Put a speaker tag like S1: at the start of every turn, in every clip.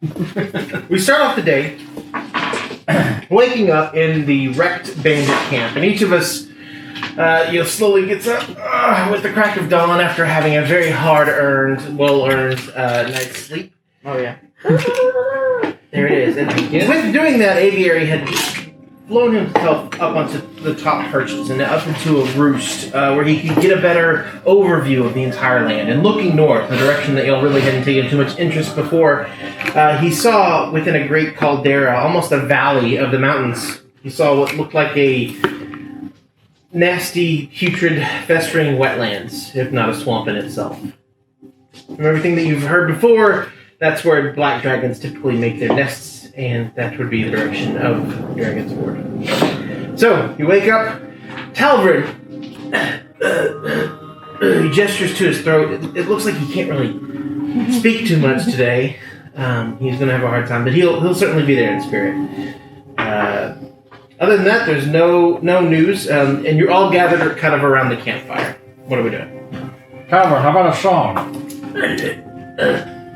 S1: We start off the day waking up in the wrecked bandit camp, and each of us, slowly gets up with the crack of dawn after having a very hard-earned, well-earned night's sleep.
S2: Oh yeah.
S1: There it is. And with doing that, Aviary had flown himself up onto the top perches and up into a roost where he could get a better overview of the entire land. And looking north, the direction that y'all really hadn't taken too much interest before, he saw within a great caldera, almost a valley of the mountains, he saw what looked like a nasty, putrid, festering wetlands, if not a swamp in itself. From everything that you've heard before, that's where black dragons typically make their nests, and that would be the direction of Dragon's Ward. So, you wake up, Talvin, he gestures to his throat. It looks like he can't really speak too much today. He's going to have a hard time, but he'll certainly be there in spirit. Other than that, there's no news, and you're all gathered kind of around the campfire. What are we doing?
S3: Talvin, how about a song?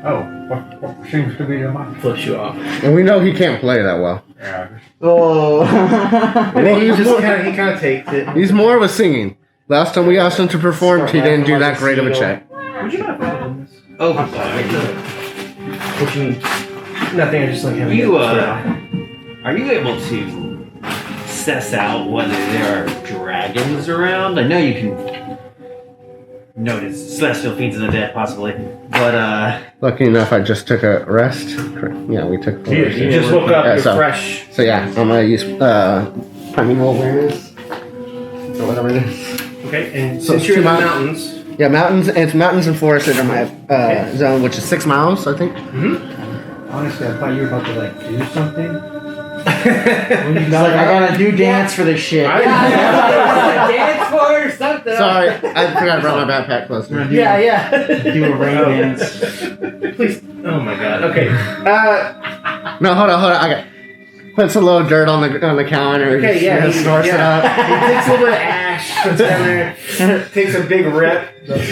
S3: What seems to be the mind?
S1: Flips you off.
S4: And we know he can't play that well.
S3: Yeah.
S2: Oh.
S1: He kind of takes it.
S4: He's more of a singing. Last time we asked him to perform, he didn't do that great of a check.
S1: Would you mind following this? Oh, I'm sorry. What you mean? Nothing, I just like having
S5: Are you able to suss out whether there are dragons around? I know you can notice celestial fiends of the dead, possibly, but
S4: Lucky enough, I just took a rest. Yeah, we took a rest.
S1: You just woke up,
S4: Yeah,
S1: you're
S4: so-
S1: fresh.
S4: So yeah, I'm gonna use primeval awareness or whatever it is.
S1: Okay, and
S4: So
S1: since you're in the
S4: two
S1: mountains,
S4: Yeah, mountains. It's mountains and forests that are my zone, which is 6 miles, I think.
S3: Honestly, I thought you were about to do something.
S2: He's like, I gotta do dance for this shit.
S5: dance for or something.
S4: Sorry, I forgot to bring my backpack closer.
S2: Yeah. Do a rain dance.
S1: please. Oh my god. Okay.
S4: No, hold on. I got puts a little dirt on the counter.
S1: Okay. Yeah. He
S4: snorts it up.
S1: He takes a little bit of ash, puts it down there, takes a big rip.
S4: Dirt.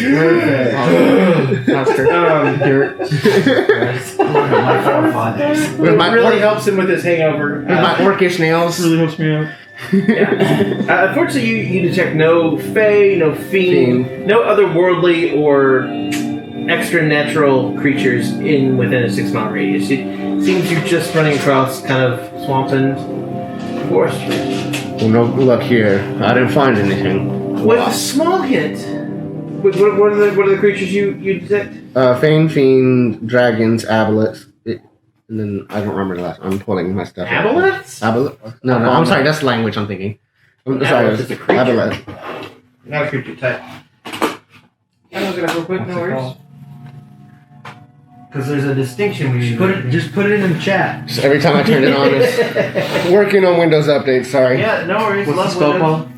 S2: My forefathers.
S4: With my
S1: really helps him with his hangover.
S4: With my orcish nails.
S2: Really helps me out.
S1: Yeah. Unfortunately, you detect no fae, no fiend, no otherworldly or extra-natural creatures within a 6 mile radius. It seems you're just running across kind of swamp and forest.
S4: Well, no luck here. I didn't find anything.
S1: With a small hint, what are the creatures you detect?
S4: Fane, fiend, dragons, aboleths, and then I don't remember the last. I'm pulling my stuff.
S1: Aboleths?
S4: Aboleth? No, I'm sorry. That's the language I'm thinking. I'm sorry.
S1: Aboleth is a creature.
S4: Aboleth.
S1: Not a creature type. I'm looking it up real quick, no worries. Because there's a distinction between
S2: Just put it in the chat.
S4: So every time I turn it on, it's working on Windows update. Sorry.
S1: Yeah, no worries.
S2: What's the
S1: Love
S2: spell
S1: Windows.
S2: called?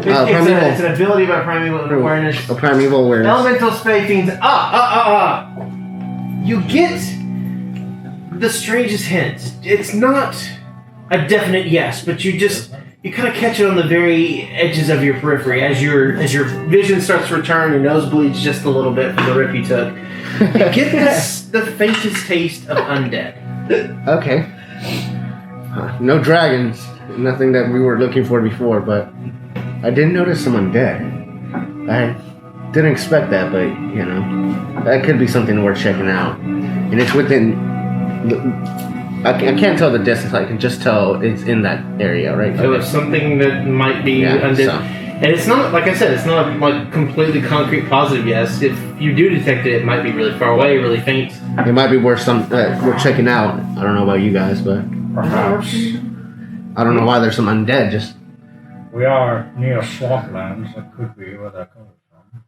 S1: It's an ability by primeval awareness.
S4: A primeval awareness.
S1: Elemental spay fiends. You get the strangest hint. It's not a definite yes, but you kind of catch it on the very edges of your periphery as your vision starts to return. Your nose bleeds just a little bit from the rip you took. You get the faintest taste of undead.
S4: Okay. No dragons. Nothing that we were looking for before, but I did notice some undead. I didn't expect that, but that could be something worth checking out. And it's within. I can't tell the distance. I can just tell it's in that area, right?
S1: So it's something that might be undead.
S4: So.
S1: And it's not, like I said, it's not like completely concrete positive yes. If you do detect it, it might be really far away, really faint.
S4: It might be worth worth checking out. I don't know about you guys, but
S3: Perhaps.
S4: I don't know why there's some undead. Just
S3: We are near swamplands. That could be where that comes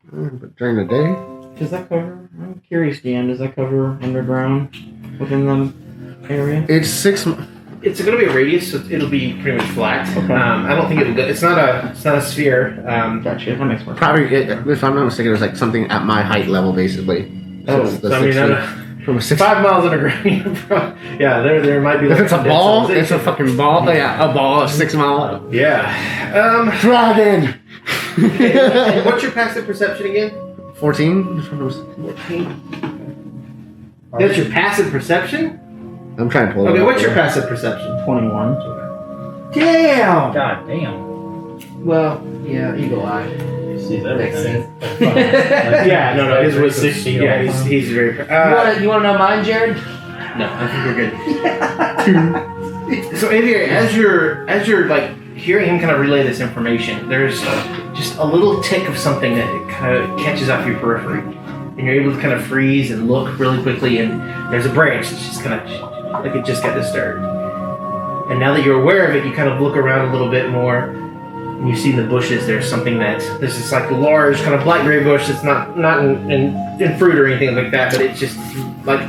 S3: from.
S4: but during the day.
S2: Does that cover? I'm curious, Dan. Does that cover underground within the area?
S4: It's 6.
S1: It's going to be a radius, so it'll be pretty much flat.
S2: Okay.
S1: I don't think it'll go. It's not a sphere.
S2: Gotcha. That makes more sense.
S4: Probably, if I'm not mistaken, it was like something at my height level, basically.
S1: Oh,
S4: So
S1: so I mean,
S4: 6 feet. From a 6.
S1: 5 miles underground. Yeah, there might be.
S4: If it's a ball,
S1: civilization.
S4: it's a fucking ball. Yeah, a ball of 6 mile.
S1: Yeah.
S4: Dragon.
S1: And what's your passive perception again?
S4: 14.
S1: 14. That's your passive perception?
S4: I'm trying to pull it
S1: Okay,
S4: up
S1: what's your
S4: here.
S1: passive perception?
S2: 21.
S1: Damn!
S3: God damn.
S1: Well, yeah, eagle eye.
S3: Sees
S1: Makes
S3: everything.
S1: Yeah, no, his was 6. Yeah, he's very.
S6: You want to know mine, Jared?
S1: No, I think we're good. So, Aviary, as you're like hearing him kind of relay this information, there's just a little tick of something that kind of catches off your periphery, and you're able to kind of freeze and look really quickly, and there's a branch that's just kind of like it just got disturbed. And now that you're aware of it, you kind of look around a little bit more, and you see in the bushes there's something there's this like large kind of black gray bush that's not in fruit or anything like that, but it's just like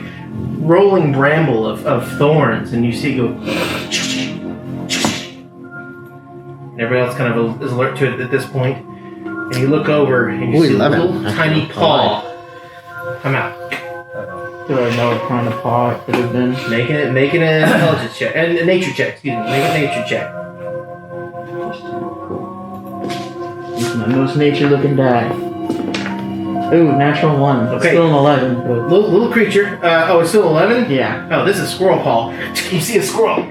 S1: rolling bramble of thorns, and you see it go. And everybody else kind of is alert to it at this point, and you look over and you
S4: Ooh,
S1: see
S4: 11.
S1: a little
S4: That's
S1: tiny
S4: not
S1: paw come out.
S2: Do I know what kind of paw it could have been?
S1: Making an intelligence check and a nature check. Excuse me, make a nature check.
S2: This is my most nature-looking die. Ooh, natural 1.
S1: Okay.
S2: Still an 11, but
S1: Little creature. It's still 11.
S2: yeah.
S1: Oh, this is squirrel paw. You see a squirrel.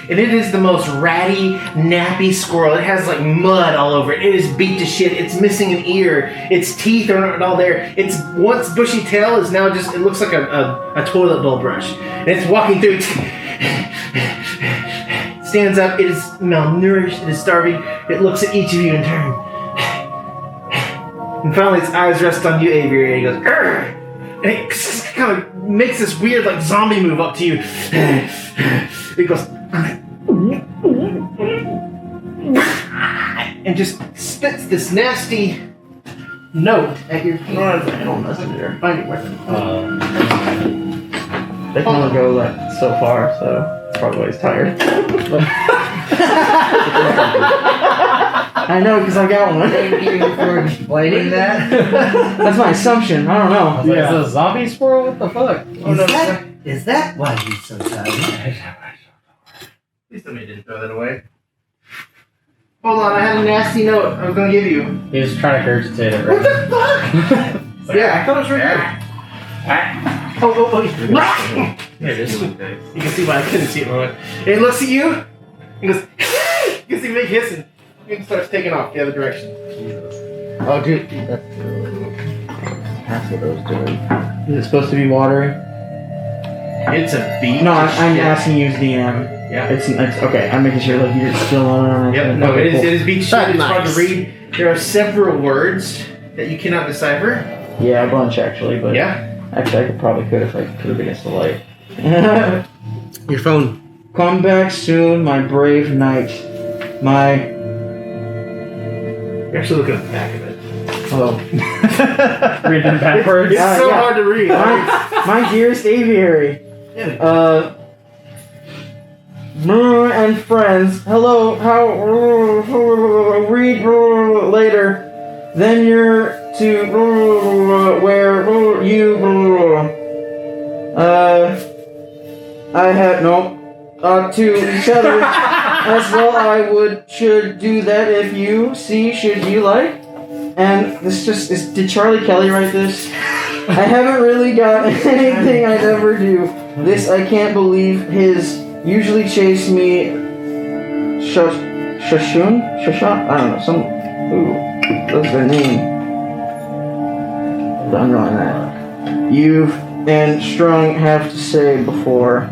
S1: And it is the most ratty, nappy squirrel. It has like mud all over it. It is beat to shit. It's missing an ear. Its teeth are not all there. Its once bushy tail is now just, it looks like a toilet bowl brush. And it's walking through. Stands up. It is malnourished. It is starving. It looks at each of you in turn. And finally its eyes rest on you, Aviary, and it goes, "Arr!" And it kind of makes this weird like zombie move up to you. It goes, and just spits this nasty note at your feet.
S2: I don't messenger.
S1: Find your weapon.
S2: They can only go like so far, so it's probably why he's tired. I know, because I got one.
S6: Thank you for explaining that.
S2: That's my assumption. I don't
S3: I
S2: know.
S3: was like, is it a zombie squirrel? What the fuck?
S6: Is that why he's so tired?
S1: Please tell me you didn't throw that away. Hold on, I had a nasty note I was going to give you.
S3: He was trying to regurgitate it,
S1: What
S3: right?
S1: the fuck? Yeah, I thought it was right here. Oh. There it is. You can see why I couldn't see it. It looks at you. It goes. You can see me hissing. It starts taking off the other direction.
S4: Oh, dude. That's what I was doing.
S2: Is it supposed to be watery?
S1: It's a beat.
S2: No, I'm asking you as DM.
S1: Yeah.
S2: It's okay. I'm making sure like you're still on.
S1: Yep. No,
S2: okay,
S1: it is beat shit.
S4: That's
S1: It's hard to
S4: nice.
S1: read. There are several words that you cannot decipher.
S2: Yeah, a bunch actually, but
S1: Yeah.
S2: actually I could if I put it against the light.
S4: Your phone.
S2: Come back soon, my brave knight. My
S1: You're actually looking at the back of it.
S2: oh,
S3: Reading backwards.
S1: It's so
S2: yeah.
S1: hard to read.
S2: my dearest aviary. And friends, hello, how, read later, then you're to, where you, I had, no, to each other, as well should do that if you see, should you like, and this did Charlie Kelly write this? I haven't really got anything I'd ever do. This I can't believe his usually chase me Shashun? Shashan? I don't know, what's their name? I'm wrong that. You've and Strung have to say before.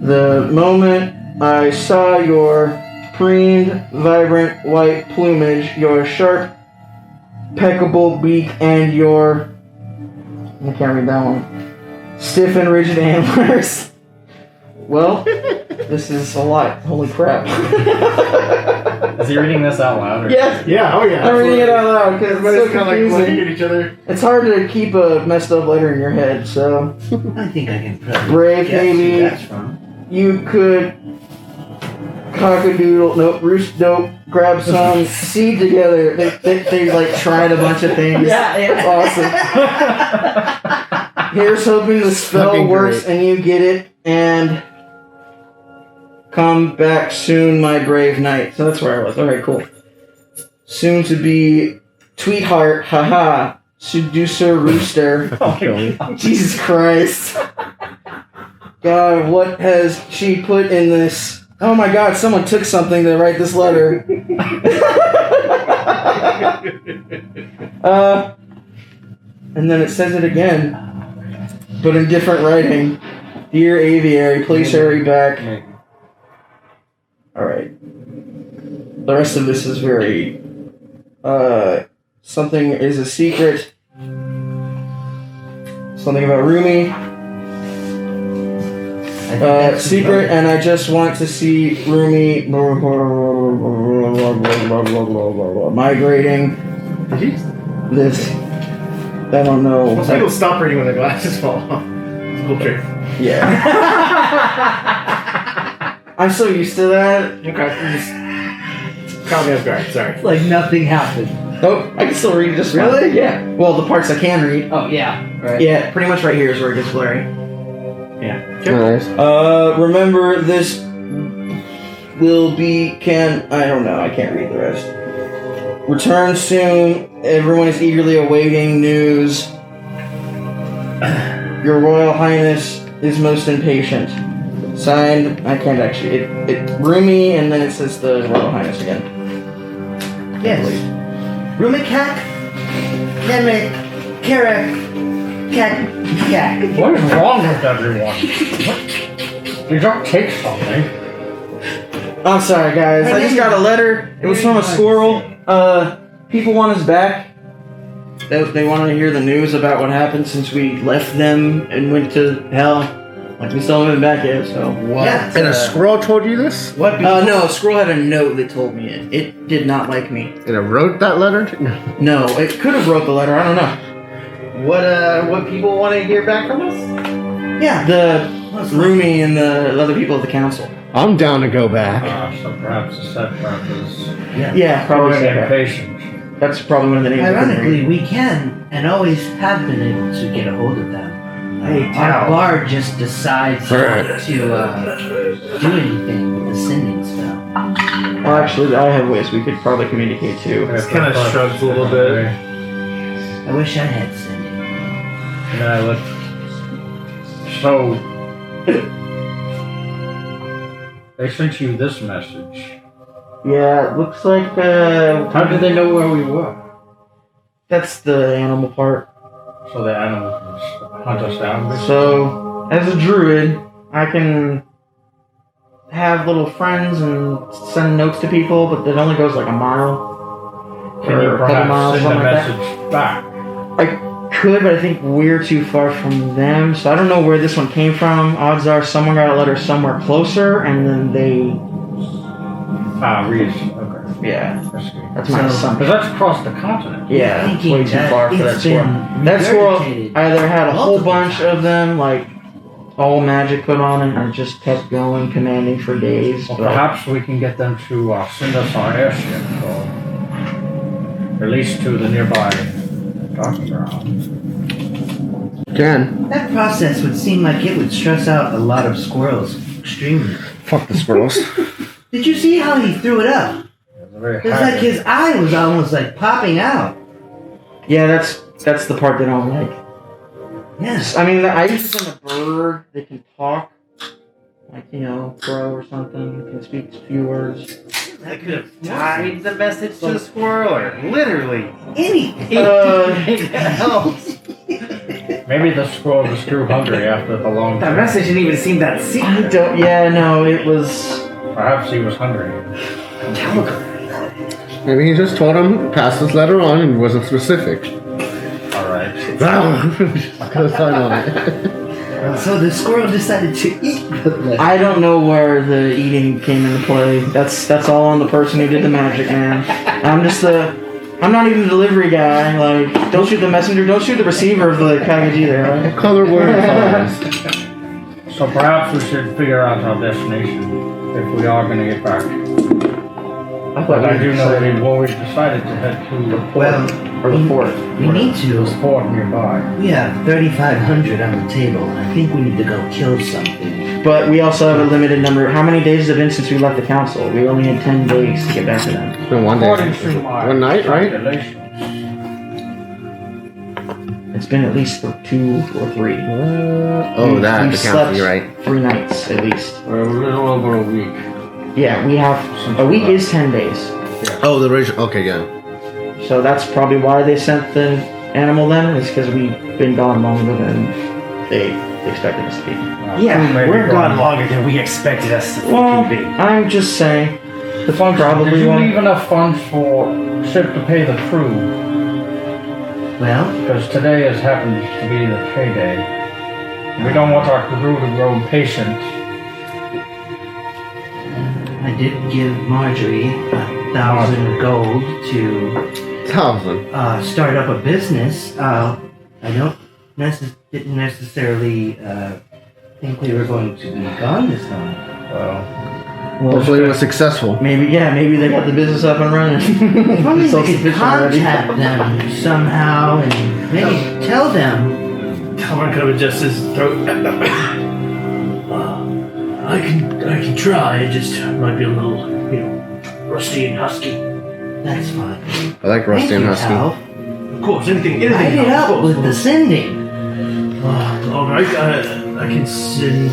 S2: The moment I saw your preened, vibrant white plumage, your sharp, peckable beak, and your I can't read that one. Stiff and rigid antlers. Well, this is a lot. Holy crap.
S3: Is he reading this out loud? Or?
S2: Yes,
S1: Yeah, oh yeah.
S2: I'm reading it out loud because it's
S1: Everybody's
S2: so
S1: kind of like looking
S2: confusing.
S1: at each other.
S2: It's hard to keep a messed up letter in your head, so.
S6: I think I can probably
S2: Brave
S6: guess who
S2: baby.
S6: that's from.
S2: You could roost dope, grab some seed together. They like tried a bunch of things.
S6: Yeah.
S2: It's awesome. Here's hoping the spell
S4: Fucking
S2: works
S4: great.
S2: and you get it, and come back soon, my brave knight. So that's where I was. Alright, cool. Soon to be Tweetheart, haha. seducer rooster.
S4: Okay.
S2: Jesus Christ. God, what has she put in this? Oh my God, someone took something to write this letter. And then it says it again, but in different writing. Dear Aviary, please hurry back. Alright. The rest of this is very, something is a secret. Something about Rumi. Secret, and I just want to see Rumi migrating. This. I don't know.
S1: Most people stop reading when their glasses fall off. It's a cool trick.
S2: Yeah. I'm so used to that.
S1: Okay. Just caught me off guard. Sorry.
S6: It's like nothing happened.
S2: Nope, I can still read just fine.
S6: Really?
S2: Yeah. Well, the parts I can read.
S6: Oh yeah. Right.
S2: Yeah, pretty much right here is where it gets blurry.
S4: Nice.
S2: Remember this will be I don't know, I can't read the rest. Return soon. Everyone is eagerly awaiting news. Your Royal Highness is most impatient. Signed, I can't actually, it Rumi, and then it says the Royal Highness again.
S6: Yes. Rumikak, Nemik, Karak, Kak.
S3: What is wrong with everyone? You don't take something.
S2: I'm sorry, guys. I just got a letter. It was from a squirrel. People want us back. They wanted to hear the news about what happened since we left them and went to hell. Like, we still haven't been back yet, so.
S6: What? Yeah,
S4: And a squirrel told you this?
S6: What?
S2: No, a squirrel had a note that told me it. It did not like me.
S4: And it wrote that letter?
S2: No, it could have wrote the letter. I don't know.
S5: What people want to hear back from us?
S2: Yeah, the Rumi and the other people of the council.
S4: I'm down to go back.
S3: So perhaps the setback is
S2: Yeah, probably.
S3: growing
S2: so.
S3: impatient.
S2: That's probably one of the names. I couldn't
S6: Ironically,
S2: read.
S6: we can and always have been able to get a hold of them.
S5: Hey,
S6: Our bard just decides
S4: Right.
S6: to do anything with the sending spell.
S2: Well, actually, I have ways we could probably communicate too.
S1: Just kind of shrugs a little bit.
S6: I wish I had sending.
S3: Yeah, look. So they sent you this message.
S2: Yeah, it looks like
S3: How did they know where we were?
S2: that's the animal part.
S3: So the animal can hunt us down. basically?
S2: So, as a druid, I can have little friends and send notes to people, but it only goes like a mile.
S3: Can you
S2: or a couple miles,
S3: perhaps send a
S2: something like that.
S3: message back?
S2: Could, but I think we're too far from them, so I don't know where this one came from. Odds are someone got a letter somewhere closer, and then they.
S3: Reese. Okay.
S2: Yeah,
S3: I see.
S2: that's my
S6: So-
S2: assumption.
S3: Because that's across the continent.
S2: Yeah, it's
S6: Thinking
S2: way too
S6: that
S2: far for that
S6: it's
S2: squirrel.
S6: been
S2: That squirrel
S6: regurgitated
S2: either had a whole
S6: multiple
S2: bunch of them, like all magic put on it, or just kept going, commanding for days.
S3: Well,
S2: but-
S3: perhaps we can get them to send us our airship, or at least to the nearby docking ground.
S4: Can.
S6: That process would seem like it would stress out a lot of squirrels extremely.
S4: Fuck the squirrels.
S6: Did you see how he threw it up?
S3: It's very
S6: It was like
S3: haggard.
S6: his eye was almost like popping out.
S2: Yeah, that's the part they don't like.
S6: Yes.
S2: I mean, I used to send a bird that can talk, like crow or something, can speak a few words.
S5: I could have tied the message to a squirrel, or literally
S6: Anything.
S5: anything else.
S3: Maybe the squirrel just grew hungry after the long
S5: That
S3: trip.
S5: message didn't even seem that
S2: I
S5: secret.
S2: don't. Yeah, no, it was.
S3: Perhaps he was hungry.
S5: Telegram.
S4: Maybe he just told him pass this letter on and wasn't specific.
S3: Alright.
S4: I could have signed on it.
S6: So the squirrel decided to eat the letter.
S2: I don't know where the eating came into play. That's all on the person who did the magic, man. I'm not even the delivery guy. Like, don't shoot the messenger, don't shoot the receiver of the package either, right?
S4: What color were his eyes?
S3: So perhaps we should figure out our destination if we are going to get back. But I do know that when we decided to head to the port,
S6: Well,
S2: or the fourth.
S6: we need
S3: there's a
S6: to.
S3: port nearby.
S6: We have 3,500 on the table. I think we need to go kill something.
S2: But we also have a limited number. How many days has it been since we left the council? We only had 10 days to get back to them.
S4: It's been one
S3: According
S4: day.
S3: to my
S4: One night, right?
S3: calculations,
S2: been at least for 2 or 3.
S4: Oh, that
S2: We've
S4: the
S2: slept
S4: count. You're right.
S2: 3 nights at least.
S3: We're a little over a week.
S2: Yeah, we have a week is 10 days.
S4: Oh, the original. Okay, yeah.
S2: So that's probably why they sent the animal then, is because we've been gone longer than they expected us to be.
S5: Yeah,
S3: Maybe
S5: we're
S3: gone.
S5: gone longer than we expected us to
S2: Well,
S5: fucking be.
S2: I'm just saying. The
S3: Funds,
S2: probably
S3: did you
S2: won't.
S3: leave enough funds for ship to pay the crew?
S6: Well,
S3: Because today has happened to be the payday. We don't want our crew to grow impatient.
S6: I did give Marjorie 1,000 gold to
S4: 1,000.
S6: start up a business. I didn't necessarily think we were going to be gone this time.
S3: Well,
S4: Hopefully, it was successful.
S2: Maybe they got the business up and running.
S6: If only we could
S2: Self-sufficient already.
S6: contact them somehow and maybe tell them.
S1: Talon could have adjusted his throat. I can try. It just might be a little, rusty and husky.
S6: That's fine.
S4: I like Rusty
S6: Thank
S4: and
S6: you,
S4: Husky.
S6: Tal.
S1: Of course, anything
S6: Light it
S1: helps, of
S6: up
S1: course.
S6: with the sending.
S1: All right, I can send.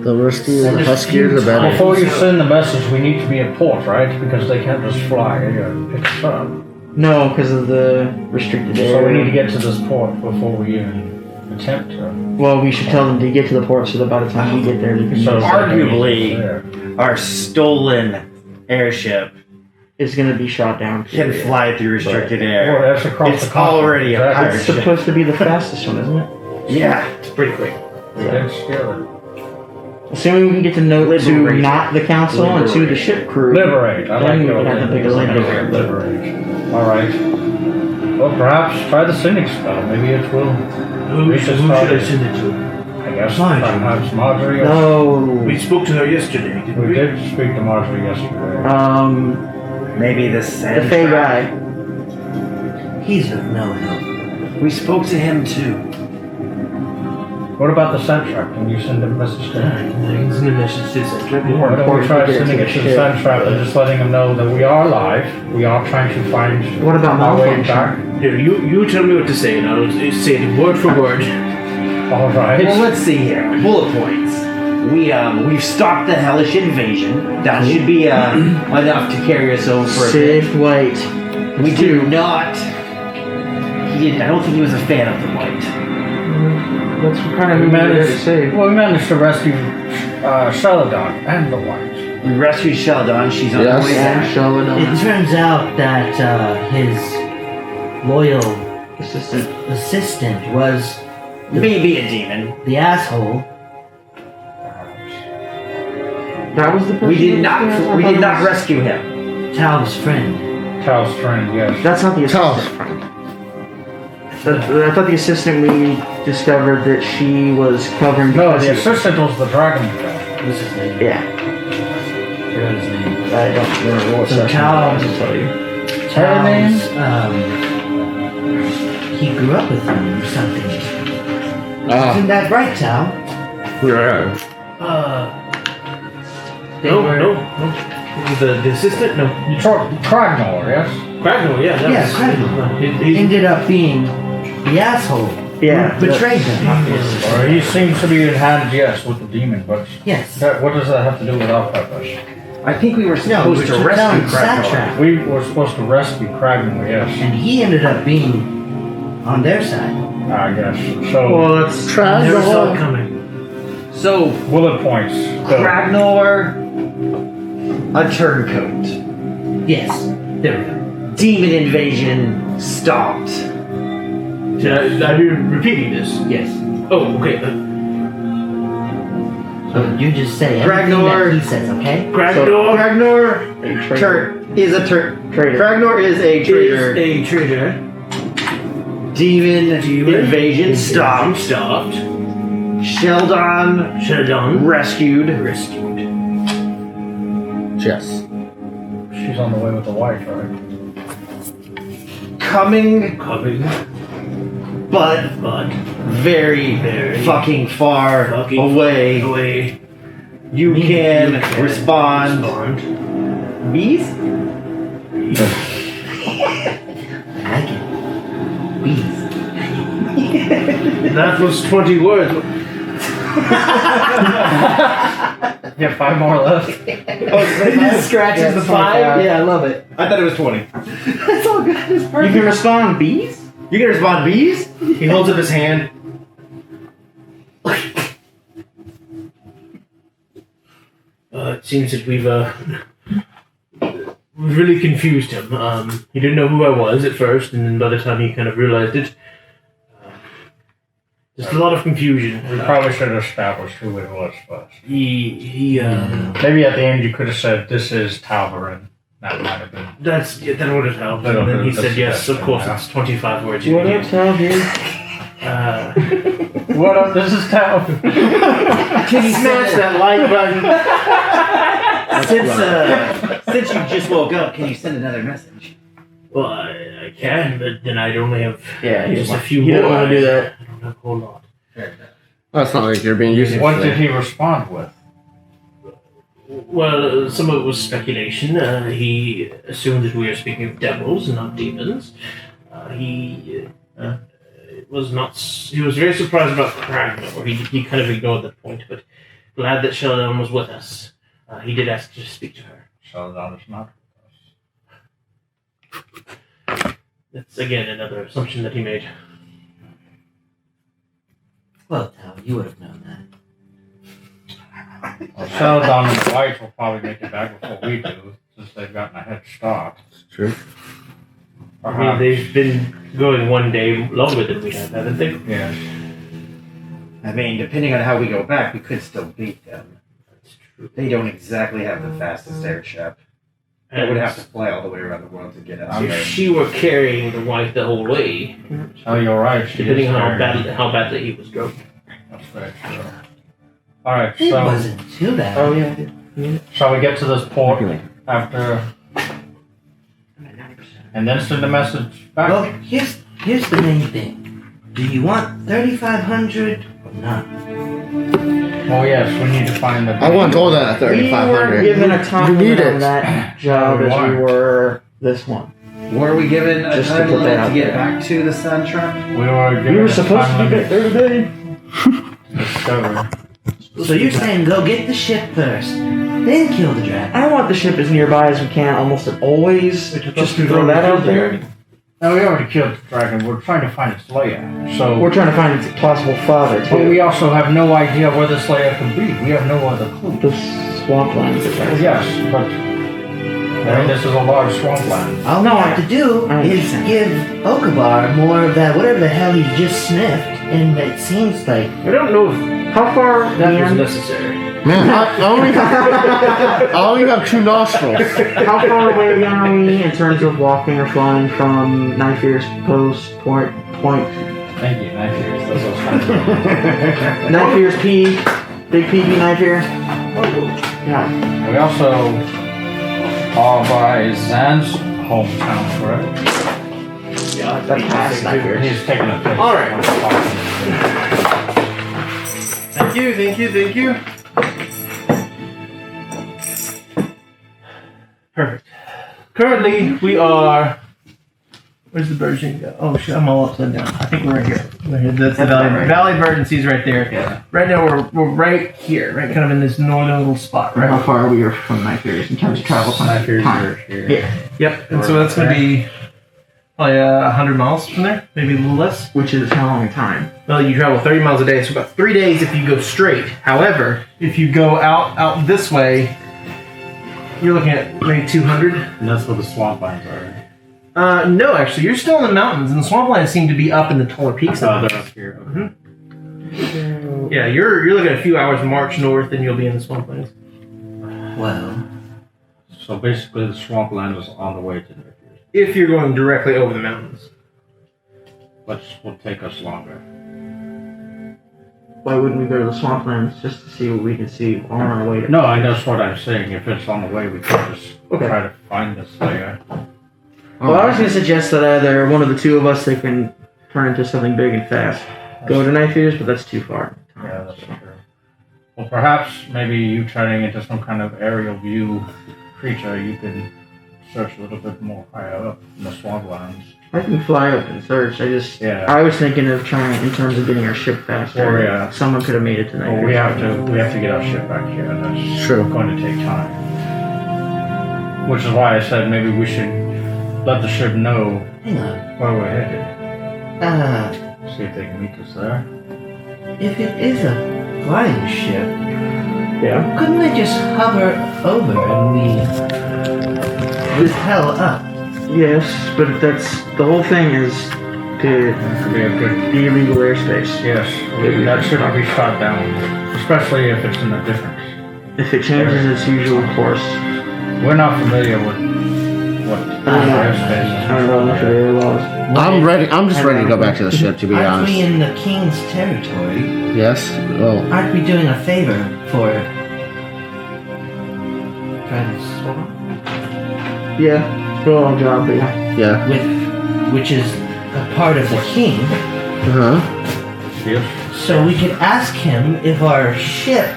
S4: The Rusty and the Huskier, the better.
S3: before you send the message, we need to be at port, right? Because they can't just fly here and pick us up.
S2: No, because of the restricted area.
S3: So we need to get to this port before we even attempt to.
S2: Well, we should tell them to get to the port so that by the time we get there, we can.
S3: So
S5: Arguably,
S3: there.
S5: our stolen airship
S2: It's gonna be shot down.
S5: can fly through restricted
S3: Well,
S5: air.
S3: that's across
S5: It's
S3: the continent.
S5: already a
S3: Exactly.
S5: pirate
S2: It's supposed to be the fastest one, isn't it?
S5: Yeah, it's pretty quick.
S3: Dead scary.
S2: Assuming we can get the note to
S5: Liberate.
S2: not the council and to the ship crew.
S3: Liberate. I
S2: Then
S3: like
S2: we
S3: the
S2: would have to pick a
S3: liberate. Liberate. All right. Well, perhaps try the sending spell. Maybe it will.
S1: Who should I send it to?
S3: I guess
S6: Marjorie.
S3: perhaps Marjorie. Or
S2: No.
S1: We spoke to her yesterday, didn't
S3: we
S1: we?
S3: did speak to Marjorie yesterday.
S5: Maybe the
S2: The
S5: sand
S2: Fey
S5: trap.
S2: guy.
S6: He's of no help.
S5: We spoke to him too.
S3: What about the sand trap? Can you send a message to him?
S1: It's an initiative.
S2: More
S3: Why don't we
S2: important
S3: try
S2: to get
S3: sending
S2: to
S3: it
S2: the
S3: to the
S2: ship.
S3: sand trap and just letting them know that we are alive. We are trying to find
S2: What about
S3: our way
S2: malfunction?
S3: back.
S1: Here, you tell me what to say, and I'll say it word for word.
S3: All right.
S5: Well, let's see here. Bullet points. We've stopped the hellish invasion. That should be enough to carry us over for a bit.
S2: Saved White.
S5: We do not. I don't think he was a fan of the white.
S2: That's kind of
S3: We
S2: who we were there to
S3: managed,
S2: save.
S3: well, we managed to rescue Celadon and the White.
S5: We rescued Sheldon. She's on
S4: Yes.
S5: her way
S2: Yeah,
S5: back.
S2: show it
S6: It
S2: on.
S6: turns out that his loyal
S2: Assistant.
S6: assistant was
S5: Maybe a demon.
S6: the asshole.
S2: That was the person.
S5: We did
S2: that was there?
S5: not. We
S2: I
S5: did
S2: thought
S5: not
S2: it was-
S5: rescue him.
S6: Tal's friend.
S3: Tal's friend, yes.
S2: That's not the
S4: Tal.
S2: assistant. I thought the assistant we discovered that she was covering.
S3: No,
S2: because
S3: the
S2: of-
S3: assistant was the dragon guy.
S6: What's his name?
S2: Yeah,
S6: Forgot his name.
S2: I don't remember what
S6: So
S2: section.
S6: Tal-
S2: I can tell you.
S3: Her name?
S6: He grew up with him or something.
S4: Ah,
S6: Isn't that right, Tal?
S4: yeah.
S6: They
S1: No,
S6: were-
S1: no. The assistant? No.
S3: You talked Kragnor, yes?
S1: Cragnor, yeah. That
S6: Yeah,
S1: was,
S6: Cragnor.
S1: He,
S6: Ended up being the asshole.
S2: Yeah,
S6: Who betrayed them.
S3: Or he seems to be in hand, yes, with the demon, but
S6: Yes.
S3: what does that have to do with our purpose?
S5: I think we were supposed
S6: we
S5: to
S6: took
S5: rescue
S6: down
S5: Kragnor.
S6: Satrap.
S3: We were supposed to rescue Kragnor, yes.
S6: And he ended up being on their side.
S3: I guess. So,
S2: well, that's
S4: Try
S1: never saw it
S4: the
S1: coming.
S5: So
S3: bullet points. Go.
S5: Kragnor, a turncoat.
S6: Yes. There we go.
S5: Demon invasion stopped.
S1: Should I be repeating this?
S6: Yes.
S1: Oh, okay.
S6: So you just say everything
S5: Ragnar.
S6: that he says, okay?
S1: Cragnor
S5: Kragnor
S2: a traitor.
S5: is a
S2: Traitor.
S5: Kragnor is a
S1: is
S5: traitor.
S1: a traitor.
S5: Demon invasion stopped.
S1: Stopped.
S5: Sheldon
S1: Sheldon.
S5: rescued.
S4: Yes.
S3: She's on the way with the White, right?
S5: Coming,
S1: Coming.
S5: but very, fucking far
S1: Fucking
S5: away.
S1: Away.
S5: You can respond. Bees?
S6: I like it. bees.
S1: That was 20 words.
S3: Yeah, 5 more left.
S1: He just scratches the 5?
S2: Yeah, I love it.
S1: I thought it was 20.
S2: That's all good. You can respond bees?
S1: You can respond bees? He holds up his hand. It seems that we've really confused him. He didn't know who I was at first, and then by the time he kind of realized it, just a lot of confusion.
S3: We probably should have established who it was first.
S1: He
S3: Maybe at the end you could have said, "This is Talvarin." That might have been.
S1: that would have helped.
S3: Little
S1: And then he
S3: bit of
S1: said, yes, of course,
S3: suggestion,
S1: it's 25 words you
S2: What
S1: can
S2: up,
S1: use.
S2: Tal here?
S3: What up? This is Tal.
S1: Can you smash that like button?
S5: Since you just woke up, can you send another message?
S1: Well, I can, but then I'd only have
S2: Yeah,
S1: just a few
S2: you
S1: more.
S2: don't want to do that.
S1: I don't have a whole lot.
S4: Well, it's not like you're being used.
S3: What did he respond with?
S1: Well, some of it was speculation. He assumed that we were speaking of devils and not demons. He was not. He was very surprised about Kragna, or he kind of ignored that point. But glad that Sheldon was with us. He did ask to speak to her.
S3: Sheldon is not with us.
S1: That's again another assumption that he made.
S6: Well, Tal, you would have known that.
S3: Well, Sheldon and the Whites will probably make it back before we do, since they've gotten a head start.
S4: It's true.
S1: I mean, they've been going one day longer than we have, haven't they?
S3: Yes.
S5: I mean, depending on how we go back, we could still beat them.
S1: That's true.
S5: They don't exactly have the fastest airship. They would have to fly all the way around the world to get us
S1: If
S5: there.
S1: she were carrying the wife the whole way,
S3: Oh, you're right. She
S1: depending
S3: is
S1: on
S3: very-
S1: how badly he was drunk.
S3: That's very true. Alright,
S6: It
S3: so
S6: wasn't too bad.
S2: Oh, yeah.
S3: shall we get to this port after and then send a message back?
S6: Well, here's the main thing. Do you want 3,500 or not?
S3: Oh yes, we need to find the.
S4: I wasn't told that at
S2: We weren't
S4: 3,500.
S2: given a time
S4: You need
S2: limit on
S4: it.
S2: that job
S3: We
S2: as we
S3: weren't.
S2: were this one.
S5: Were we given a
S2: Just to
S5: time
S2: put that
S5: limit
S2: out
S5: to get
S2: there.
S5: back to the Sun Truck?
S3: We were given
S2: We were
S3: a
S2: supposed to
S3: time
S2: be
S3: limit
S2: back there today.
S3: to discover.
S6: So you're saying go get the ship first, then kill the dragon?
S2: I want the ship as nearby as we can, almost always. Just to throw that out there.
S3: No, we already killed the dragon. We're trying to find its lair. So,
S2: We're trying to find its possible father,
S3: but
S2: too.
S3: we also have no idea where this lair could be. We have no other clue.
S2: The swamplands.
S3: Well, yes, but I mean, this is a large swampland.
S6: All we have to do
S2: I
S6: is
S2: understand.
S6: give Okabar more of that, whatever the hell he just sniffed, and it seems like
S1: I don't know if
S2: How far
S1: that was
S2: beyond?
S1: necessary.
S4: Man, I only have 2 nostrils.
S2: How far away again are we in terms of walking or flying from Knifear's post point?
S3: Thank you, nice ears. That's what I was trying to do.
S2: Knifear's peak, big peaky Knifear. Yeah.
S3: We also are by Zan's hometown, correct?
S1: Yeah,
S2: That's past Knifear.
S3: He's taking a pic.
S1: All right. Thank you. Perfect. Currently, we are. Where's the Virgin go? Oh shit, I'm all upside down. I think we're right here. Right here. That's the Valley. Valley Vergency's right there.
S5: Yeah.
S1: Right now, we're right here, right, kind of in this northern little spot,
S2: How
S1: right?
S2: far are we from Knifear's in terms of travel time?
S3: Here.
S2: Yeah.
S1: Yep. And so that's gonna be probably 100 miles from there, maybe a little less.
S2: Which is how long time?
S1: Well, you travel 30 miles a day, so about 3 days if you go straight. However, if you go out this way, you're looking at maybe 200.
S3: And that's where the swamplands are.
S1: No, actually, you're still in the mountains, and the swamplands seem to be up in the taller peaks.
S3: Oh, they're up here.
S1: Yeah, you're looking at a few hours march north, and you'll be in the swamplands.
S6: well,
S3: So basically, the swampland is on the way to there.
S1: If you're going directly over the mountains.
S3: Which will take us longer.
S2: Why wouldn't we go to the swamplands just to see what we can see on our way to?
S3: No, I that's what I'm saying. If it's on the way, we can just
S2: Okay.
S3: try to find this layer.
S2: Well, I was going to suggest that either one of the two of us that can turn into something big and fast go to Knifear's, but that's too far.
S3: Yeah, that's true. Well, perhaps maybe you turning into some kind of aerial view creature, you can search a little bit more higher up in the swamplands.
S2: I can fly up and search.
S3: Yeah.
S2: I was thinking of trying in terms of getting our ship faster.
S3: Oh, yeah.
S2: Someone could have made it tonight.
S3: Well, we have to get our ship back here. And that's
S4: True.
S3: going to take time. Which is why I said maybe we should let the ship know
S6: Hang on.
S3: where we're headed. See if they can meet us there.
S6: If it is a flying ship,
S2: Yeah.
S6: couldn't they just hover over and we hell up?
S2: Yes, but that's the whole thing is to
S3: Be a good.
S2: be illegal airspace.
S3: Yes, that shouldn't be shot down, especially if it's in the difference.
S2: If it changes its usual course,
S3: We're not familiar with what airspace is.
S2: I don't know enough of the air laws.
S4: I'm ready. I'm just ready to go back to the ship, to be
S6: Aren't
S4: honest.
S6: we in the king's territory?
S4: Yes. Well,
S6: Aren't we doing a favor for Francois?
S2: Yeah, well, job, but yeah.
S4: yeah.
S6: Which is a part of the king.
S4: Uh huh.
S3: Yes.
S6: So we could ask him if our ship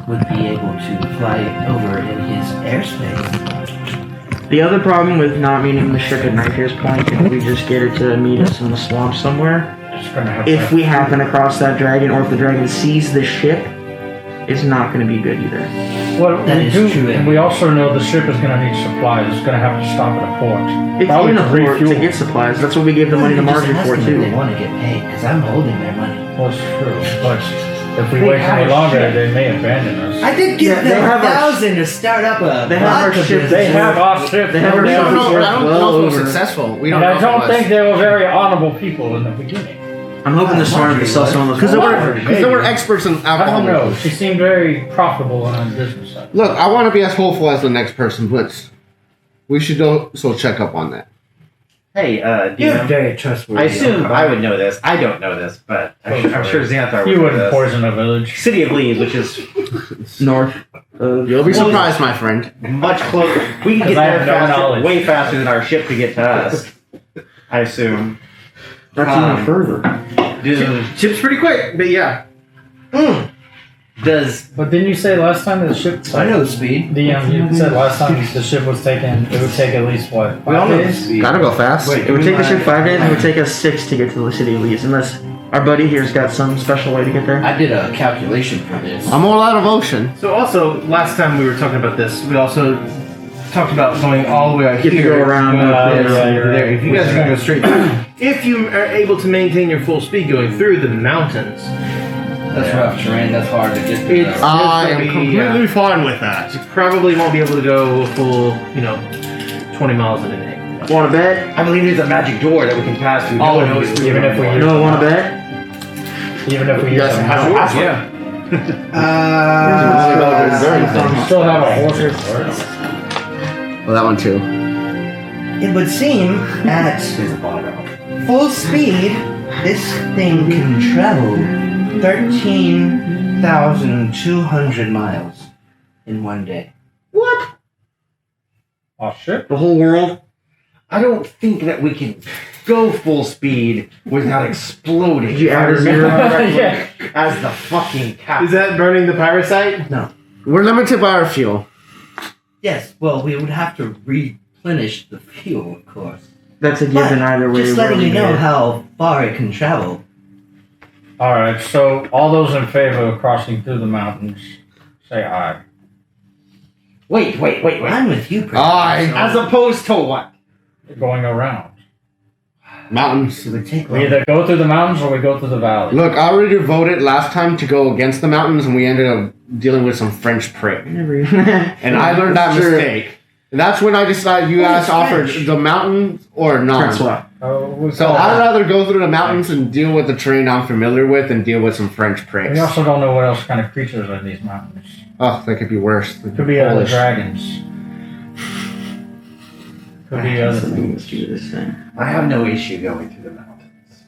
S6: would be able to fly over in his airspace.
S2: The other problem with not meeting the ship at Nightfare's Point is we just get it to meet us in the swamp somewhere.
S3: It's gonna have
S2: If we happen across that dragon, or if the dragon sees the ship, it's not going to be good either.
S3: Well,
S6: That
S3: we
S6: is
S3: do,
S6: true.
S3: and we also know the ship is gonna need supplies. It's gonna have to stop at a port.
S2: It's
S3: Probably
S2: in a
S3: to
S2: port to
S3: refuel.
S2: get supplies. That's what we gave the money to Marjorie for,
S6: They
S2: too.
S6: want to get paid because I'm holding their money.
S3: Well, it's true, but if we
S6: They
S3: wait
S6: have
S3: any
S6: a
S3: longer,
S6: ship.
S3: they may abandon us.
S6: I did
S2: Yeah,
S6: give
S2: they
S6: them
S2: have our-
S6: 1,000 to start up a
S2: They have our
S6: vodka
S2: ship.
S6: business.
S3: They have our ship.
S2: They have our
S4: We
S2: ship.
S4: don't know. I don't
S2: Well
S4: know if we're
S2: over.
S4: successful. We don't
S3: And
S4: know.
S3: I don't think they were very honorable people in the beginning.
S2: I'm hoping they're smart enough to sell some of those.
S4: because they
S3: Marjorie,
S4: were because they were experts in
S3: I
S4: alcohol.
S3: don't know. She seemed very profitable on the business side.
S4: Look, I want to be as hopeful as the next person, but we should also check up on that.
S5: Hey,
S6: You're
S5: DM.
S6: very trustworthy.
S5: I assume
S6: Uncle.
S5: I would know this. I don't know this, but I'm sure Xanthar would
S3: You
S5: know
S3: wouldn't
S5: this.
S3: poison a village.
S5: City of Leeds, which is
S2: North of...
S4: You'll be surprised, my friend.
S5: much closer. We can
S3: 'Cause
S5: get
S3: I
S5: there
S3: have no
S5: faster,
S3: knowledge.
S5: way faster than our ship could get to us. I assume.
S2: That's even further.
S1: Ship's pretty quick, but yeah.
S5: Does
S3: But didn't you say last time the ship?
S6: I know the speed.
S3: You said last time the ship was taken. It would take at least what?
S6: We all
S3: 5
S6: know the
S3: days?
S6: speed.
S4: Gotta go fast.
S6: Wait,
S2: It would take the ship 5 days, and it would
S6: I
S2: take us 6 to get to the city of Leeds, unless our buddy here's got some special way to get there.
S6: did a calculation for this.
S4: I'm all out of ocean.
S1: So also, last time we were talking about this, we also talked about going all the way out
S2: You have to
S1: here.
S2: go around
S1: going up
S2: this,
S1: there,
S3: you're
S1: there.
S3: right.
S1: If you guys are going to go straight through, if you are able to maintain your full speed going through the mountains,
S6: That's rough terrain. That's hard to get
S1: It's-
S6: through.
S4: I am
S1: be,
S4: completely fine with that.
S1: you probably won't be able to go a full, 20 miles in a day.
S2: Want to bet?
S5: I believe there's a magic door that we can pass through.
S1: Oh,
S5: No one
S1: no,
S5: knows
S1: it's-
S3: Even if we use
S2: No, want to bet?
S3: Even if we use
S4: Yes,
S3: a
S4: has
S3: mount.
S1: Yeah.
S3: We still have a horse.
S4: Well, that one too.
S6: It would seem at full speed, this thing can travel 13,200 miles in one day.
S3: Oh shit!
S2: The whole world?
S5: I don't think that we can go full speed without exploding.
S2: Did you add a zero?
S3: Yeah.
S5: As the fucking
S1: Is
S5: captain.
S1: that burning the parasite?
S4: We're limited by our fuel.
S6: Yes, well, we would have to replenish the fuel, of course.
S2: That's a given either way.
S6: Just
S2: where
S6: letting
S2: we
S6: you know
S2: get.
S6: how far it can travel.
S3: All right. So all those in favor of crossing through the mountains, say aye.
S5: Wait.
S6: I'm with you,
S4: Aye.
S5: As opposed to what?
S3: Going around.
S4: Mountains.
S6: It would take
S3: We either go through the mountains or we go through the valley.
S4: Look, I already voted last time to go against the mountains, and we ended up dealing with some French prick. And I learned that
S2: Sure.
S4: mistake. And that's when I decided you guys offered the mountains or none.
S2: Francois.
S4: So I'd rather go through the mountains and deal with the terrain I'm familiar with and deal with some French pricks.
S3: We also don't know what else kind of creatures are in these mountains.
S4: Oh, that could be worse. They
S3: Could be other
S4: Polish.
S3: dragons. Could be other things.
S2: Let's do this thing.
S5: I have no issue going through the mountains.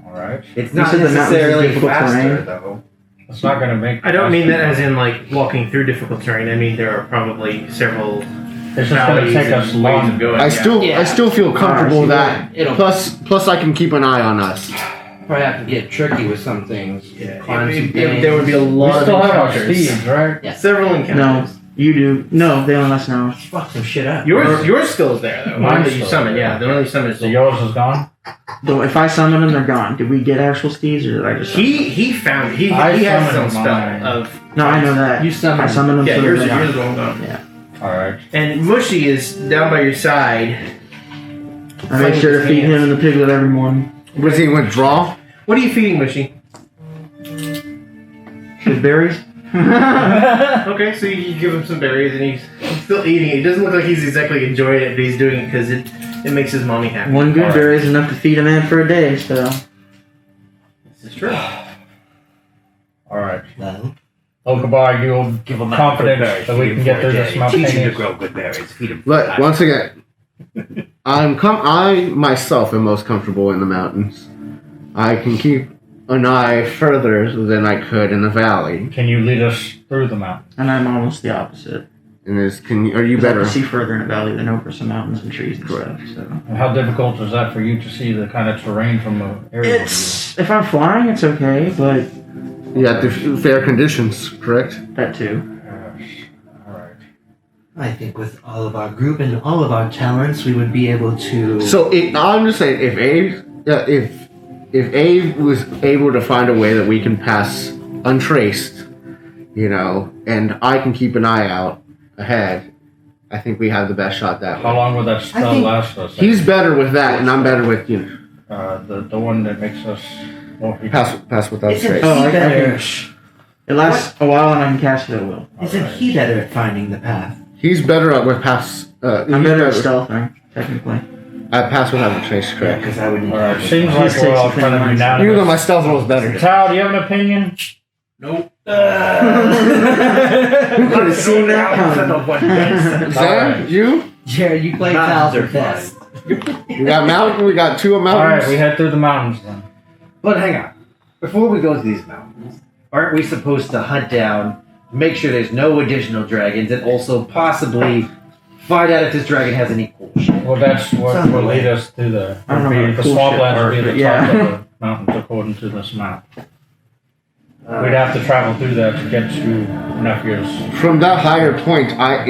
S3: All right.
S5: It's
S2: You
S5: not
S2: said the mountains is
S5: necessarily
S2: difficult
S5: faster,
S2: terrain?
S5: though.
S3: It's not going to make.
S1: I don't mean that as in like walking through difficult terrain. I mean there are probably several
S3: It's just going to
S1: valleys
S3: take us
S1: and ways of
S3: long.
S1: going.
S4: I still feel comfortable with that.
S6: It'll
S4: Plus I can keep an eye on us.
S6: probably have to get tricky with some things.
S1: Yeah,
S6: Climb some
S1: there would be a
S3: We
S1: lot
S3: still
S1: of
S3: have our
S1: encounters.
S3: steeds, right?
S6: Yeah.
S1: Several encounters.
S2: You do. No, they only last an hour.
S6: Fuck some shit up.
S1: Yours still is there though. The one
S3: Mine's
S1: that you
S3: still
S1: summon,
S3: there.
S1: yeah. The one that you summon is
S3: So
S1: still.
S3: yours is gone?
S2: Though if I summon them, they're gone. Did we get actual steeds, or did I just?
S1: He found it. He
S3: I
S1: has some
S3: summoned mine.
S1: spell of.
S2: No, I know that.
S6: You summoned.
S2: I summoned them.
S1: Yeah,
S2: so
S1: yours
S2: they're
S1: is
S2: gone.
S1: the one gone.
S3: Alright.
S1: And Mushy is down by your side.
S2: I make sure to feed him and the piglet every morning.
S4: Was he withdraw?
S1: What are you feeding Mushy?
S2: Good berries.
S1: Okay, so you give him some berries and he's still eating it. It doesn't look like he's exactly enjoying it, but he's doing it because it makes his mommy happy.
S2: One good
S3: Alright.
S2: berry is enough to feed a man for a day. So
S1: This is true.
S3: Alright.
S6: Well,
S3: Okabar, you'll
S5: Give him
S3: confident that we can get through this
S5: Teach him to
S3: simultaneous.
S5: grow good berries. Feed him.
S4: Look, once again, I myself am most comfortable in the mountains. I can keep an eye further than I could in the valley.
S3: Can you lead us through the mountain?
S2: and I'm almost the opposite.
S4: And are you
S2: 'Cause I
S4: better?
S2: can see further in the valley than over some mountains and trees and stuff. So
S3: And how difficult is that for you to see the kind of terrain from the area?
S2: it's if I'm flying, it's okay, but
S4: You got the fair conditions, correct?
S2: that too.
S3: Alright.
S6: I think with all of our group and all of our talents, we would be able to.
S4: So I'm just saying, if Abe was able to find a way that we can pass untraced, and I can keep an eye out ahead, I think we have the best shot that
S3: How
S4: way.
S3: long will that spell
S6: think
S3: last us?
S4: He's better with that, and I'm better with
S3: the one that makes us more
S4: pass without
S6: Isn't
S4: trace.
S6: he
S2: I
S6: better?
S2: It lasts a while, and I can cast it at will.
S6: Isn't he better at finding the path?
S4: He's better at with pass.
S2: I'm better at stealthing, technically.
S4: I pass without a trace,
S6: Yeah,
S4: correct?
S6: because I would need.
S3: Alright,
S6: to
S3: seems like
S2: Please
S3: we're
S2: take
S3: all
S2: some
S3: kind of
S2: things.
S4: Even though
S3: unanimous.
S4: my stealth roll is better.
S3: Tao, do you have an opinion?
S1: Nope.
S2: Who could have seen that coming?
S4: Zan, you?
S6: Jared, you play
S5: Mountains
S6: Val
S5: are
S6: for best.
S4: We got mountain. We got two mountains.
S3: Alright, we head through the mountains then.
S5: But hang on. Before we go to these mountains, aren't we supposed to hunt down, make sure there's no additional dragons, and also possibly find out if this dragon has any cool shit?
S3: Well, that's what
S6: Sounds
S3: will
S6: like-
S3: lead us to the.
S2: I don't know
S3: The
S2: about cool
S3: swamplands
S2: shit
S3: will be at
S2: part,
S3: the
S2: but
S3: top
S2: yeah.
S3: of the mountains according to this map. We'd have to travel through that to get to Nephew's.
S4: From that higher point, I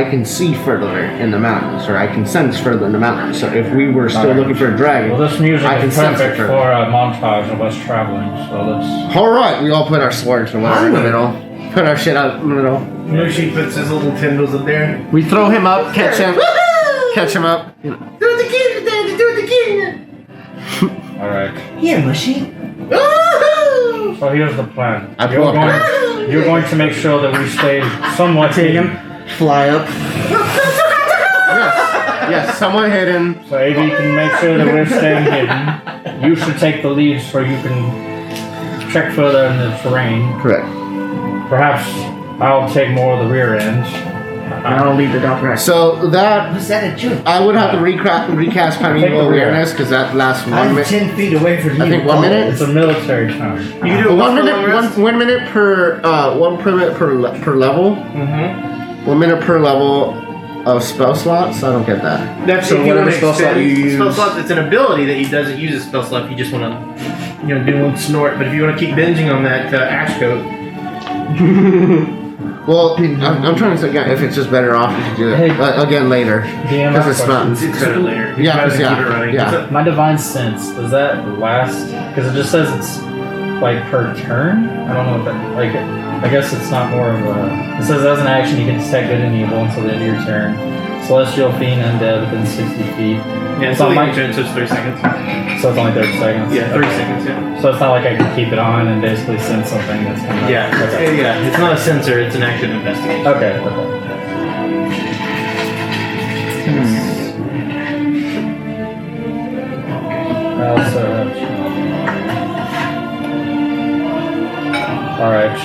S4: can see further in the mountains, or I can sense further in the mountains. So if we were still
S3: Alright.
S4: looking for a dragon,
S3: Well, this music
S4: I can
S3: is
S4: sense it
S3: perfect
S4: further.
S3: for a montage of us traveling, so let's.
S4: all right, we all put our swords or whatever in the middle. Put our shit out in the middle.
S1: Mushy puts his little tendrils up there.
S4: We throw him up, catch him up.
S1: Do it again, Daddy. Do it again.
S3: Alright.
S6: Here, Mushy.
S3: So here's the plan.
S4: I pull up.
S3: You're going to make sure that we stay somewhat
S2: Take
S3: hidden.
S2: him, fly up.
S4: Yes, someone hit him.
S3: So AV can make sure that we're staying hidden. You should take the lead so you can check further in the terrain.
S4: Correct.
S3: Perhaps I'll take more of the rear end.
S2: And I'll lead the Dothraki.
S4: So that
S6: Was that a joke?
S4: I would have to recast
S3: Take
S4: primeval
S3: the rear.
S4: awareness because that lasts 1
S6: I'm
S4: minute.
S6: 10 feet away from you.
S4: I think 1 minute.
S3: It's a military term.
S1: You can do a
S4: 1
S1: buffalo
S4: minute,
S1: rest.
S4: 1 minute per 1 minute per level.
S1: Mm-hmm.
S4: 1 minute per level of spell slots. I don't get that.
S1: That's
S2: So
S1: if you
S2: whatever
S1: want to
S2: spell slot
S1: expend
S2: you
S1: spell
S2: use.
S1: slot. It's an ability that he doesn't use a spell slot. If you just want to, do one snort. But if you want to keep binging on that ash coat,
S4: Well, I'm trying to say again if it's just better off to do it
S3: Hey.
S4: again later
S3: DM
S4: because it's
S3: question.
S4: not.
S1: it's better later.
S4: Yeah,
S1: Rather than
S4: yeah,
S1: keep it running.
S4: yeah.
S1: What's up?
S3: My divine sense, does that last? Because it just says it's like per turn. I don't know if that like. I guess it's not more of a. It says as an action you can detect good and evil until the end of your turn. Celestial, fiend, undead within 60 feet.
S1: Yeah, it's
S3: So
S1: only
S3: my-
S1: my turn, so it's 3 seconds.
S3: So it's only 30 seconds.
S1: Yeah, 30
S3: Okay.
S1: seconds. Yeah.
S3: So it's not like I can keep it on and basically send something that's coming up.
S1: Yeah,
S3: Okay.
S1: yeah. It's not a sensor. It's an active investigation.
S3: Okay. I also have. All right.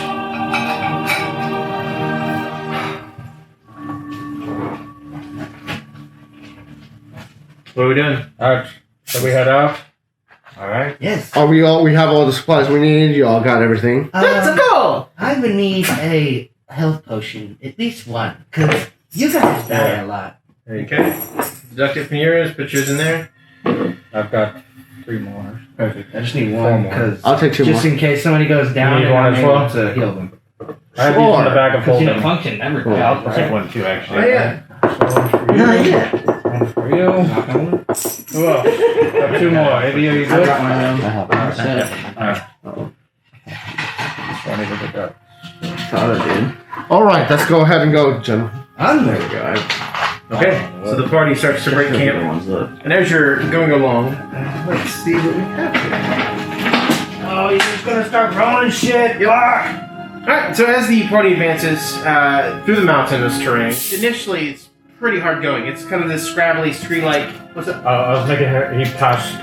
S1: What are we doing?
S3: All right. So we head out.
S1: All right.
S6: Yes.
S4: Are we all? We have all the supplies we need. You all got everything.
S1: go.
S6: I would need a health potion, at least one, because you guys die a lot.
S1: Okay. Deduct it from yours. Put yours in there.
S3: I've got 3 more.
S6: Perfect. I just need
S3: Four
S6: one
S3: more.
S6: because
S4: I'll take 2
S6: just
S4: more.
S6: in case somebody goes down
S3: need
S6: and
S3: one
S6: I'm
S3: as
S6: able
S3: well?
S6: to heal them.
S3: I have these in the
S4: Sure.
S3: bag of
S5: Because
S3: holding.
S5: function never
S4: Cool.
S5: I'll take one too, actually.
S1: Oh yeah.
S2: Not yet.
S3: One for you. Whoa. Got two more. Maybe you
S2: I
S3: good?
S2: got my
S4: I have
S3: Alright.
S2: set.
S3: Alright.
S2: Uh-oh.
S3: One of the duck.
S2: Thought I did.
S4: All right, let's go ahead and go, gentlemen.
S2: There we go.
S1: Okay. So the party starts to break camp,
S2: Ones look.
S1: and as you're going along, let's see what we have here.
S6: Oh, you're just gonna start rolling shit. You are.
S1: Alright, so as the party advances through the mountainous terrain, initially it's pretty hard going. It's kind of this scrabbly, tree-like. What's it?
S3: I was making her. He passed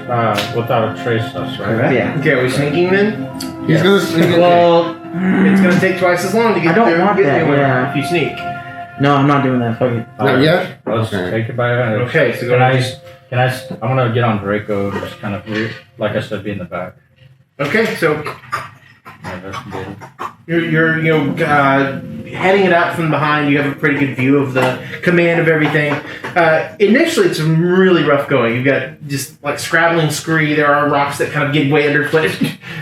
S3: without a trace us, right?
S2: Yeah.
S1: Okay, are we sneaking then?
S4: He's gonna.
S2: Well,
S1: It's gonna take twice as long to get
S2: I don't
S1: there.
S2: want
S1: get
S2: that,
S1: anywhere
S2: yeah.
S1: if you sneak.
S2: no, I'm not doing that. Fuck it.
S4: Not yet?
S3: Let's
S4: Okay.
S3: take it by advantage.
S1: Okay, so go
S3: Can I?
S1: ahead.
S3: I'm gonna get on Draco. Just kind of like I said, be in the back.
S1: Okay, so
S3: Yeah, that's good.
S1: you're heading it out from behind. You have a pretty good view of the command of everything. Initially, it's really rough going. You've got just like scrabbling scree. There are rocks that kind of get way underfoot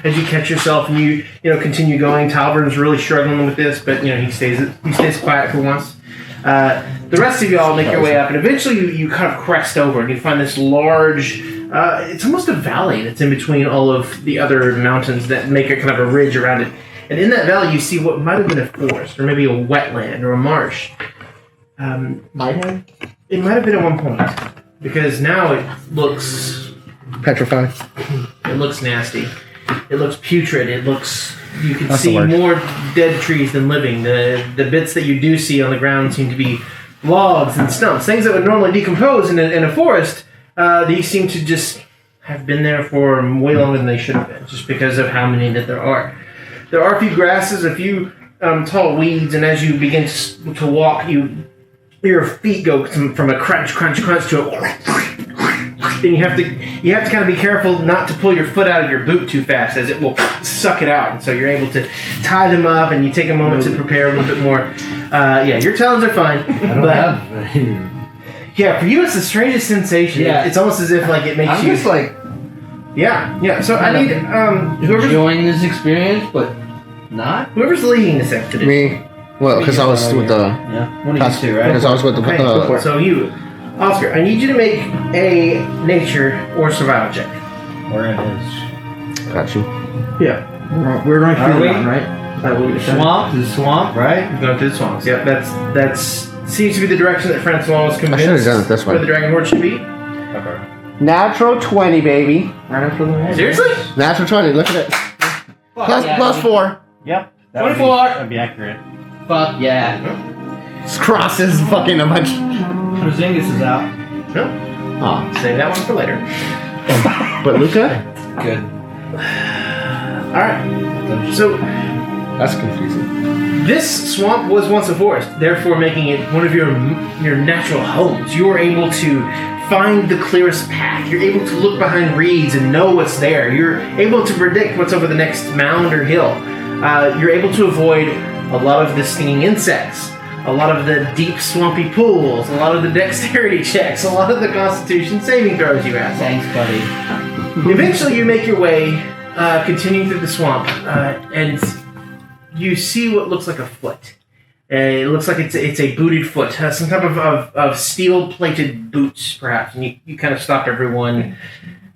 S1: as you catch yourself and you continue going. Talburn's really struggling with this, but he stays quiet for once. The rest of y'all make your way up, and eventually you kind of crest over, and you find this large. It's almost a valley that's in between all of the other mountains that make a kind of a ridge around it. And in that valley, you see what might have been a forest, or maybe a wetland, or a marsh.
S2: Might have.
S1: It might have been at one point, because now it looks
S4: Petrified.
S1: nasty. It looks putrid. You can
S4: That's the
S1: see
S4: word.
S1: more dead trees than living. The bits that you do see on the ground seem to be logs and stumps, things that would normally decompose in a forest. These seem to just have been there for way longer than they should have been, just because of how many that there are. There are a few grasses, a few tall weeds, and as you begin to walk, your feet go from a crunch to a. Then you have to kind of be careful not to pull your foot out of your boot too fast, as it will suck it out. And so you're able to tie them up, and you take a moment to prepare a little bit more. Your talons are fine, but yeah, for you it's the strangest sensation.
S6: Yeah.
S1: It's almost as if like it makes
S6: I'm
S1: you.
S6: just like
S1: Yeah. So I need
S6: enjoying this experience, but not.
S1: whoever's leading this expedition.
S4: Me. Well, because I was with the.
S6: Yeah. One of you two, right?
S4: Because I was with the.
S1: Okay, go for it. So you, Oscar, I need you to make a nature or survival check.
S3: Where it is.
S4: Got you.
S1: Yeah.
S2: We're going
S6: Are
S2: through
S6: we?
S2: the mountain, right? Is that what we said?
S6: Swamp, right?
S1: You're going through the swamps. Yep, that's seems to be the direction that Francois was convinced
S4: I should've done it this way.
S1: where the Dragon Horde should be.
S3: Okay.
S4: Natural 20, baby.
S2: Right after the wall.
S1: Seriously?
S4: Natural 20. Look at it. Plus 4.
S5: Yep.
S1: 24.
S5: That'd be accurate.
S6: Fuck yeah.
S4: This cross is fucking a bunch.
S6: Porzingis is out.
S4: Oh,
S1: Save that one for later.
S4: but Luca?
S6: Good.
S1: Alright. So
S4: That's confusing.
S1: this swamp was once a forest, therefore making it one of your natural homes. You are able to find the clearest path. You're able to look behind reeds and know what's there. You're able to predict what's over the next mound or hill. You're able to avoid a lot of the stinging insects, a lot of the deep swampy pools, a lot of the dexterity checks, a lot of the constitution saving throws you have.
S6: Thanks, buddy.
S1: Eventually you make your way, continuing through the swamp, and you see what looks like a foot. It looks like it's a booted foot, some type of steel-plated boots, perhaps. And you kind of stop everyone,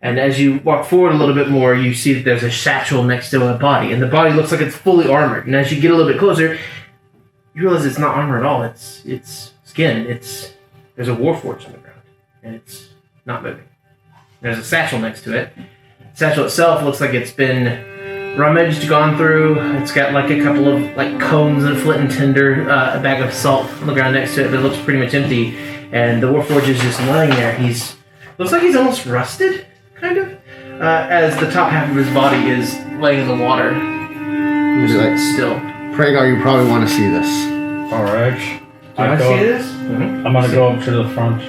S1: and as you walk forward a little bit more, you see that there's a satchel next to a body, and the body looks like it's fully armored. And as you get a little bit closer, you realize it's not armor at all. It's skin. There's a warforged on the ground, and it's not moving. There's a satchel next to it. The satchel itself looks like it's been rummaged, gone through. It's got like a couple of like cones and flint and tinder, a bag of salt on the ground next to it, but it looks pretty much empty. And the warforged is just lying there. Looks like he's almost rusted, kind of, as the top half of his body is laying in the water.
S4: He's like,
S1: Still.
S4: Prego, you probably want to see this.
S3: Alright.
S6: Do I see this?
S3: I'm gonna go up to the front.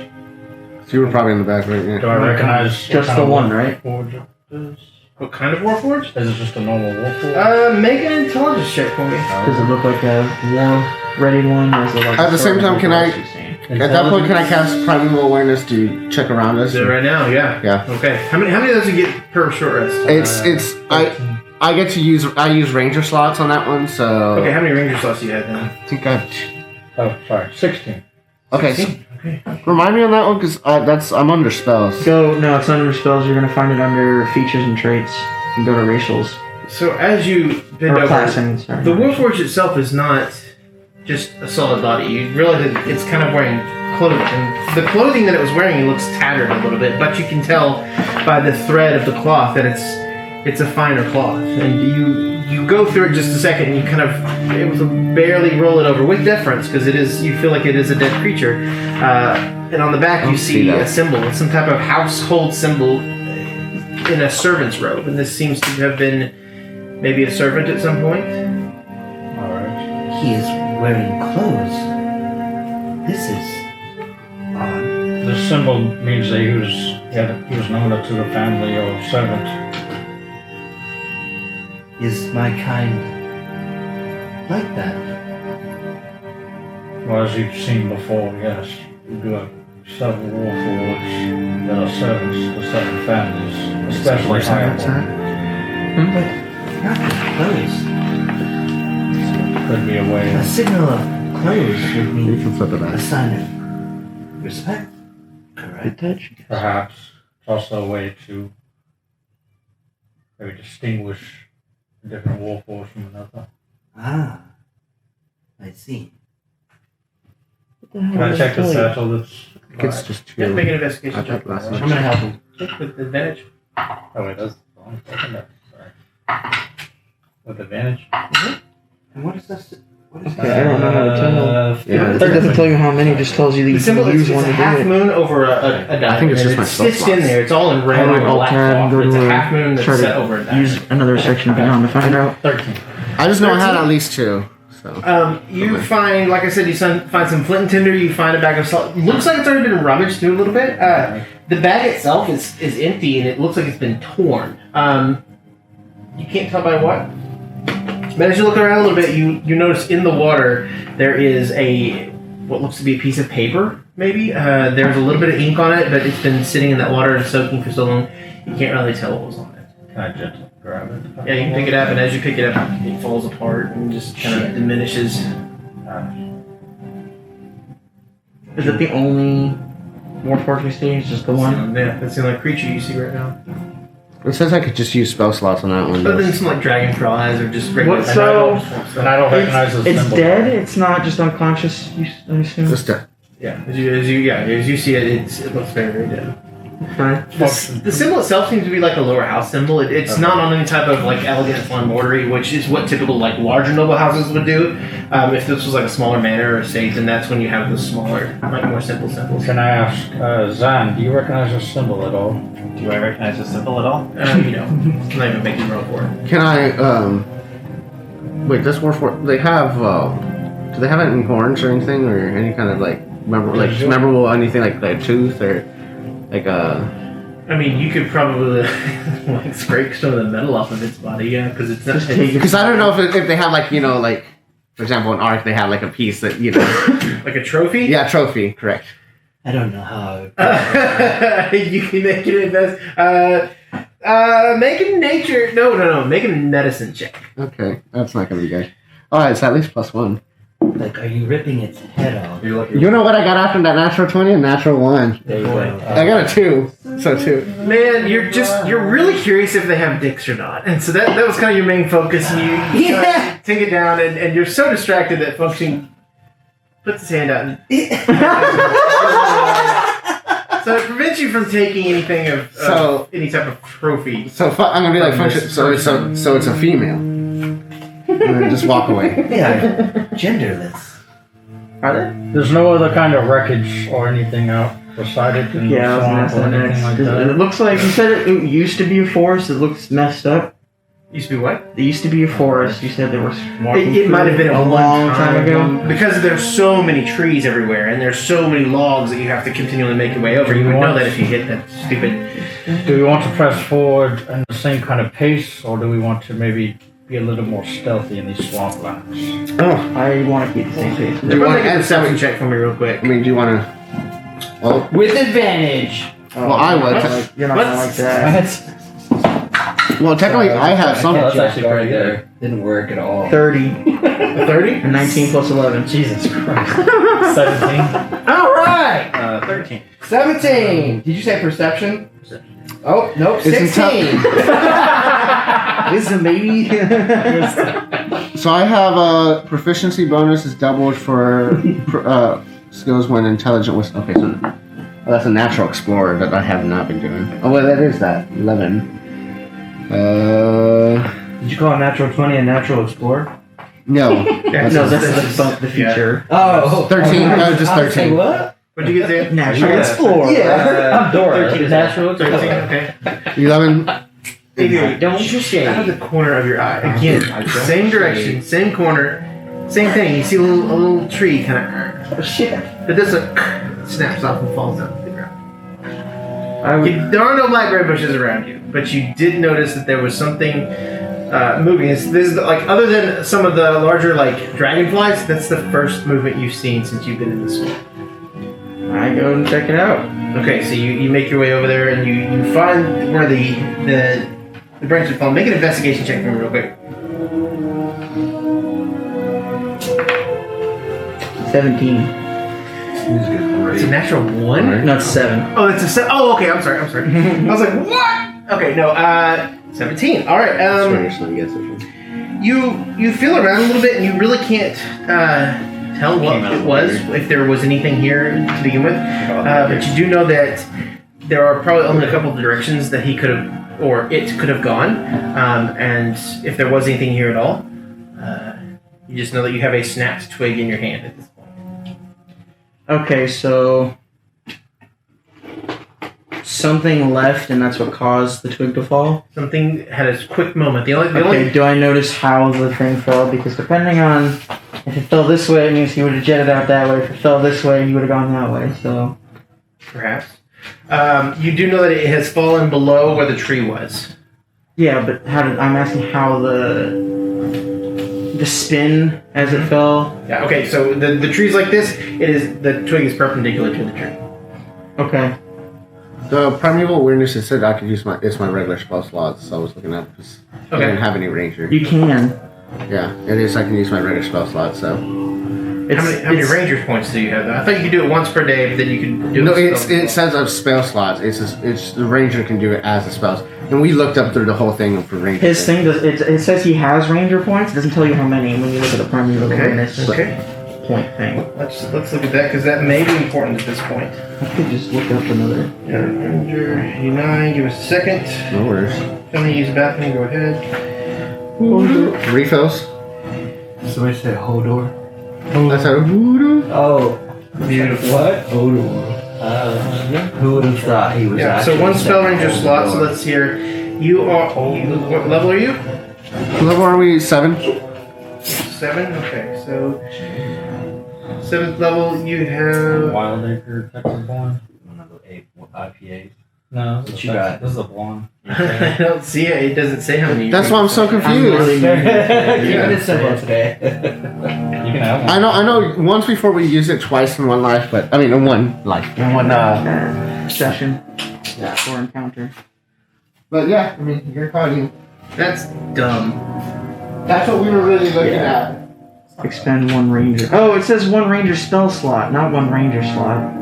S4: So you were probably in the back, right?
S3: Do
S4: Yeah.
S3: I recognize
S2: Just
S3: what kind
S2: the
S3: of
S2: one, right?
S3: warforged it is?
S1: What kind of warforged?
S3: Is it just a normal warforged?
S1: Make an intelligence check for me.
S2: Does it look like a war-ready one? Or is it like
S4: At
S2: a
S4: the same
S2: sword
S4: time,
S2: like
S4: can
S2: the
S4: I-
S2: rest you've seen?
S4: At that point, can I cast Primeval Awareness to check around us?
S1: Is it right now? Yeah.
S4: Yeah.
S1: Okay. How many does it get per short rest?
S4: It's I get to use ranger slots on that one, so
S1: Okay, how many ranger slots do you have then?
S4: I think I.
S3: Oh, sorry, 16.
S4: Okay, so
S1: Okay.
S4: remind me on that one because I'm under spells.
S2: Go. No, it's under spells. You're gonna find it under features and traits. You can go to racials
S1: So as you bend
S2: or
S1: over,
S2: classing. Sorry.
S1: the Warforged itself is not just a solid body. You realize that it's kind of wearing clothing. And the clothing that it was wearing looks tattered a little bit, but you can tell by the thread of the cloth that it's a finer cloth. And you go through it just a second and you kind of able to barely roll it over with deference because you feel like it is a dead creature. And on the back you see
S4: that.
S1: a symbol. It's some type of household symbol in a servant's robe. And this seems to have been maybe a servant at some point.
S3: Alright.
S6: He is wearing clothes. This is odd.
S3: This symbol means that he was known to the family or servant.
S6: Is my kind like that?
S3: Well, as you've seen before, yes. We do have several warforged that are servants to certain families, especially higher ones.
S6: But not with clothes.
S3: Could be a way.
S6: A signal of clothes would
S4: You
S6: mean
S4: can flip it
S6: a
S4: back.
S6: sign of respect. Correct.
S2: Good touch.
S3: Perhaps it's also a way to maybe distinguish a different warforged from another.
S6: Ah, I see.
S2: What the hell
S3: Can I
S2: is
S3: check the
S2: that?
S3: satchel that's...
S4: I think it's just
S1: Yeah,
S4: two.
S1: make an investigation
S4: I
S1: check.
S4: thought last
S6: I'm
S4: one.
S6: gonna help him.
S1: With advantage.
S3: Oh wait, that's the wrong second. Sorry. With advantage?
S6: And what is this? What is
S2: Okay, I don't know how to tell.
S4: Yeah,
S2: It doesn't tell you how many. It just tells you that
S1: The
S2: you
S1: symbol
S2: can
S1: is
S2: use
S1: it's
S2: one
S1: a
S2: to
S1: half
S2: do it.
S1: moon over a diamond.
S4: I think it's just my
S1: it's
S4: spell
S1: stitched in
S4: slots.
S1: there. It's all in red
S2: How
S1: on
S2: do
S1: a
S2: I
S1: black
S2: tab and
S1: cloth.
S2: go
S1: It's
S2: to
S1: a
S2: a-
S1: half moon that's
S2: try to
S1: set over a diamond.
S2: Use another section beyond to find out.
S3: 13.
S4: I just know I had at least two. So
S1: You find, like I said, find some flint and tinder. You find a bag of salt. Looks like it's already been rummaged through a little bit. The bag itself is empty and it looks like it's been torn. You can't tell by what. But as you look around a little bit, you notice in the water there is what looks to be a piece of paper. Maybe there's a little bit of ink on it, but it's been sitting in that water and soaking for so long, you can't really tell what was on it.
S3: Can I gently grab it?
S1: Yeah, you can pick it up, and as you pick it up, it falls apart and just kind of diminishes.
S2: Is it the only Warforged we see? It's just the one?
S1: Yeah, that's the only creature you see right now.
S4: it says I could just use spell slots on that one.
S1: Other than some like dragonflies or just regular.
S2: What, so-
S3: And I don't recognize the
S2: It's
S3: symbol.
S2: dead? It's not just unconscious, I assume?
S4: Just
S1: Yeah, as you see it, it looks very, very dead.
S2: Okay.
S1: The symbol itself seems to be like a lower house symbol. It's not on any type of like elegant flamboyantry, which is what typical like larger noble houses would do. If this was like a smaller manor or estate, then that's when you have the smaller, like more simple symbols.
S3: Can I ask, Zan, do you recognize this symbol at all?
S5: Do I recognize the symbol at all?
S1: You know, I'm not even making roll for it.
S4: can I wait? This Warforged they have do they have any horns or anything or any kind of like memorable anything like a tooth or like
S1: I mean, you could probably like scrape some of the metal off of its body, yeah, because it's not.
S2: Just take it.
S4: because I don't know if they have like like for example in Ark they have like a piece that
S1: Like a trophy.
S4: yeah trophy correct.
S6: I don't know how. I would-
S1: You can make it invest. Make a nature. No. Make a medicine check.
S4: Okay, that's not gonna be good. All right, it's at least +1.
S6: Like, are you ripping its head off?
S4: You know what I got after that natural 20 and natural 1?
S6: There you go.
S4: I got a 2, so 2.
S1: Man, you're really curious if they have dicks or not, and so that was kind of your main focus. And you take it down, and you're so distracted that Function puts his hand out, and so it prevents you from taking anything of
S4: So-
S1: any type of trophy.
S4: So I'm gonna be like function. So it's a female. And then just walk away.
S6: They are genderless.
S2: Are there?
S3: There's no other kind of wreckage or anything out beside it in
S2: Yeah, I
S3: the
S2: was gonna
S3: swamp
S2: ask
S3: or
S2: that
S3: anything
S2: next.
S3: like
S2: 'Cause
S3: that.
S2: it looks like, you said it used to be a forest, it looks messed up.
S1: Used to be what?
S2: It used to be a forest, you said there was walking
S1: It might have been
S2: a long time ago.
S1: because there's so many trees everywhere, and there's so many logs that you have to continually make your way over. You would know that if you hit that stupid.
S3: Do we want to press forward in the same kind of pace, or do we want to maybe be a little more stealthy in these swamplands?
S4: Oh,
S2: I want to keep the same pace.
S4: Do you
S1: Everyone
S4: want
S1: make
S4: to
S1: a
S4: add
S1: deception
S4: something?
S1: check for me real quick.
S4: I mean, do you want to? Well,
S6: With advantage.
S4: well, I would.
S2: You're not gonna like that.
S4: Well, technically, I have some.
S3: Yeah, that's actually pretty good.
S7: Didn't work at all.
S2: 30.
S1: A 30?
S2: And 19 plus 11.
S3: Jesus Christ. 17.
S2: All right.
S5: 13.
S2: 17. Did you say perception? Oh, nope.
S4: It's in
S2: 16. Wisdom, baby.
S4: So I have a proficiency bonus is doubled for skills when intelligent with. Okay, so that's a natural explorer that I have not been doing. Oh, well, that is that 11.
S6: Did you call a natural 20 a natural explorer?
S4: No,
S2: No, that's the feature.
S6: Oh,
S4: 13. No, just 13.
S6: What?
S1: What'd you get there?
S2: Natural
S3: Yeah.
S2: explorer.
S6: Yeah.
S3: I'm Dora.
S1: 13.
S3: Natural
S1: 13,
S3: explorer.
S1: okay.
S4: 11.
S2: Aviary, don't you
S1: Out of
S2: shade.
S1: the corner of your eye. Again, same direction, same corner, same thing. You see a little tree kind of.
S2: Oh, shit.
S1: It does a snaps off and falls down to the ground.
S2: I would.
S1: There are no blackberry bushes around you, but you did notice that there was something moving. This is like other than some of the larger like dragonflies. That's the first movement you've seen since you've been in the swamp.
S2: I go and check it out.
S1: Okay, so you make your way over there and you find where the branches fall. Make an investigation check for me real quick.
S2: 17.
S1: It's a natural one.
S2: No, it's 7.
S1: Oh, it's a oh, okay. I'm sorry. I was like, what? Okay, no. 17. All right. You feel around a little bit and you really can't tell what it was, if there was anything here to begin with. But you do know that there are probably only a couple of directions that he could have, or it could have gone. And if there was anything here at all, you just know that you have a snapped twig in your hand at this point.
S2: Okay, so something left, and that's what caused the twig to fall.
S1: Something had a quick moment. The only
S2: Okay, do I notice how the thing fell? Because depending on if it fell this way, it means he would have jetted out that way. If it fell this way, he would have gone that way. So
S1: perhaps. You do know that it has fallen below where the tree was.
S2: yeah, but I'm asking how the spin as it fell.
S1: Yeah. Okay. So the tree's like this. The twig is perpendicular to the tree.
S2: Okay.
S4: The primeval awareness, it said I could use my regular spell slots, so I was looking at because I
S1: Okay.
S4: didn't have any ranger.
S2: You can.
S4: Yeah, it is. I can use my regular spell slot, so.
S1: How many ranger's points do you have? Though? I thought you could do it once per day, but then you could do
S4: No,
S1: it.
S4: it says of spell slots. It's the ranger can do it as a spell. And we looked up through the whole thing for ranger.
S2: His thing does. It says he has ranger points. It doesn't tell you how many when you look at the primary awareness
S1: Okay.
S2: point thing.
S1: Let's look at that because that may be important at this point.
S2: I could just look up another.
S1: Yeah, Ranger 89. Give us a second.
S4: No worries.
S1: If you use the bathroom, go ahead.
S4: Refills.
S6: Somebody said Hodor.
S4: That's how. Voodoo.
S6: Oh,
S1: Beautiful.
S6: what? Hodor. Who would have thought he was
S1: Yeah. So
S6: actually
S1: one spell
S6: saying
S1: ranger slot. So
S6: Hodor?
S1: let's hear. What level are you?
S4: Level are we 7?
S1: 7. Okay. So 7th level. You have.
S3: Wild Acre Texas blonde.
S7: IPAs.
S3: No,
S7: What you got?
S3: This is a blonde.
S1: I don't see it. It doesn't say how many.
S4: That's why I'm so
S2: I'm
S4: confused.
S2: really
S6: Keeping it simple today.
S3: You can have one.
S4: I know. Once before we used it twice in one life, but I mean in one life, in one.
S2: session. Yeah. Or encounter.
S4: But yeah, I mean you're probably.
S1: That's dumb.
S4: That's what we were really looking at.
S2: Expend one ranger. Oh, it says one ranger spell slot, not one ranger slot.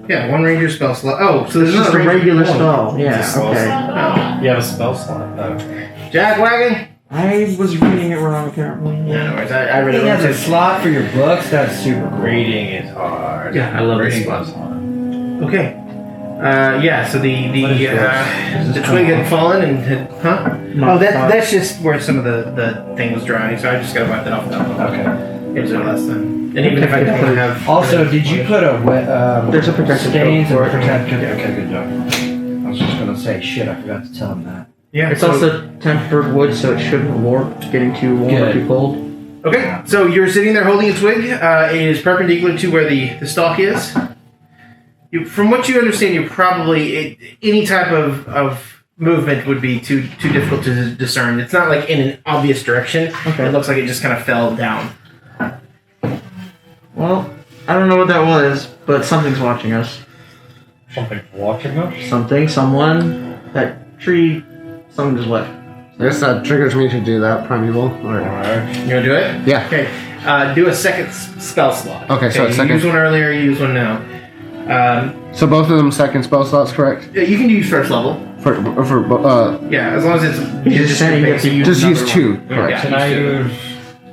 S1: Yeah, one ranger spell slot. Oh, so there's
S2: It's just
S1: not
S2: a regular
S1: point.
S2: spell. Yeah.
S3: It's a spell
S2: Okay.
S3: slot. You have a spell slot though.
S1: Jack Wagon.
S2: I was reading it wrong apparently.
S1: Yeah, no worries. I read it
S6: He
S1: wrong.
S6: has a
S1: too.
S6: slot for your books. That's super cool.
S7: Reading is hard.
S1: Yeah, I love this
S7: Reading
S1: spot.
S7: is hard.
S1: Okay. Yeah. So the twig had fallen and had
S2: Not
S1: oh that
S2: thought.
S1: that's just where some of the thing was drying. So I just gotta wipe that off.
S7: Okay.
S1: It was there last time. And even if I don't have.
S6: Also, did you put a
S2: There's a protective
S6: stains
S2: coat
S6: and
S2: for it.
S6: protective?
S7: Okay, good job. I was just gonna say shit. I forgot to tell him that.
S1: Yeah.
S2: It's
S1: so-
S2: also tempered wood, so it shouldn't warp, getting too warm or
S6: Good.
S2: too cold.
S1: Okay. So you're sitting there holding a twig. It is perpendicular to where the stalk is. From what you understand, you probably any type of movement would be too difficult to discern. It's not like in an obvious direction.
S2: Okay.
S1: It looks like it just kind of fell down.
S2: Well, I don't know what that was, but something's watching us.
S3: Something watching us.
S2: Someone that tree. Someone just left.
S4: I guess that triggers me to do that primeval. Or
S1: You wanna do it?
S4: yeah.
S1: Okay. Do a second spell slot.
S4: Okay, so it's
S1: you
S4: second.
S1: used one earlier, you use one now.
S4: So both of them second spell slots, correct?
S1: Yeah, you can use first level.
S4: For
S1: Yeah, as long as it's
S2: He's just saying you have to use
S4: just use
S2: another
S4: two.
S2: one.
S4: Correct.
S1: Yeah.
S3: Can I use?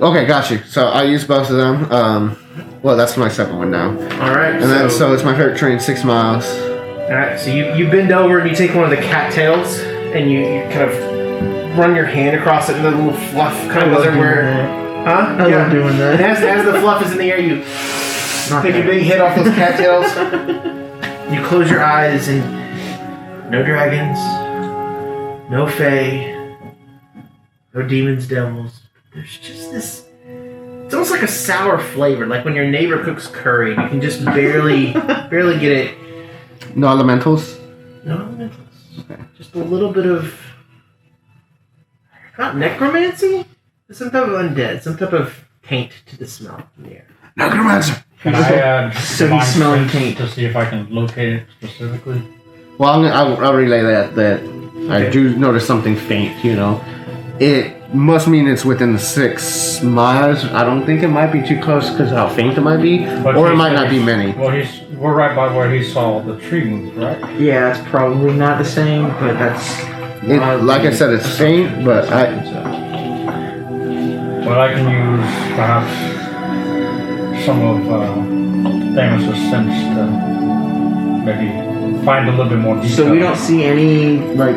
S4: Okay, got you. So I use both of them. Well, that's my second one now.
S1: Alright,
S4: And then so it's my favorite train, 6 miles.
S1: Alright, so you bend over and you take one of the cattails and you kind of run your hand across it and the little fluff kind of goes everywhere. Huh?
S2: I love doing that.
S1: And as the fluff is in the air, you take a big hit off those cattails. You close your eyes and no dragons, no fae, no demons, devils. There's just this. It's almost like a sour flavor, like when your neighbor cooks curry. You can just barely get it.
S4: No elementals?
S1: No elementals. Just a little bit of. Not necromancy? Some type of undead, some type of taint to the smell in the air.
S4: Necromancer!
S3: Can I add
S2: So he's
S3: divine
S2: smelling
S3: sense
S2: taint.
S3: to see if I can locate it specifically?
S4: Well, I'll relay that I do notice something faint, you know. It must mean it's within the 6 miles. I don't think it might be too close because of how faint it might be.
S3: But
S4: Or it
S3: he
S4: might
S3: said
S4: not be many.
S3: Well, we're right by where he saw the tree move, right?
S2: Yeah, it's probably not the same, but that's.
S4: Like I said, it's faint, but
S3: Well, I can use perhaps some of Thanos' sense to maybe find a little bit more detail.
S2: So we don't see any like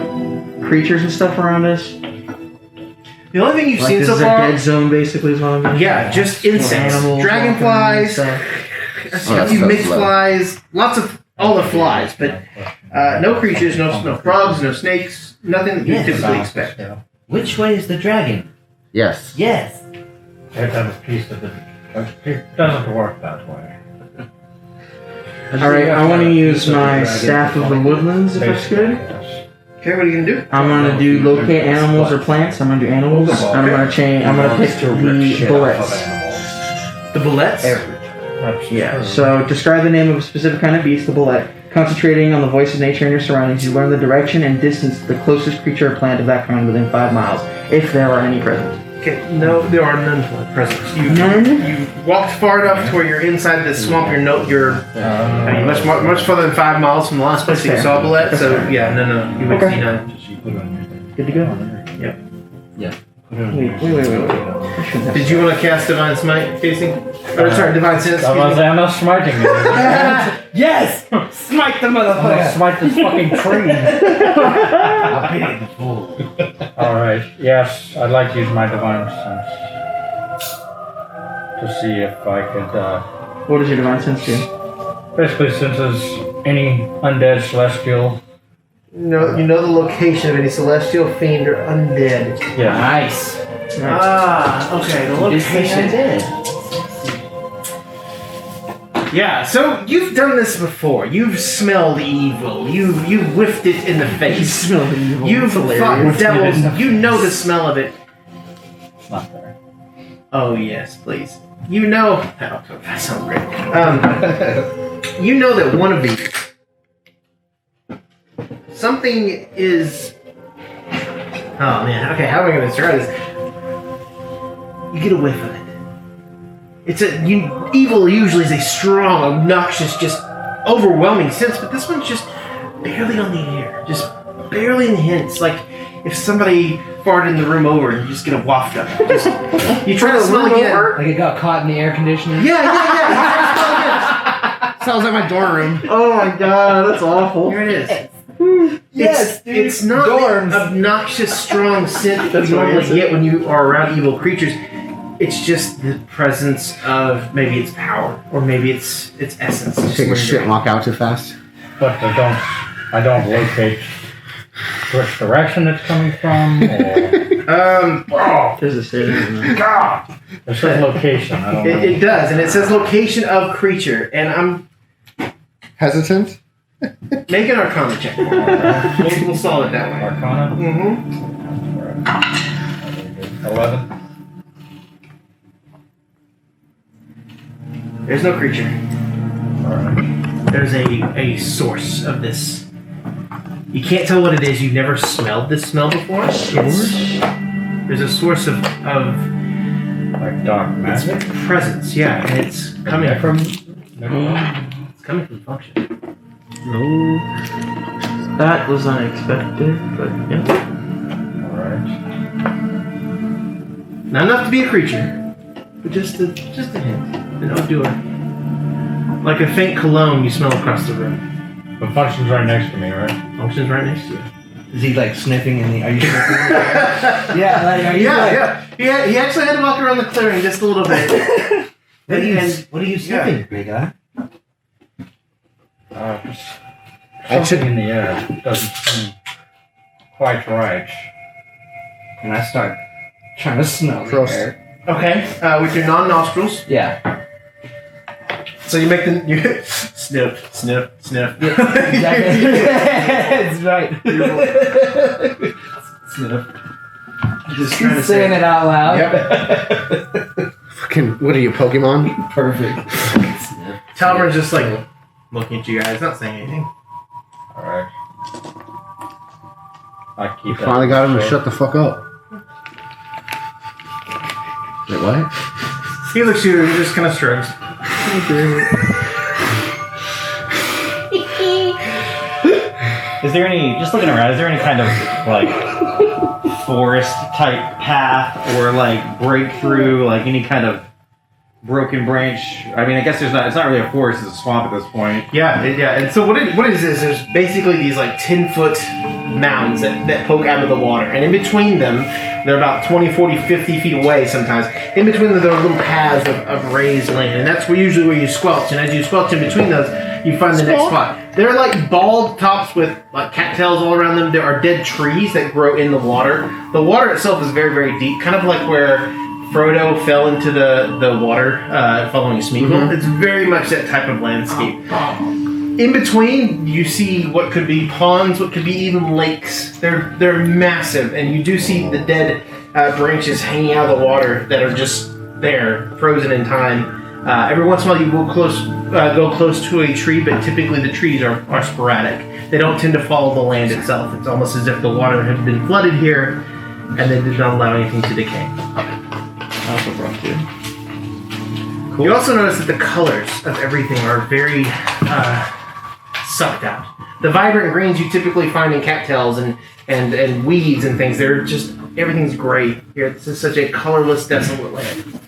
S2: creatures and stuff around us.
S1: The only thing you've
S2: Like
S1: seen
S2: this
S1: so
S2: is
S1: far.
S2: a dead zone, basically, is what I'm doing.
S1: Yeah, just insects.
S2: Animals,
S1: Dragonflies,
S2: walking
S1: a
S2: and stuff.
S1: few
S4: that's
S1: mixed
S4: low.
S1: flies, lots of all the flies, but no creatures, no frogs, no snakes, nothing that you
S6: Yes.
S1: typically expect.
S3: Yeah.
S6: Which way is the dragon?
S4: yes.
S6: Yes.
S3: It has a piece of it. It doesn't work that way.
S2: All right, I want to use my staff of the woodlands if that's good.
S1: Okay, what are you gonna do?
S2: I'm gonna do locate animals or plants. I'm gonna do animals. I'm gonna change. I'm gonna pick the bullets.
S1: The bullets.
S2: Yeah. So describe the name of a specific kind of beast, the bullet. Concentrating on the voice of nature in your surroundings, you learn the direction and distance to the closest creature or plant of that kind within 5 miles, if there are any present.
S1: Okay, no, there are none present. You walked far enough to where you're inside this swamp. You're I mean, much further than 5 miles from the last place that you
S2: That's
S1: saw a
S2: fair.
S1: bullet. So
S2: That's
S1: yeah, no, you would
S2: Okay.
S1: see none.
S2: Good to go.
S1: Yep.
S2: Wait. I shouldn't have
S1: Did you want to cast Divine Smite, Casey? Or sorry, Divine Sense.
S3: I'm not smiting you.
S6: Yes! Smite the
S3: I'm gonna
S6: motherfucker!
S3: smite this fucking tree.
S6: I pity the fool.
S3: Alright, yes, I'd like to use my divine sense to see if I could,
S2: What does your divine sense do?
S3: basically since there's any undead celestial,
S1: You know the location of any celestial fiend or undead.
S3: yeah,
S6: Nice.
S1: Okay, the
S6: Just say I
S1: location.
S6: did.
S1: Yeah, so you've done this before. You've smelled evil. You've whiffed it in the face.
S2: smell the evil.
S1: You've fought devils. You know the smell of it.
S3: it's not there.
S1: Oh yes, please. You know. Oh, that sounds great. You know that one of these. Something is. Oh man. Okay, how am I going to describe this? You get a whiff of it. Evil usually is a strong, obnoxious, just overwhelming sense, but this one's just barely on the air, just barely in the hints. Like if somebody farted in the room over and you just get a waft of it. Just, you try to smell again.
S6: Like it got caught in the air conditioner?
S1: Yeah. You try to smell again.
S4: Sounds like my dorm room.
S2: Oh my god, that's awful.
S1: Here it is.
S6: Yes, dude.
S1: It's not
S6: Dorms.
S1: the obnoxious, strong scent that
S2: That's
S1: you
S2: what
S1: normally
S2: it is.
S1: get when you are around evil creatures. It's just the presence of maybe its power or maybe its essence. Just
S4: Take a shit and
S1: lingering.
S4: walk out too fast.
S3: But I don't locate which direction it's coming from, or...
S2: There's a statement.
S3: God! It says location, I don't know.
S1: It does, and it says location of creature, and I'm
S4: Hesitant?
S1: making an Arcana check. We'll solve it that way.
S3: Arcana?
S1: Mm-hmm.
S3: 11.
S1: There's no creature.
S3: Alright.
S1: There's a source of this You can't tell what it is. You've never smelled this smell before. There's a source of
S3: Like dark
S1: its
S3: magic.
S1: presence. Yeah, and it's coming from.
S3: Necron?
S1: It's coming from function.
S2: That was unexpected, but yeah.
S3: Alright.
S1: Not enough to be a creature, but just a hint, an odor, like a faint cologne you smell across the room.
S3: But function's right next to me, right?
S1: Function's right next to you.
S6: Is he like sniffing in the? Are you sniffing? Yeah, like are you?
S1: Yeah. He actually had to walk around the clearing just a little bit.
S6: What are you sniffing, big guy?
S3: Something in the air doesn't seem quite right.
S6: And I start trying to smell the
S4: Gross.
S6: air.
S1: Okay, with your non-nostrils.
S6: Yeah.
S1: So you make you sniff, sniff, sniff.
S6: Exactly. That's right.
S1: Sniff.
S6: Just trying to saying it out loud.
S4: Fucking, what are you, Pokemon?
S6: Perfect.
S1: Talmer's just like looking at you guys, not saying anything.
S3: Alright. I keep that.
S4: Finally got him to shut the fuck up. Wait, what?
S1: He looks at you and just kind of shrugs.
S5: Is there any, just looking around, is there any kind of like forest type path or like breakthrough, like any kind of broken branch? I mean, I guess it's not really a forest, it's a swamp at this point.
S1: Yeah, and so what it is there's basically these like 10-foot mounds that poke out of the water, and in between them, they're about 20, 40, 50 feet away sometimes. In between them, there are little paths of raised land, and that's usually where you squelch. And as you squelch in between those, you find the next spot. They're like bald tops with like cattails all around them. There are dead trees that grow in the water. The water itself is very, very deep, kind of like where Frodo fell into the water following Smeagol.
S4: Mm-hmm.
S1: It's very much that type of landscape. In between, you see what could be ponds, what could be even lakes. They're massive, and you do see the dead branches hanging out of the water that are just there, frozen in time. Every once in a while, you will go close to a tree, but typically the trees are sporadic. They don't tend to follow the land itself. It's almost as if the water had been flooded here, and they did not allow anything to decay.
S2: I also brought two.
S1: Cool. You also notice that the colors of everything are very sucked out. The vibrant greens you typically find in cattails and weeds and things, they're just, everything's gray here. It's just such a colorless, desolate land.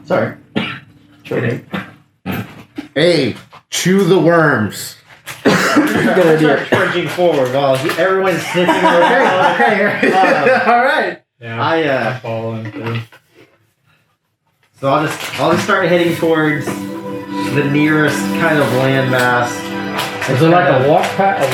S2: Sorry.
S1: Kidding.
S4: Hey, chew the worms.
S2: Good idea.
S5: Charging forward while everyone's sniffing around.
S1: Okay. All right.
S3: Yeah.
S5: I
S3: fall into.
S5: So I'll just start heading towards the nearest kind of landmass.
S3: Is it like a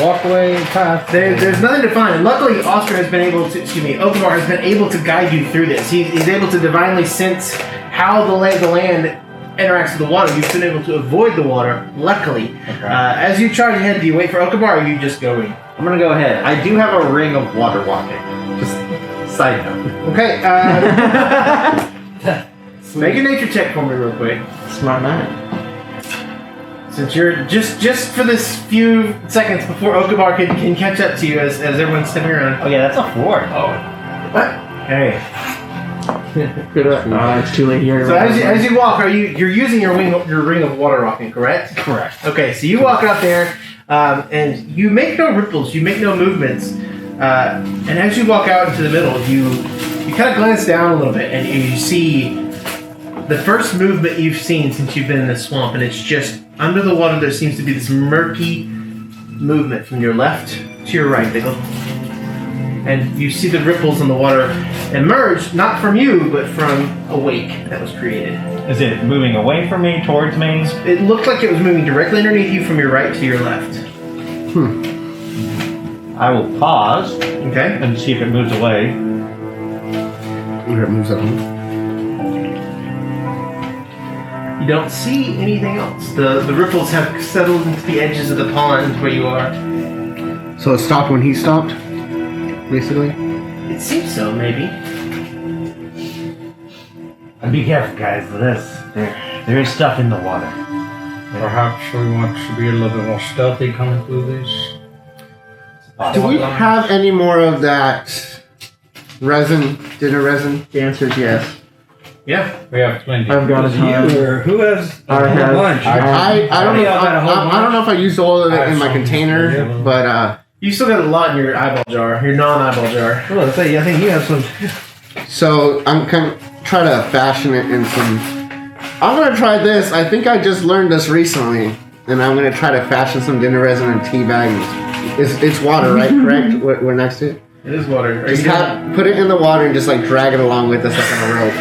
S3: walkway path?
S1: There's nothing to find. And luckily, Oscar has been able to, Okamar has been able to guide you through this. He's able to divinely sense how the land interacts with the water. You've been able to avoid the water, luckily.
S3: Okay.
S1: As you charge ahead, do you wait for Okamar or are you just going?
S5: I'm gonna go ahead. I do have a ring of water walking. Just side note.
S1: Okay, make a nature check for me real quick.
S2: Smart man.
S1: Since you're just for this few seconds before Okamar can catch up to you as everyone's stepping around.
S5: Oh yeah, that's a 4.
S1: Okay.
S2: Good luck. It's too late here.
S1: So as you walk, you're using your ring of water walking, correct?
S5: Correct.
S1: Okay, so you walk out there, and you make no ripples, you make no movements, and as you walk out into the middle, you kind of glance down a little bit, and you see the first movement you've seen since you've been in the swamp, and it's just under the water. There seems to be this murky movement from your left to your right. They go, and you see the ripples in the water emerge, not from you, but from a wake that was created.
S5: Is it moving away from me, towards me?
S1: It looked like it was moving directly underneath you from your right to your left.
S5: I will pause
S1: Okay?
S5: and see if it moves away.
S4: Where it moves up.
S1: You don't see anything else. The ripples have settled into the edges of the pond where you are.
S4: So it stopped when he stopped, basically.
S1: It seems so, maybe.
S5: And be careful, guys, with this. There is stuff in the water.
S3: Perhaps we want to be a little bit more stealthy coming through these.
S4: Do we have any more of that resin, dinner resin?
S2: The answer is yes.
S1: Yeah.
S3: We have plenty.
S2: I've got a ton.
S7: Who has
S2: I have.
S7: bunch?
S4: I don't know.
S7: Y'all got a whole
S4: I don't know if I used all of it in my
S3: Some.
S4: container, but
S1: You still got a lot in your eyeball jar, your non-eyeball jar.
S6: Well, I think you have some.
S4: so I'm kind of try to fashion it in some. I'm gonna try this. I think I just learned this recently, and I'm gonna try to fashion some dinner resin and tea bags. It's water, right? Correct. We're next to it.
S1: It is water. Are
S4: Just
S1: you gonna-
S4: put it in the water and just like drag it along with us like on a rope.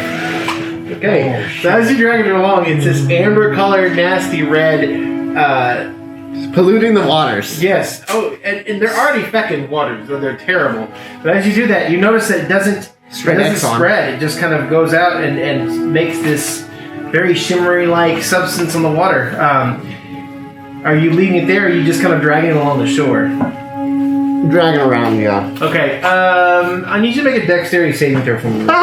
S1: Okay. So as you're dragging it along, it's this amber-colored, nasty red.
S4: It's polluting the waters.
S1: Yes. Oh, and they're already feckin' waters, so they're terrible. But as you do that, you notice that it doesn't
S4: Spread
S1: doesn't
S4: Exxon.
S1: spread. It just kind of goes out and makes this very shimmery-like substance on the water. Are you leaving it there, or are you just kind of dragging it along the shore?
S4: Dragging around, yeah.
S1: Okay. I need you to make a dexterity saving throw for me. real quick.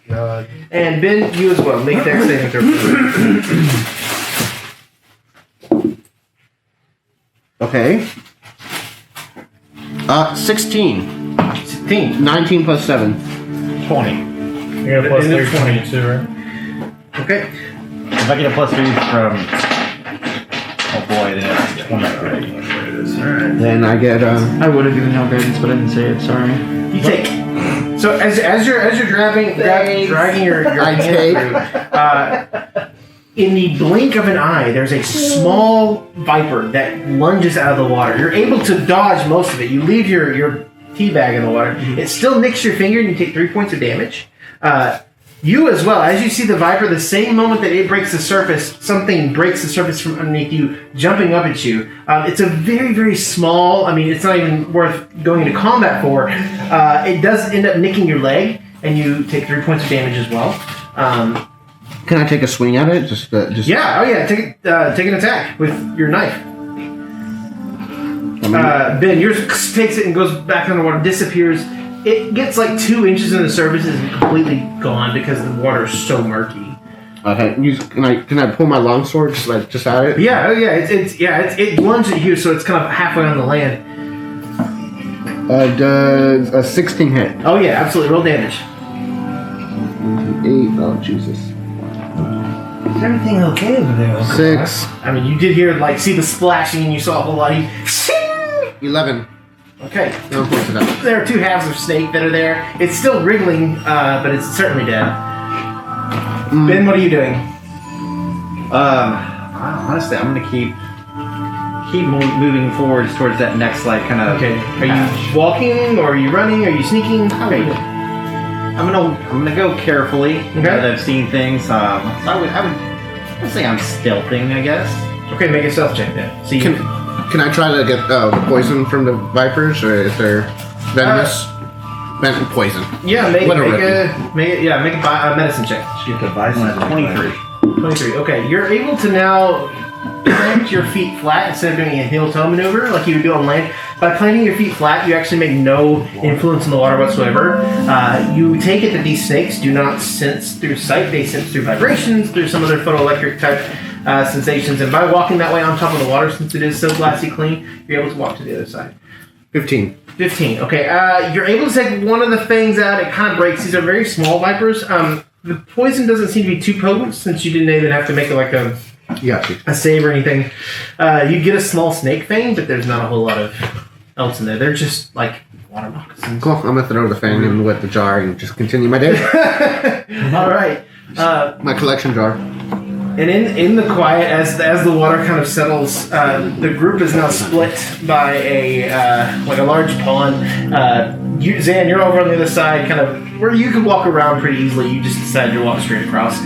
S6: God.
S1: And Ben, you as well. Make a dexterity saving throw for me.
S4: Okay. 16.
S1: 16.
S4: 19 plus 7.
S5: 20.
S3: You're gonna plus
S1: Is it
S3: 3
S1: 20?
S3: 22, right?
S1: Okay.
S5: If I get a plus 3 from. Oh boy, then it's 23.
S1: Alright.
S4: Then I get
S2: I would have given y'all guidance, but I didn't say it. Sorry.
S1: You take. So as you're dragging your
S4: I
S1: hand
S4: take.
S1: through, in the blink of an eye, there's a small viper that lunges out of the water. You're able to dodge most of it. You leave your tea bag in the water. It still nicks your finger, and you take 3 points of damage. You as well, as you see the viper, the same moment that it breaks the surface, something breaks the surface from underneath you, jumping up at you. It's a very, very small, it's not even worth going into combat for. It does end up nicking your leg, and you take 3 points of damage as well.
S4: Can I take a swing at it? Just
S1: Yeah, oh yeah, take an attack with your knife. Ben, yours takes it and goes back underwater, disappears. It gets like 2 inches in the surface and is completely gone because the water is so murky.
S4: Okay. Can I pull my longsword just at it?
S1: Yeah, oh yeah, it lunges at you, so it's kind of halfway on the land.
S4: Does a 16 hit?
S1: Oh yeah, absolutely. Roll damage.
S4: 8. Oh Jesus.
S6: Is everything okay over there? Uncle
S4: 6.
S1: You did hear see the splashing, and you saw a whole lot of
S4: 11.
S1: Okay,
S4: No points of that.
S1: there are 2 halves of snake that are there. It's still wriggling, but it's certainly dead. Ben, what are you doing?
S5: Honestly, I'm gonna keep moving forwards towards that next kind of.
S1: Okay, are you walking or are you running? Are you sneaking? Okay.
S5: I'm gonna go carefully. Now
S1: Okay.
S5: that I've seen things. So I would say I'm stealthing, I guess.
S1: Okay, make a stealth check then. See,
S4: Can I try to get the poison from the vipers, or is there venomous? Poison.
S1: yeah, make
S4: What a
S1: a medicine check.
S6: Shoot the bison.
S5: 23.
S1: 23. Okay, you're able to now plant your feet flat instead of doing a heel-toe maneuver like you would do on land. By planting your feet flat, you actually make no influence on the water whatsoever. You take it that these snakes do not sense through sight; they sense through vibrations, through some other photoelectric type sensations. And by walking that way on top of the water, since it is so glassy clean, you're able to walk to the other side.
S4: 15.
S1: 15. Okay. You're able to take one of the things out. It kind of breaks. These are very small vipers. The poison doesn't seem to be too potent since you didn't even have to make it like a save or anything. You get a small snake fang, but there's not a whole lot of else in there. They're just like water moccasins.
S4: Cool. I'm gonna throw the fang in with the jar and just continue my day.
S1: All right.
S4: My collection jar.
S1: And in the quiet, as the water kind of settles, the group is now split by a large pond. Zan, you're over on the other side, kind of where you can walk around pretty easily. You just decided to walk straight across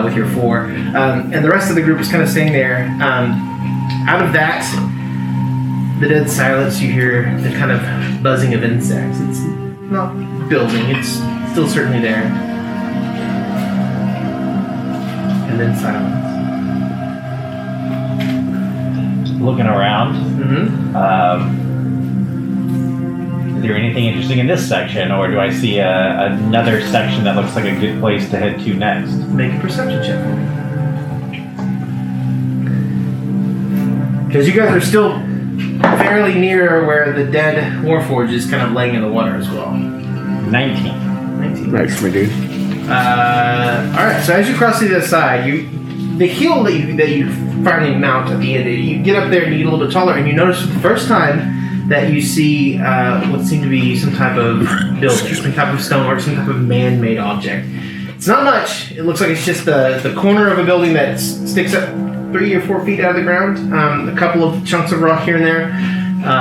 S1: with your 4, and the rest of the group is kind of staying there. Out of that, the dead silence, you hear the kind of buzzing of insects. It's not building; it's still certainly there. And then silence.
S5: Looking around.
S1: Mm-hmm.
S5: Is there anything interesting in this section, or do I see another section that looks like a good place to head to next?
S1: Make a perception check for me. Because you guys are still fairly near where the dead Warforged is kind of laying in the water as well.
S5: 19.
S1: 19.
S4: Nice, my dude.
S1: Alright, so as you cross to the other side, the hill that you finally mount at the end, you get up there and you get a little bit taller, and you notice for the first time that you see what seemed to be some type of building, some type of stonework, some type of man-made object. It's not much. It looks like it's just the corner of a building that sticks up 3 or 4 feet out of the ground. A couple of chunks of rock here and there,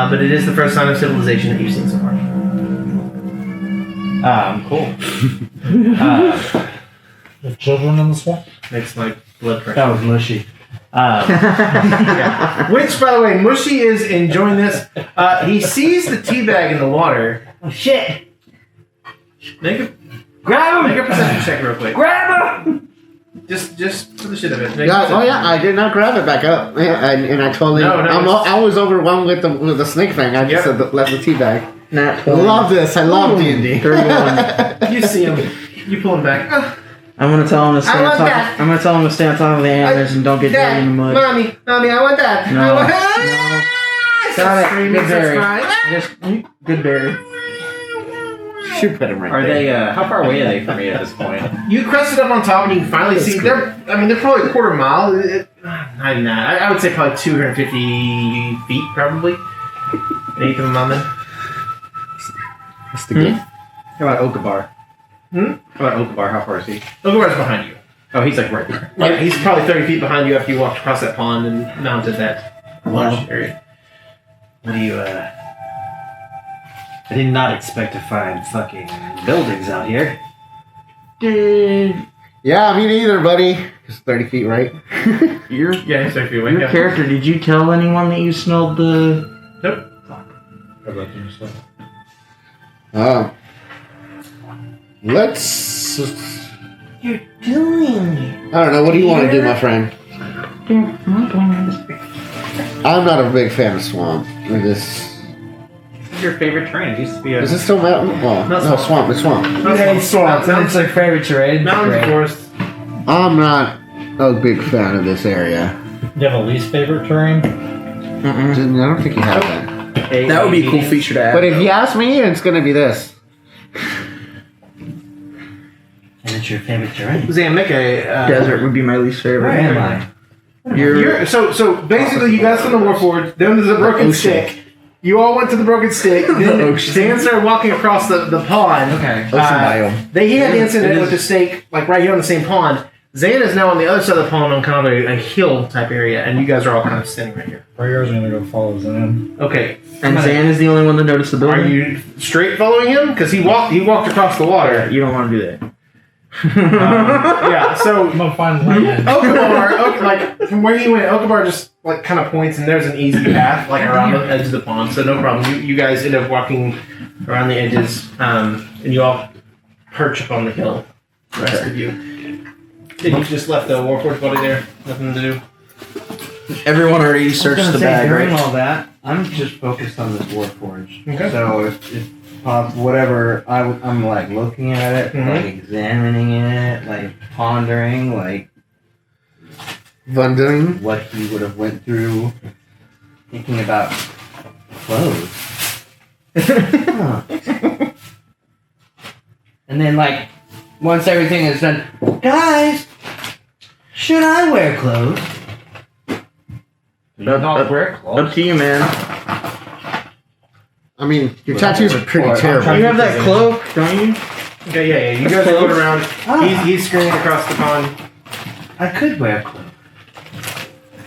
S1: but it is the first sign of civilization that you've seen so far.
S5: Cool.
S3: The children in the swamp?
S1: Makes my blood pressure.
S6: That was mushy.
S1: Yeah. Which, by the way, Mushy is enjoying this. He sees the tea bag in the water.
S6: Oh shit!
S1: Make a
S6: Grab him!
S1: perception check real quick.
S6: Grab him!
S1: Just for the shit of it. Make a
S4: Yeah, oh
S1: perception.
S4: yeah, I did not grab it back up, and I totally.
S1: No,
S4: I was overwhelmed with the snake fang. I just
S1: Yep.
S4: said left the tea bag.
S2: Nat
S4: I
S2: 20.
S4: love this. I love D&D.
S2: 31.
S1: You see him. You pull him back.
S2: I'm gonna tell him to stand
S1: I want
S2: on top.
S1: that.
S2: I'm gonna tell him to stand on top of the antlers and don't get dirty in the mud.
S1: Mommy, I want that.
S2: No.
S1: I want
S2: Got it.
S1: Screaming,
S2: Good berry.
S1: starts crying.
S2: Just good berry.
S4: Should put him right
S5: Are
S4: there.
S5: they, how far away are they from you at this point?
S1: You crested up on top and you can finally see. They're probably a quarter mile. Not even that. I would say probably 250 feet, probably. An eighth of a mile then.
S4: That's the good.
S5: How about Okabar?
S1: Hmm?
S5: How about Okabar? How far is he?
S1: Okabar's behind you.
S5: Oh, he's like right there.
S1: Yeah, he's probably 30 feet behind you after you walked across that pond and mounted that large area.
S6: What do you, I did not expect to find fucking buildings out here.
S4: Yeah, me neither, buddy. It's 30 feet, right?
S2: Your
S1: Yeah, he's 30 feet away.
S2: your
S1: Yeah.
S2: character. Did you tell anyone that you smelled the?
S1: Nope.
S3: How about you, so?
S4: Let's.
S6: You're doing
S4: I don't know. What do you want to do, my friend? I'm not a big fan of swamp. Or this.
S5: This is your favorite terrain. It used to be a.
S4: Is this still mountain? Oh,
S1: Not
S4: no,
S1: swamp.
S4: swamp. It's swamp.
S6: Sounds like favorite terrain.
S1: Mountains,
S6: Great.
S1: forest.
S4: I'm not a big fan of this area.
S3: You have a least favorite terrain?
S2: Mm-mm.
S4: I don't think you have that.
S2: That would be a cool feature to add.
S4: But if you ask me, it's gonna be this.
S6: And it's your favorite terrain.
S1: Zan, make a
S2: desert would be my least favorite.
S6: Where am I?
S2: You're
S1: So basically, you guys from the Warforged. Then there's a broken
S2: ocean.
S1: stick. You all went to the broken stick. Then
S2: ocean.
S1: Zan started walking across the pond.
S6: Okay.
S2: ocean biome.
S1: He had the
S6: It
S1: incident
S6: is-
S1: with the snake, like right here on the same pond. Zan is now on the other side of the pond on kind of a hill type area, and you guys are all kind of standing right here.
S3: Or yours are gonna go follow Zan.
S1: Okay,
S2: And Zan is the only one that noticed the building.
S1: are you straight following him? Because he walked across the
S2: Yeah,
S1: water.
S2: you don't want to do that.
S1: Yeah, so
S3: I'm gonna find land.
S1: Okabar, like from where he went, Okabar just like kind of points, and there's an easy path like around the edge of the pond, so no problem. You guys end up walking around the edges, and you all perch up on the hill. The rest of you. Did you just left the Warforged body there? Nothing to do.
S2: Everyone already
S6: I was
S2: searched
S6: gonna
S2: the
S6: say,
S2: bag,
S6: during
S2: right?
S6: all that, I'm just focused on this Warforged.
S1: Okay.
S6: So if whatever I'm like looking at it,
S1: Mhm.
S6: like examining it, like pondering, like
S4: Wondering.
S6: what he would have went through, thinking about clothes. Huh. And then like once everything is done, guys, should I wear clothes?
S5: You don't wear
S2: Up
S5: clothes.
S2: to you, man.
S4: I mean, your tattoos are pretty terrible.
S2: You have that cloak, don't you?
S1: Okay, yeah. You guys are going around.
S6: Ah.
S1: He's screaming across the pond.
S6: I could wear clothes.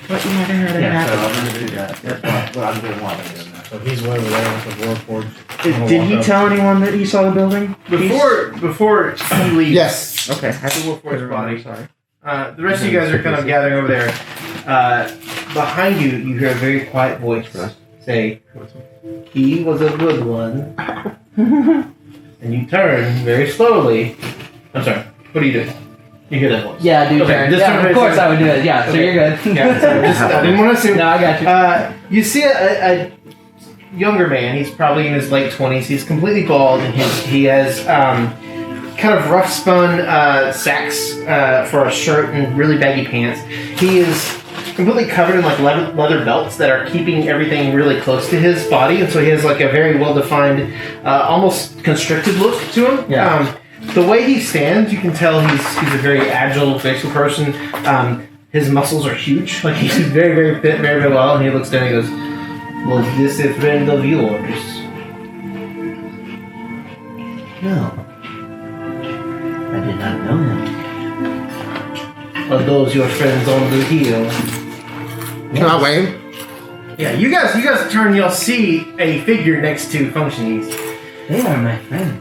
S2: But you never heard
S6: Yeah, so I'm gonna do that. That's what I'm doing while I'm doing that.
S3: So he's way over there with the Warforged.
S2: Did he tell anyone that he saw the building?
S1: Before he leaves.
S4: Yes.
S2: Okay.
S1: The Warforged body.
S2: Sorry.
S1: The rest of you guys are kind of gathering over there. Behind you, you hear a very quiet voice say, "He was a good one." And you turn very slowly. I'm sorry. What are you doing? You hear that voice?
S6: Yeah, dude.
S1: Okay, this
S6: yeah,
S1: time
S6: of course
S1: it's-
S6: I would do it. Yeah, so
S1: Okay.
S6: you're good.
S1: Yeah. So just, I didn't want to assume.
S6: No, I got you.
S1: You see a younger man. He's probably in his late 20s. He's completely bald, and he has kind of rough spun sacks for a shirt and really baggy pants. He is completely covered in like leather belts that are keeping everything really close to his body, and so he has like a very well-defined, almost constricted look to him.
S3: Yeah.
S1: The way he stands, you can tell he's a very agile, graceful person. His muscles are huge. Like he's very, very fit, very, very well. And he looks down and he goes, "Was this a friend of yours?"
S6: No. I did not know him.
S1: Are those your friends on the hill?
S4: Can I wave?
S1: Yeah, you guys turn, you'll see a figure next to Functionees.
S6: They are my friends.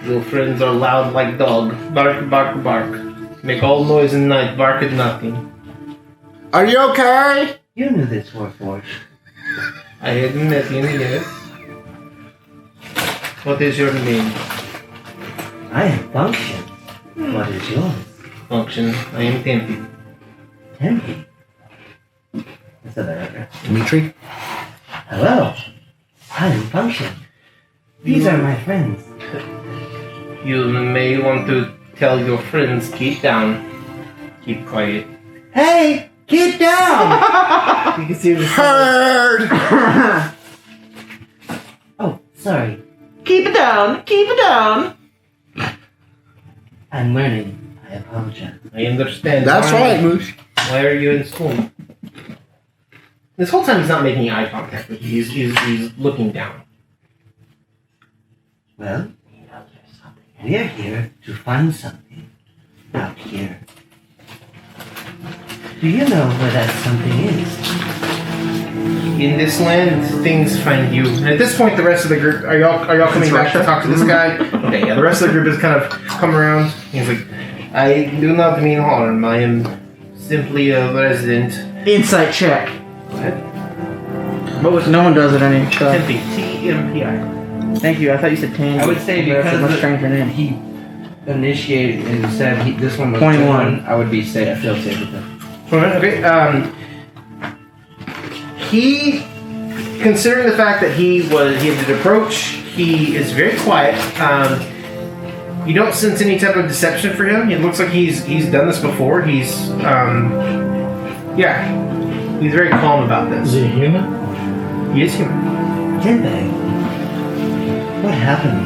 S1: Your friends are loud like dog. Bark, bark, bark. Make all noise in night, bark at nothing.
S4: Are you okay?
S6: You knew this Warforged.
S1: I hadn't met you, yes. What is your name?
S6: I am Function. What is yours?
S1: Function. I am Tempe.
S6: Tempe. That's a better address.
S4: Dimitri?
S6: Hello. I am Function. These are my friends.
S1: You may want to tell your friends, keep down. Keep quiet.
S6: Hey! Get down!
S1: You can see the
S4: Heard!
S6: Oh, sorry.
S2: Keep it down. Keep it down.
S6: I'm learning. I apologize.
S1: I understand.
S4: That's
S1: Why-
S4: right, Moosh.
S1: Why are you in school? This whole time he's not making eye contact with you. He's looking down.
S6: Well, we are here to find something out here. Do you know where that something is?
S1: In this land, things find you. And at this point, the rest of the group are y'all coming back to talk to this guy? Okay, yeah. The rest of the group has kind of come around. He's like, I do not mean harm. I am simply a resident.
S2: Insight check.
S1: What?
S2: What was? No one does it any. So.
S1: Tempe. TMPI.
S2: Thank you. I thought you said Tangy.
S7: I would say
S2: That's a
S7: because
S2: much stranger name.
S7: he initiated and said this one was
S2: 21.
S7: good one, I would be safe. I feel safe with him.
S1: Alright, okay. He, considering the fact that he did approach, he is very quiet. You don't sense any type of deception for him. It looks like he's done this before. He's very calm about
S3: Is
S1: this.
S3: he human?
S1: He is human.
S6: Tempe, what happened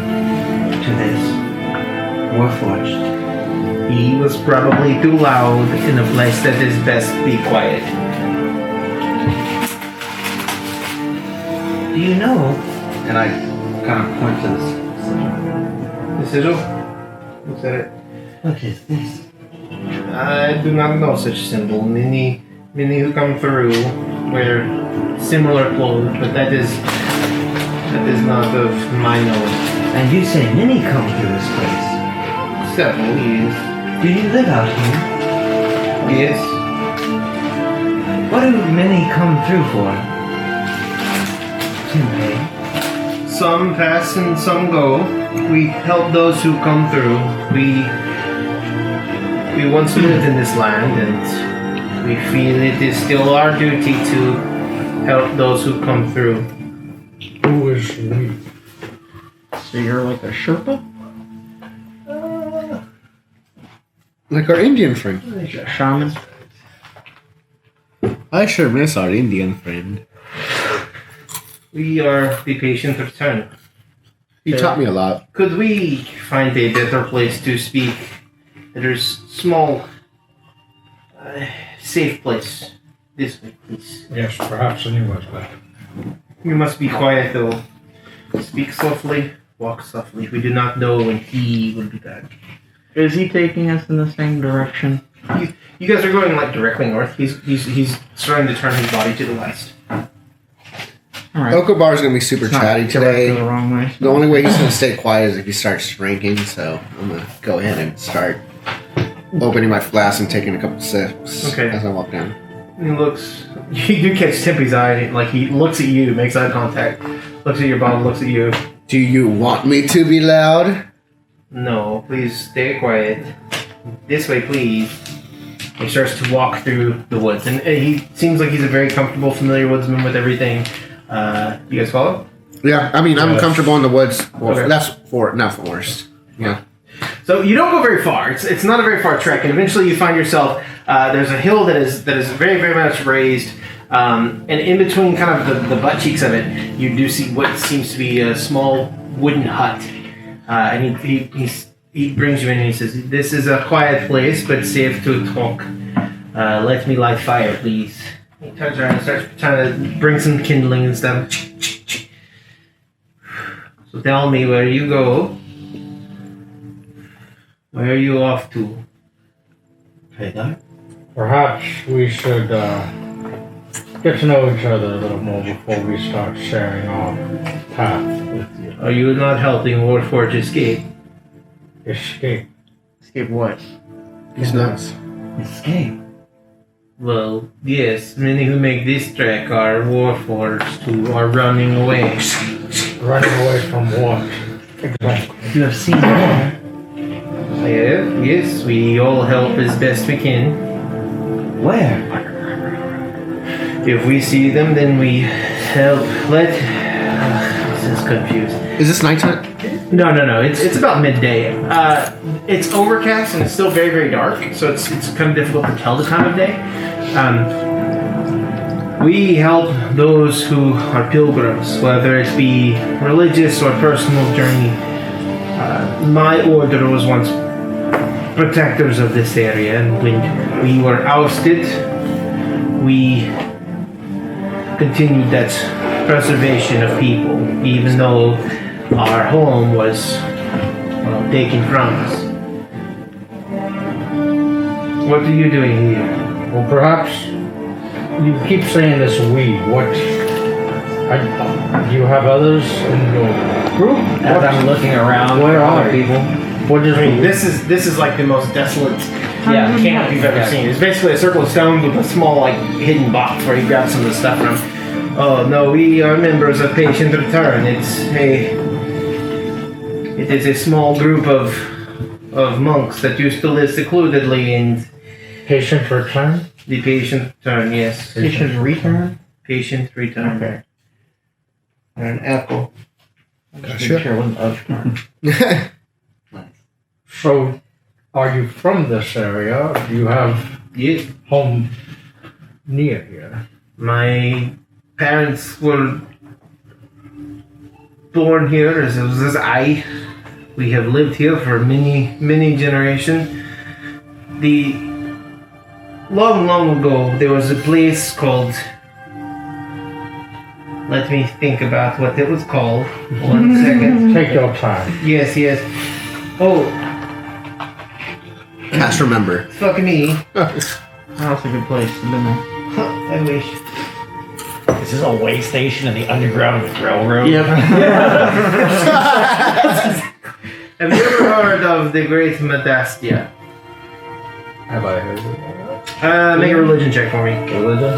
S6: to this Warforged?
S1: He was probably too loud in a place that is best be quiet.
S6: Do you know?
S7: And I kind of point to this.
S1: The sigil? Looks at it.
S6: What is this?
S1: I do not know such symbol. Many who come through wear similar clothes, but that is not of my knowledge.
S6: And you say many come through this place.
S1: Several years.
S6: Do you live out here?
S1: Yes.
S6: What do many come through for? Tempe.
S1: Some pass and some go. We help those who come through. We once lived in this land, and we feel it is still our duty to help those who come through.
S3: Who is we?
S2: So you're like a Sherpa?
S4: Like our Indian friend.
S2: Shaman?
S4: I sure miss our Indian friend.
S1: We are the patient return.
S4: He taught me a lot.
S1: Could we find a better place to speak? There's small, safe place. This way, please.
S3: Yes, perhaps anyways, but
S1: You must be quiet, though. Speak softly, walk softly. We do not know when he will be back.
S2: Is he taking us in the same direction?
S1: You guys are going like directly north. He's starting to turn his body to the west.
S2: Alright.
S4: Okobar's gonna be super
S2: It's not
S4: chatty
S2: directed
S4: today.
S2: the wrong way.
S4: The only way he's gonna stay quiet is if he starts drinking, so I'm gonna go ahead and start opening my flask and taking a couple sips
S1: Okay.
S4: as I walk down.
S1: He looks. You catch Tempe's eye. Like he looks at you, makes eye contact, looks at your bottle, looks at you.
S4: Do you want me to be loud?
S1: No, please stay quiet. This way, please. He starts to walk through the woods, and he seems like he's a very comfortable, familiar woodsman with everything. You guys follow?
S4: Yeah, I mean, I'm
S3: Yes.
S4: comfortable in the woods. Well,
S1: Okay.
S4: that's not forest. Yeah.
S1: So you don't go very far. It's not a very far trek, and eventually you find yourself There's a hill that is very, very much raised, and in between kind of the butt cheeks of it, you do see what seems to be a small wooden hut. And he brings you in and he says, "This is a quiet place, but safe to talk. Let me light fire, please." He turns around and starts trying to bring some kindling and stuff. So tell me where you go. Where are you off to?
S6: Hagar?
S3: Perhaps we should get to know each other a little more before we start sharing our path with you.
S1: Are you not helping Warforge escape?
S3: Escape.
S4: Escape what? He's nuts.
S6: Escape.
S1: Well, yes, many who make this trek are Warforged who are running away.
S3: Running away from what? Exactly.
S6: You have seen her.
S1: I have, yes, we all help as best we can.
S6: Where?
S1: If we see them, then we help. This is confused.
S4: Is this nighttime?
S1: No. It's about midday. It's overcast and it's still very, very dark, so it's kind of difficult to tell the time of day. We help those who are pilgrims, whether it be religious or personal journey. My order was once protectors of this area, and when we were ousted, we continued that preservation of people, even though our home was taken from us. What are you doing here?
S3: Well, perhaps you keep saying this we. What? Do you have others in your group?
S5: As I'm looking around,
S3: Where
S5: for
S3: are
S5: other
S3: you?
S5: people?
S3: What is
S1: This is like the most desolate camp you've ever
S5: Yeah.
S1: seen. It's basically a circle of stone with a small like hidden box where you grab some of the stuff from. Oh no, we are members of Patient Return. It is a small group of monks that used to live secludedly in
S3: patient return?
S1: the Patient Return. Yes,
S6: Patient return?
S1: Patient Return.
S6: Okay.
S1: And an apple.
S6: Sure. Sure, it wasn't of.
S3: So, are you from this area? Do you have
S1: Yes,
S3: home near here?
S1: my parents were born here as I. We have lived here for many generations. Long ago, there was a place called. Let me think about what it was called. 1 second.
S3: Take your time.
S1: Yes. Oh,
S4: Cast remember.
S1: fuck me.
S2: That's a good place to live in.
S1: I wish.
S5: This is a way station in the Underground Railroad.
S4: Yep.
S1: Have you ever heard of the Great Madastia?
S3: Have I heard of that?
S1: Make a religion check for me.
S3: Religion?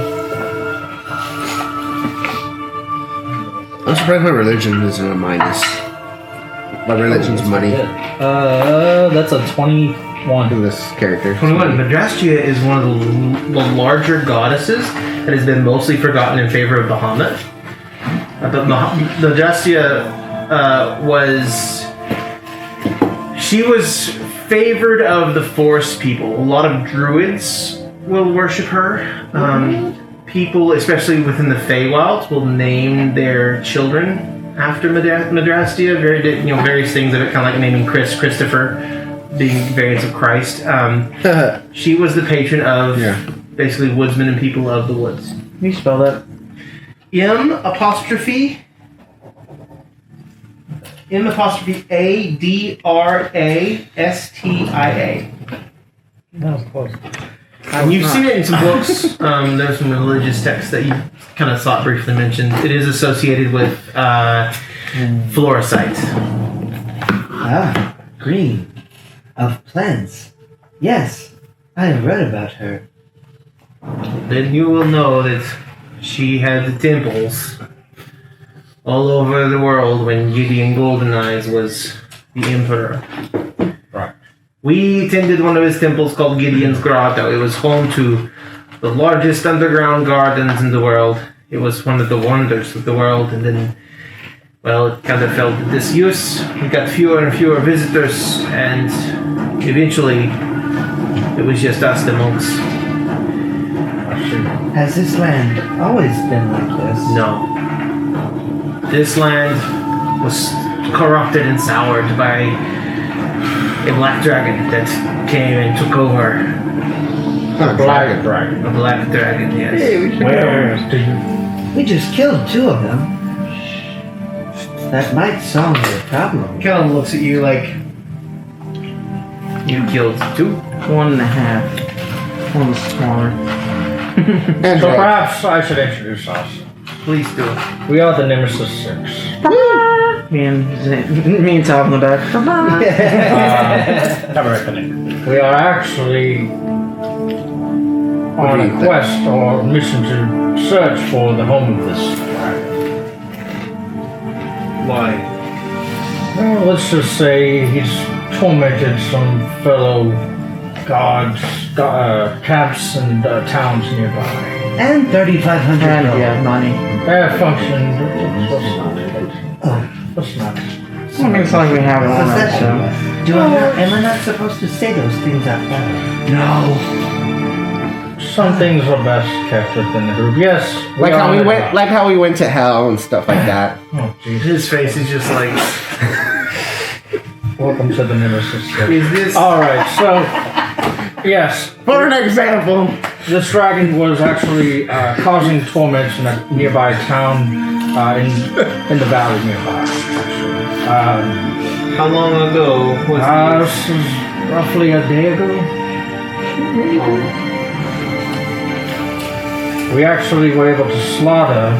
S4: I'm surprised my religion isn't a minus. My religion's money.
S3: That's a 21.
S4: In this character.
S1: 21. Madrastia is one of the larger goddesses that has been mostly forgotten in favor of Bahamut. But Madrastia she was favored of the forest people. A lot of druids will worship her. People, especially within the Feywild, will name their children after Madrastia. Various things of it, kind of like naming Christopher, being variants of Christ. She was the patron of basically woodsmen and people of the woods.
S2: Can you spell that?
S1: M''Adrastia.
S3: That was close.
S1: And you've seen it in some books. There's some religious texts that you kind of saw it briefly mentioned. It is associated with fluorite.
S6: Ah, green. Of plants. Yes, I have read about her.
S1: Then you will know that she had temples all over the world when Gideon Golden Eyes was the emperor.
S3: Right.
S1: We attended one of his temples called Gideon's Grotto. It was home to the largest underground gardens in the world. It was one of the wonders of the world, and then, well, it kind of fell to disuse. We got fewer and fewer visitors, and eventually it was just us, the monks.
S6: Has this land always been like this?
S1: No. This land was corrupted and soured by a black dragon that came and took over.
S3: Black dragon.
S1: A black dragon, yes.
S3: Where do you?
S6: We just killed 2 of them. That might solve the problem.
S1: Kellen looks at you like you killed 2.
S2: 1.5. One was smaller.
S4: And
S3: So
S4: drag.
S3: perhaps I should introduce us.
S1: Please do.
S3: We are the Nemesis 6.
S2: Me and Tom in the back.
S3: We are actually on a quest or mission to search for the home of this dragon.
S1: Why?
S3: Well, let's just say he's tormented some fellow gods, camps and towns nearby.
S6: And 3,500
S2: And
S6: gold.
S2: yeah, money.
S3: Their function. Let's not.
S2: I mean, it's like we have it all right, so.
S6: Am I not supposed to say those things out loud?
S1: No.
S3: Some things are best kept within the group. Yes,
S4: Like
S3: are
S4: how we
S3: on the
S4: went,
S3: top.
S4: like how we went to hell and stuff like that.
S3: Oh, jeez.
S1: His face is just like,
S3: Welcome to the Nemesis.
S1: is this?
S3: All right, so yes,
S4: For an example,
S3: this dragon was actually causing torments in a nearby town in the valley nearby.
S1: How long ago was
S3: This is roughly a day ago. We actually were able to slaughter.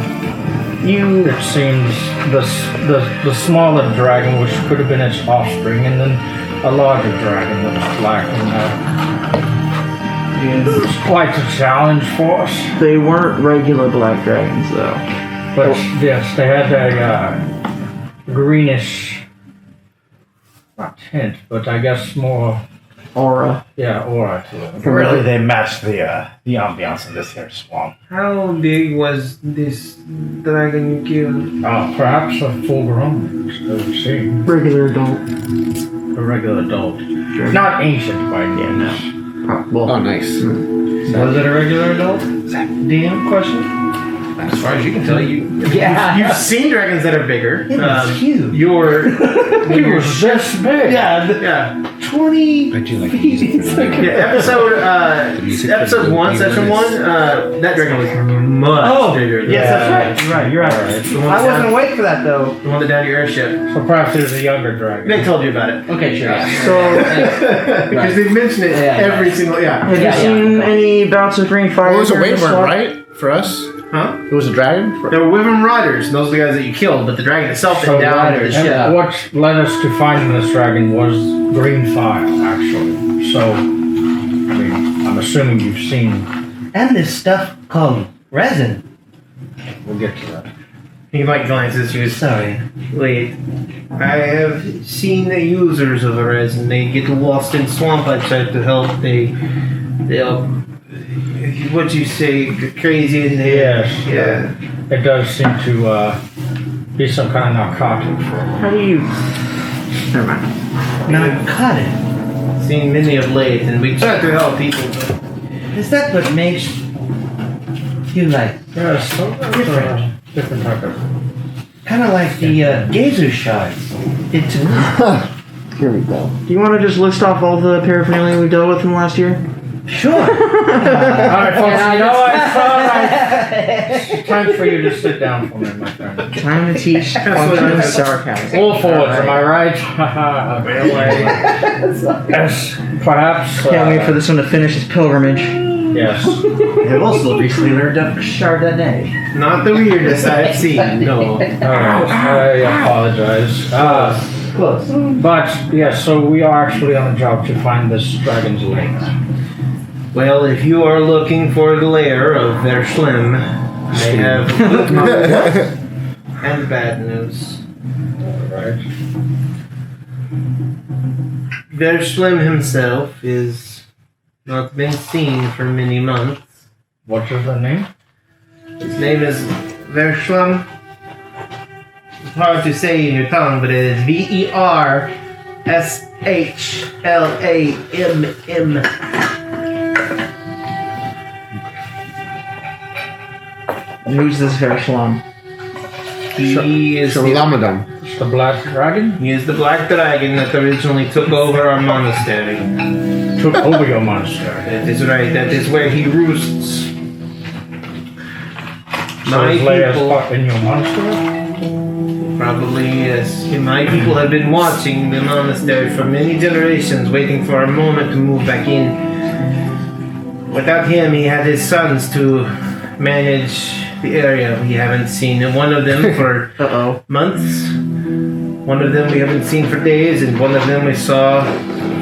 S3: It seems the smaller dragon, which could have been its offspring, and then a larger dragon that was black and it was quite a challenge for us.
S2: They weren't regular black dragons, though.
S3: But yes, they had a greenish, not tint, but I guess more,
S2: Aura.
S3: aura to it.
S7: Really, they match the ambiance in this here swamp.
S1: How big was this dragon you killed?
S3: Perhaps a full-grown, it would seem.
S2: Regular adult.
S3: A regular adult. Not ancient by any means.
S2: Well,
S4: oh nice.
S3: Was it a regular adult? DM question?
S1: As far as you can tell, you've seen dragons that are bigger.
S6: It was huge.
S3: He was this big.
S1: Yeah.
S6: 20
S4: I do like
S6: feet.
S1: Yeah, episode 1, session 1, that dragon was much bigger. Than
S6: Yes,
S3: Yeah.
S6: that's right. You're right.
S1: The one
S6: I
S1: that
S6: wasn't
S1: down,
S6: awake for that though.
S1: the one that down to your airship.
S3: So perhaps there's a younger dragon.
S1: They told you about it.
S6: Okay, sure.
S1: Because they mention it every single,
S2: have you seen any bouts of green fire?
S4: Well, it was a
S2: during the
S4: wyvern,
S2: swamp?
S4: right? For us,
S1: Huh?
S4: it was a dragon.
S1: There were wyvern riders, and those are the guys that you killed, but the dragon itself
S3: So
S1: went down to the
S3: and
S1: ship.
S3: what led us to finding this dragon was green fire, actually. So, I mean, I'm assuming you've seen.
S6: And this stuff called resin.
S3: We'll get to that.
S1: He might glance at you.
S6: Sorry.
S1: Wait, I have seen the users of a resin. They get lost in swamp. I tried to help. They'll. What you say? Crazy in there.
S3: Yes.
S1: Yeah.
S3: It does seem to be some kind of narcotic.
S2: How do you. Never mind.
S6: Narcotic.
S1: Seen many of late, and we try to help people. But
S6: Is that what makes you like
S3: Yes, so different type of.
S6: kind of like the gazer shards did to me?
S4: Here we go.
S2: Do you want to just list off all the paraphernalia we've dealt with in the last year?
S6: Sure.
S3: All right, folks. You know what? It's all right. It's time for you to sit down for me, my friend.
S2: Time to teach functional sarcasm.
S3: Full forwards, am I right? Yes, perhaps.
S2: Can't wait for this one to finish his pilgrimage.
S3: Yes.
S6: I've also recently learned of Chardonnay.
S1: not the weirdest I've seen. No.
S3: All right. I apologize.
S6: Close.
S3: But yes, so we are actually on a job to find this dragon's lair.
S1: Well, if you are looking for the lair of Verschlim, they have good news and bad news.
S3: Right.
S1: Verschlim himself is not been seen for many months.
S3: What is the name?
S1: His name is Verschlim. It's hard to say in your tongue, but it is VERSHLAMM.
S2: Who's this Verslam?
S1: He is the,
S4: Shalamadan.
S3: It's the Black Dragon?
S1: he is the black dragon that originally took over our monastery.
S3: Took over your monastery.
S1: That is right. That is where he roosts.
S3: So
S1: My
S3: his lair is
S1: people,
S3: stuck in your monastery?
S1: probably yes. My people have been watching the monastery for many generations, waiting for a moment to move back in. Without him, he had his sons to manage the area. We haven't seen one of them for
S2: Uh-oh.
S1: months. One of them we haven't seen for days, and one of them we saw.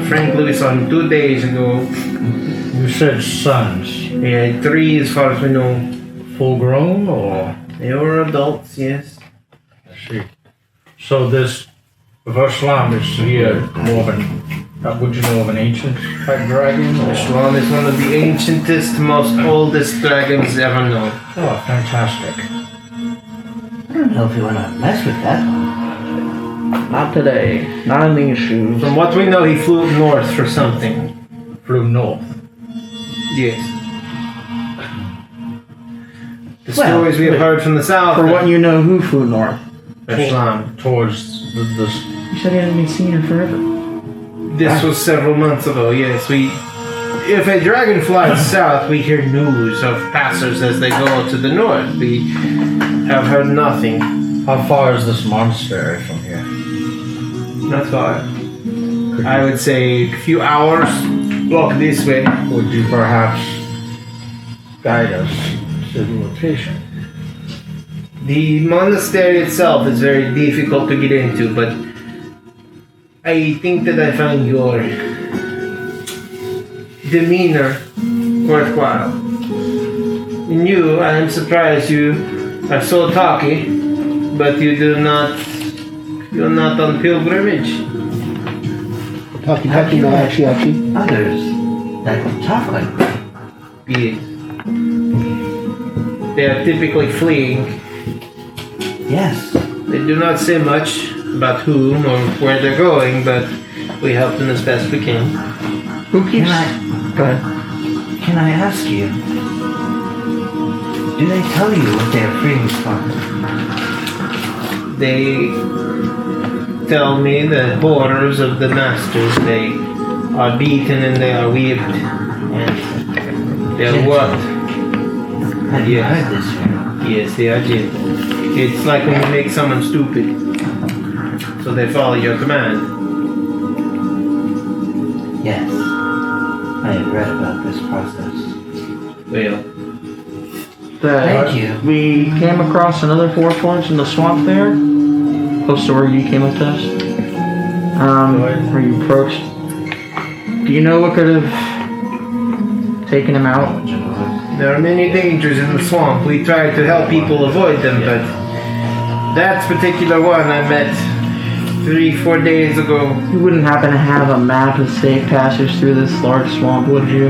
S1: Frankly, we saw him 2 days ago.
S3: You said sons.
S1: He had 3 as far as we know.
S3: Full grown or?
S1: They were adults, yes.
S3: I see. So this Verslam is here more of an, would you know of an ancient type dragon? Or?
S1: Ishwan is one of the ancientest, most oldest dragons ever known.
S3: Oh, fantastic.
S6: I don't know if you want to mess with that.
S2: Not today. Not in these shoes.
S1: From what we know, he flew north for something.
S3: Flew north.
S1: Yes. The
S6: Well,
S1: stories we have heard from the south.
S2: For what you know, who flew north?
S1: Ishwan.
S3: Towards the
S2: You said he hadn't been seen in forever.
S1: This was several months ago, yes. If a dragon flies south, we hear news of passers as they go to the north. We have heard nothing.
S3: how far is this monastery from here?
S1: Not far.
S3: Could
S1: I would say a few hours. Walk this way.
S3: Would you perhaps guide us to the location?
S1: The monastery itself is very difficult to get into, but I think that I find your demeanor worthwhile. In you, I am surprised you are so talky, but you're not on pilgrimage.
S4: Talkie,
S6: How
S4: talkie,
S6: do
S4: no,
S6: you
S4: actually, actually.
S6: Others that talk like that.
S1: Yes. They are typically fleeing.
S6: Yes.
S1: They do not say much about whom or where they're going, but we help them as best we can.
S2: Who keeps...
S6: Can I
S2: Go ahead.
S6: can I ask you? Do they tell you what they are freeing from?
S1: They tell me the horrors of the masters. They are beaten and they are whipped. And they are what?
S6: Have you
S1: Yes.
S6: heard this one?
S1: Yes, they are gentle. It's like when you make someone stupid. So they follow your command.
S6: Yes. I have read about this process.
S1: Well,
S6: Thank you.
S2: We came across another four points in the swamp there, close to where you came with us. Where you approached. Do you know what could have taken him out?
S1: there are many dangers in the swamp. We try to help people avoid them, but that particular one I met 3-4 days ago.
S2: You wouldn't happen to have a map of safe passage through this large swamp, would you?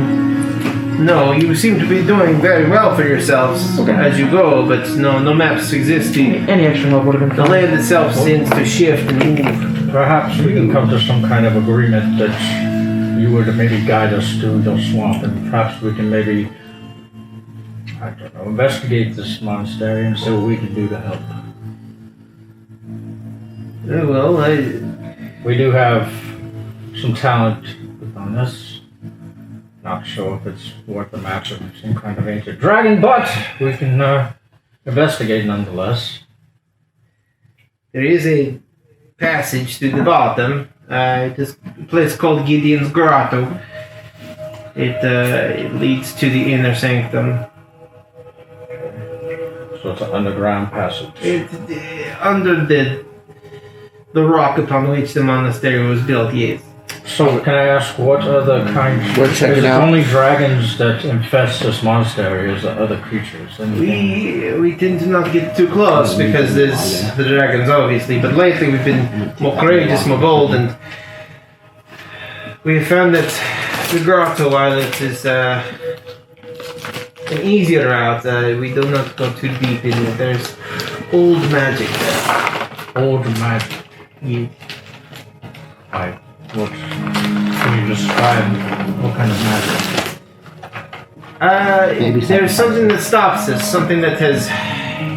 S1: No, you seem to be doing very well for yourselves as you go, but no maps exist here.
S2: Any extra help would have been
S1: The
S2: fine.
S1: land itself seems to shift and move.
S3: Perhaps we can come to some kind of agreement that you were to maybe guide us through the swamp, and perhaps we can maybe, I don't know, investigate this monastery and see what we can do to help.
S1: Well,
S3: We do have some talent on this. Not sure if it's worth the match of some kind of ancient dragon, but we can investigate nonetheless.
S1: there is a passage to the bottom. This place called Gideon's Grotto. It leads to the inner sanctum.
S3: So it's an underground passage.
S1: Under the rock upon which the monastery was built, yes.
S3: So can I ask what other kinds?
S4: We're checking
S3: is it
S4: out.
S3: only dragons that infest this monastery, or is there other creatures?
S1: We tend to not get too close because there's the dragons, obviously. But lately we've been more courageous, more bold, and we have found that the grotto, while it is an easier route, we do not go too deep in it. There's old magic there.
S3: Old magic. Like what? Can you describe what kind of magic?
S4: Maybe
S1: There's something that stops us. Something that has.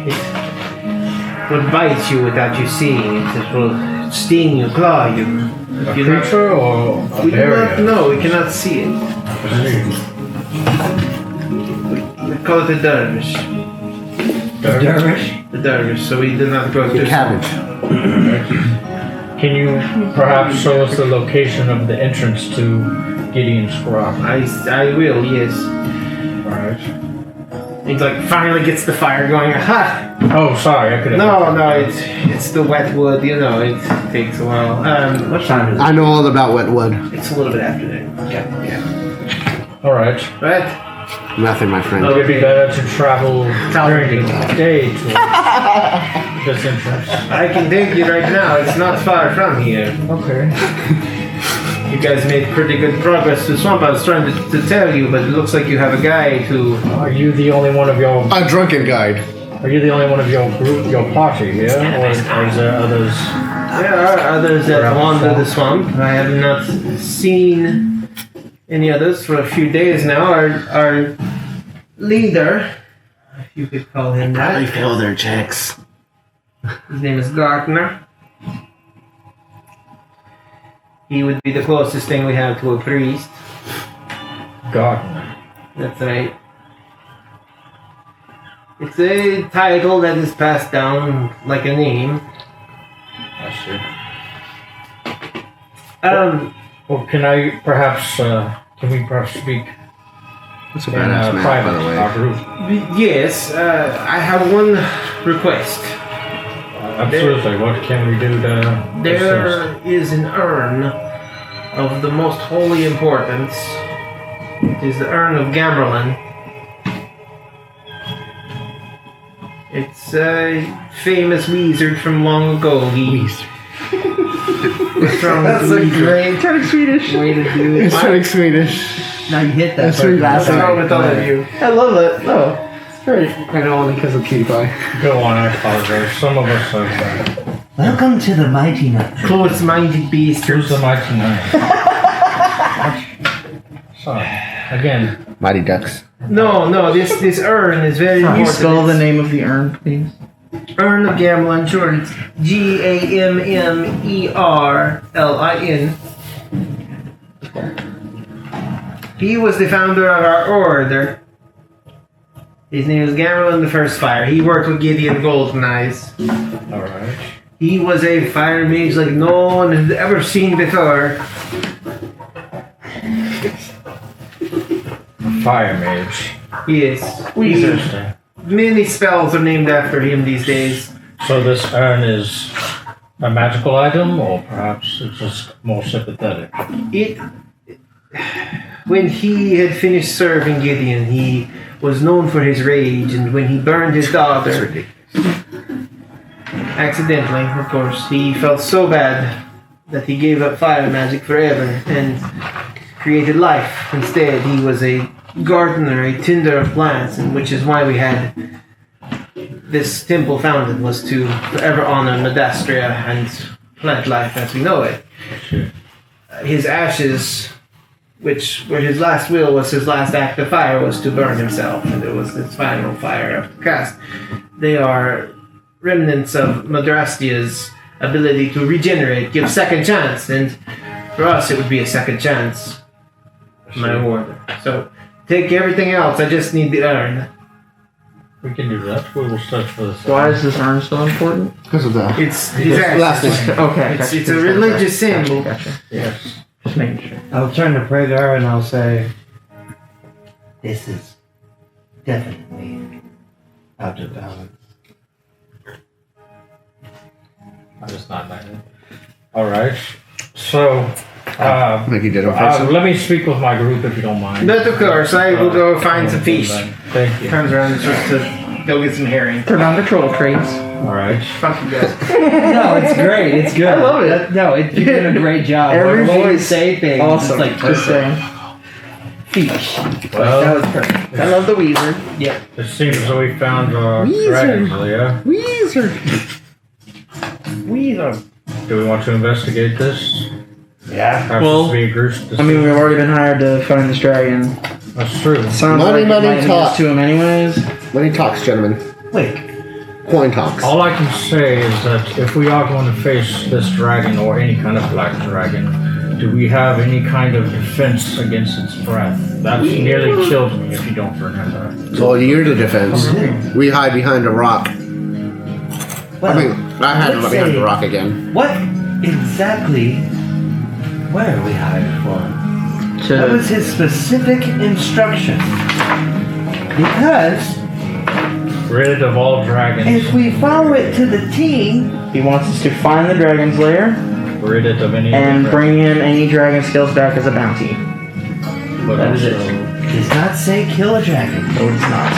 S1: It will bite you without you seeing it. It will sting you, claw you.
S3: A
S1: You not-
S3: creature or a
S1: We do not
S3: barrier?
S1: know. We cannot see it. We call it the dervish.
S6: Dervish.
S1: The dervish. So we did not go
S4: The
S1: to
S4: cabbage.
S3: Can you perhaps show us the location of the entrance to Gideon's Rock?
S1: I will. Yes.
S3: Alright.
S1: He like finally gets the fire going. Ha!
S3: Oh, sorry, I could have.
S1: No, it's the wet wood. You know, it takes a while.
S6: What time is it?
S4: I know all about wet wood.
S1: It's a little bit after that.
S3: Alright.
S1: Right?
S4: Nothing, my friend.
S1: Oh.
S3: Would it be better to travel during the day to this entrance?
S1: I can take you right now. It's not far from here.
S3: Okay.
S1: You guys made pretty good progress to swamp. I was trying to tell you, but it looks like you have a guide who.
S3: Are you the only one of your?
S4: A drunken guide.
S3: Are you the only one of your group, your party here, or is there others?
S1: There are others that wander the swamp. I have not seen any others for a few days now. Our leader, if you could call him
S4: Probably
S1: that,
S4: fail their checks.
S1: his name is Gartner. He would be the closest thing we have to a priest.
S3: Gardener.
S1: That's right. It's a title that is passed down like a name.
S3: I see. Well, can I perhaps? Can we perhaps speak
S4: That's a
S3: in
S4: badass map,
S3: private?
S4: by the way.
S3: Our group.
S1: Yes, I have one request.
S3: Absolutely. What can we do to assist?
S1: There is an urn of the most holy importance. It is the urn of Gamerlin. It's a famous wizard from long ago. He
S2: That's a great kind of Swedish.
S6: Way to do it.
S4: It's like Swedish.
S6: Now you hit that.
S4: That's
S6: part.
S4: sweet.
S6: Last
S4: What's
S6: time.
S1: wrong with all of you?
S2: I love that. No, it's great.
S4: I know only because of PewDiePie.
S3: Go on. I apologize. Some of us have.
S6: Welcome to the Mighty Nut.
S1: Close-minded beast.
S3: Here's the mighty nine. Sorry. Again.
S4: Mighty Ducks.
S1: No, this urn is very
S2: Can you
S1: important.
S2: spell the name of the urn, please?
S1: Urn of Gamelin, sure. It's Gammerlin. He was the founder of our order. His name is Gamerlin the First Fire. He worked with Gideon Golden Eyes.
S3: All right.
S1: He was a fire mage like no one had ever seen before.
S3: Fire mage.
S1: Yes.
S3: Interesting.
S1: Many spells are named after him these days.
S3: So this urn is a magical item, or perhaps it's just more sympathetic.
S1: When he had finished serving Gideon, he was known for his rage, and when he burned his daughter, accidentally, of course, he felt so bad that he gave up fire magic forever and created life. Instead, he was a gardener, a tender of plants, and which is why we had this temple founded, was to forever honor Medastria and plant life as we know it. His ashes, which were his last will, was his last act of fire, was to burn himself, and it was his final fire of the cast. They are remnants of Madrastia's ability to regenerate, give second chance, and for us it would be a second chance, my order. So take everything else, I just need the urn.
S3: We can do that. We will search for this.
S2: Why is this urn so important?
S4: Because of the
S1: It's his
S4: last
S1: ashes.
S4: name.
S2: Okay,
S1: It's-
S2: gotcha.
S1: it's a religious symbol.
S2: Gotcha.
S3: Yes.
S2: Just making sure.
S6: I'll turn to Pragar and I'll say, this is definitely out of balance.
S3: I just not that. All right. So,
S4: Like you did on Facebook.
S3: let me speak with my group if you don't mind.
S1: But of course, I will go find some fish.
S3: Thank you.
S1: Turns around just to go get some herring.
S2: Turn on the troll traits.
S3: All right.
S1: Fuck you guys.
S6: No, it's great. It's good.
S2: I love it.
S6: No, you're doing a great job.
S2: Every
S6: The way you
S2: voice.
S6: say things.
S2: Awesome.
S6: It's like
S2: Just saying.
S6: fish.
S2: That
S3: Well,
S2: was perfect. I love the Weezer.
S3: it seems as though we found dragons, Leah.
S2: Weezer. Weezer.
S3: Do we want to investigate this?
S6: Yeah.
S3: Perhaps
S2: Well,
S3: this would be a group.
S2: I mean, we've already been hired to find this dragon.
S3: That's true.
S2: Sounds
S4: Money,
S2: like it
S4: money,
S2: might lead
S4: talk.
S2: us to him anyways.
S4: Money talks, gentlemen.
S6: Wait,
S4: Coin talks.
S3: All I can say is that if we are going to face this dragon or any kind of black dragon, do we have any kind of defense against its breath? That's nearly killed me if you don't remember.
S4: So you're the defense. We hide behind a rock.
S6: well,
S4: I hide
S6: let's
S4: behind
S6: say-
S4: a rock again.
S6: what exactly? Where are we hired for? What was his specific instruction? Because
S3: Rid of all dragons.
S6: if we follow it to the T,
S2: He wants us to find the dragon's lair
S3: Rid it of any
S2: and
S3: other
S2: bring him any dragon skills back as a bounty.
S3: dragon, but
S2: that is
S3: also-
S2: it.
S6: does not say kill a dragon.
S2: No, it's not.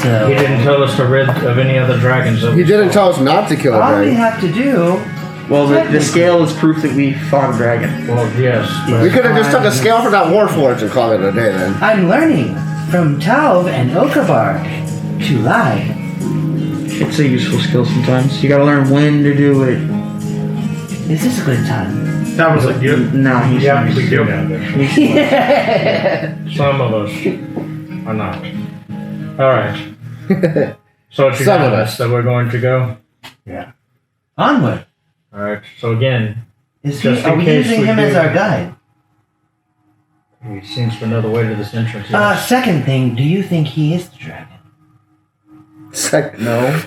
S6: So
S3: He didn't tell us to rid of any other dragons. that
S4: He
S3: we
S4: didn't
S3: saw.
S4: tell us not to kill a
S6: all we
S4: dragon.
S6: have to do.
S2: Well, the scale is proof that we fought a dragon.
S3: Well, yes. But
S4: We could have just took a scale from that Warforged and called it a day then.
S6: I'm learning from Tauv and Okabar to lie.
S2: It's a useful skill sometimes. You gotta learn when to do it.
S6: Is this a good time?
S1: That was like you.
S2: No, he's
S3: yeah, we do have this.
S6: Yeah.
S3: Some of us are not. All right. So it's
S4: Some of
S3: unanimous
S4: us.
S3: that we're going to go.
S6: Onward.
S3: All right. So again,
S6: Is
S3: Just
S6: he, are
S3: in
S6: we
S3: case
S6: using
S3: we
S6: him as
S3: do-
S6: our guide?
S3: he seems to know the way to this entrance. yes.
S6: Second thing, do you think he is the dragon?
S2: No.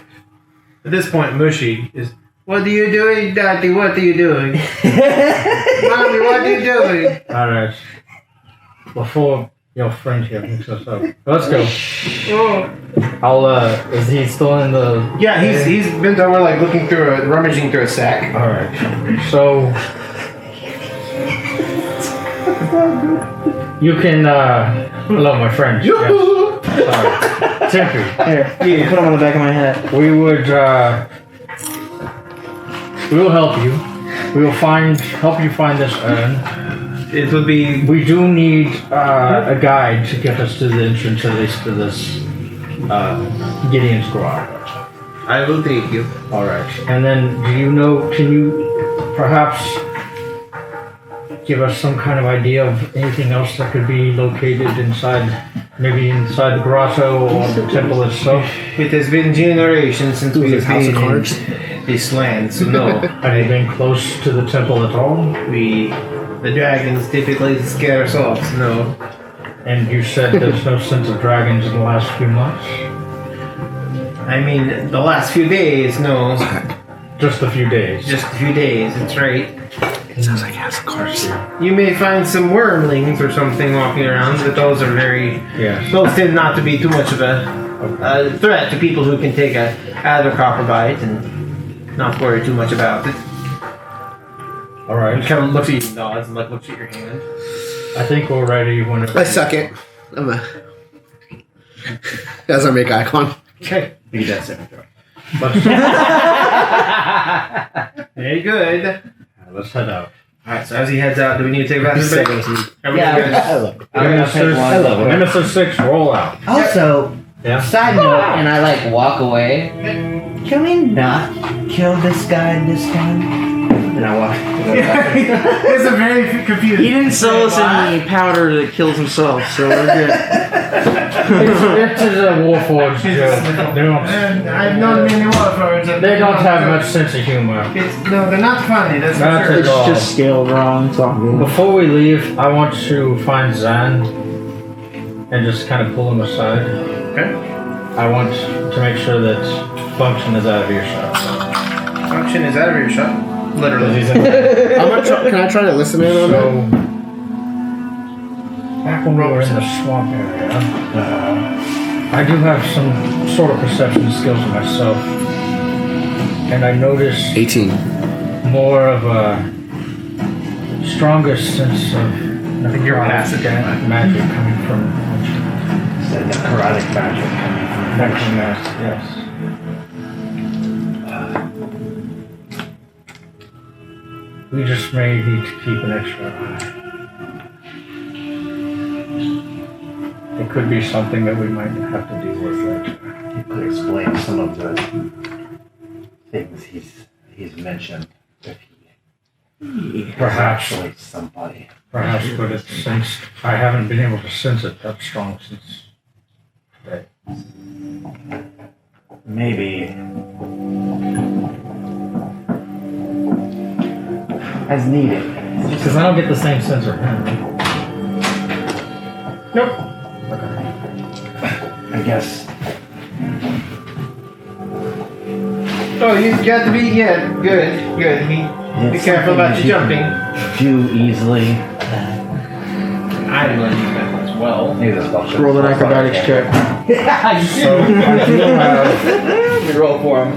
S1: At this point, Mushy is. What are you doing, Daddy? What are you doing? Mommy, what are you doing?
S3: All right. Before your friend here picks us up, let's go.
S1: Oh.
S3: I'll. Is he still in the?
S1: Yeah, he's bent over like looking through rummaging through a sack.
S3: All right. So you can. Hello, my friend. Yes. Sorry. Tempe.
S2: Here, you can put him on the back of my hat.
S3: We would. We will help you. We will help you find this urn.
S1: It would be.
S3: We do need a guide to get us to the entrance, at least to this Gideon's garage.
S1: I will take you.
S3: All right. And then, can you perhaps give us some kind of idea of anything else that could be located inside, maybe inside the grotto or the temple itself?
S1: It has been generations since we have
S4: House of
S1: been
S4: Cards.
S1: in this land, so no.
S3: Have you been close to the temple at all?
S1: The dragons typically scare us off, so no.
S3: And you said there's no sense of dragons in the last few months?
S1: I mean, the last few days, no.
S3: Just a few days.
S1: Just a few days, that's right.
S4: It sounds like House of Cards.
S1: You may find some wormlings or something walking around, but those are
S3: Yes.
S1: those tend not to be too much of a threat to people who can take a adder copper bite and not worry too much about it.
S3: All right.
S1: And kind of looks at you and nods and like looks at your hand.
S3: I think we're ready whenever.
S4: I suck it. As I make eye contact.
S1: Okay.
S7: Be that second throw.
S1: Very good.
S3: Let's head out.
S1: Alright, so as he heads out, do we need to take a bathroom break?
S6: Yeah.
S3: Nemesis 6, roll out.
S6: Also,
S3: Yeah.
S6: side note, and I like walk away. Can we not kill this guy this time?
S7: And I walk.
S1: It's a very confused.
S2: He didn't sell us any powder that kills himself, so we're good.
S3: It's a Warforged joke.
S1: I've known many warforged.
S3: They don't have much sense of humor.
S1: No, they're not funny. That's for
S3: Not
S1: sure.
S3: at
S2: It's
S3: all.
S2: just scaled wrong. It's all good.
S3: Before we leave, I want to find Zan and just kind of pull him aside.
S1: Okay.
S3: I want to make sure that Function is out of earshot.
S1: Function is out of earshot.
S3: Because
S1: Literally.
S3: he's in
S4: Can I try to listen in on that?
S3: So, back when we were in the swamp area, I do have some sort of perception skills myself. And I noticed
S4: 18.
S3: more of a stronger sense of
S1: passive guy.
S3: magic coming from
S7: Necrotic magic.
S3: necromancy, yes. We just may need to keep an extra eye. It could be something that we might have to deal with later.
S7: You could explain some of the things he's mentioned if he
S3: Perhaps.
S7: Actually, somebody.
S3: Perhaps, but it's since I haven't been able to sense it that strong since today.
S7: Maybe. As needed.
S3: Because I don't get the same sense of him.
S1: Nope.
S7: I guess.
S1: Oh, you got to be, yeah, good. Be careful about your jumping.
S7: Do easily.
S1: I learned that as well.
S7: Maybe this spell should
S2: Roll an acrobatics check.
S3: So I do have,
S1: We roll for him.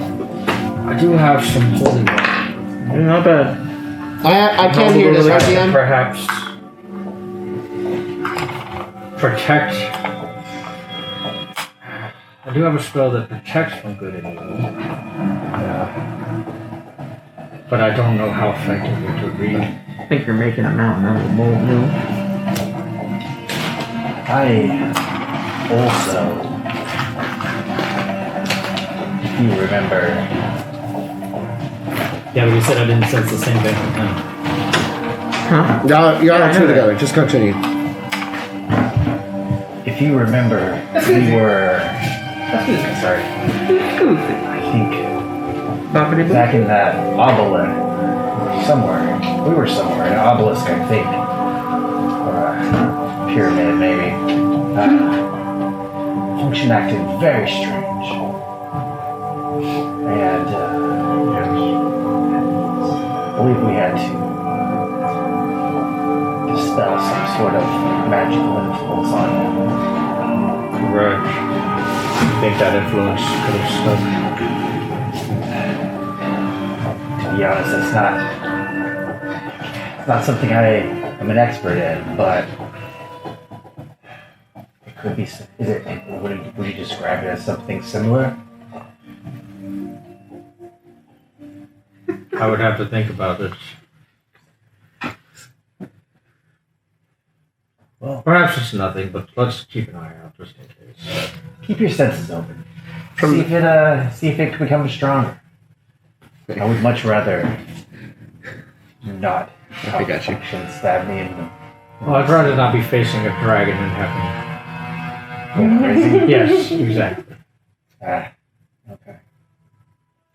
S3: I do have some holy water.
S2: Not bad.
S4: I can't hear this, RTM.
S3: Perhaps protect. I do have a spell that protects from good and evil. But I don't know how effective it would be.
S2: I think you're making a mountain out of a molehill.
S7: I also, if you remember,
S3: Yeah, but you said I didn't sense the same thing from him.
S2: Huh?
S4: Y'all
S2: Yeah, I
S4: are
S2: know
S4: two
S2: that.
S4: together. Just continue.
S7: if you remember, we were. Sorry. I think
S2: Boppity boop.
S7: back in that obelisk, somewhere. We were somewhere, an obelisk, I think, or a pyramid, maybe. Function acted very strange, and I believe we had to dispel some sort of magical influence on him.
S3: Right. I think that influence could have stuck.
S7: To be honest, it's not something I am an expert in, but it could be. Is it? Would you describe it as something similar?
S3: I would have to think about it.
S7: Well,
S3: Perhaps it's nothing, but let's keep an eye out just in case.
S7: keep your senses open. See if it becomes stronger. I would much rather not.
S4: I got you.
S7: Stab me in the.
S3: Well, I'd rather not be facing a dragon and having.
S7: Go crazy.
S3: Yes, exactly.
S7: Okay.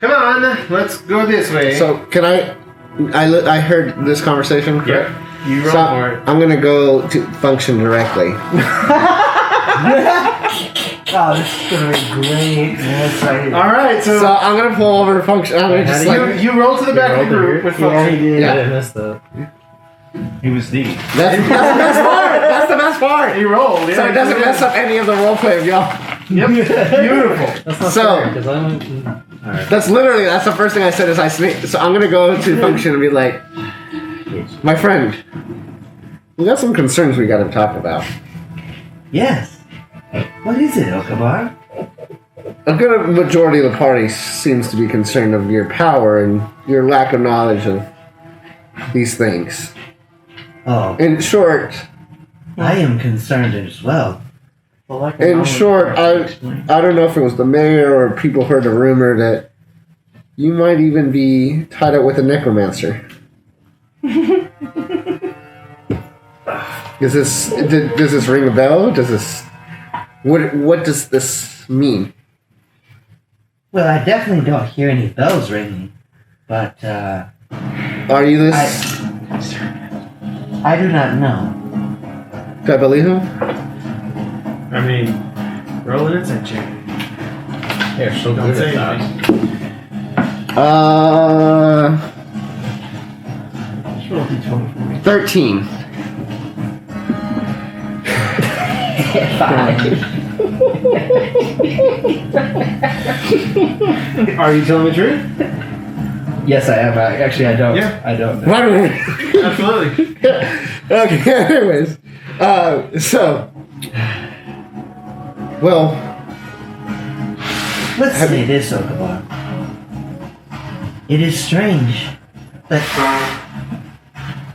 S1: Come on, let's go this way.
S4: So can I heard this conversation. Correct?
S1: You roll
S4: So
S1: for it.
S4: I'm gonna go to function directly.
S6: Oh, this is gonna be great. Yes,
S1: All right,
S4: So I'm gonna pull over to function. I'm gonna just like
S1: you roll to the back of the group with function.
S6: did.
S4: Yeah.
S3: I didn't miss the.
S7: He was deep.
S4: that's the best part. That's the best part.
S1: You rolled, yeah.
S4: So it doesn't mess up any of the roleplay of y'all.
S1: Yep, beautiful.
S3: That's not
S4: So-
S3: fair, because I'm. Alright.
S4: That's the first thing I said is I sneak. So I'm gonna go to function and be like, my friend, we got some concerns we gotta talk about.
S6: Yes. What is it, Okabar?
S4: A good majority of the party seems to be concerned of your power and your lack of knowledge of these things.
S6: Oh,
S4: In short,
S6: I am concerned as well.
S4: I don't know if it was the mayor or people heard a rumor that you might even be tied up with a necromancer. Does this ring a bell? What does this mean?
S6: Well, I definitely don't hear any bells ringing, but
S4: Are you this?
S6: I do not know.
S4: Do I believe him?
S1: I mean, roll an insight check.
S3: Yeah, so
S1: Don't
S3: good
S1: say
S3: at that.
S6: Just roll d20 for me.
S4: 13.
S1: Are you telling the truth?
S6: Yes, I am. Actually, I don't.
S1: Yeah.
S6: I don't know.
S4: Wait a minute.
S1: Absolutely.
S4: Okay, anyways. Well,
S6: Let's say this, Okabar. It is strange, but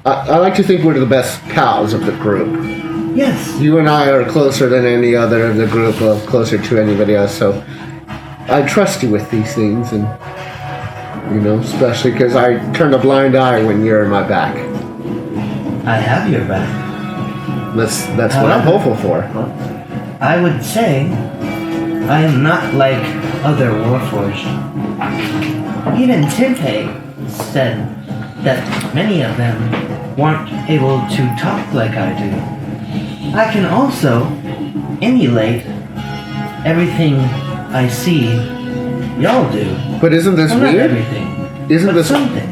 S4: I like to think we're the best pals of the group.
S6: yes,
S4: You and I are closer than any other of the group, or closer to anybody else, so I trust you with these things, and You know, especially because I turned a blind eye when you're in my back.
S6: I have your back.
S4: That's what I'm hopeful for.
S6: I would say I am not like other Warforged. Even Tempe said that many of them weren't able to talk like I do. I can also emulate everything I see y'all do.
S4: But isn't this
S6: Well, not
S4: weird?
S6: everything,
S4: Isn't
S6: but
S4: this
S6: something.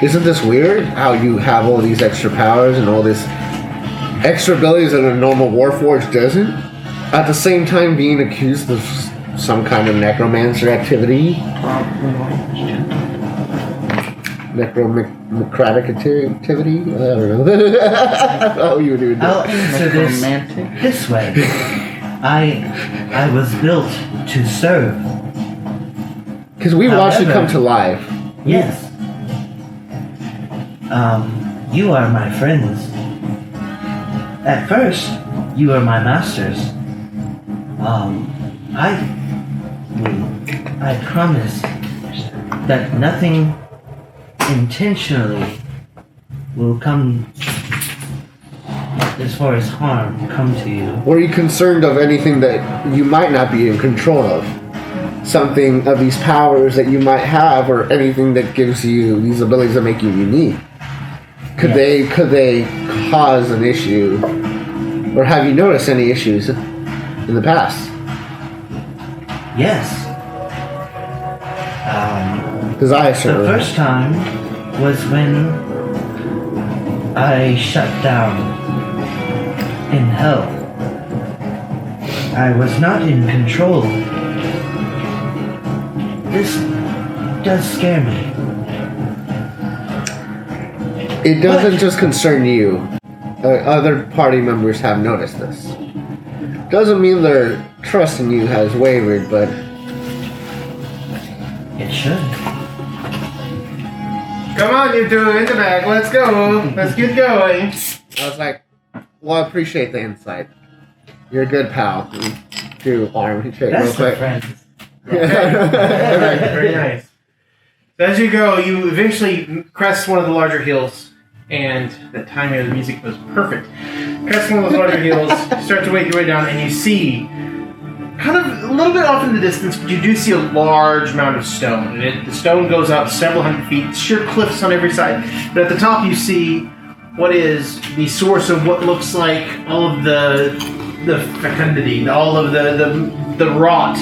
S4: Isn't this weird? How you have all these extra powers and all this extra abilities that a normal Warforged doesn't? At the same time being accused of some kind of necromancer activity? Necromacratic activity? I don't know. Oh, you would do it.
S6: I'll answer this this way. I was built to serve.
S4: Because we watched it
S6: However-
S4: come to life.
S6: Yes. You are my friends. At first, you are my masters. I promise that nothing intentionally will come as far as harm come to you.
S4: Were you concerned of anything that you might not be in control of? Something of these powers that you might have, or anything that gives you these abilities that make you unique? Could they cause an issue? Or have you noticed any issues in the past?
S6: Yes.
S4: Because I
S6: The
S4: certainly.
S6: first time was when I shut down in hell. I was not in control. This does scare me.
S4: It doesn't just concern you. Other party members have noticed this. Doesn't mean their trust in you has wavered, but
S6: It should.
S1: Come on, you two, in the back. Let's go. Let's get going.
S4: I was like, well, I appreciate the insight. You're a good pal. Do arm shake real
S6: That's the
S4: quick.
S6: friends.
S1: Very nice. So as you go, you eventually crest one of the larger hills, and the timing of the music was perfect. Crest one of those larger hills, start to make your way down, and you see, kind of a little bit off in the distance, but you do see a large mound of stone. And the stone goes up several hundred feet, sheer cliffs on every side. But at the top, you see what is the source of what looks like all of the fecundity, all of the rot.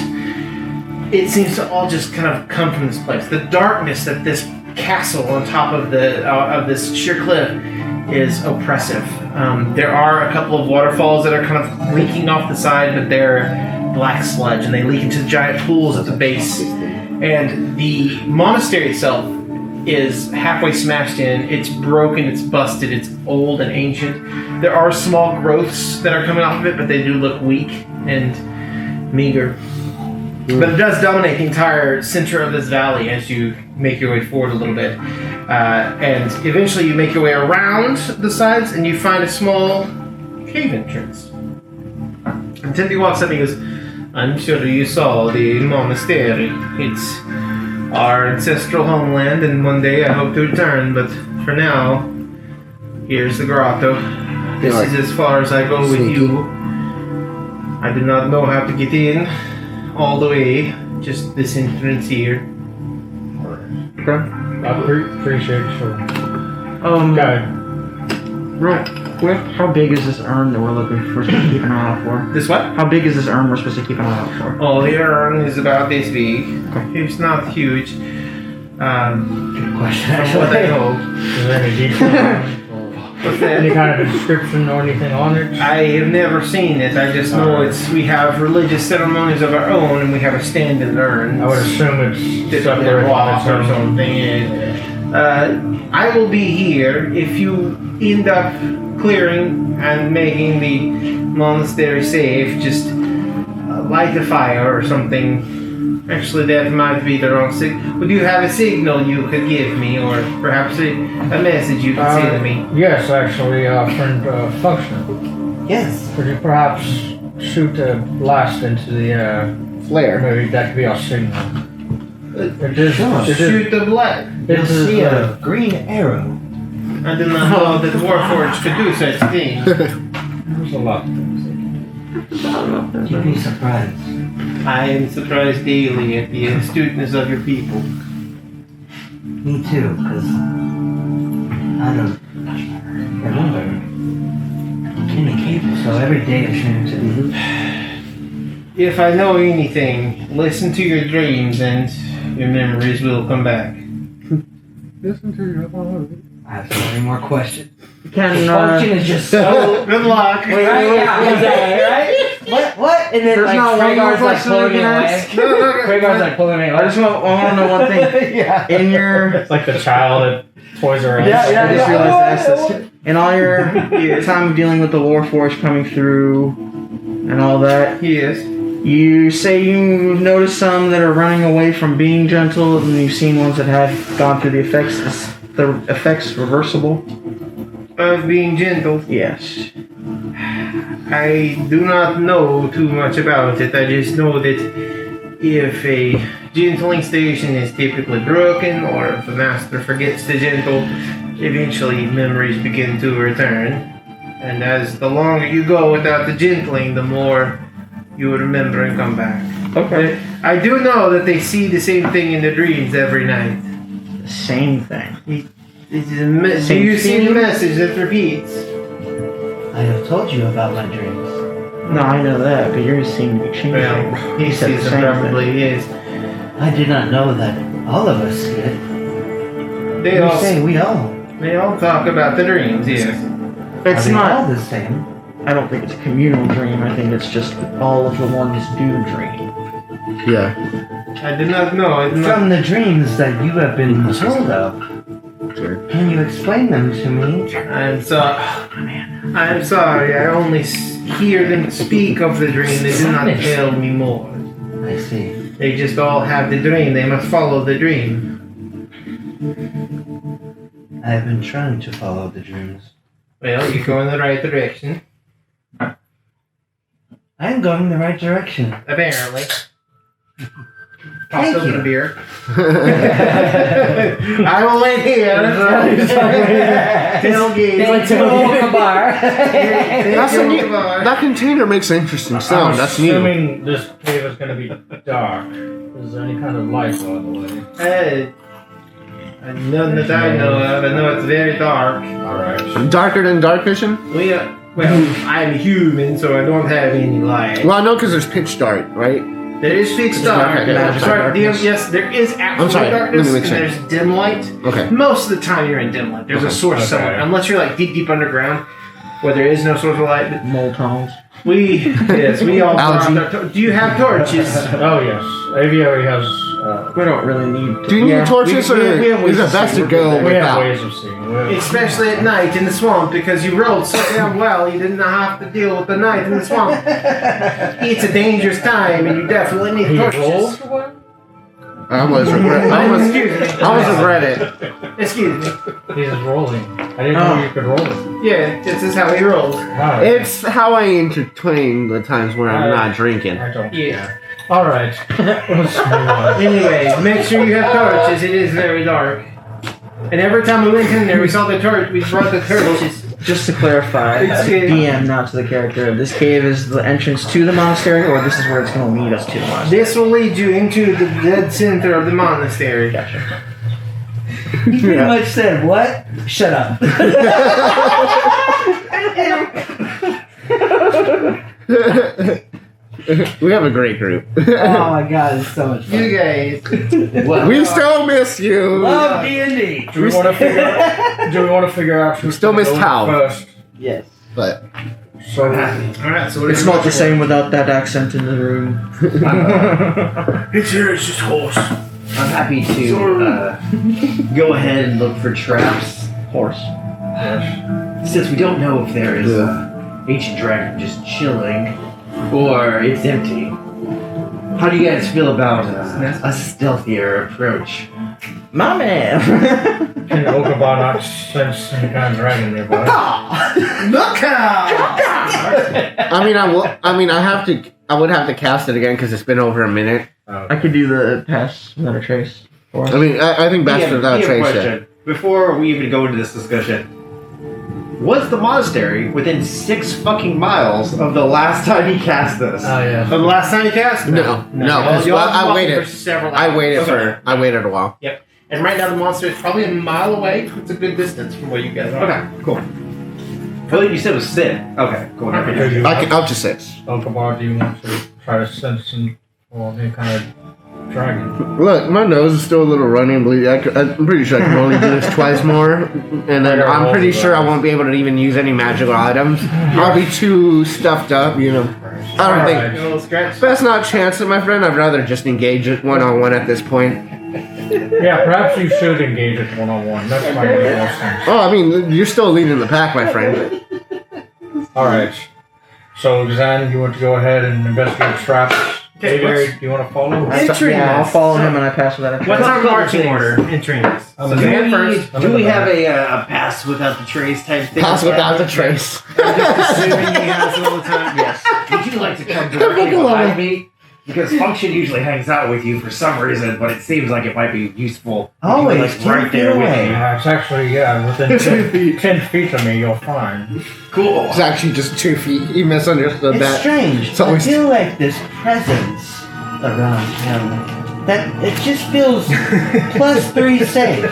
S1: It seems to all just kind of come from this place. The darkness that this castle on top of this sheer cliff is oppressive. There are a couple of waterfalls that are kind of leaking off the side, but they're black sludge, and they leak into giant pools at the base. And the monastery itself is halfway smashed in. It's broken, it's busted, it's old and ancient. There are small growths that are coming off of it, but they do look weak and meager. But it does dominate the entire center of this valley as you make your way forward a little bit. And eventually you make your way around the sides and you find a small cave entrance. And Timothy walks up and he goes, I'm sure you saw the monastery. It's our ancestral homeland, and one day I hope to return, but for now, here's the grotto. This is as far as I go with you. I do not know how to get in all the way, just this entrance here.
S3: I appreciate it, sure. Okay.
S2: Real quick, how big is this urn that we're looking for? Supposed to keep an eye out for?
S1: This what?
S2: How big is this urn we're supposed to keep an eye out for?
S1: Oh, the urn is about this big. It's not huge.
S6: Good question,
S1: From what I
S6: actually.
S1: know.
S3: Is there any detail?
S1: What's
S3: Any
S1: that?
S3: kind of inscription or anything on it?
S1: I have never seen it. I just know we have religious ceremonies of our own, and we have a standing urn.
S3: I would assume it's
S1: That
S3: separate
S1: they're
S3: on
S1: off
S3: its
S1: or
S3: own.
S1: something. I will be here if you end up clearing and making the monastery safe. Just light a fire or something. Actually, that might be the wrong signal. Would you have a signal you could give me, or perhaps a message you could say to me?
S3: Yes, actually, friend Function.
S6: Yes.
S3: Could you perhaps shoot a blast into the
S4: flare.
S3: maybe that could be our signal. It is.
S1: Shoot the blood.
S6: You'll
S3: It is,
S6: see a green arrow.
S1: I did not know that Warforged could do such things.
S3: There's a lot of things.
S6: You'd be surprised.
S1: I am surprised daily at the astuteness of your people.
S6: Me too, because I don't remember in the cave, so every day I try to.
S1: If I know anything, listen to your dreams and your memories will come back.
S4: Listen to your heart.
S6: I have so many more questions.
S2: Can
S6: This function is just so.
S1: Good luck.
S6: Right? What? And then
S2: There's not one more question
S6: pulling
S2: we
S6: me
S2: can
S6: away.
S2: ask.
S6: Kragar's like pulling me
S2: I
S6: away.
S2: just want to know one thing.
S1: Yeah.
S2: In your,
S3: It's like the child at Toys R Us.
S2: I just realized I asked this. In all your time of dealing with the Warforged coming through and all that,
S1: Yes.
S2: you say you've noticed some that are running away from being gentle, and you've seen ones that have gone through the effects. Is the effects reversible?
S1: Of being gentle.
S2: Yes.
S1: I do not know too much about it. I just know that if a gentling station is typically broken, or if the master forgets to gentle, eventually memories begin to return. And as the longer you go without the gentling, the more you will remember and come back.
S2: Okay.
S1: I do know that they see the same thing in their dreams every night.
S2: Same thing.
S1: Do you see the message that repeats?
S6: I have told you about my dreams.
S2: No, I know that, but yours seem to be changing.
S1: Well, he
S2: You said
S1: sees
S2: the
S1: them
S2: same
S1: probably is.
S6: I did not know that all of us see it.
S1: They
S6: You
S1: all
S6: say we all.
S1: talk about the dreams, yes.
S2: It's
S6: Are they all
S2: not.
S6: the same.
S2: I don't think it's a communal dream. I think it's just all of the ones do dream.
S4: Yeah.
S1: I did not know. I did not.
S6: From the dreams that you have been told of,
S4: Sure.
S6: can you explain them to me?
S1: I'm sorry. I'm sorry. I only hear them speak of the dream. They do not tell me more.
S6: I see.
S1: They just all have the dream. They must follow the dream.
S6: I have been trying to follow the dreams.
S1: Well, you go in the right direction.
S6: I am going in the right direction.
S1: Apparently.
S6: Thank
S1: Open
S6: you.
S1: a beer. I will wait here. Tailgate.
S4: That container makes an interesting sound.
S3: I'm
S4: That's new.
S3: assuming this cave is going to be dark. Is there any kind of light, by the way?
S1: None that I know of. I know it's very dark.
S3: Alright.
S4: Darker than dark vision?
S1: Well, I'm human, so I don't have any light.
S4: Well, I know because there's pitch dark, right?
S1: There is pitch dark.
S4: Okay,
S2: magic
S1: Sorry,
S2: darkness.
S1: yes, there is actual
S4: sorry, let me
S1: darkness,
S4: make
S1: and
S4: sure.
S1: there's dim light.
S4: Okay.
S1: Most of the time, you're in dim light. There's a
S4: Okay.
S1: source somewhere, unless you're like deep underground, where there is no source of light. But
S2: Moltons.
S1: we all.
S4: Algae.
S1: Do you have torches?
S3: Oh, yes. Aviary has.
S2: We don't really need.
S4: Do you need torches, or
S2: we have ways
S4: is it
S2: to
S4: best
S2: see
S4: to
S2: we're
S4: go
S2: good
S3: We
S2: there.
S3: have
S4: without?
S3: ways of seeing.
S1: Especially at night in the swamp, because you rolled so damn well, you didn't have to deal with the night in the swamp. It's a dangerous time, and you definitely need
S3: He
S1: torches.
S3: rolled one?
S4: I almost regret it.
S1: Excuse me.
S3: He's rolling. I didn't know you could roll it.
S1: Yeah, this is how he rolls.
S3: Wow.
S4: It's how I entertain the times where I'm not drinking.
S3: I don't.
S1: Yeah.
S3: Alright. Let's move on.
S1: Anyway, make sure you have torches. It is very dark. And every time we went in there, we saw the torch. We brought the torches.
S2: Just to clarify,
S1: Excuse-
S2: DM, not to the character. This cave is the entrance to the monastery, or this is where it's going to lead us to the monastery.
S1: This will lead you into the dead center of the monastery.
S2: Gotcha.
S6: He pretty much said, what? Shut up.
S4: We have a great group.
S6: Oh my god, it's so much fun.
S1: You guys.
S4: We still miss you.
S6: Love D&D.
S3: Do we want to figure out? Do we want to figure out who's
S4: Still
S3: gonna
S4: miss
S3: go
S4: Tao.
S3: first?
S6: Yes.
S4: But
S3: So
S1: Alright, so
S2: It's not the same without that accent in the room.
S1: It's here, it's just horse.
S7: I'm happy to go ahead and look for traps.
S2: Horse.
S7: Since we don't know if there is an ancient dragon just chilling or it's empty. How do you guys feel about a stealthier approach?
S2: My man!
S3: Can Okaba not sense any kind of dragon nearby?
S1: Look out!
S4: I would have to cast it again because it's been over a minute.
S2: I could do the pass without a trace. For us.
S4: I mean, I think best without trace. Yeah.
S5: question. Before we even go into this discussion, was the monastery within 6 fucking miles of the last time he cast this?
S3: Oh yeah.
S1: The last time you cast?
S4: No.
S1: Well, you all
S4: I
S1: walked
S4: waited.
S1: for several
S4: I
S1: hours.
S4: waited
S1: Okay.
S4: I waited a while.
S1: And right now the monster is probably a mile away. It's a good distance from where you guys are.
S5: Okay, cool. I thought you said it was Sid. Okay, cool.
S1: Okay.
S3: Do you
S4: Up to 6.
S3: Pokeball, do you want to try to sense some any kind of dragon?
S4: Look, my nose is still a little runny and bleeding. I'm pretty sure I can only do this twice more, and then I'm pretty sure I won't be able to even use any magical items. I'll be too stuffed up, you know. I don't think.
S1: A little scratch.
S4: That's not a chance, my friend. I'd rather just engage it one-on-one at this point.
S3: Yeah, perhaps you should engage it one-on-one. That's my sense.
S4: Oh, I mean, you're still leading the pack, my friend.
S3: Alright. So, Zan, you want to go ahead and investigate traps?
S1: Okay,
S3: Avery, do you want to follow?
S1: Entering
S2: Yeah, I'll
S1: this.
S2: follow him and I pass without a trace.
S1: What's our
S5: Couple
S1: marching
S5: things.
S1: order entering this?
S3: I'm
S1: So
S3: in
S1: Zan
S3: the-
S1: first.
S3: I'm
S5: Do
S3: in
S5: we
S3: the
S5: have
S3: back.
S5: a pass without the trace type thing?
S4: Pass without the trace.
S5: Assuming he has it all the time? Yes. Would you like to come directly behind me? Because Function usually hangs out with you for some reason, but it seems like it might be useful. if you were,
S6: Always
S5: like, right
S6: 10
S5: there
S6: feet
S5: with
S6: away.
S5: you.
S3: Yeah, it's actually, within 10 feet of me, you'll find.
S5: Cool.
S4: It's actually just 2 feet. You misunderstood
S6: It's
S4: that.
S6: strange.
S4: It's always-
S6: I feel like this presence around him. That it just feels +3 safe.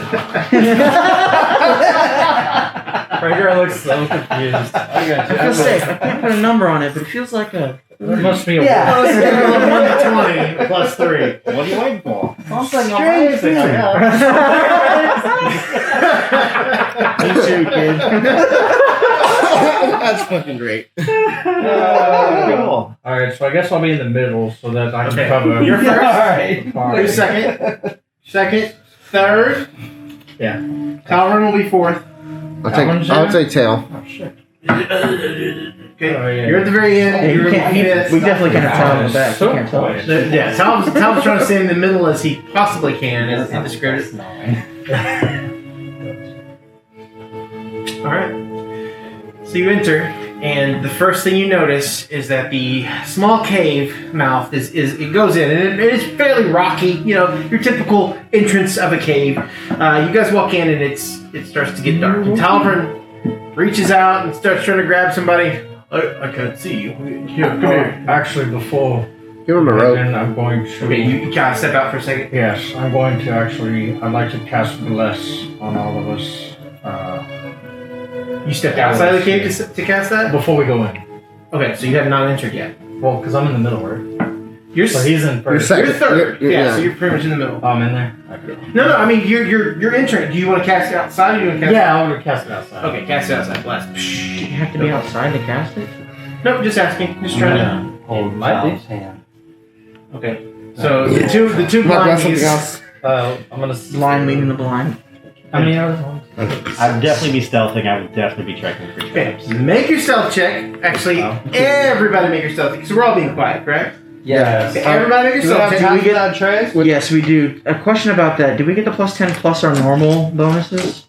S3: Prager looks so confused. I got
S2: I feel safe. I can't put a number on it, but it feels like a.
S3: There must be a
S6: Yeah.
S1: Oh, let's go from 1 to 20 plus 3.
S5: What are you waiting for?
S6: Something amazing.
S2: Me too, kid.
S4: That's fucking great.
S5: Cool.
S3: Alright, so I guess I'll be in the middle so that I can
S1: Okay.
S3: cover.
S1: You're first.
S5: Alright.
S1: You're second. Second. Third.
S3: Yeah.
S1: Calvin will be fourth.
S4: I'll take tail.
S3: Oh, shit.
S1: Okay.
S3: Oh, yeah.
S1: You're at the very end.
S2: Hey,
S1: You're
S2: we definitely can't tell him the back. You can't tell us.
S1: Yeah, Tal's trying to stay in the middle as he possibly can as indiscreet. Alright. So you enter, and the first thing you notice is that the small cave mouth is it goes in, and it is fairly rocky, you know, your typical entrance of a cave. You guys walk in and it starts to get dark. And Talvin reaches out and starts trying to grab somebody. I can't see you. Here, come here.
S3: Actually, before
S4: Give him a rope.
S3: then I'm going to.
S1: Okay, you gotta step out for a second.
S3: Yes, I'm going to actually. I'd like to cast Bless on all of us.
S1: You stepped outside of the cave to cast that?
S3: Before we go in.
S1: Okay, so you have not entered yet.
S3: Well, because I'm in the middle, right?
S1: You're
S3: So he's in
S4: You're
S3: first.
S4: second.
S1: You're third.
S4: You're-
S1: yeah, so you're pretty much in the middle.
S3: Oh, I'm in there? Okay.
S1: No, I mean you're entering. Do you want to cast it outside or do you want to cast
S3: Yeah, I would cast it
S1: it?
S3: outside.
S1: Okay, cast it outside. Blast.
S2: You have to be outside to cast it?
S1: Nope, just asking. Just trying to.
S5: Hold
S3: Might be.
S5: Sal's hand.
S1: Okay. So the two
S4: Might grab
S1: blind
S4: something
S1: thieves.
S4: else.
S3: I'm gonna.
S2: Blind leading the blind.
S3: How many hours?
S5: I'd definitely be stealthing. I would definitely be checking for
S1: Okay,
S5: traps.
S1: make your stealth check. Actually, everybody make your stealth check. So we're all being quiet, correct?
S3: Yes.
S1: Okay, everybody make your stealth check.
S2: Do we get
S5: that trace?
S2: Yes, we do. A question about that. Do we get the +10 plus our normal bonuses?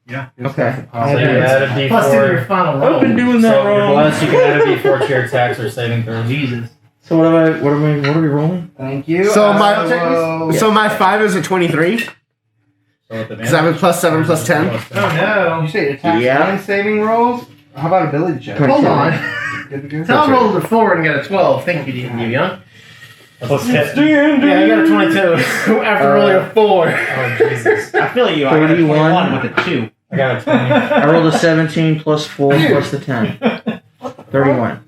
S1: Yeah.
S2: Okay.
S3: So you add a D4.
S1: Plus your final roll.
S2: I've been doing
S3: So
S2: that
S3: your
S2: wrong.
S3: Bless, you can add a D4 to your attacks or saving throws.
S1: Jesus.
S2: So what are we rolling?
S5: Thank you.
S4: So my 5 is a 23.
S3: So with the
S4: Because I have a +7 +10.
S1: Oh no.
S5: You say attack
S2: Yeah.
S5: and saving rolls? How about ability check?
S2: Twenty.
S1: Hold on.
S5: Good to go.
S1: Tom rolled a 4 and got a 12. Thank you, you young.
S3: Plus 10.
S1: Yeah, I got a 22 after rolling a 4.
S3: Oh, Jesus.
S5: I feel you. I got a
S2: 31.
S5: 21 with a 2.
S3: I got a 20.
S2: I rolled a 17 plus 4 plus the 10. 31.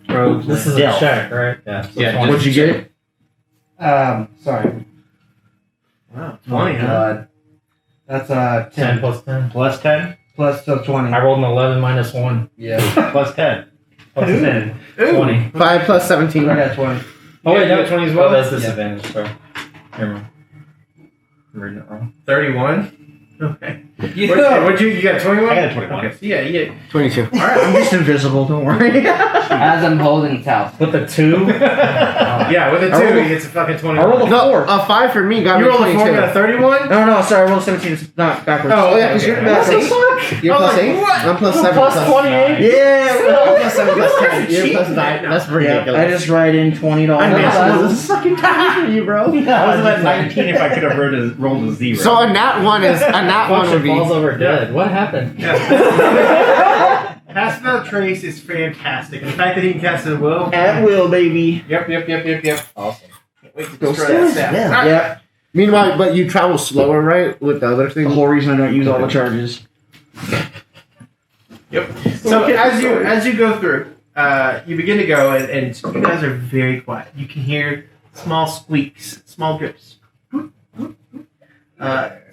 S3: Bro, this is a
S5: Stealth.
S3: check, right? Yeah. So
S1: Yeah,
S3: 20.
S2: What'd you get?
S5: Sorry.
S1: Wow, 20, huh?
S5: God. That's
S3: 10 plus 10.
S5: Plus 10? Plus 20.
S3: I rolled an 11 minus 1.
S5: Yeah. Plus 10.
S3: Plus 10.
S1: Ooh.
S3: 20.
S4: 5 plus 17.
S5: I got 20.
S3: Oh, wait,
S1: You got 20 as well?
S3: Oh, that's disadvantage, sorry. Never mind. I'm reading it wrong.
S1: 31. Okay.
S5: Yeah.
S1: What'd you got 21?
S5: I got a 21.
S1: Okay, so yeah, you get.
S4: 22.
S1: Alright,
S2: I'm just invisible, don't worry.
S5: As I'm holding Tal.
S3: With the 2?
S1: yeah, with a 2,
S2: I rolled a-
S1: he gets a fucking 21.
S2: I rolled a
S4: No,
S2: 4.
S4: a 5 for me got
S1: You
S4: me
S1: rolled a 4 and got a
S4: 22.
S1: 31?
S2: No, sorry, I rolled 17. It's not backwards.
S4: Oh, yeah, because you're
S1: What the
S4: that's
S1: fuck?
S4: You're
S1: I was
S4: plus
S1: like,
S4: 8?
S1: what?
S4: I'm plus 7.
S3: Plus 28.
S2: Yeah.
S4: I'm plus 7 plus 10.
S1: That's
S4: You're
S1: cheap.
S4: plus 9. That's
S2: Yeah,
S4: ridiculous.
S2: I just write in $20.
S1: I mean,
S4: This is fucking time for you, bro.
S5: I was at 19 if I could have rolled a 0.
S4: So a nat 1 is a nat 1 would
S3: Function
S4: be.
S3: falls over dead. What happened?
S1: Pass Without Trace is fantastic. And the fact that he can cast it at will.
S2: At will, baby.
S1: Yep.
S3: Awesome.
S1: Can't wait to
S2: Go
S1: destroy
S2: stab.
S1: that staff.
S6: Yeah.
S1: All right.
S2: Yeah.
S4: Meanwhile, but you travel slower, right? With the other
S2: The
S4: thing.
S2: whole reason I don't use all the charges.
S1: Yep. So as you go through, you begin to go, and you guys are very quiet. You can hear small squeaks, small drips,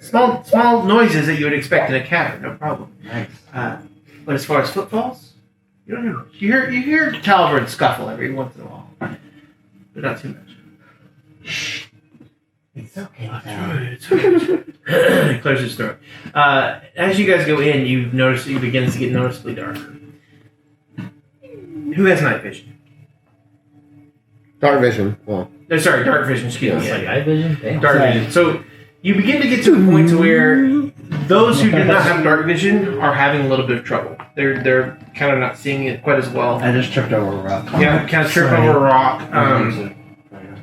S1: small noises that you would expect in a cavern. No problem.
S6: Nice.
S1: But as far as footfalls, you don't hear much. You hear Talbert scuffle every once in a while, but not too much.
S6: It's okay.
S1: He clears his throat. As you guys go in, you notice it begins to get noticeably darker. Who has night vision?
S4: Dark vision. Well,
S1: No, sorry, dark vision. Excuse me.
S3: It's like eye vision. Damn.
S1: Dark vision. So you begin to get to the point to where those who do not have dark vision are having a little bit of trouble. They're kind of not seeing it quite as well.
S6: I just tripped over a rock.
S1: Yeah, kind of trip over a rock.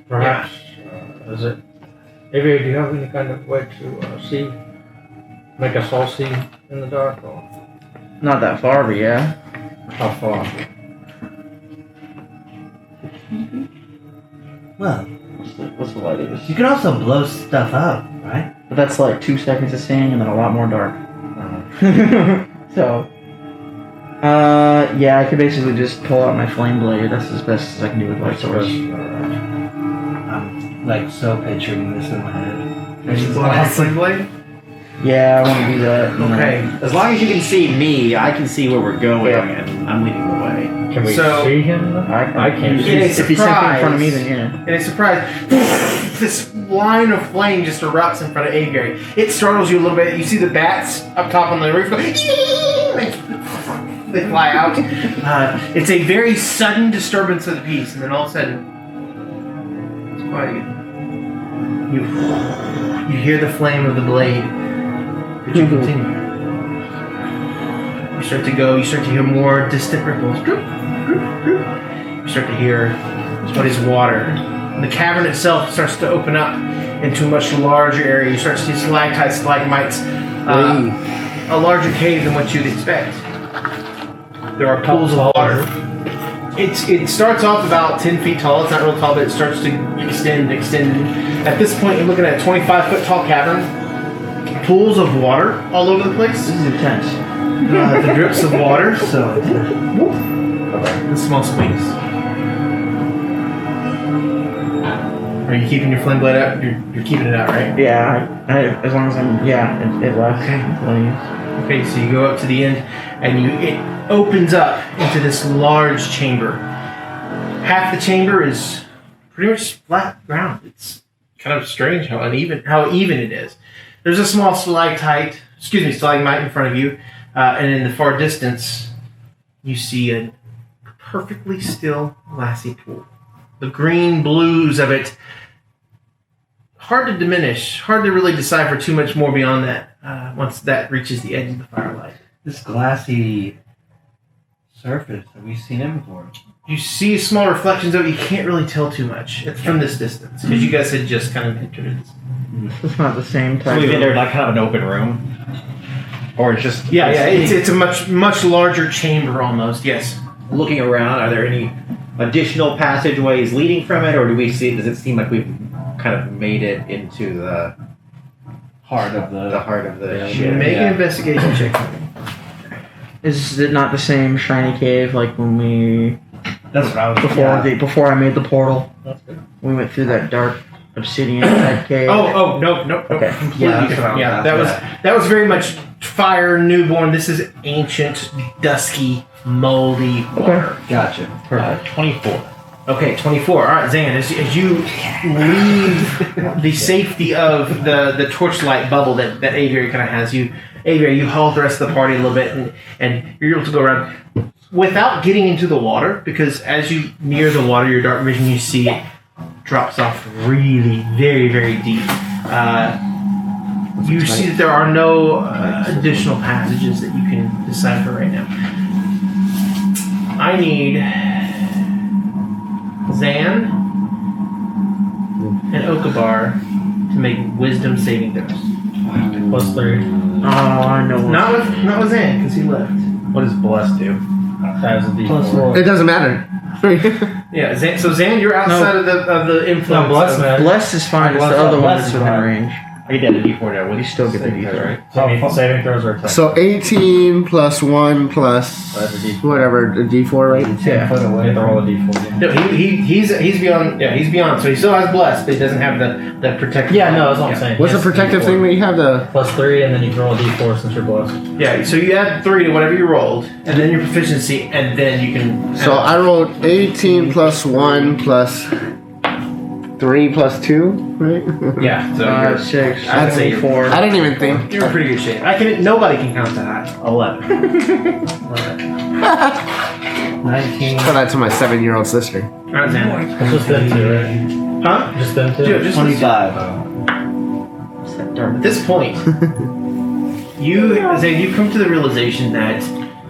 S3: Perhaps. Is it? Maybe do you have any kind of way to see? Make us all see in the dark, or
S2: Not that far, but yeah.
S3: how far?
S6: Well,
S2: What's the light of this?
S6: you can also blow stuff up, right?
S2: But that's like 2 seconds of seeing and then a lot more dark. So, yeah, I could basically just pull out my flame blade. That's as best as I can do with light source.
S6: I'm like so picturing this in my head.
S1: There's a flame blade.
S2: Yeah, I want to do that.
S1: Okay.
S5: As long as you can see me, I can see where we're going, and I'm leading the way.
S3: Can we
S1: So-
S3: see him? I can't see.
S1: In a
S2: If he's standing in front of me,
S1: surprise-
S2: then yeah.
S1: And a surprise, this line of flame just erupts in front of Aviary. It startles you a little bit. You see the bats up top on the roof go, they fly out. It's a very sudden disturbance of the peace, and then all of a sudden, it's quiet again. You hear the flame of the blade, but you continue. You start to go, you start to hear more distant ripples. You start to hear what is water. The cavern itself starts to open up into a much larger area. You start to see stalactites, stalagmites, a larger cave than what you'd expect. There are pools of water. It starts off about 10 feet tall. It's not real tall, but it starts to extend. At this point, you're looking at a 25-foot tall cavern. Pools of water all over the place.
S2: This is intense.
S1: The drips of water.
S6: So it's
S1: The small squeaks. Are you keeping your flame blade out? You're keeping it out, right?
S2: Yeah, as long as I'm, yeah, it left.
S1: Okay, so you go up to the end, and it opens up into this large chamber. Half the chamber is pretty much flat ground. It's kind of strange how even it is. There's a small stalagmite in front of you, and in the far distance, you see a perfectly still, glassy pool. The green blues of it, hard to diminish, hard to really decipher too much more beyond that once that reaches the edge of the firelight.
S6: this glassy surface. Have we seen it before?
S1: You see small reflections of it, you can't really tell too much. It's from this distance, because you guys had just kind of entered it.
S2: It's not the same
S5: So
S2: type
S5: we've
S2: of...
S5: entered like kind of an open room, or it's just
S1: Yeah, it's a much larger chamber almost, yes.
S5: looking around. Are there any additional passageways leading from it, or does it seem like we've kind of made it into the
S6: Heart of the
S5: heart of the ship?
S1: Make an investigation check.
S2: Is it not the same shiny cave like when we...
S6: That's what I was
S2: Before I made the portal?
S3: That's good.
S2: We went through that dark obsidian type cave.
S1: Oh, no,
S2: Okay.
S1: completely
S6: Yeah,
S1: different. Yeah,
S6: that's
S1: that was very much fire, newborn. This is ancient, dusky, moldy water.
S6: Gotcha. Perfect.
S5: 24.
S1: Okay, 24. All right, Zan, as you leave the safety of the torchlight bubble that Aviary kind of has, Aviary, you hold the rest of the party a little bit, and you're able to go around without getting into the water, because as you near the water, your dark vision, you see it drops off really very, very deep. You see that there are no additional passages that you can decipher right now. I need Zan and Okabar to make wisdom saving throws.
S3: +3.
S2: Oh, I know.
S1: Not with Zan, because he left.
S5: What does bless do?
S3: That was a D4.
S2: +4.
S4: It doesn't matter.
S1: Yeah, Zan, so Zan, you're outside of the influence.
S3: No, bless
S1: of-
S3: man.
S2: Bless is fine. It's
S3: Bless-
S2: the other one
S3: bless
S2: that's
S3: is
S2: within
S3: fine.
S2: range.
S5: I get that a D4 there. What do
S2: You still get the
S5: saving throws,
S2: D4.
S5: right?
S3: So saving throws are 10.
S4: So 18 plus 1 plus
S3: That's a D4.
S4: whatever, a D4, right?
S1: Yeah.
S3: Foot away. To roll a D4.
S1: No, he's beyond. Yeah, he's beyond. So he still has blessed, but he doesn't have the protective.
S3: Yeah, no, that's what I'm saying.
S4: What's
S3: Yes,
S4: the protective
S3: D4.
S4: thing that you have? The
S3: +3, and then you can roll a D4 since you're blessed.
S1: Yeah, so you add 3 to whatever you rolled, and then your proficiency, and then you can.
S4: so I rolled 18 plus 1 plus 3 plus 2, right?
S1: Yeah, so
S2: 5, 6,
S1: I'd say
S2: 4.
S4: I didn't even think.
S1: you're in pretty good shape. Nobody can count that high.
S5: 11.
S2: 19.
S4: Tell that to my 7-year-old sister.
S1: Alright, Zan.
S3: It's just them two, right?
S1: Huh?
S3: Just them two?
S1: Dude, just
S2: 25.
S1: At this point, Zan, you've come to the realization that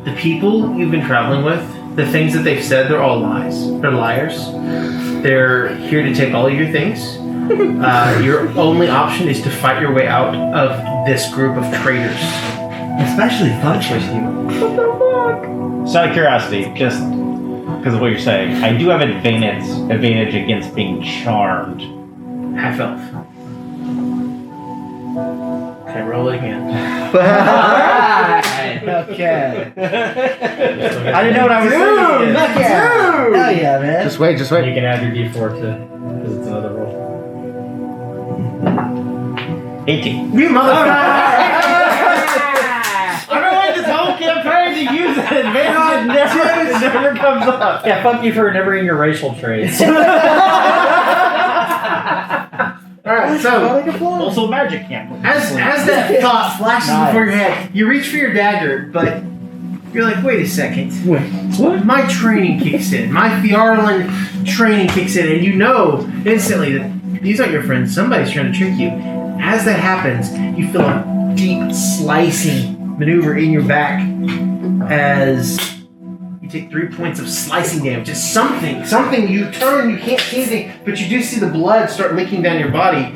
S1: the people you've been traveling with, the things that they've said, they're all lies. They're liars. They're here to take all of your things. Your only option is to fight your way out of this group of traitors.
S6: Especially Funchess, you.
S5: So out of curiosity, just because of what you're saying, I do have advantage against being charmed.
S1: Half elf. Okay, roll it again.
S6: Okay. I didn't know what I was saying. Look yeah. Hell yeah, man.
S4: Just wait, just
S3: You
S4: wait.
S3: can add your D4 too, because it's another roll.
S5: 18.
S1: You motherfucker! I've been waiting this whole campaign to use that advantage. It never comes up.
S3: Yeah, fuck you for never in your racial traits.
S1: Alright, so
S5: Also magic can't.
S1: as that thought flashes before your head, you reach for your dagger, but you're like, wait a second.
S2: Wait, what?
S1: My training kicks in. My Fjarlan training kicks in, and you know instantly that these aren't your friends. Somebody's trying to trick you. As that happens, you feel a deep slicing maneuver in your back as you take 3 points of slicing damage. It's something you turn, you can't see anything, but you do see the blood start leaking down your body.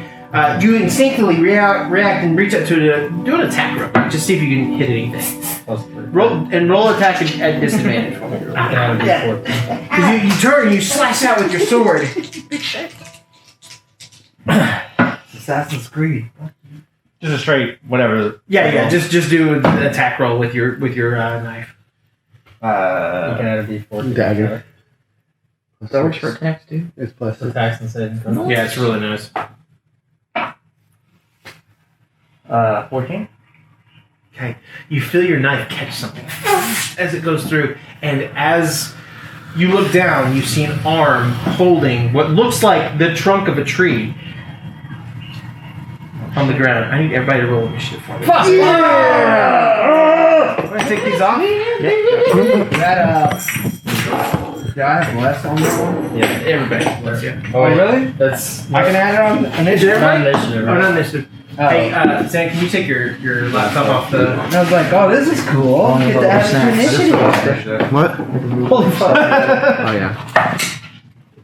S1: You instinctively react and reach out to do an attack roll. Just see if you can hit anything.
S3: +3.
S1: Roll attack at disadvantage.
S3: You can add a D4 too.
S1: Because you turn, you slash out with your sword.
S6: Assassin's Creed.
S5: Just a straight whatever.
S1: Yeah. Just do an attack roll with your knife.
S3: You can add a D4 too.
S4: Dagger.
S2: That works for attacks, too.
S4: It's plus.
S3: Attacks and saving throws.
S1: Yeah, it's really nice.
S6: 14.
S1: Okay, you feel your knife catch something as it goes through, and as you look down, you see an arm holding what looks like the trunk of a tree on the ground. I need everybody to roll initiative for me.
S6: Fuck!
S1: Yeah! Want to take these off?
S6: That, do I have less on this one?
S1: Yeah, everybody. Let's see.
S3: Oh, wait.
S6: really?
S3: That's
S6: I can add it on initiative.
S3: not initiative,
S1: Oh,
S3: right?
S1: not initiative. Hey, Zan, can you take your laptop off the...
S6: And I was like, oh, this is cool.
S2: Only
S6: Get to
S2: about
S6: add it
S2: snacks.
S6: to initiative.
S4: What?
S6: Holy fuck.
S4: Oh yeah.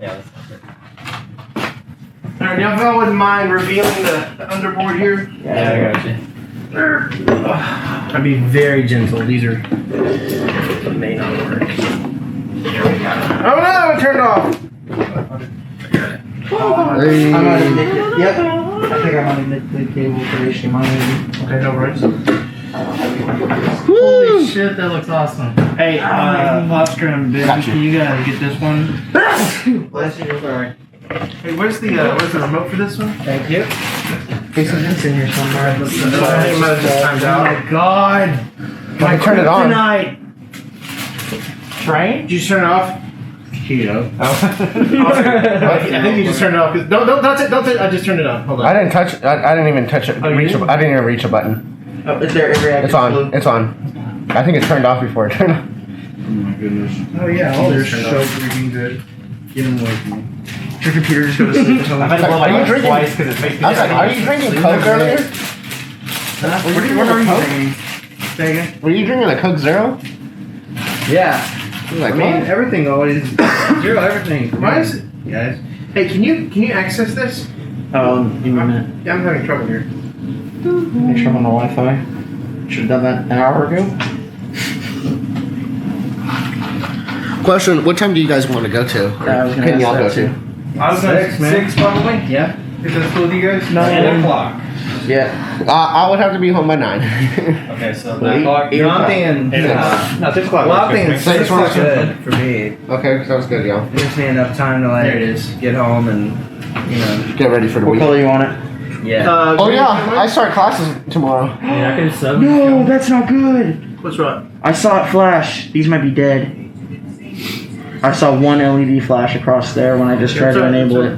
S3: Yeah, that's not good.
S1: Alright, now if I wouldn't mind revealing the underboard here.
S3: Yeah, I got you.
S1: I'd be very gentle. These are... It may not work. There we go. Oh no, it turned off!
S6: I might have nicked it. Yep. I think I might have nicked the cable for HDMI.
S1: Okay, no worries.
S6: Holy shit, that looks awesome.
S1: Hey,
S2: Oscar and Baby, can you guys get this one?
S6: Bless you. Sorry.
S1: hey, where's the remote for this one?
S6: Thank you.
S2: It's in here somewhere.
S1: I think it might have just timed
S6: Oh
S1: out.
S6: my god.
S4: I turn it on.
S6: Tonight. Train?
S1: Did you just turn it off?
S6: Keto.
S1: I think you just turned it off. Don't touch it. Don't touch it. I just turned it on. Hold on.
S4: I didn't touch. I didn't even touch it.
S1: Oh, you
S4: Reach.
S1: didn't?
S4: I didn't even reach a button.
S2: Oh, is there every
S4: It's on. It's on. I think it's turned off before it turned on.
S2: Oh my goodness.
S6: Oh yeah, all this
S1: Turned
S6: so
S1: off.
S6: freaking good.
S2: Get him away from me. Your computer just goes to sleep until
S5: I've had to blow
S4: Are
S5: my
S4: you
S5: nose
S4: drinking-
S5: twice because it makes me
S4: I was like, are you drinking Coke earlier? Were you drinking a Coke Zero?
S2: Yeah.
S4: I was like,
S2: I mean,
S4: what?
S2: everything always zero everything.
S1: Why is it?
S2: guys?
S1: Hey, can you access this?
S2: Give me a minute.
S1: Yeah, I'm having trouble here.
S2: Make sure I'm on the Wi-Fi. Should have done that an hour ago.
S4: Question: what time do you guys want to go to? Or
S2: I was gonna
S4: can
S2: ask
S4: y'all
S2: that
S4: go
S2: too.
S4: to?
S1: I was gonna 6 probably.
S2: Yeah.
S1: Is that cool with you guys?
S3: 9 o'clock.
S2: Yeah.
S4: I would have to be home by 9.
S3: Okay, so
S2: 9 o'clock.
S3: Eight
S2: No, I'm
S3: o'clock.
S2: thinking.
S3: 8 o'clock.
S1: No, 6 o'clock.
S2: Well, I'm thinking 6 is
S4: o'clock.
S2: good for me.
S4: Okay, sounds good, y'all.
S2: You just need enough time to like
S1: There it is.
S2: get home and
S4: Get ready for the
S2: What
S4: week.
S2: color you want it? Yeah.
S4: Oh yeah, I start classes tomorrow.
S3: Yeah, I can 7.
S2: No, that's not good.
S1: What's wrong?
S2: I saw it flash. These might be dead. I saw one LED flash across there when I just tried to enable it.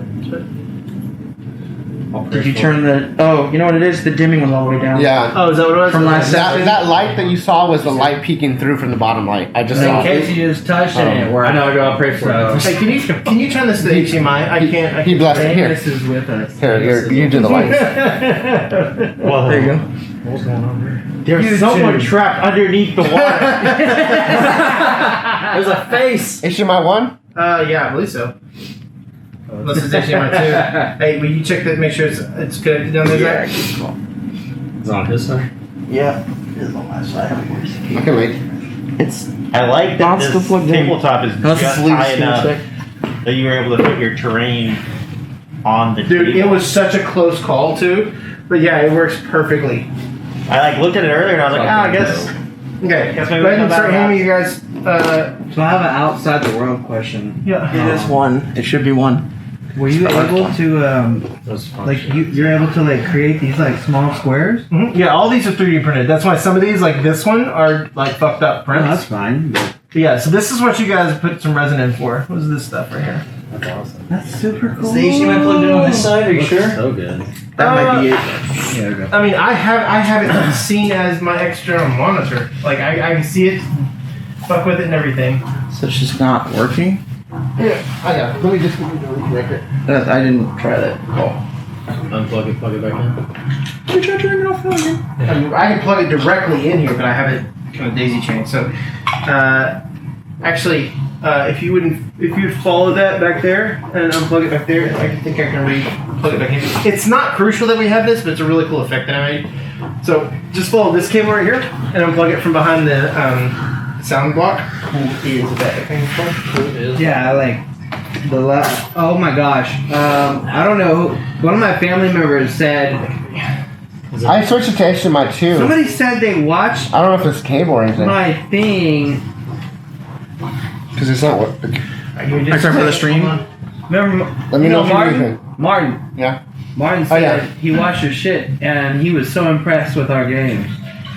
S2: Did you turn the? Oh, you know what it is? The dimming was all the way down.
S4: Yeah.
S1: Oh, is that what it was?
S2: From last
S4: That, that light that you saw was the light peeking through from the bottom light. I just saw it.
S2: you just touched
S4: it and it
S3: I know, I go, I'll pray for it.
S1: Hey, can you turn this to HDMI? I can't.
S4: He blessed it. Here,
S2: is with us.
S4: here, you do the lights.
S3: Well,
S2: There you go.
S3: What's going on there?
S1: There's someone trapped underneath the water.
S3: There's a face.
S4: HDMI 1?
S1: Yeah, I believe so. Unless it's HDMI 2. Hey, will you check that? Make sure it's connected down there, Zach?
S3: Is it on his side?
S2: Yeah. It is on my side.
S4: Okay, wait.
S2: It's
S5: I like that
S2: Not still
S5: this
S2: plugged in.
S5: tabletop is
S2: Let's
S5: just
S2: leave
S5: high
S2: this in a
S5: enough
S2: sec.
S5: that you were able to put your terrain on the
S1: Dude,
S5: table.
S1: it was such a close call too. But yeah, it works perfectly.
S5: I like looked at it earlier and I was like, I guess.
S1: Okay,
S5: Guess
S1: go
S5: maybe
S1: ahead and
S5: we'll
S1: start
S5: come
S1: handing
S5: back
S1: you guys.
S8: So I have an outside the world question.
S1: Yeah.
S2: It is one. It should be one.
S8: Were you able to
S3: Those
S8: like you're able to like create these like small squares?
S1: Mhm. Yeah, all these are 3D printed. That's why some of these, like this one, are like fucked up
S8: No,
S1: prints.
S8: that's fine. But
S1: Yeah, so this is what you guys put some resin in for. What is this stuff right here?
S3: That's awesome.
S8: that's super cool.
S2: Is the HDMI plugged in on this side? Are you
S3: Looks
S2: sure?
S3: So good.
S2: That might be it.
S8: Yeah, okay.
S1: I mean, I have it seen as my external monitor. Like I can see it, fuck with it and everything.
S2: So it's just not working?
S1: Yeah, I got it. Let me just reconnect it.
S2: I didn't try that.
S3: Unplug it, plug it back in.
S2: You try turning it off again?
S1: I can plug it directly in here, but I have it kind of daisy chained. So, actually, if you'd follow that back there and unplug it back there, I think I can plug it back in. It's not crucial that we have this, but it's a really cool effect that I made. So just follow this cable right here and unplug it from behind the sound block. Who is that thing called?
S8: Yeah, I like the last. Oh my gosh. I don't know. One of my family members said
S4: I switched it to HDMI 2.
S8: somebody said they watched
S4: I don't know if it's cable or anything.
S8: my thing.
S4: Because it's not working.
S2: Except for the stream?
S8: Remember?
S4: Let me
S8: you
S4: know if you
S8: Martin.
S4: need
S8: Martin.
S4: Yeah.
S8: Martin
S4: Oh,
S8: said
S4: yeah.
S8: he watched your shit and he was so impressed with our games.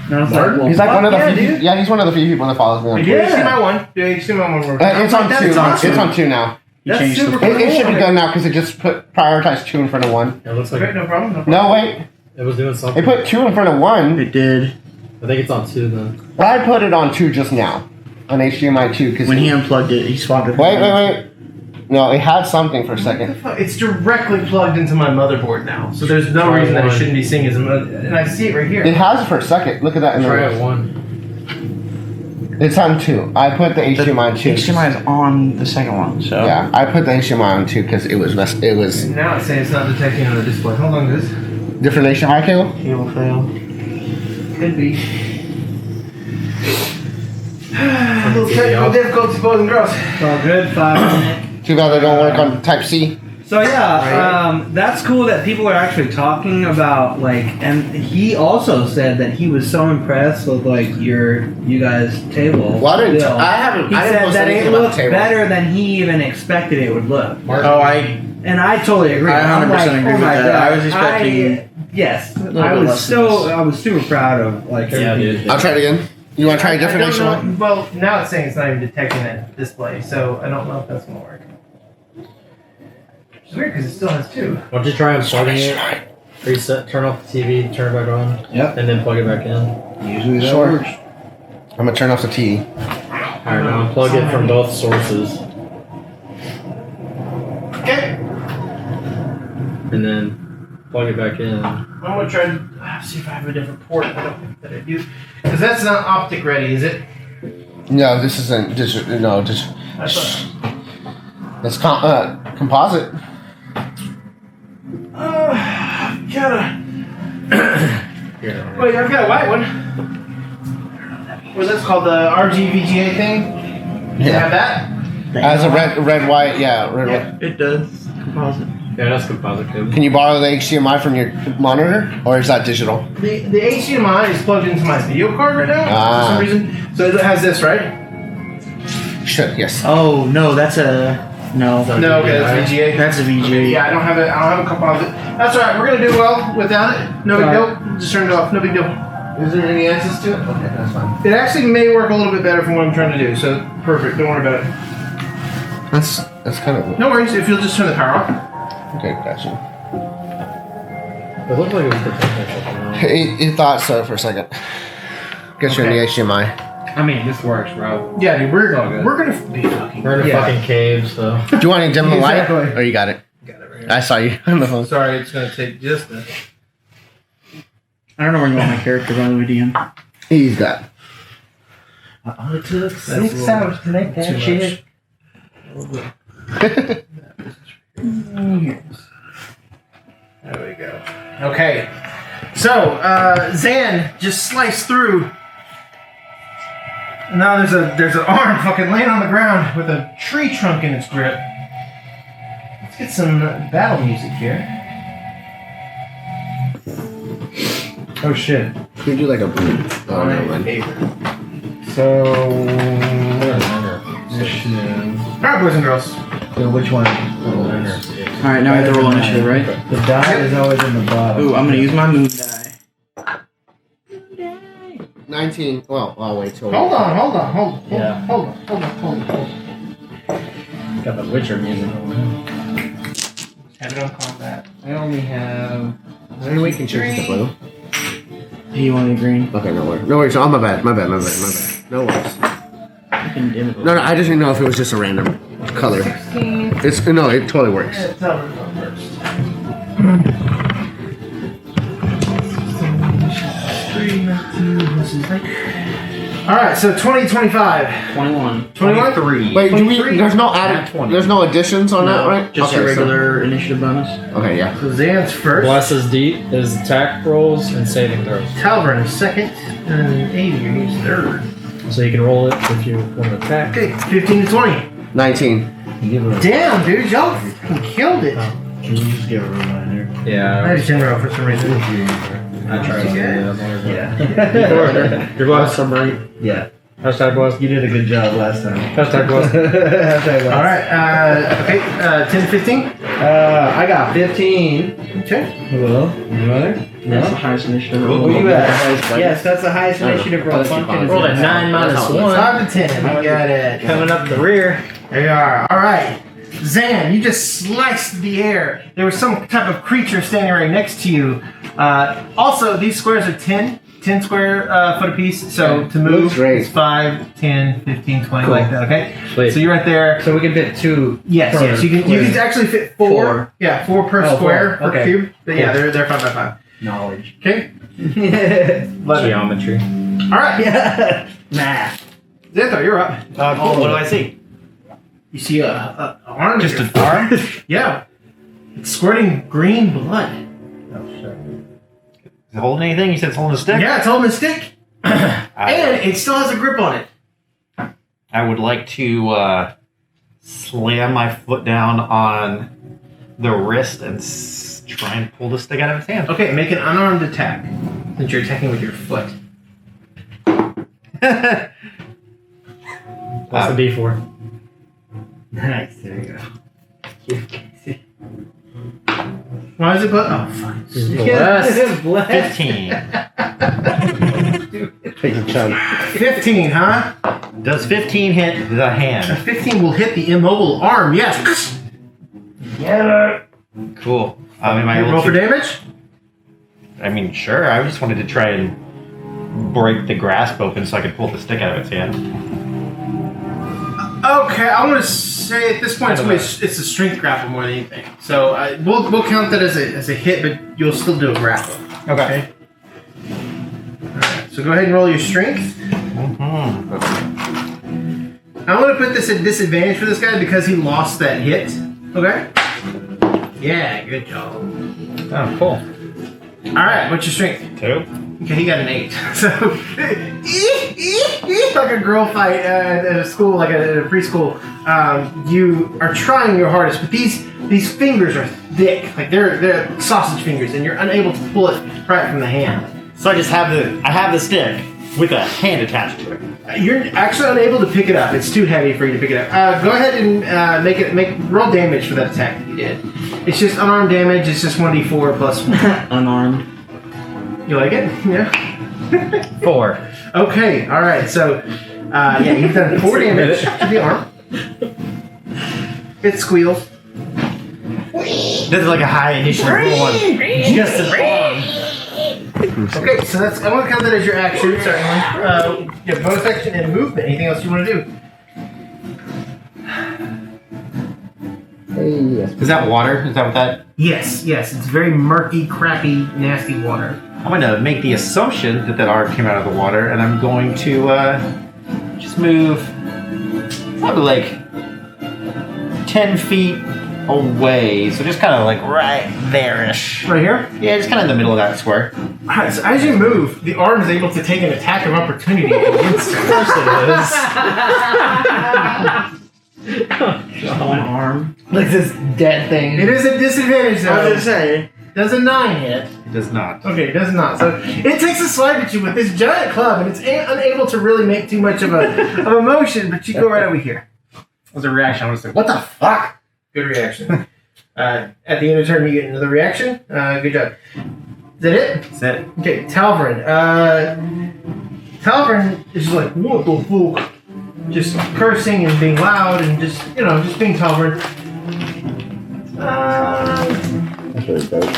S8: And I was like, well,
S4: He's like one of the
S8: fuck
S4: few.
S8: dude.
S4: Yeah, he's one of the few people that follows me on
S1: If
S4: Twitter.
S1: you see my one, you see my one.
S4: It's on
S8: That's
S4: 2.
S8: awesome.
S4: It's on 2 now.
S2: You
S8: That's
S2: changed
S8: super
S2: the
S8: cool.
S4: It should be good now because it just prioritized 2 in front of 1.
S3: It looks like
S1: Okay, no problem. No problem.
S4: No, wait.
S3: it was doing something.
S4: It put 2 in front of 1.
S2: It did.
S3: I think it's on 2 then.
S4: Well, I put it on 2 just now. On HDMI 2. Cause
S2: When he unplugged it, he swapped it.
S4: Wait. No, it had something for a second.
S1: It's directly plugged into my motherboard now, so there's no
S3: Try
S1: reason that it
S3: one.
S1: shouldn't be seeing as a and I see it right here.
S4: It has it for a second. Look at that in
S3: Try
S4: the
S3: it 1.
S4: It's on 2. I put the HDMI on 2.
S2: HDMI is on the second one, so.
S4: Yeah, I put the HDMI on 2 because it was
S1: Now it's saying it's not detecting on the display. Hold on, guys.
S4: different HDMI cable.
S2: Cable fail.
S1: Could be. Little technical difficulties, boys and girls.
S8: It's all good. 5 minutes.
S4: Too bad they don't work on Type C.
S8: So yeah, that's cool that people are actually talking about like, and he also said that he was so impressed with like you guys' table.
S4: Well, I didn't.
S8: bill.
S4: I haven't.
S8: He
S4: I didn't
S8: said
S4: post
S8: that
S4: anything
S8: it
S4: about the
S8: looked
S4: table.
S8: better than he even expected it would look,
S2: Oh, I
S8: and I totally agree.
S2: I 100%
S8: I'm like,
S2: agree
S8: oh
S2: with
S8: my
S2: that.
S8: God.
S2: I was expecting
S8: yes,
S2: little
S8: I
S2: bit
S8: was
S2: less than this.
S8: I was super proud of like
S3: Yeah,
S8: everything.
S3: dude.
S4: I'll try it again. You want to try a different
S1: I don't
S4: HDMI?
S1: know. Well, now it's saying it's not even detecting that display, so I don't know if that's gonna work. It's weird because it still has 2.
S3: Why don't you try unplugging it? Reset, turn off the TV, turn it back on.
S8: Yep.
S3: And then plug it back in.
S8: Usually that
S4: Sure.
S8: works.
S4: I'm gonna turn off the TV.
S3: Alright, now unplug it from both sources.
S1: Okay.
S3: And then plug it back in.
S1: I'm gonna try to See if I have a different port. I don't think that I do. Because that's not optic ready, is it?
S4: No, this isn't. No, just.
S1: I thought.
S4: That's composite.
S1: Gotta. Wait, I've got a white one. What's this called? The RGVGA thing? You
S4: Yeah.
S1: have that?
S4: As a red, white. Yeah, red,
S1: Yeah.
S4: white.
S2: It does. Composite.
S3: Yeah, that's composite cable.
S4: Can you borrow the HDMI from your monitor, or is that digital?
S1: The HDMI is plugged into my video card right now for some reason. So it has this, right?
S4: Should yes.
S2: Oh no, that's a no.
S1: No, okay, that's VGA.
S2: That's a VGA.
S1: Yeah, I don't have a composite. That's alright, we're gonna do well without it. No big deal. Just turn it off, no big deal.
S4: Is there any access to it? Okay, that's fine.
S1: It actually may work a little bit better from what I'm trying to do, so perfect, don't worry about it.
S4: That's kind of
S1: No worries, if you'll just turn the power off.
S4: okay. Gotcha.
S3: It looked like it was protected.
S4: He thought so for a second. Get you in the HDMI.
S3: I mean, this works, bro.
S1: Yeah, dude,
S3: It's all good.
S1: we're gonna be fucking.
S3: We're in a
S1: yeah.
S3: fucking cave, so.
S4: Do you want to dim the light?
S1: Exactly.
S4: Or you got it?
S1: Got it right here.
S4: I saw you on the phone.
S1: Sorry, it's gonna take just a.
S2: I don't know where you want my character by the way, DM.
S4: He's got.
S6: Oh, it took
S1: That's
S6: 6
S1: a
S6: hours to make
S1: too
S6: that
S1: much.
S6: shit.
S1: There we go. Okay. So, Zan just sliced through. Now there's an arm fucking laying on the ground with a tree trunk in its grip. Let's get some battle music here. Oh shit.
S4: Can you do like a boom? Oh no, man.
S1: So,
S3: Initiative.
S1: alright, boys and girls.
S6: So which one?
S2: Alright, now I have to roll initiative, right?
S6: The die is always in the bottom.
S2: Ooh, I'm gonna use my moon die.
S4: 19. Well, I'll wait till.
S1: Hold on.
S3: Yeah.
S1: Hold on.
S3: Got the Witcher music on.
S1: Have it on combat.
S3: I only have.
S4: Maybe we can change it to blue.
S2: Do you want me green?
S4: Okay, no worries. No worries. Oh, my bad. No worries.
S2: I can dim it.
S4: No, I just didn't know if it was just a random color. It's no, it totally works.
S1: Yeah, tell her to go first. Alright, so 2025.
S2: 21.
S1: 21?
S5: 3.
S4: Wait, do we?
S1: 23?
S4: There's no
S5: Nat
S4: added.
S5: 20.
S4: There's no additions on that, right?
S2: Just
S4: okay,
S2: your regular initiative bonus.
S4: So, okay, yeah.
S1: So Zan's first.
S3: Bless deep is attack rolls and saving throws.
S1: Talvern is second. And Avier is third.
S3: So you can roll it if you want to attack.
S1: Okay, 15 to 20.
S4: 19.
S6: Give her a,
S1: Damn, dude, y'all fucking killed it.
S6: can you just give her a reminder?
S1: I
S3: Yeah,
S1: had a general for some reason.
S3: I tried to do that.
S6: Yeah.
S3: Your bless summary.
S6: Yeah.
S3: Hashtag bless.
S6: You did a good job last time.
S3: Hashtag bless.
S6: Hashtag last.
S1: Alright, okay, 10 to 15.
S6: I got 15.
S1: Okay.
S6: Hello. Another?
S2: That's the highest initiative.
S6: Where you at? Yes, that's the highest
S4: I don't know.
S6: initiative roll.
S4: Let's keep on.
S3: Roll at 9 minus 1.
S1: 5 to 10. We got it.
S3: Coming up the rear.
S1: There you are. Alright. Zan, you just sliced the air. There was some type of creature standing right next to you. Also, these squares are 10 square foot apiece. So to move
S4: Looks great.
S1: is 5, 10, 15, 20,
S3: Cool.
S1: like that, okay?
S3: Sweet.
S1: So you're right there.
S6: So we can fit 2.
S1: Yes,
S6: per
S1: yes. You can
S6: square.
S1: actually fit 4.
S6: Four.
S1: Yeah, 4 per
S6: Oh,
S1: square
S6: four.
S1: per
S6: Okay.
S1: cube. But yeah,
S6: Cool.
S1: they're 5 by 5.
S6: Knowledge.
S1: Okay?
S6: Yeah.
S3: Geometry.
S1: Alright.
S6: Math.
S1: Xantho, you're up.
S5: Cool. What do I see?
S1: You see a arm.
S5: Just
S1: in
S5: an
S1: your-
S5: arm?
S1: Yeah. It's squirting green blood.
S6: Oh, shit.
S5: Is it holding anything? You said it's holding a stick?
S1: Yeah, it's holding a stick. And it still has a grip on it.
S5: I would like to slam my foot down on the wrist and try and pull the stick out of its hand.
S1: Okay, make an unarmed attack. Since you're attacking with your foot.
S3: What's the D4?
S6: Nice. There you go.
S1: Why is it but oh fuck.
S3: Bless.
S5: 15.
S4: Take a chunk.
S1: 15, huh?
S5: Does 15 hit the
S1: A
S5: hand?
S1: 15 will hit the immobile arm, yes.
S5: Cool. Am I
S1: Roll
S5: able
S1: for
S5: to?
S1: damage?
S5: I mean, sure. I just wanted to try and break the grasp open so I could pull the stick out of its hand.
S1: Okay, I want to say at this point it's a strength grapple more than anything. So we'll count that as a hit, but you'll still do a grapple.
S5: Okay.
S1: So go ahead and roll your strength. I'm going to put this at disadvantage for this guy because he lost that hit. Okay? Yeah, good job.
S3: Oh, cool.
S1: Alright, what's your strength?
S5: 2.
S1: Okay, he got an 8. So, like a girl fight at a school, like at a preschool. You are trying your hardest, but these fingers are thick, like they're sausage fingers, and you're unable to pull it right from the hand.
S5: So I just have the stick with a hand attached to it.
S1: You're actually unable to pick it up. It's too heavy for you to pick it up. Go ahead and roll damage for that attack that you did. It's just unarmed damage. It's just 1d4 plus 1.
S2: Unarmed.
S1: You like it? Yeah.
S5: 4.
S1: Okay. All right. So, yeah, you've done 4 damage to the arm. It squeals.
S5: This is like a high initiative one. Just an arm.
S1: Okay, so that's. I want to count that as your action. Sorry, yeah, bonus action and movement. Anything else you want to do?
S5: Is that water? Is that what that?
S1: Yes. It's very murky, crappy, nasty water.
S5: I'm going to make the assumption that arm came out of the water, and I'm going to just move probably like 10 feet away. So just kind of like right there-ish.
S1: Right here.
S5: Yeah, just kind of in the middle of that square.
S1: All right. So as you move, the arm is able to take an attack of opportunity against you.
S5: Of course it is.
S2: One arm.
S8: Like this dead thing.
S1: It is a disadvantage
S2: I was
S1: though.
S2: gonna say.
S1: Does a 9 hit?
S5: It does not.
S1: Okay, it does not. So it takes a swipe at you with this giant club, and it's unable to really make too much of a motion. But you go right over here.
S5: As a reaction, I was like,
S1: What the fuck? Good reaction. At the end of the turn, you get another reaction. Good job. Is that it?
S5: That's it.
S1: Okay, Talvin. Talvin is just like, what the fuck? Just cursing and being loud and just being Talvin.
S4: That's really dope.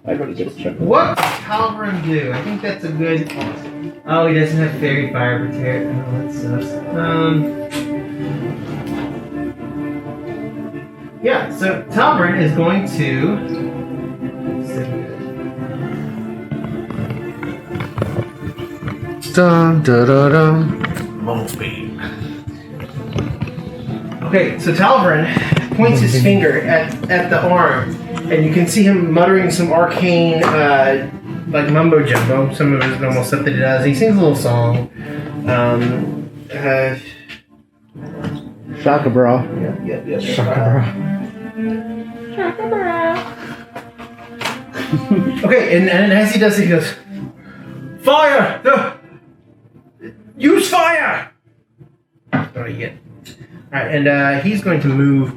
S4: I gotta get a check.
S1: What does Talvin do? I think that's a good. Oh, he doesn't have fairy fire protect. Oh, that sucks. Yeah, so Talvin is going to.
S4: Dun, dun, dun, dun.
S1: Okay, so Talvin points his finger at the arm, and you can see him muttering some arcane, like mumbo jumbo, some of his normal stuff that he does. He sings a little song.
S4: Shaka bra.
S1: Yeah. Okay, and as he does it, he goes, "Fire! Use fire!" That's what you get. Alright, and he's going to move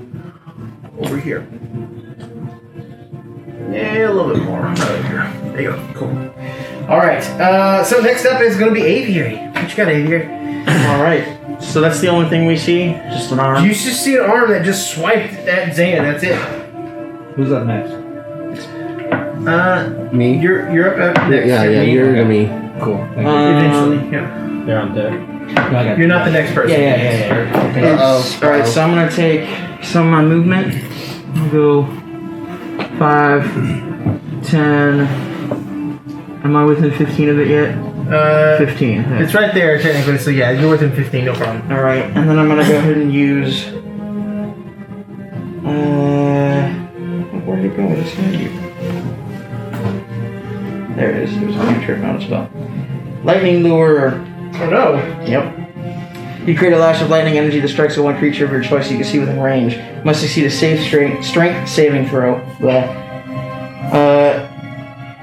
S1: over here. Yeah, a little bit more. Right over here. There you go. Cool. Alright, so next up is going to be Aviary. What you got, Aviary?
S2: Alright. So that's the only thing we see? Just an arm?
S1: You just see an arm that just swiped at Zan. That's it.
S8: Who's up next?
S4: Me?
S1: You're up next.
S4: Yeah, you're to me.
S8: Cool. Thank
S1: Eventually, yeah.
S3: They're on deck.
S8: you.
S1: You're not the next person.
S8: Yeah. Okay.
S2: Alright, so I'm gonna take some of my movement. I'll go 5, 10. Am I within 15 of it yet? 15.
S1: It's right there technically, so yeah, you're within 15, no problem.
S2: Alright, and then I'm gonna go ahead and use. Where did it go? What's it do? There it is. There's a cantrip, not a spell. Lightning lure.
S1: Oh no.
S2: Yep. You create a lash of lightning energy that strikes at one creature of your choice you can see within range. Must succeed a strength saving throw.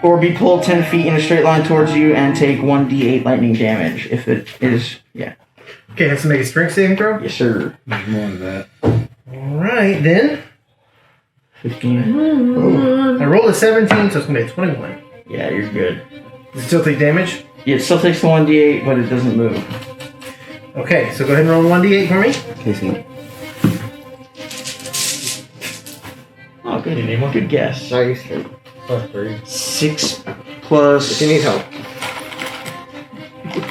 S2: Or be pulled 10 feet in a straight line towards you and take 1d8 lightning damage. If it is, yeah.
S1: Okay, has to make a strength saving throw?
S2: Yes, sir.
S8: There's more than that.
S1: Alright then.
S2: 15.
S1: I rolled a 17, so it's gonna be a 21.
S2: Yeah, you're good.
S1: Does it still take damage?
S2: Yeah, it still takes the 1d8, but it doesn't move.
S1: Okay, so go ahead and roll 1d8 for me.
S4: Casey.
S2: Oh, good. Good guess.
S4: Sorry, straight.
S3: +3.
S2: 6 plus.
S4: If you need help.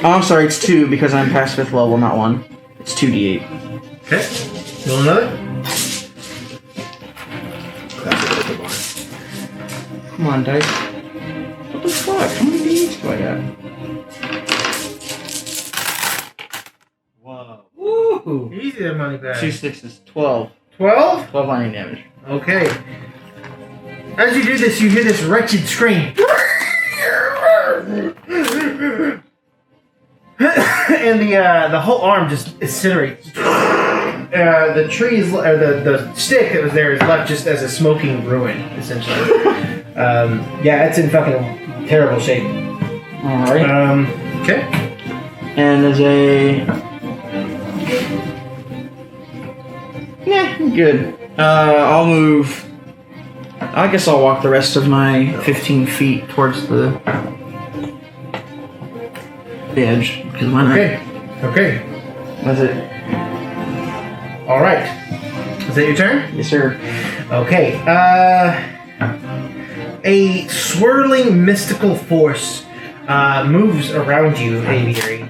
S2: Oh, I'm sorry, it's 2 because I'm past 5th level, not 1. It's 2d8.
S1: Okay. Roll another.
S2: Come on, dice. do I got?
S5: Whoa.
S8: Woo!
S1: Easy there, money bag.
S2: 2 6s. 12.
S1: 12?
S2: 12 lightning damage.
S1: Okay. As you do this, you hear this wretched scream. And the whole arm just incinerates. The tree is, or the stick that was there is left just as a smoking ruin, essentially. Yeah, it's in fucking terrible shape.
S2: Alright.
S1: Okay.
S2: And as a. Yeah, good. I'll move. I guess I'll walk the rest of my 15 feet towards the edge. Because why not?
S1: Okay.
S2: That's it.
S1: All right. Is that your turn?
S2: Yes, sir.
S1: Okay. A swirling mystical force moves around you, Aviary.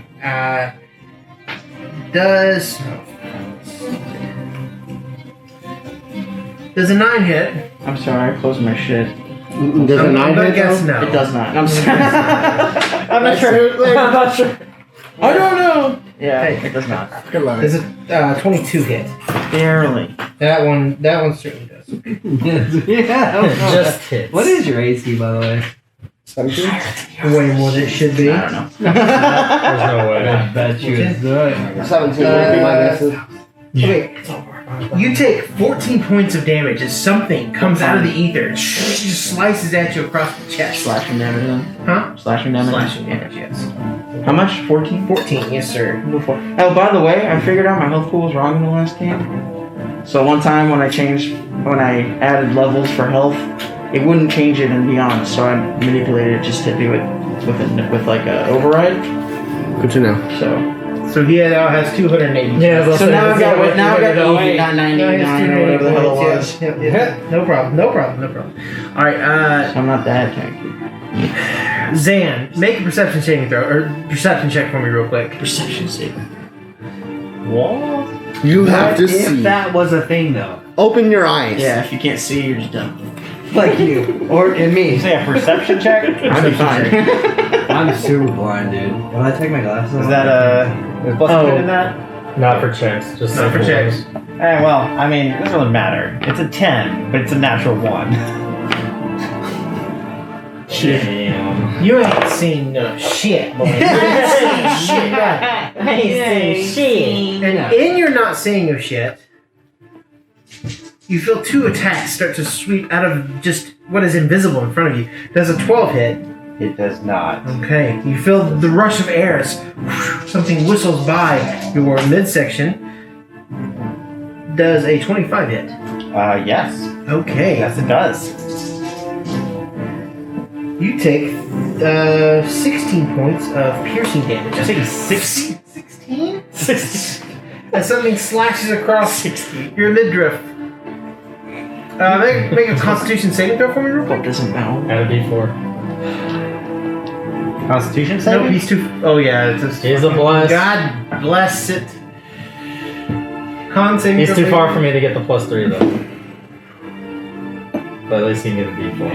S1: Does a 9 hit?
S2: I'm sorry, I closed my shit.
S4: Does a 9
S1: I'm gonna
S4: hit
S1: guess
S4: though?
S1: no.
S2: It does not. I'm sorry. I'm not sure.
S4: Absolutely.
S2: I'm not sure. I don't know. Yeah,
S1: Hey.
S2: it does not.
S4: Good luck.
S1: Does a 22 hit?
S2: Barely.
S1: That one certainly does.
S8: Yeah, I don't know.
S3: Just hits.
S8: What is your AC, by the way?
S4: 17?
S1: Way more than it should be.
S2: I don't know.
S3: There's no way.
S8: I bet you it's good.
S4: 17 would be my guess.
S1: Okay. You take 14 points of damage as something comes out of the ether and just slices at you across the chest.
S2: Slashing damage then?
S1: Huh?
S2: Slashing damage?
S1: Slashing damage, yes.
S2: How much? 14?
S1: 14, yes, sir.
S2: Oh, by the way, I figured out my health pool was wrong in the last game. So one time when I added levels for health, it wouldn't change it in Beyond, so I manipulated it just to do it with like a override.
S4: Good to know.
S1: So he now has 280.
S3: Yeah,
S2: So now I've got 80, not
S1: Now he
S2: 99
S1: has
S2: or whatever the hell it
S1: 280
S2: was.
S1: points, yeah. No problem. All right,
S2: So I'm not that tanky.
S1: Zan, make a perception saving throw, or perception check for me real quick.
S2: Perception save.
S3: What?
S4: You have to
S8: If
S4: see.
S8: that was a thing, though.
S4: Open your eyes.
S2: Yeah, if you can't see, you're just dumb.
S8: Like you. Or in me.
S5: Say a perception check?
S2: I'd be fine.
S8: I'm super blind, dude. When I take my glasses off.
S5: Is that is plus
S3: Oh.
S5: in that?
S3: Not for checks. Just
S1: Not for
S3: simple
S1: checks.
S3: ones.
S5: Well, I mean, it doesn't really matter. It's a 10, but it's a natural 1.
S3: Damn.
S1: You ain't seen no shit, boy. You ain't seen shit. And in your not seeing no shit, you feel 2 attacks start to sweep out of just what is invisible in front of you. Does a 12 hit?
S5: It does not.
S1: Okay. You feel the rush of air as something whistles by your midsection. Does a 25 hit?
S5: Yes.
S1: Okay.
S5: Yes, it does.
S1: You take 16 points of piercing damage.
S5: I think 16.
S1: 16? As something slashes across your midriff. Make a Constitution saving throw for me real quick.
S2: What doesn't matter.
S3: Add a D4.
S5: Constitution
S1: No,
S5: saving?
S1: he's too. Oh yeah, it's just.
S3: He's a bless.
S1: God bless it. Con saving
S3: He's
S1: throw
S3: too
S1: for
S3: far
S1: me.
S3: for me to get the +3 though. But at least he can get a D4.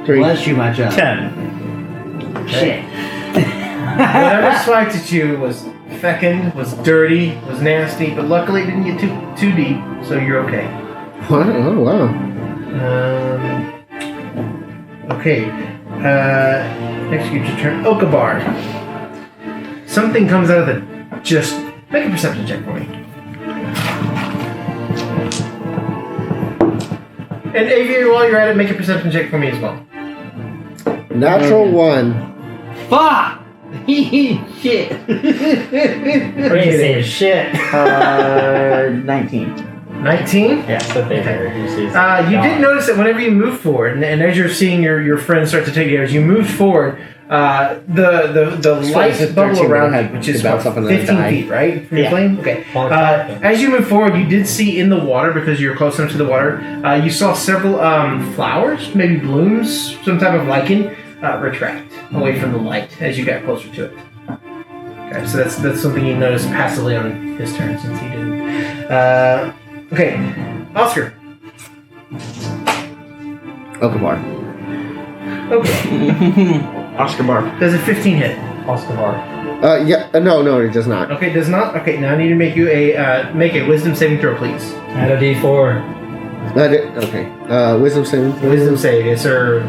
S4: 3.
S8: Bless you, my child.
S5: 10.
S8: Shit.
S1: Whatever swiped at you was feckin', was dirty, was nasty, but luckily it didn't get too deep, so you're okay.
S4: What? Oh, wow.
S1: Okay. Next creature turn. Okabar. Something comes out of the. Just make a perception check for me. And Aviary, while you're at it, make a perception check for me as well.
S4: Natural 1.
S8: Fuck! Shit.
S3: Crazy shit.
S2: 19.
S1: 19?
S3: Yeah, but they there. He sees.
S1: You did notice that whenever you move forward, and as you're seeing your friends start to take damage, you move forward. The light
S4: it's
S1: bubble
S4: 13
S1: around
S4: when I
S1: you, which
S4: had
S1: is
S4: to bounce
S1: what,
S4: up and then
S1: 15
S4: die.
S1: feet, right? From your
S5: Yeah.
S1: flame? Okay.
S3: On top, then.
S1: As you move forward, you did see in the water, because you're close enough to the water, you saw several flowers, maybe blooms, some type of lichen, retract away from the light as you got closer to it. Okay, so that's something you noticed passively on his turn since he didn't. Okay, Oscar.
S4: Okabar.
S1: Okay.
S2: Oscar Bar.
S1: Does a 15 hit?
S3: Oscar Bar.
S4: Yeah. No, it does not.
S1: Okay, does not. Okay, now I need to make you make a wisdom saving throw, please.
S3: Add a D4.
S4: Okay. Wisdom saving.
S1: Wisdom save, yes, sir.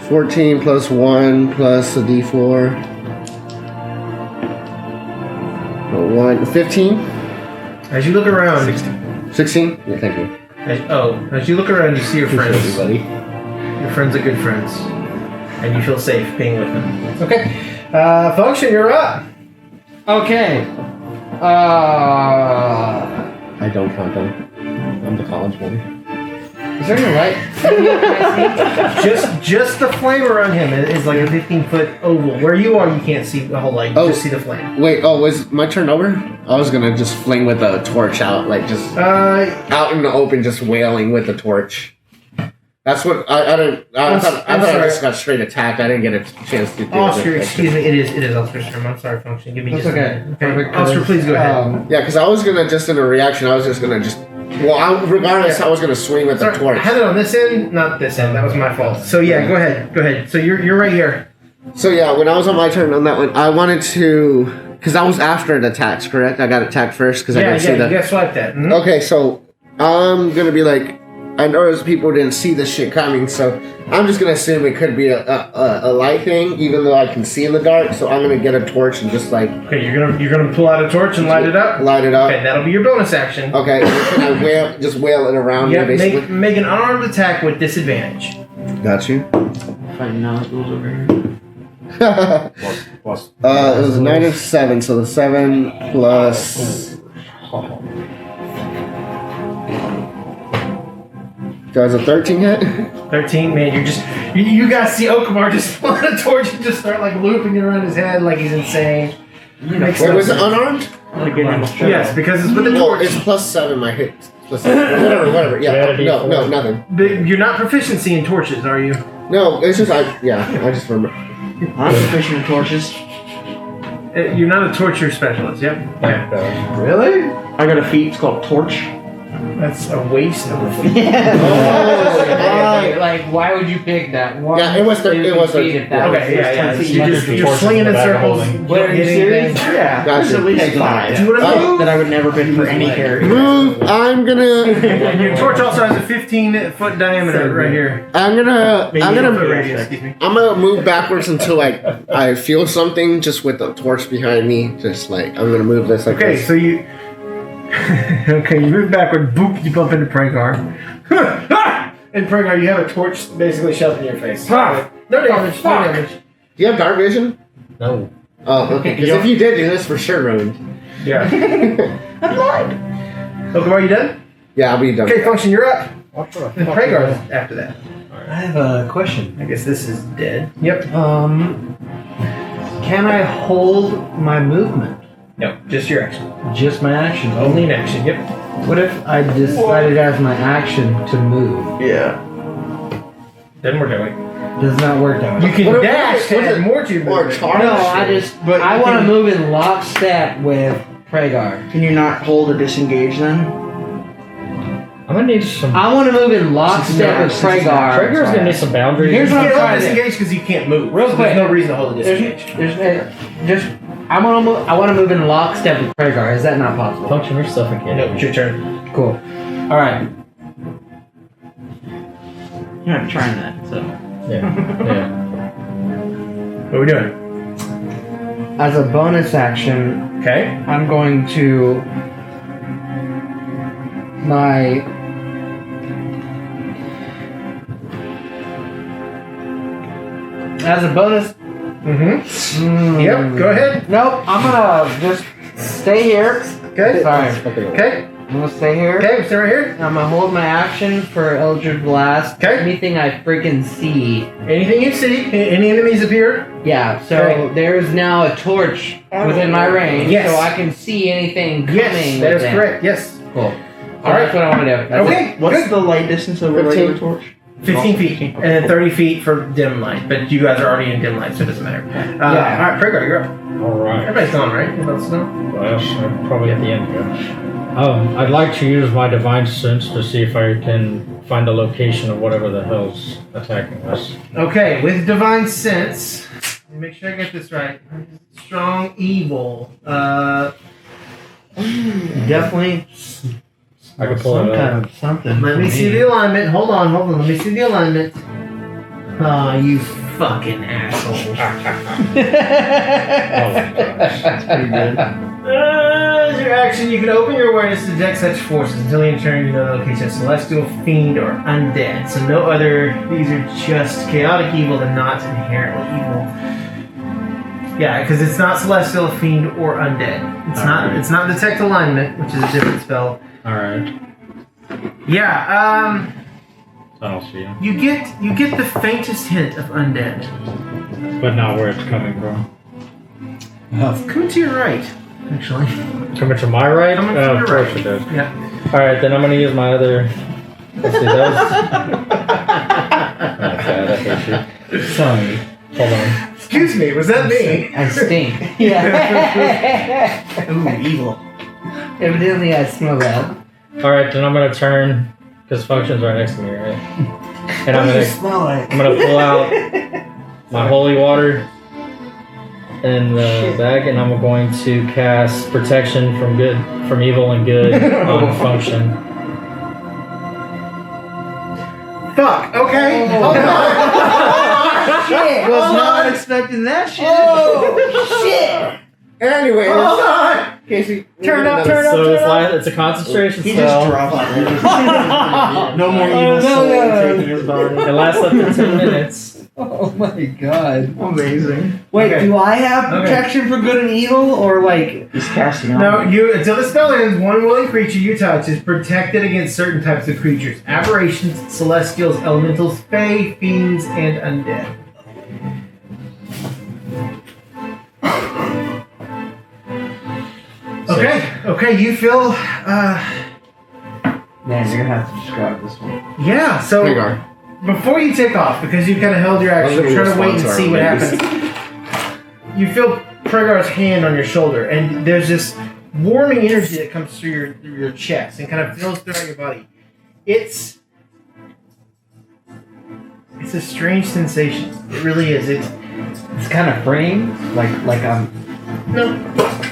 S4: 14 plus 1 plus a d4. 15?
S1: As you look around,
S4: 16? Yeah, thank you.
S1: as you look around, you see your friends.
S4: Everybody.
S1: Your friends are good friends, and you feel safe being with them. Okay, Function, you're up.
S2: Okay.
S4: I don't count them. I'm the college boy.
S2: Is there any light?
S1: Just the flame around him is like a 15-foot oval. Where you are, you can't see the whole light. You just see the flame.
S4: Wait, was my turn over? I was gonna just fling with a torch out, like just out in the open, just wailing with the torch. That's what I thought I just got straight attacked. I didn't get a chance to do
S1: Oscar,
S4: it.
S1: excuse me, it is Oscar's turn. I'm sorry, Function. Give me
S2: That's
S1: just a
S2: okay.
S1: minute.
S2: Perfect.
S1: Oscar, please go ahead.
S4: Yeah, because I was gonna just in a reaction. I was just gonna just. Well, regardless, I was gonna swing with the
S1: Sorry,
S4: torch.
S1: I had it on this end, not this end. That was my fault. So yeah, go ahead. So you're right here.
S4: So yeah, when I was on my turn on that one, I wanted to, because I was after the attacks, correct? I got attacked first because I didn't see that.
S1: You got swiped at. Mhm.
S4: Okay, so I'm gonna be like, I noticed people didn't see this shit coming, so I'm just gonna assume it could be a light thing, even though I can see in the dark. So I'm gonna get a torch and just like
S1: Okay, you're gonna pull out a torch and light it up.
S4: light it up.
S1: Okay, that'll be your bonus action.
S4: Okay, and can I wail it around
S1: Yep,
S4: me basically?
S1: make an unarmed attack with disadvantage.
S4: Got you.
S2: Fighting now it goes over here.
S4: It was a 9 and 7, so the 7 plus. Guys, a 13 hit?
S1: 13, man, you guys see Okamar just pull a torch and just start like looping it around his head like he's insane. Makes
S4: Wait,
S1: no
S4: was it
S1: sense.
S4: unarmed?
S1: Yes, because it's with the
S4: Oh,
S1: torch.
S4: it's plus 7, my hit. Plus 7. Whatever. Yeah, no, nothing.
S1: But you're not proficiency in torches, are you?
S4: No, it's just, I just remember.
S2: I'm proficient in torches.
S1: You're not a torture specialist, yep. Okay.
S2: Really? I got a feat. It's called Torch.
S1: That's a waste of a feat.
S2: Like, why would you pick that? Why
S4: Yeah, it was the-
S2: would
S4: it
S2: you
S4: was the-
S2: pick it that
S1: Okay,
S2: way?
S1: yeah.
S3: You're
S1: You're swinging in circles.
S3: holding.
S1: you
S2: Wait,
S1: don't
S2: are you
S1: get
S2: serious?
S1: anything.
S2: Yeah.
S4: Gotcha.
S2: There's at least 5.
S1: Do you want to move?
S2: That I would never pick for any character.
S4: Move, I'm gonna,
S1: And your torch also has a 15-foot diameter right here.
S4: I'm gonna
S1: radius, excuse me.
S4: I'm gonna move backwards until I feel something just with the torch behind me. Just like, I'm gonna move this like
S1: Okay,
S4: this.
S1: so you. Okay, you move backward, boop, you bump into Pragar. And Pragar, you have a torch basically shoved in your face. No damage, no damage.
S4: Do you have dark vision?
S3: No.
S4: Oh, okay. Because if you did, this for sure ruined.
S1: Yeah. I'm blind. Okamar, you done?
S4: Yeah, I'll be done.
S1: Okay, Function, you're up. And Pragar is after that.
S6: I have a question.
S1: I guess this is dead. Yep.
S6: Can I hold my movement?
S1: No, just your action.
S6: Just my action?
S1: Only an action, yep.
S6: What if I decided as my action to move?
S2: Yeah.
S1: Doesn't work that way.
S6: Does not work that way.
S1: You can
S4: What if-
S1: dash to
S4: what if-
S1: add more to your
S4: or
S1: movement.
S4: charge?
S6: No, I just.
S1: But
S6: I
S1: you
S6: want to
S1: can-
S6: move in lockstep with Pragar.
S2: Can you not hold or disengage then?
S3: I'm gonna need some.
S6: I want to move in lockstep with Pragar.
S3: Trigger's gonna need some boundaries.
S6: Here's
S1: You
S6: what I'm
S1: can't hold
S6: trying to do.
S1: disengage because you can't move.
S6: Real
S1: So
S6: quick.
S1: There's no reason to hold a disengage.
S6: I want to move. I want to move in lockstep with Pragar. Is that not possible?
S3: Function, you're suffocating.
S1: No, it's your turn.
S6: Cool. All right.
S2: You're not trying that, so.
S3: Yeah. Yeah.
S1: What are we doing?
S6: As a bonus action,
S1: Okay.
S6: I'm going to my as a bonus.
S1: Yep, go ahead.
S6: Nope, I'm gonna just stay here.
S1: Okay.
S6: Sorry.
S1: Okay.
S6: I'm gonna stay here.
S1: Okay, stay right here.
S6: I'm gonna hold my action for Eldritch Blast.
S1: Okay.
S6: Anything I freaking see.
S1: Anything you see, any enemies appear.
S6: Yeah, so
S1: Okay.
S6: there's now a torch within my range,
S1: Yes.
S6: so I can see anything coming.
S1: Yes, that is
S6: within.
S1: correct. Yes.
S6: Cool.
S1: All right.
S6: That's what I want to do. That's
S1: Okay.
S2: What's
S1: Good.
S2: the light distance of a
S4: 15.
S2: regular torch?
S1: 15 feet and then 30 feet for dim light, but you guys are already in dim light, so it doesn't matter.
S6: Yeah.
S1: All right, Pragar, you're up.
S3: All right.
S1: Everybody's gone, right? About snow.
S3: Well, I'm probably at the end here. I'd like to use my divine sense to see if I can find the location of whatever the hell's attacking us.
S1: Okay, with divine sense, let me make sure I get this right. Strong evil.
S6: Definitely
S3: I can pull
S6: some
S3: it up.
S6: kind of something.
S1: Let me see the alignment. Hold on. Let me see the alignment. Oh, you fucking asshole.
S3: Oh my gosh.
S6: That's pretty good.
S1: As your action, you can open your awareness to detect such forces. Until you turn, you know the location of celestial, fiend, or undead. So no other. These are just chaotic evil and not inherently evil. Yeah, because it's not celestial, fiend, or undead. It's not.
S3: Alright.
S1: It's not detect alignment, which is a different spell.
S3: Alright.
S1: Yeah.
S3: I don't see him.
S1: You get the faintest hint of undead.
S3: But not where it's coming from.
S1: Come to your right, actually.
S3: Coming to my right?
S1: Coming to
S3: Of
S1: your
S3: course
S1: right.
S3: it does.
S1: Yeah.
S3: Alright, then I'm gonna use my other. Let's see, that was. Okay, I hate you.
S6: Sorry.
S3: Hold on.
S1: Excuse me, was that me?
S6: I stink. Yeah.
S1: Ooh, evil.
S6: Evidently, I smell that.
S3: Alright, then I'm gonna turn. Because function's right next to me, right? And I'm gonna
S6: smell it.
S3: I'm gonna pull out my holy water in the bag, and I'm going to cast protection from evil and good on function.
S1: Fuck. Okay. Hold on.
S6: Shit!
S2: Was not expecting that shit.
S6: Oh, shit!
S4: Anyway,
S1: Hold on.
S4: Casey,
S6: Turn up,
S3: So it's a concentration
S6: He
S3: spell.
S6: just dropped it.
S1: No more evil soul taking his body.
S3: It lasts up to 10 minutes.
S6: Oh my god.
S1: Amazing.
S6: Wait,
S1: Okay.
S6: do I have
S1: Okay.
S6: protection for good and evil, or like
S2: He's casting on.
S1: No, you until the spell ends, one willing creature you touch is protected against certain types of creatures: aberrations, celestials, elementals, fae, fiends, and undead. Okay, you feel
S2: Man, you're gonna have to describe this one.
S1: yeah, so
S4: Hagar.
S1: before you take off, because you kind of held your action,
S4: Those are
S1: trying to wait and
S4: response
S1: see what
S4: already.
S1: happens. You feel Pregar's hand on your shoulder, and there's this warming energy that comes through your chest and kind of fills throughout your body. It's a strange sensation. It really is.
S6: it's kind of framed, like I'm.
S1: No,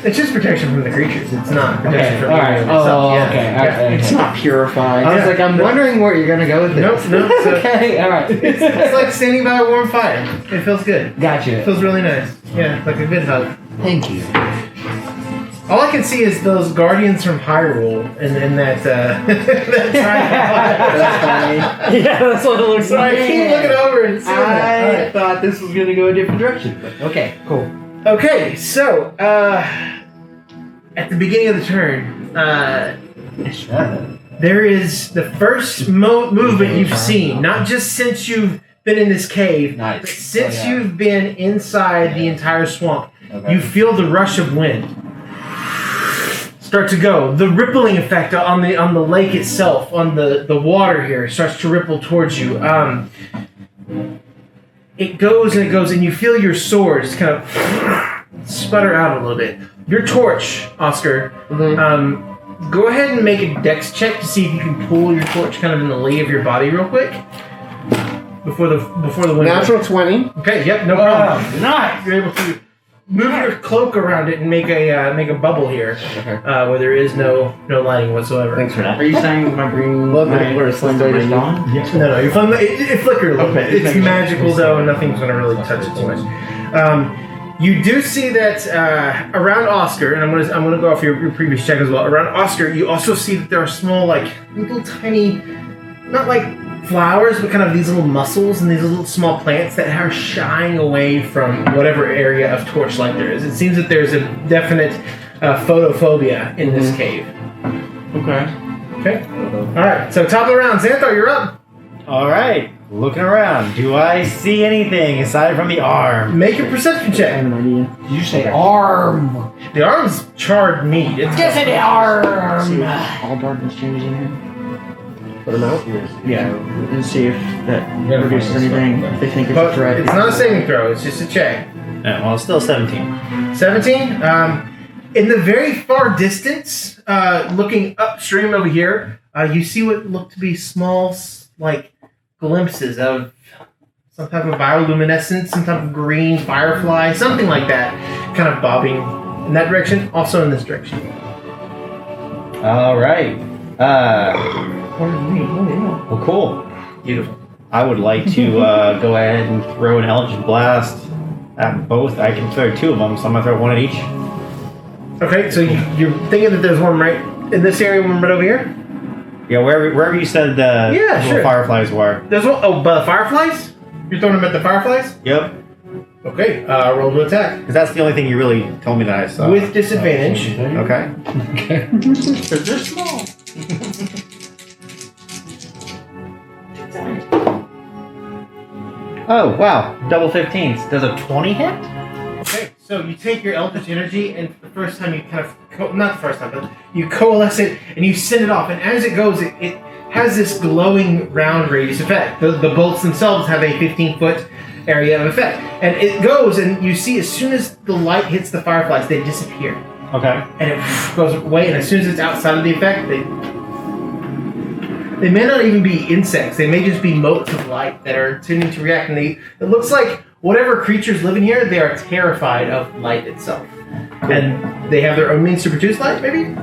S1: it's just protection from the creatures. It's not protection
S6: Okay,
S1: from
S6: all right.
S1: evil itself.
S6: Oh,
S1: Yeah.
S6: okay.
S1: Yeah.
S6: Okay.
S2: It's not purified.
S6: I was
S1: Yeah.
S6: like, I'm wondering where you're gonna go with
S1: Nope,
S6: this.
S1: nope. So
S6: Okay, all right.
S1: it's like standing by a warm fire. It feels good. It
S6: Gotcha.
S1: feels really nice. Yeah, like a good hug.
S6: Thank you.
S1: All I can see is those guardians from Hyrule and that that
S6: That's funny.
S3: Yeah, that's what it looks
S1: So I
S3: like.
S1: keep looking over and seeing that.
S6: I
S1: Alright.
S6: thought this was gonna go a different direction, but okay, cool.
S1: Okay, so at the beginning of the turn, there is the first movement you've seen, not just since you've been in this cave,
S6: Nice.
S1: but since
S6: Oh, yeah.
S1: you've been inside the entire swamp.
S6: Okay.
S1: You feel the rush of wind start to go. The rippling effect on the lake itself, on the water here, starts to ripple towards you. It goes, and you feel your sword just kind of sputter out a little bit. Your torch, Oscar. Go ahead and make a dex check to see if you can pull your torch kind of in the lee of your body real quick before the wind.
S4: Natural 20.
S1: Okay. Yep. No problem.
S6: Nice.
S1: You're able to move your cloak around it and make a bubble here, where there is no lighting whatsoever.
S4: Thanks for that.
S2: Are you saying my green
S4: Well,
S2: my
S4: we're
S2: system
S4: flamboyant.
S2: is on?
S1: No, your phone. It flickered a little
S2: Okay,
S1: bit. It's
S2: just
S1: magical though, and nothing's going to really touch it too much. You do see that around Oscar, and I'm gonna go off your previous check as well. Around Oscar, you also see that there are small, like little tiny, not like flowers, but kind of these little mussels and these little small plants that are shying away from whatever area of torchlight there is. It seems that there's a definite photophobia in this cave.
S2: Okay.
S1: Okay. All right. So top of the round, Xanthar, you're up.
S5: All right, looking around. Do I see anything aside from the arm?
S1: Make a perception
S2: I
S1: check.
S2: have an idea.
S6: Did you say arm?
S1: The arm's charred meat. It's
S6: Get the arm.
S2: See if all darkness changes in here.
S4: Put them out.
S2: Yeah. And see if that
S3: gotta
S2: produces
S3: find this
S2: anything.
S3: stuff.
S2: If they think it's a
S1: But
S2: threat.
S1: it's not a saving throw. It's just a check.
S5: Yeah, well, it's still 17.
S1: 17. In the very far distance, looking upstream over here, you see what look to be small like glimpses of some type of bioluminescence, some type of green firefly, something like that, kind of bobbing in that direction, also in this direction.
S5: All right. Well, cool.
S1: Beautiful.
S5: I would like to go ahead and throw an Eldritch Blast at both. I can throw 2 of them, so I'm gonna throw 1 at each.
S1: Okay, so you're thinking that there's one right in this area, one right over here?
S5: Yeah, wherever you said the
S1: Yeah,
S5: little
S1: sure.
S5: fireflies were.
S1: There's one, fireflies? You're throwing them at the fireflies?
S5: Yep.
S1: Okay, roll to attack.
S5: Because that's the only thing you really told me that I saw.
S1: With disadvantage.
S5: Okay.
S1: Because they're small.
S5: Oh, wow. Double 15s. Does a 20 hit?
S1: Okay, so you take your Eldritch Energy, and for the first time you kind of, not the first time, but you coalesce it, and you send it off, and as it goes, it has this glowing round radius effect. The bolts themselves have a 15-foot area of effect. And it goes, and you see as soon as the light hits the fireflies, they disappear.
S5: Okay.
S1: And it goes away, and as soon as it's outside of the effect, they may not even be insects. They may just be motes of light that are tending to react. And it looks like whatever creatures live in here, they are terrified of light itself. Cool. And they have their own means to produce light, maybe?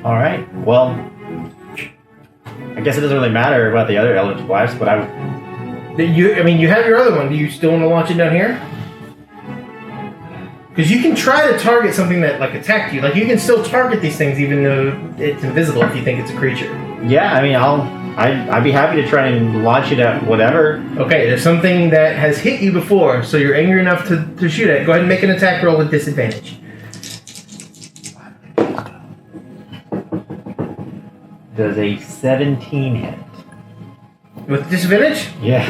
S5: All right. Well, I guess it doesn't really matter about the other Eldritch Blasts, but
S1: you have your other one. Do you still want to launch it down here? Because you can try to target something that like attacked you. Like you can still target these things even though it's invisible if you think it's a creature.
S5: Yeah, I mean, I'd be happy to try and launch it at whatever.
S1: Okay, there's something that has hit you before, so you're angry enough to shoot at. Go ahead and make an attack roll with disadvantage.
S5: Does a 17 hit?
S1: With disadvantage?
S5: Yeah.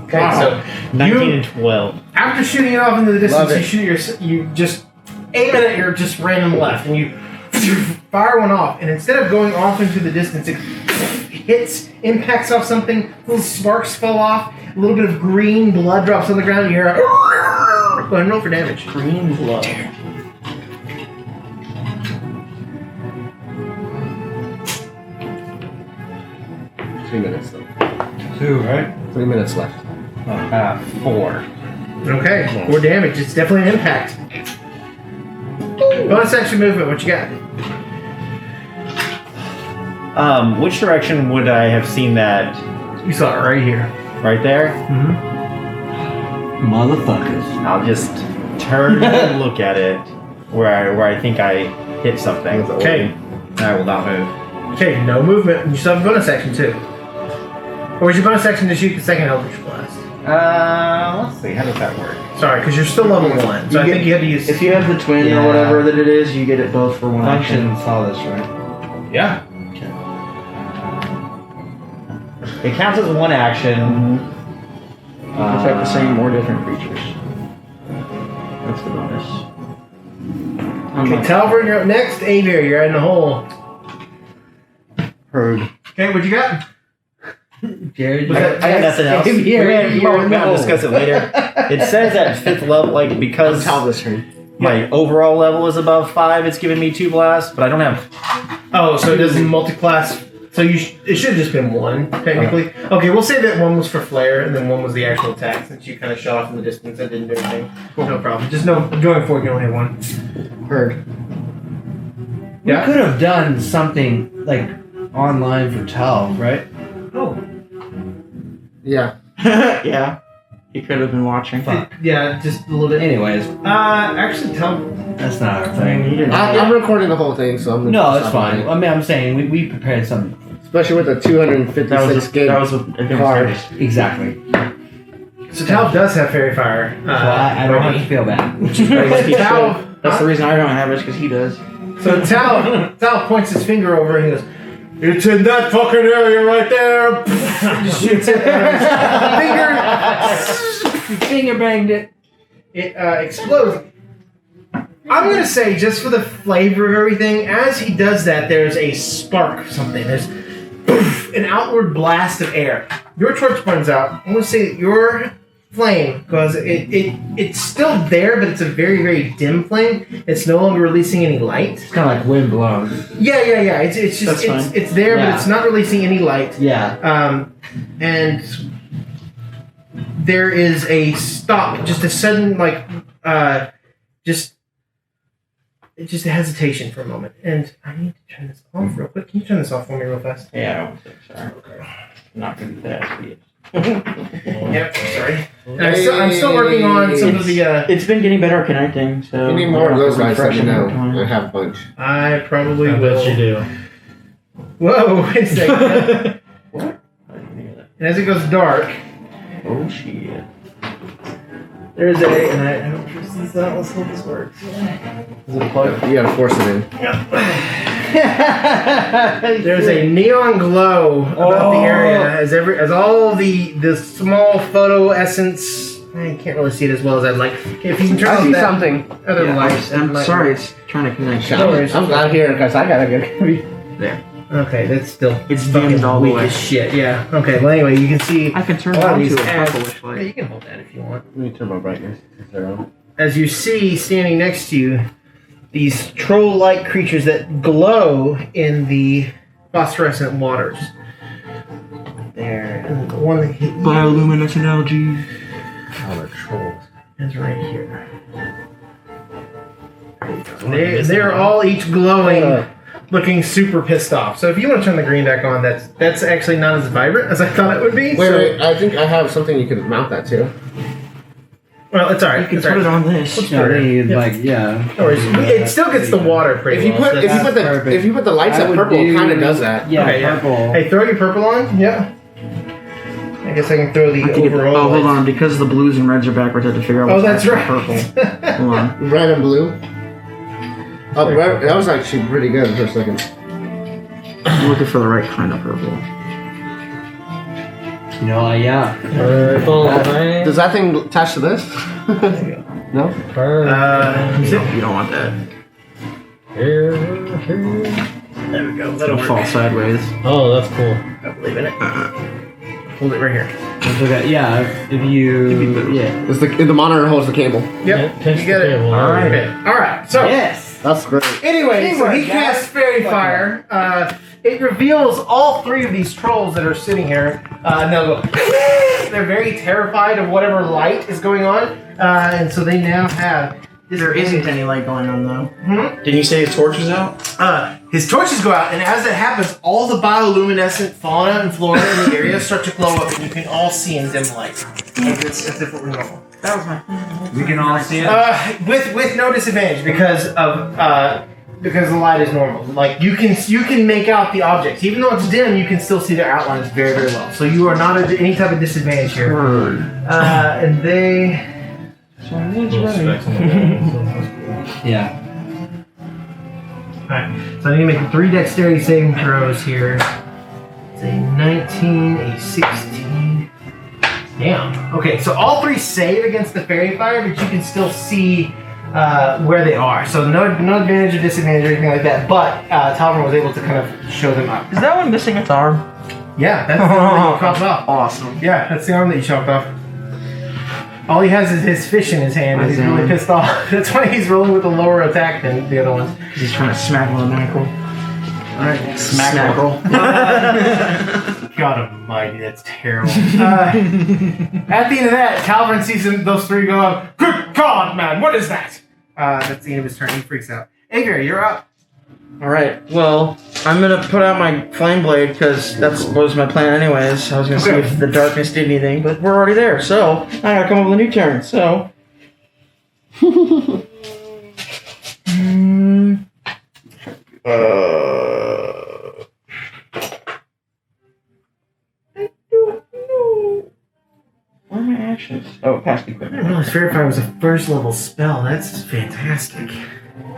S1: Okay,
S2: Wow.
S1: so
S5: 19 and 12.
S1: after shooting it off into the
S4: Love
S1: distance, you just aim it at your just random left, and you fire one off. And instead of going off into the distance, it hits, impacts off something. Little sparks fall off. A little bit of green blood drops on the ground. And you hear a go ahead and roll for damage.
S2: Green blood.
S4: 3 minutes left.
S3: 2, right?
S4: 3 minutes left.
S5: 4.
S1: Okay, 4 damage. It's definitely an impact. Bonus action movement. What you got?
S5: Which direction would I have seen that?
S1: You saw it right here.
S5: Right there?
S8: Motherfuckers.
S5: I'll just turn and look at it where I think I hit something.
S1: Okay.
S5: I will not move.
S1: Okay, no movement. You still have a bonus action too. Or was your bonus action to shoot the second Eldritch Blast?
S5: Let's see. How does that work?
S1: Sorry, because you're still level 1, so
S2: You
S1: I
S2: get-
S1: think you have to use.
S2: If you have the twin
S3: Yeah.
S2: or whatever that it is, you get it both for one action.
S3: Function saw this, right?
S1: Yeah.
S5: It counts as one action.
S2: Affect the same or different creatures. That's the bonus.
S1: Okay, Talbert, you're up next. Avier, you're in the hole.
S4: Heard.
S1: Okay, what you got?
S8: Jared,
S1: Was that-
S5: I got nothing else.
S2: Here,
S5: We're gonna
S2: no.
S5: discuss it later. It says at 5th level, like because
S4: Talbot's turn.
S5: my overall level is above 5, it's giving me 2 blasts, but I don't have.
S1: Oh, so it doesn't multi-class. So it should have just been 1, technically. Okay, we'll say that 1 was for flare, and then 1 was the actual attack, since you kind of shot off in the distance and didn't do anything. No problem. Just know, going forward, you only have 1.
S4: Heard.
S8: we
S1: Yeah?
S8: could have done something like online for Tal, right?
S1: Oh.
S4: Yeah.
S2: Yeah. He could have been watching.
S1: Yeah, just a little bit.
S8: Anyways,
S1: Actually, tell.
S8: that's not our
S2: I mean,
S8: thing.
S2: he didn't.
S4: I'm recording the whole thing, so I'm gonna
S8: No, it's
S4: stop
S8: fine.
S4: it.
S8: I mean, I'm saying we prepared some.
S4: Especially with the 256 gig
S2: a different
S4: card.
S2: service.
S8: Exactly.
S1: So Tal does have fairy fire.
S8: So I don't have to feel bad.
S1: Tal,
S2: That's the reason I don't have it, because he does.
S1: so Tal points his finger over and he goes, "It's in that fucking area right there." Just shoots it.
S2: Finger banged it.
S1: It explodes. I'm gonna say, just for the flavor of everything, as he does that, there's a spark of something. There's an outward blast of air. Your torch burns out. I'm gonna say that your flame because it's still there, but it's a very, very dim flame. It's no longer releasing any light.
S2: It's kind of like wind blown.
S1: Yeah. It's just
S2: That's fine.
S1: it's there,
S2: Yeah.
S1: but it's not releasing any light.
S2: Yeah.
S1: And there is a stop, just a sudden just a hesitation for a moment. And I need to turn this off real quick. Can you turn this off for me real fast?
S2: Yeah, I don't think so. Okay. I'm not gonna do that.
S1: Yep, sorry. And I'm still working on some of the.
S2: It's been getting better at connecting, so.
S4: You need more of those guys, let me
S2: Refreshing
S4: know.
S2: over time.
S4: I have a bunch.
S1: I probably
S3: I
S1: will.
S3: bet you do.
S1: Whoa, wait a second.
S2: What? I didn't hear that.
S1: And as it goes dark,
S2: Oh shit.
S1: there's and I don't trust this out. Let's hope this works.
S2: Is it a plug?
S4: You gotta force it in.
S1: There's a neon glow about the area as all the small photo essence. I can't really see it as well as I'd like. If you can turn
S4: I
S1: off
S4: see
S1: that
S4: something.
S1: other
S2: Yeah,
S1: light,
S2: I'm sorry, it's trying to connect.
S1: No worries.
S4: I'm out here because I gotta get.
S1: Okay, that's still
S2: It's
S1: fucking
S2: dimmed all the
S1: weak
S2: way.
S1: as shit. Yeah. Okay. Well, anyway, you can see.
S2: I can turn
S1: a
S2: it
S1: lot of
S2: on
S1: these
S2: to a
S1: ads.
S2: purplish
S1: Yeah,
S2: light.
S1: you can hold that if you want.
S4: Let me turn my brightness to 0.
S1: As you see standing next to you, these troll-like creatures that glow in the phosphorescent waters. There, and the one that hit you
S2: Bioluminescent algae.
S4: Oh, they're trolls.
S1: is right here. They're all each glowing, looking super pissed off. So if you want to turn the green back on, that's actually not as vibrant as I thought it would be.
S4: Wait, I think I have something you can mount that to.
S1: Well, it's alright.
S2: You can
S1: It's
S2: put it
S1: alright.
S2: on this.
S1: Let's
S8: Yeah,
S1: put it
S8: then
S1: in.
S8: you'd
S1: Yep. No worries. It still gets the water pretty
S4: If you
S1: well.
S4: put
S1: so
S4: if you
S1: that's-
S4: put the
S8: perfect.
S4: if you put the lights
S8: I
S4: at
S8: would
S4: purple, it
S8: do-
S4: kind of does that.
S8: Yeah,
S1: Okay, yeah.
S8: purple.
S1: Hey, throw your purple on. Yeah. I guess I can throw the
S2: I think
S1: overall.
S2: oh, hold
S1: lights.
S2: on, because the blues and reds are backwards, I have to figure out
S1: Oh,
S2: what's
S1: that's
S2: actually
S1: right.
S2: purple. Hold on.
S4: Red and blue. Oh, red, that was actually pretty good for a second.
S2: I'm looking for the right kind of purple.
S8: No, yeah.
S3: Purple rain.
S4: Does that thing attach to this? No.
S3: Purple.
S2: You don't want that.
S3: Here.
S1: There we go.
S2: It'll fall sideways.
S3: Oh, that's cool.
S1: I believe in it. Hold it right here.
S8: That's okay. Yeah, if you. Yeah.
S4: It's the monitor holds the cable.
S1: Yep.
S3: Pinch
S1: You got
S3: the
S1: it.
S3: cable.
S1: All right. Okay. All right. So.
S8: Yes!
S4: That's great.
S1: Anyway, so he
S8: Teamwork,
S1: casts
S8: guys.
S1: Fairy Fire. It reveals all three of these trolls that are sitting here. And they'll go. They're very terrified of whatever light is going on. And so they now have.
S2: There isn't any light going on though.
S1: Hmm?
S2: Did you say his torch is out?
S1: His torches go out, and as that happens, all the bioluminescent fauna and flora in the area start to glow up, and you can all see in dim light. As if it were normal.
S2: That was my.
S8: We can all see it.
S1: With no disadvantage because the light is normal. Like you can make out the objects, even though it's dim. You can still see their outlines very, very well. So you are not at any type of disadvantage here. And they.
S3: Little specks on the wall.
S8: Yeah.
S1: Alright, so I need to make 3 dexterity saving throws here. It's a 19, a 16. Damn. Okay, so all 3 save against the fairy fire, but you can still see where they are. So no advantage or disadvantage or anything like that. But Talvin was able to kind of show them up.
S2: Is that one missing its arm?
S1: Yeah, that's the arm that you chopped off.
S2: Awesome.
S1: Yeah, that's the arm that you chopped off. All he has is his fish in his hand, and he's really pissed off. That's why he's rolling with a lower attack than the other ones.
S2: He's trying to smack one of the mackerel.
S1: Alright.
S2: Smackerel.
S1: God almighty, that's terrible. At the end of that, Talvin sees those 3 go up. Good God, man, what is that? That's the end of his turn. He freaks out. Agar, you're up.
S2: Alright, well, I'm gonna put out my flame blade because that was my plan anyways. I was gonna see
S1: Okay.
S2: if the darkness did anything, but we're already there, so I gotta come up with a new turn, so. Where are my actions? Oh, past
S1: I
S2: equipment.
S1: didn't realize Fairy Fire was a first level spell. That's fantastic.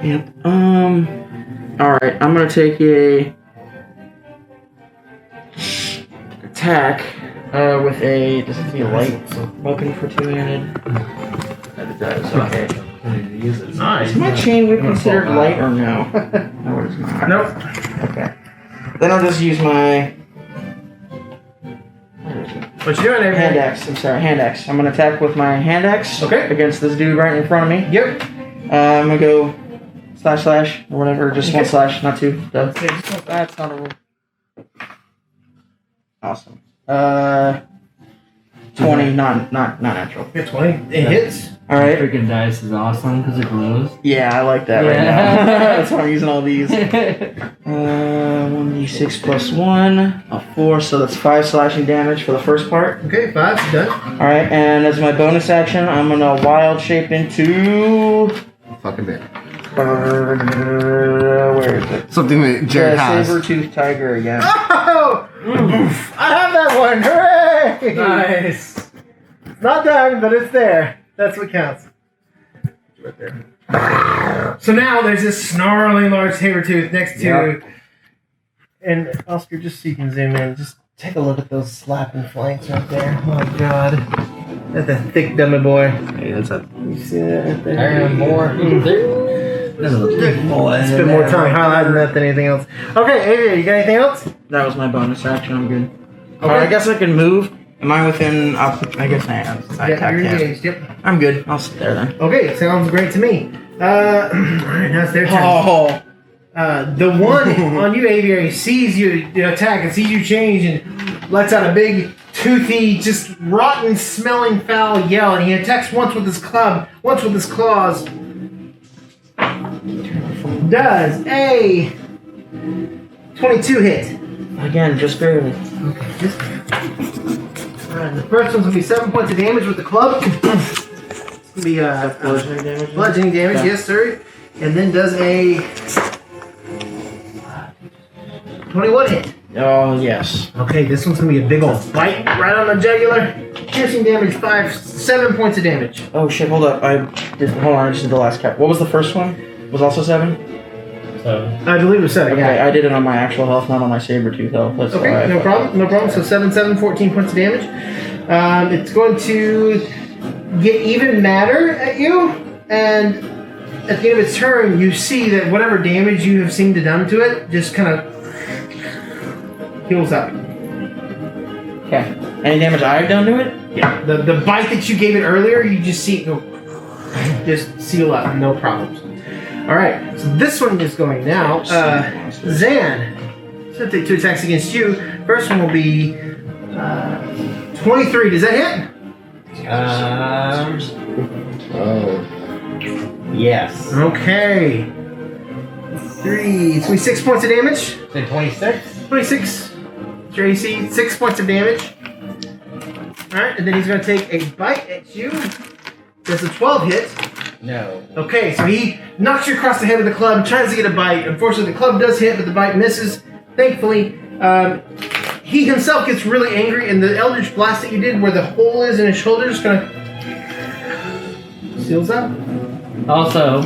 S2: Yep. Alright, I'm gonna take a attack with a. Does it have to be a light weapon for 2-handed? That it does. Okay.
S1: Nice.
S2: Is my chain whip considered light or no? No, it is not.
S1: Nope.
S2: Okay. Then I'll just use my.
S1: What'd What you doing there?
S2: Hand axe. I'm sorry, hand axe. I'm gonna attack with my hand axe.
S1: Okay.
S2: Against this dude right in front of me.
S1: Yep.
S2: I'm gonna go slash or whatever. Just one
S1: Okay.
S2: slash, not two. Duh.
S1: Okay, just one.
S2: That's not a rule. Awesome. 20, not natural.
S1: Get 20. It hits.
S2: All right.
S3: Freaking dice is awesome because it glows.
S2: Yeah, I like that right
S3: Yeah.
S2: now. That's why I'm using all these. 1d6 plus 1, a 4, so that's 5 slashing damage for the first part.
S1: Okay, 5. Done.
S2: All right, and as my bonus action, I'm gonna wild shape into.
S4: Fucking bear.
S2: Where is it?
S4: Something that Jared has.
S2: Saber-toothed tiger again.
S1: Oh! Oof. I have that one. Hooray!
S3: Nice.
S1: It's not done, but it's there. That's what counts. Right there. So now there's this snarling large saber tooth next to.
S2: Yep.
S1: And Oscar, just so you can zoom in, just take a look at those slapping flanks right there. Oh my god. That's a thick dummy boy.
S4: Hey, that's a.
S1: You see that right there?
S3: Iron more.
S1: Spend more time highlighting that than anything else. Okay, Avia, you got anything else?
S2: That was my bonus action. I'm good.
S1: Okay.
S2: I guess I can move. Am I within? I guess I am. I
S1: Yeah,
S2: attack
S1: you're
S2: him.
S1: engaged. Yep.
S2: I'm good. I'll sit there then.
S1: Okay, sounds great to me. Alright, now it's their turn.
S2: Oh,
S1: The one on you, Aviary, sees you attack and sees you change and lets out a big, toothy, just rotten smelling foul yell, and he attacks once with his club, once with his claws. Does a 22 hit.
S2: again, just barely.
S1: Alright, the first one's gonna be 7 points of damage with the club. It's gonna be
S2: Bludgeoning damage.
S1: bludgeoning damage,
S2: Okay.
S1: yes sir. And then does a 21 hit.
S2: Oh yes.
S1: Okay, this one's gonna be a big old bite right on the jugular. Piercing damage, 7 points of damage.
S2: Oh shit! Hold up. Hold on. I just did the last cap. What was the first one? Was also 7.
S3: So
S1: I believe it was 7,
S2: Okay,
S1: yeah.
S2: I did it on my actual health, not on my saber tooth health. That's why
S1: Okay,
S2: I
S1: no
S2: fucked
S1: problem,
S2: up.
S1: no problem. So 7, 14 points of damage. It's going to get even madder at you, and at the end of its turn, you see that whatever damage you have seemed to done to it just kind of heals up.
S2: Okay. Any damage I've done to it?
S1: Yeah, the bite that you gave it earlier, you just see it go, just seal up, no problems. All right, so this one is going now. Zan, it's gonna take 2 attacks against you. First one will be 23. Does that hit?
S4: Oh.
S5: Yes.
S1: Okay. 26 points of damage.
S5: Then 26?
S1: 26. Your AC, 6 points of damage. Alright, and then he's going to take a bite at you. Does a 12 hit.
S5: No.
S1: Okay, so he knocks you across the head with the club, tries to get a bite. Unfortunately, the club does hit, but the bite misses. Thankfully, he himself gets really angry, and the Eldritch Blast that you did, where the hole is in his shoulder, just kind of seals up.
S3: also,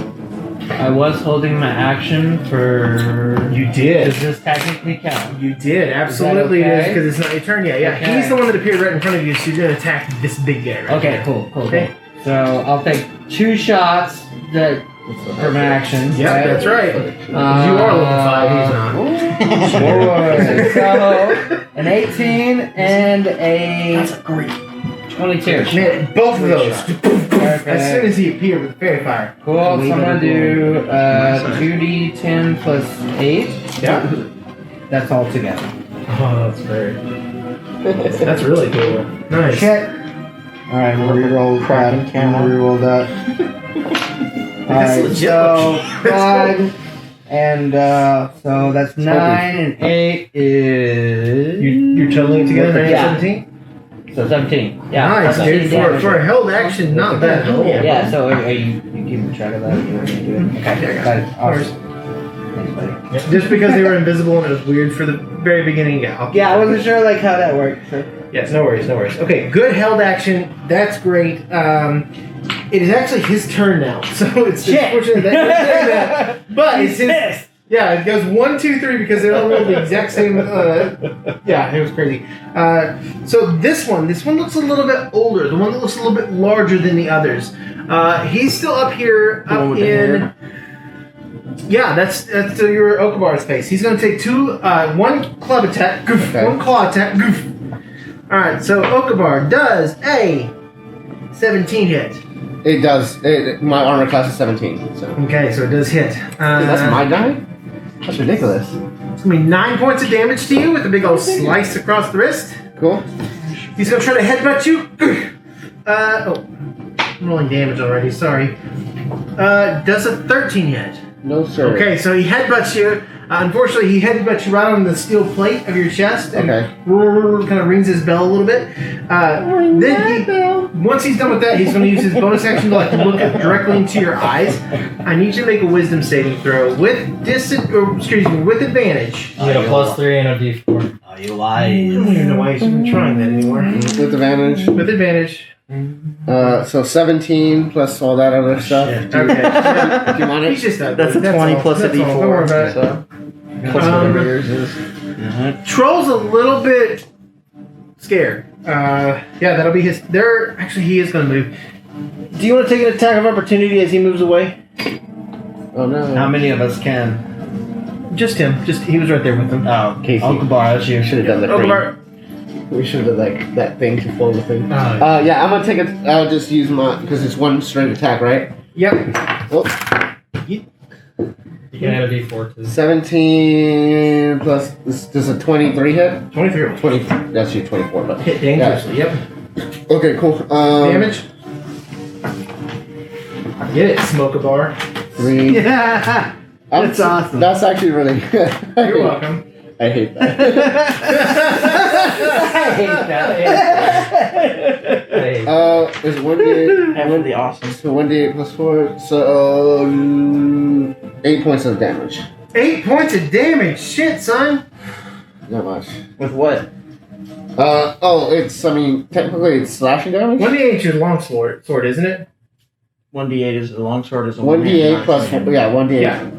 S3: I was holding my action for.
S1: You did.
S3: Does this technically count?
S1: You did, absolutely it is,
S3: okay?
S1: because it's not your turn yet. Yeah,
S3: Okay.
S1: he's the one that appeared right in front of you, so you're going to attack this big guy right
S3: Okay,
S1: here.
S3: cool.
S1: Okay.
S3: So I'll take 2 shots that for my actions.
S1: Yeah,
S3: right?
S1: that's right. You are level 5, he's not.
S3: So an 18 and a
S1: That's a great.
S3: 22.
S1: Man, both of those.
S3: Okay.
S1: As soon as he appeared with fairy fire.
S3: Cool. So I'm gonna do 2d10 plus 8.
S1: Yeah.
S3: That's all together.
S1: Oh, that's great. That's really cool. Nice.
S2: All right,
S4: We'll reroll that.
S2: camera.
S4: We'll reroll that.
S1: That's legit.
S3: So 5 and so that's 9 and 8 is
S1: You're totaling it together,
S3: Yeah.
S1: 17?
S3: so 17. Yeah.
S1: Nice,
S3: 17
S1: dude.
S3: damage.
S1: For a held action, not bad at all.
S3: Yeah. So are you keeping track of that? You want me to do it? Okay. Got it. Awesome. Thanks, buddy.
S1: Just because they were invisible and it was weird for the very beginning, yeah. I'll keep
S2: Yeah, I
S1: it.
S2: wasn't sure like how that worked. So.
S1: Yes, no worries, no worries. Okay, good held action. That's great. It is actually his turn now, so it's fortunate that you're saying that. But it's his. Yeah, it goes 1, 2, 3 because they all roll the exact same. Yeah, it was crazy. So this one looks a little bit older. The one that looks a little bit larger than the others. He's still up here,
S2: The one
S1: up
S2: with the
S1: in.
S2: hair?
S1: Yeah, that's your Okabar's face. He's going to take 1 club attack, goof,
S4: Okay.
S1: 1 claw attack, goof. All Alright, so Okabar does a 17 hit.
S4: It does. My armor class is 17. So
S1: Okay, so it does hit.
S4: Dude, that's my die. That's ridiculous.
S1: It's gonna be 9 points of damage to you with a big old slice across the wrist.
S4: Cool.
S1: He's gonna try to headbutt you. I'm rolling damage already, sorry. Does a 13 hit.
S4: No sir.
S1: Okay, so he headbutts you. Unfortunately, he headbutts you right on the steel plate of your chest and kind of rings his bell a little bit. Once he's done with that, he's going to use his bonus action to look directly into your eyes. I need you to make a wisdom saving throw with with advantage.
S3: You get a +3 and a D4.
S6: Are you
S1: I
S6: wise?
S1: don't even know why he's even trying that anymore.
S4: With advantage.
S1: With advantage.
S4: So 17 plus all that other stuff.
S1: Okay. Yeah.
S4: Do you want
S1: He's
S4: it?
S1: just that.
S2: That's a 20 plus a
S1: That's all. Don't worry about
S2: D4.
S1: it.
S2: So.
S4: Plus whatever yours is.
S1: Troll's a little bit scared. Yeah, that'll be his. He is going to move. Do you want to take an attack of opportunity as he moves away?
S4: Oh no.
S2: How many of us can?
S1: Just him. He was right there with him.
S2: Oh,
S4: Casey.
S2: Okabar, that's you.
S4: Should have done the thing.
S1: Okabar.
S4: We should have done that thing to fold the thing.
S1: Oh,
S4: Yeah, I'm gonna take it. I'll just use my because it's one straight attack, right?
S1: Yep.
S4: Oh,
S3: You can add a D4 too.
S4: 17 plus. Does a 23 hit?
S1: 23.
S4: 20. That's you 24, but
S1: Hit dangerously. Yep.
S4: okay, cool.
S1: Damage. Get it, Smoke a bar.
S4: 3.
S2: Yeah. That's awesome.
S4: That's actually really good.
S1: You're welcome.
S4: I hate that.
S3: Hey.
S4: It's 1d8.
S2: Heavily awesome.
S4: So 1d8 plus 4. So 8 points of damage.
S1: 8 points of damage. Shit, son.
S4: Not much.
S2: With what?
S4: Technically it's slashing damage.
S1: 1d8 is your long sword, isn't it?
S2: 1d8 is the longsword is a
S4: 1d8 plus 4. Yeah, 1d8.
S1: Yeah.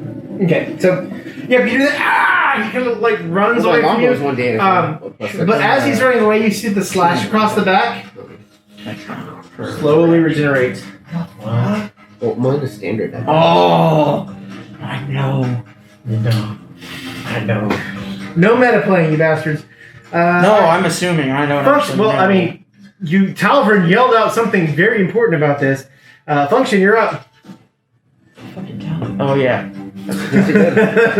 S1: Okay, so yeah, if you do that, he kind of runs away from you.
S4: Was 1d8. Plus 6.
S1: But as he's running away, you see the slash across the back. Slowly regenerates.
S4: Well, mine is standard.
S2: Oh, I know.
S1: I know. No meta playing, you bastards.
S2: No, I'm assuming. I know.
S1: Function. Well, I mean, Talvern yelled out something very important about this. Function, you're up.
S2: Oh yeah.
S1: This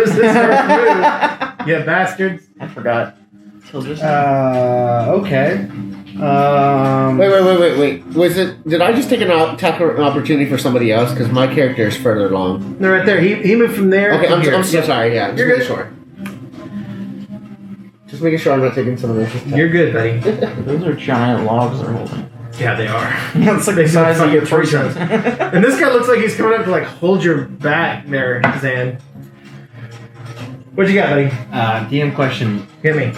S1: is first move. You bastards.
S2: I forgot.
S8: Okay.
S4: Wait. Did I just take an opportunity for somebody else? Because my character is further along.
S1: They're right there. He moved from there.
S4: Okay,
S1: to here.
S4: I'm so sorry. Yeah, just
S1: You're
S4: making
S1: good.
S4: sure. Just making sure I'm not taking some of this.
S1: You're good, buddy.
S2: Those are giant logs they're holding.
S1: Yeah, they are.
S2: That's like
S1: They
S2: the size of your
S1: fucking
S2: person.
S1: And this guy looks like he's coming up to hold your back there, Zan. What you got, buddy?
S8: DM question.
S1: Hit me.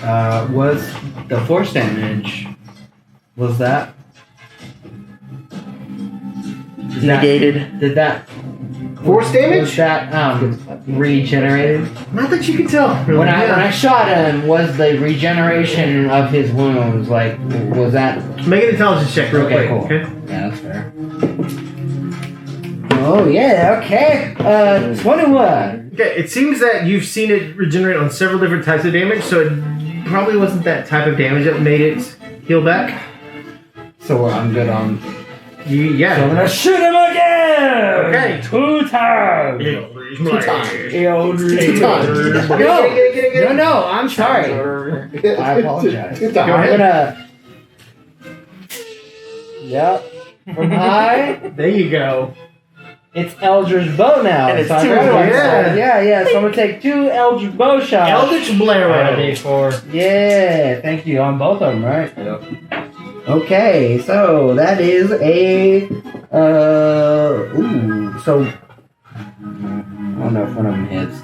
S8: Was the force damage? Was that
S2: Negated.
S8: Did that
S1: Force damage?
S8: Was that regenerated?
S1: Not that you can tell. Really.
S8: When I shot him, was the regeneration of his wounds was that?
S1: Make an intelligence check real
S8: Okay,
S1: quick.
S8: cool.
S1: Okay.
S8: Yeah, that's fair. Oh yeah, okay. 21.
S1: Okay. It seems that you've seen it regenerate on several different types of damage, so it probably wasn't that type of damage that made it heal back.
S8: So I'm good on.
S1: Yeah.
S8: So I'm gonna shoot him again.
S1: Okay.
S8: 2 times.
S1: Two times.
S8: No, I'm sorry. I apologize.
S4: Good
S8: I'm
S4: time.
S8: gonna. Yep. From high,
S1: There you go.
S8: it's Eldritch Bow now.
S2: And it's
S8: so I
S2: 2
S8: gotta-
S1: points.
S8: yeah. So I'm gonna take 2 Eldritch Bow shots.
S1: Eldritch
S3: Add a
S1: Blairow.
S3: D4.
S8: Yeah, thank you on both of them, right? Yep. Okay, so that is a so I don't know if one of them hits.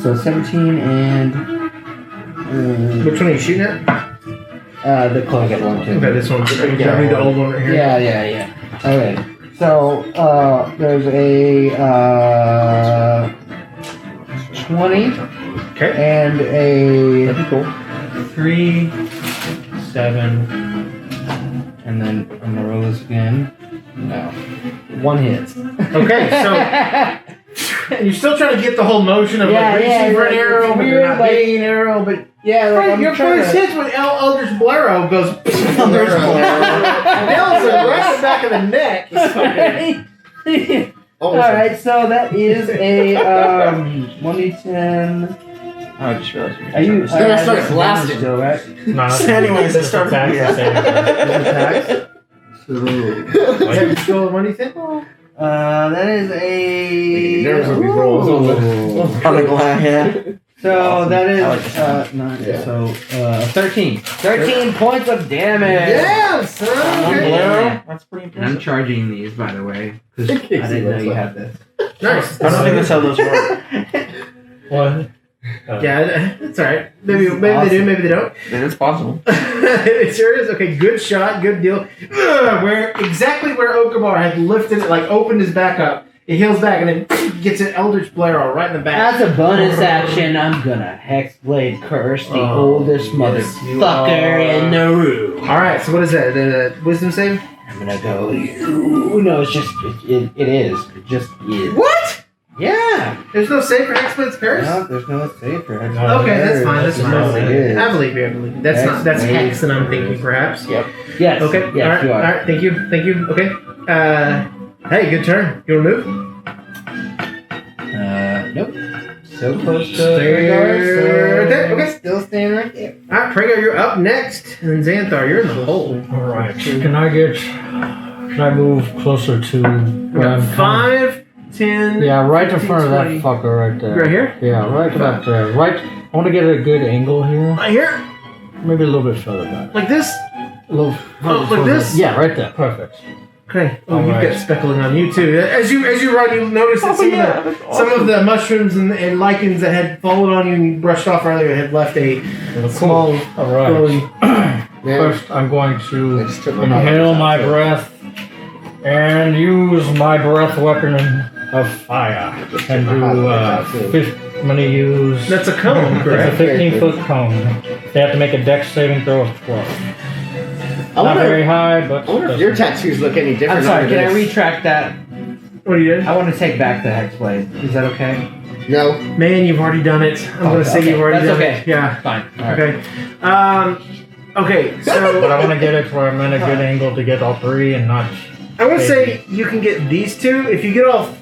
S8: So 17 and
S1: Which one are you shooting at?
S8: the cloak at one too.
S1: Okay, this one. Definitely the old one right here.
S8: Yeah. Okay. So there's a 20
S1: Okay.
S8: and a
S1: That'd be cool.
S8: 3, 7, and then I'm gonna roll this again. No, 1 hit.
S1: Okay, so And you're still trying to get the whole motion of
S2: Yeah,
S1: like reaching
S2: yeah,
S1: for an
S2: it's
S1: arrow, but
S2: weird,
S1: you're not
S2: like-
S1: getting an arrow. But
S2: Yeah, like,
S1: right,
S2: I'm
S1: your
S2: trying
S1: first
S2: to-
S1: hits with Eldritch Blaireau goes.
S2: Eldritch
S1: Nails it right in the back of the neck.
S2: Alright, so that is a 1d10. Oh, I just realized. Are you?
S4: Then it starts blasting.
S2: Still, right?
S3: No,
S2: Anyways, it started.
S3: attacks
S2: Yeah.
S3: or saving throws.
S1: Attacks. So, what do you think?
S2: That is a.
S4: There's a big roll.
S2: On the glass, yeah. So that is
S4: I like this
S2: 9.
S4: Yeah.
S2: So 13. 13 points of damage.
S1: Yeah, son. Okay.
S2: Yeah.
S8: That's pretty impressive. And I'm charging these, by the way, because I
S4: Casey
S8: didn't know
S4: looks
S8: you
S4: like-
S8: had this.
S1: Nice.
S2: I don't think that's how those work.
S3: What?
S1: Yeah, it's alright. Maybe they do, maybe they don't.
S2: It's possible.
S1: It sure is. Okay, good shot, good deal. Exactly where Okabar had lifted it, like opened his back up. It heals back and then gets an Eldritch Blaireau right in the back.
S2: As a bonus action, I'm gonna Hexblade Curse the oldest
S1: yes, you
S2: motherfucker
S1: are.
S2: in the room.
S1: Alright, so what is that? The Wisdom save?
S2: I'm gonna go. No, it's just it is. It just is.
S1: What?
S2: Yeah.
S1: There's no save for Hexblade's Curse?
S2: No, there's no save for Hexblade.
S1: Okay, that's fine, that's
S2: There's
S1: fine.
S2: no save.
S1: I believe you, I believe you. That's Hex and I'm thinking perhaps.
S2: Yes.
S1: Okay,
S2: Yes,
S1: alright,
S2: you are.
S1: alright, thank you. Okay. Hey, good turn. You wanna move?
S2: Nope. So close to
S1: Okay.
S2: Still staying right there.
S1: Alright, Prego, you're up next. And Xanthar, you're in the hole.
S3: Alright. Can I move closer to where I'm
S1: 5, 10.
S3: Yeah, right in front of that
S1: 20.
S3: fucker right there.
S1: Right here?
S3: Yeah, right about there. Right. I want to get a good angle here.
S1: Right here?
S3: Maybe a little bit further back.
S1: Like this?
S3: A little.
S1: like this?
S3: Yeah, right there. Perfect.
S1: Okay. Oh,
S3: All
S1: you've
S3: right.
S1: got speckling on you too. As you run, you notice that some of the mushrooms and lichens that had fallen on you and you brushed off earlier had left a small
S3: All right.
S1: glowing.
S3: First, I'm going to
S4: I just took my
S3: inhale
S4: mouth
S3: my
S4: out.
S3: breath and use my breath weapon of fire. And do. I'm going to use.
S1: That's a cone,
S3: It's a
S1: correct?
S3: 15-foot cone. They have to make a dex saving throw of 12.
S4: I
S3: Not very
S4: wonder,
S3: high, but.
S4: I wonder if your tattoos look any different.
S2: I'm sorry,
S4: under
S2: can I
S4: this.
S2: retract that?
S1: What are you doing?
S2: I want to take back the Hexblade. Is that okay?
S4: No.
S1: Man, you've already done it. I'm gonna say
S2: okay.
S1: you've already
S2: That's
S1: done
S2: okay.
S1: it. Yeah.
S2: Fine. Alright.
S1: Okay. Okay.
S3: But
S1: So
S3: I want to get it to where I'm in a good angle to get all three and not.
S1: I would say you can get these two. If you get all,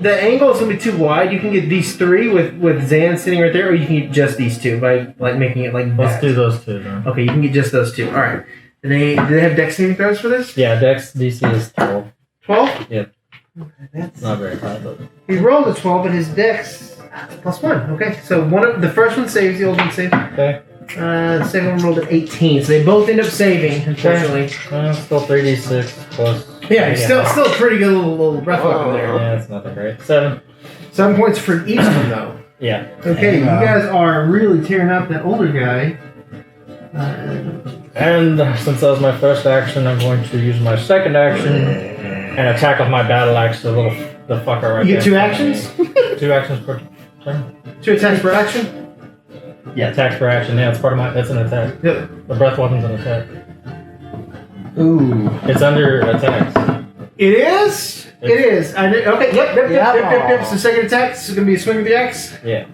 S1: the angle is gonna be too wide. You can get these three with Zan sitting right there, or you can get just these two by like making it like
S3: Let's
S1: that.
S3: do those two then.
S1: Okay, you can get just those two. All right. Do they have dex saving throws for this?
S3: Yeah, dex DC is 12.
S1: 12.
S3: Yep.
S1: Okay, that's
S3: Not very high, but.
S1: he rolled a 12, but his dex +1. Okay, so the first one saves, the old one saves.
S3: Okay.
S1: The second one rolled an 18, so they both end up saving. Unfortunately.
S3: Still 3d6 plus.
S1: Yeah, it's still a pretty good little breath weapon there.
S3: Yeah, it's nothing great. 7.
S1: 7 points for each one though.
S3: Yeah.
S1: Okay, you guys are really tearing up that older guy.
S3: And since that was my first action, I'm going to use my second action and attack with my battle axe the fucker right
S1: You
S3: there.
S1: get 2 actions?
S3: 2 actions per turn?
S1: 2 attacks per action?
S3: Yeah, attacks per action. Yeah, it's part of my. That's an attack.
S1: Yep.
S3: The breath weapon's an attack.
S2: Ooh.
S3: It's under attacks.
S1: It is? It is. Okay, yep. So second attack, this is going to be a swing with the axe?
S3: Yeah.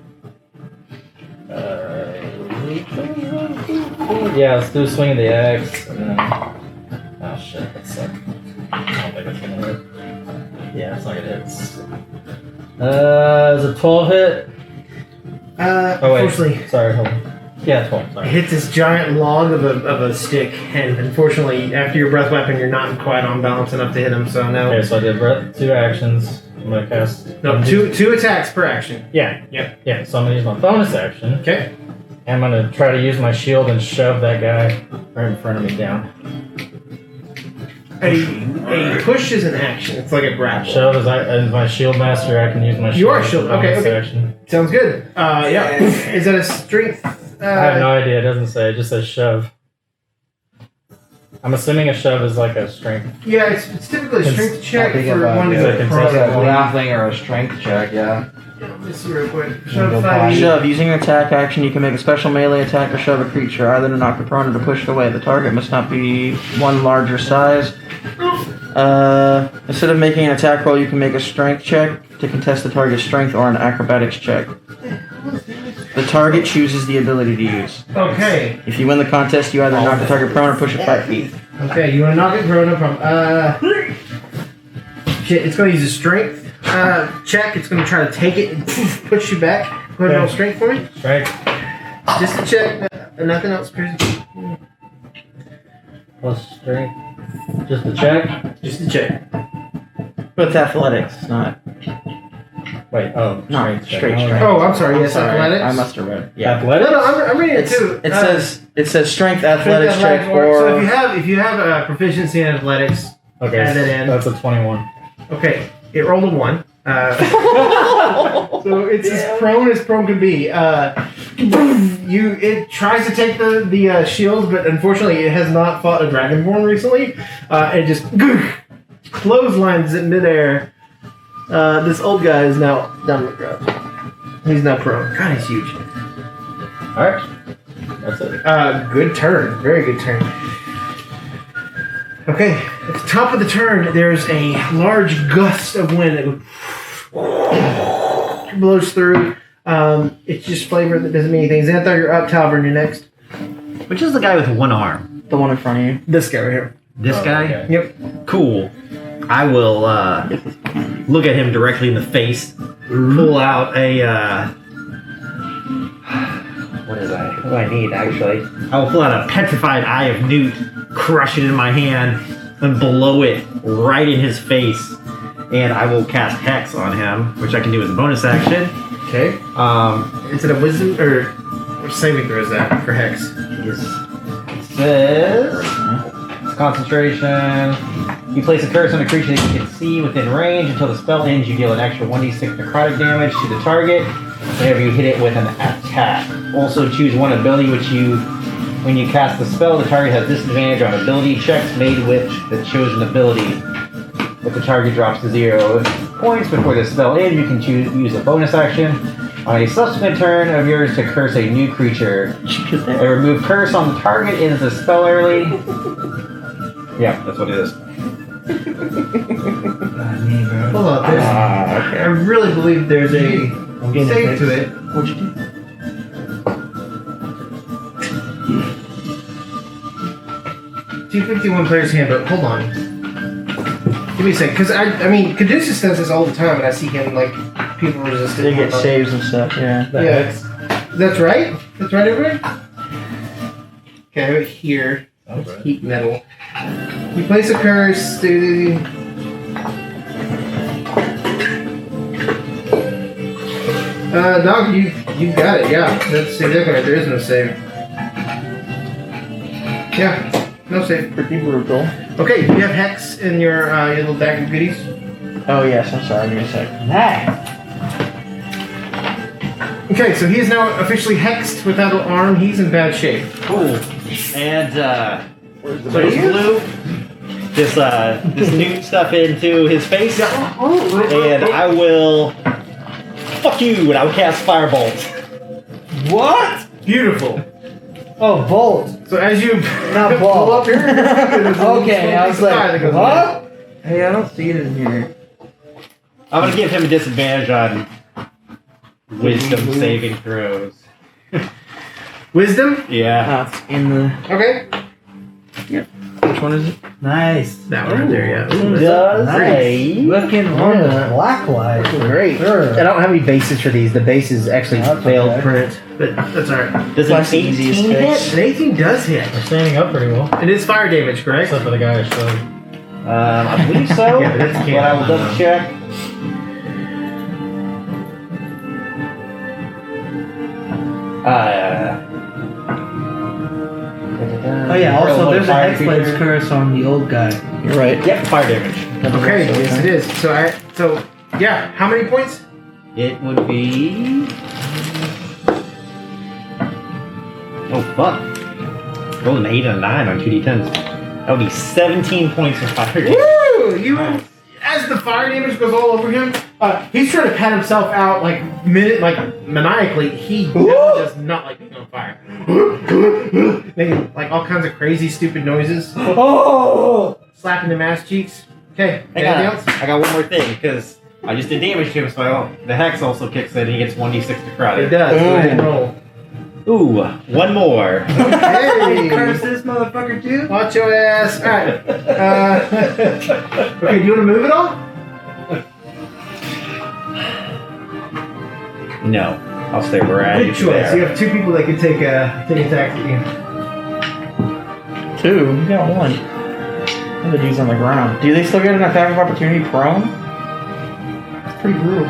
S3: Yeah, let's do a swing of the axe. And then, oh shit, that sucked. I don't think it's gonna hit. Yeah, it's not gonna hit. Is a 12 hit? Oh wait,
S1: Unfortunately,
S3: sorry, hold on. Yeah, 12,
S1: it
S3: sorry.
S1: hits this giant log of a stick, and unfortunately, after your breath weapon, you're not quite on balance enough to hit him, so no.
S3: Okay, so I did 2 actions. I'm gonna cast...
S1: No, two attacks per action.
S3: Yeah,
S1: Yep.
S3: yeah, so I'm gonna use my bonus action.
S1: Okay.
S3: And I'm gonna try to use my shield and shove that guy right in front of me down.
S1: A push is an action. It's like a grapple.
S3: Shove as my shield master, I can use my shield.
S1: You are
S3: as a
S1: shield, okay,
S3: bonus
S1: okay.
S3: action.
S1: Sounds good. Yeah. Is that a strength?
S3: I have no idea. It doesn't say. It just says shove. I'm assuming a shove is like a strength.
S1: Yeah, it's typically a strength check
S2: think
S1: for
S2: of,
S1: one
S3: yeah,
S1: who's
S3: it's
S1: a
S3: a
S1: pro.
S2: Grappling or a strength check, yeah.
S1: Let me see real quick.
S2: Go
S1: Shove
S2: by.
S1: 5.
S2: Shove. Using your attack action, you can make a special melee attack or shove a creature, either to knock it prone or to push it away. The target must not be one larger size. Instead of making an attack roll, you can make a strength check to contest the target's strength or an acrobatics check. The target chooses the ability to use.
S1: Okay.
S2: If you win the contest, you either knock the target prone or push it 5 feet.
S1: Okay, you want to knock it prone, no problem. Shit, it's going to use a strength check. It's going to try to take it and push you back. Go ahead and roll strength for me.
S3: Right.
S1: Just a check. Nothing else.
S3: Plus strength. Just a check.
S1: Just a check.
S2: But it's athletics, not.
S3: Wait. Oh.
S2: No,
S3: strength check.
S2: straight
S3: Oh,
S2: strength.
S1: Oh, I'm sorry.
S2: I'm
S1: Yes,
S2: sorry.
S1: athletics.
S2: I must have read. Yeah.
S3: Athletics.
S1: No, I'm reading it too.
S2: It says strength athletics check
S1: So
S2: or.
S1: if you have proficiency in athletics,
S3: Okay.
S1: add that in.
S3: That's a 21.
S1: Okay, it rolled a 1. So it's as prone can be. It tries to take the shield, but unfortunately it has not fought a dragonborn recently. It just clotheslines it in midair. This old guy is now down on the ground. He's now prone. God, he's huge.
S3: Alright. That's it.
S1: Good turn. Very good turn. Okay, at the top of the turn, there's a large gust of wind that blows through. It's just flavor that doesn't mean anything. Xanthar, you're up. Talvern, you're next.
S5: Which is the guy with one arm?
S2: The one in front of you.
S1: This guy right here.
S5: This guy?
S3: Okay.
S1: Yep.
S5: Cool. I will look at him directly in the face, pull out a. What do I need, actually? I will pull out a petrified Eye of Newt, crush it in my hand, and blow it right in his face. And I will cast Hex on him, which I can do as a bonus action.
S1: Okay. Is it a wisdom or what saving throw is that for Hex?
S5: It says concentration. You place a curse on a creature that you can see within range. Until the spell ends, you deal an extra 1d6 necrotic damage to the target whenever you hit it with an attack. Also choose one ability when you cast the spell, the target has disadvantage on ability checks made with the chosen ability. If the target drops to 0 points before the spell ends, you can use a bonus action on a subsequent turn of yours to curse a new creature. And remove curse on the target ends the spell early. Yeah, that's what it is.
S1: Hold on. I really believe there's a save to it.
S2: What'd you do?
S1: T51 player's handbook. Hold on. Give me a sec, because I mean, Caduceus does this all the time, and I see him like people resistant.
S2: They get saves and stuff, yeah.
S1: Yeah, that's right. That's right, everybody. Okay, I have it here.
S3: Sounds
S1: Heat metal. You place a curse. Dog, you got it. Yeah, that's exactly right. There is no save. Yeah, no save.
S2: Pretty brutal.
S1: Okay, you have Hex in your little bag of goodies.
S2: Oh, yes, I'm sorry, give me a sec.
S1: Okay, so he is now officially hexed without an arm. He's in bad shape.
S5: Cool. And so he's blue. This new stuff into his face. And I will fuck you, and I will cast Firebolt.
S1: What? Beautiful.
S8: Oh, bolt.
S1: So as you
S8: Not
S1: pull
S8: ball.
S1: up here, there's a
S8: Okay, I was
S1: smoky sky that
S8: like,
S1: goes
S8: what? Hey, I don't see it in here.
S5: I'm gonna give him a disadvantage on wisdom saving throws.
S1: Wisdom?
S5: Yeah.
S2: It's in the.
S1: Okay.
S2: Which one is it?
S8: Nice.
S1: That one right there, yeah.
S5: Does
S8: Nice. Looking on the black light.
S1: Great.
S8: Sure.
S1: I don't have any bases for these. The bases actually
S8: That's
S1: failed
S8: okay.
S1: print, but that's alright.
S5: Does
S2: Plus
S5: an
S2: the easiest
S5: 18
S2: fix.
S5: hit?
S1: An 18 does hit.
S3: We're standing up pretty well.
S1: It is fire damage, correct?
S3: Except for the guy I showed.
S5: I believe so.
S1: Yeah, but that's
S5: But I will
S1: canon.
S5: double check.
S8: Oh yeah, also there's a
S5: Fire
S8: Hexblade's
S5: creature.
S8: curse on the old guy.
S2: You're right.
S5: Yep, fire damage.
S1: Okay, yes it is. So yeah, how many points?
S5: It would be. Oh fuck! Rolled an 8 and a 9 on 2d10s. That would be 17 points of fire damage.
S1: Woo! As the fire damage goes all over him, he's trying to pat himself out like maniacally. He definitely does not like being on fire. Making like all kinds of crazy, stupid noises,
S8: Oh!
S1: slapping the ass cheeks. Okay.
S5: I got one more thing because I just did damage to him, so the hex also kicks in and he gets 1d6 necrotic.
S1: It does. Go ahead and roll.
S5: Ooh, one more.
S1: Hey!
S8: Curse this motherfucker too.
S1: Watch your ass. Alright. Okay, do you want to move at all?
S5: No, I'll stay right
S1: Good choice.
S5: there.
S1: You have two people that can take attacks at you.
S2: 2. You got 1. And the dude's on the ground. Do they still get an attack of opportunity prone? It's pretty brutal.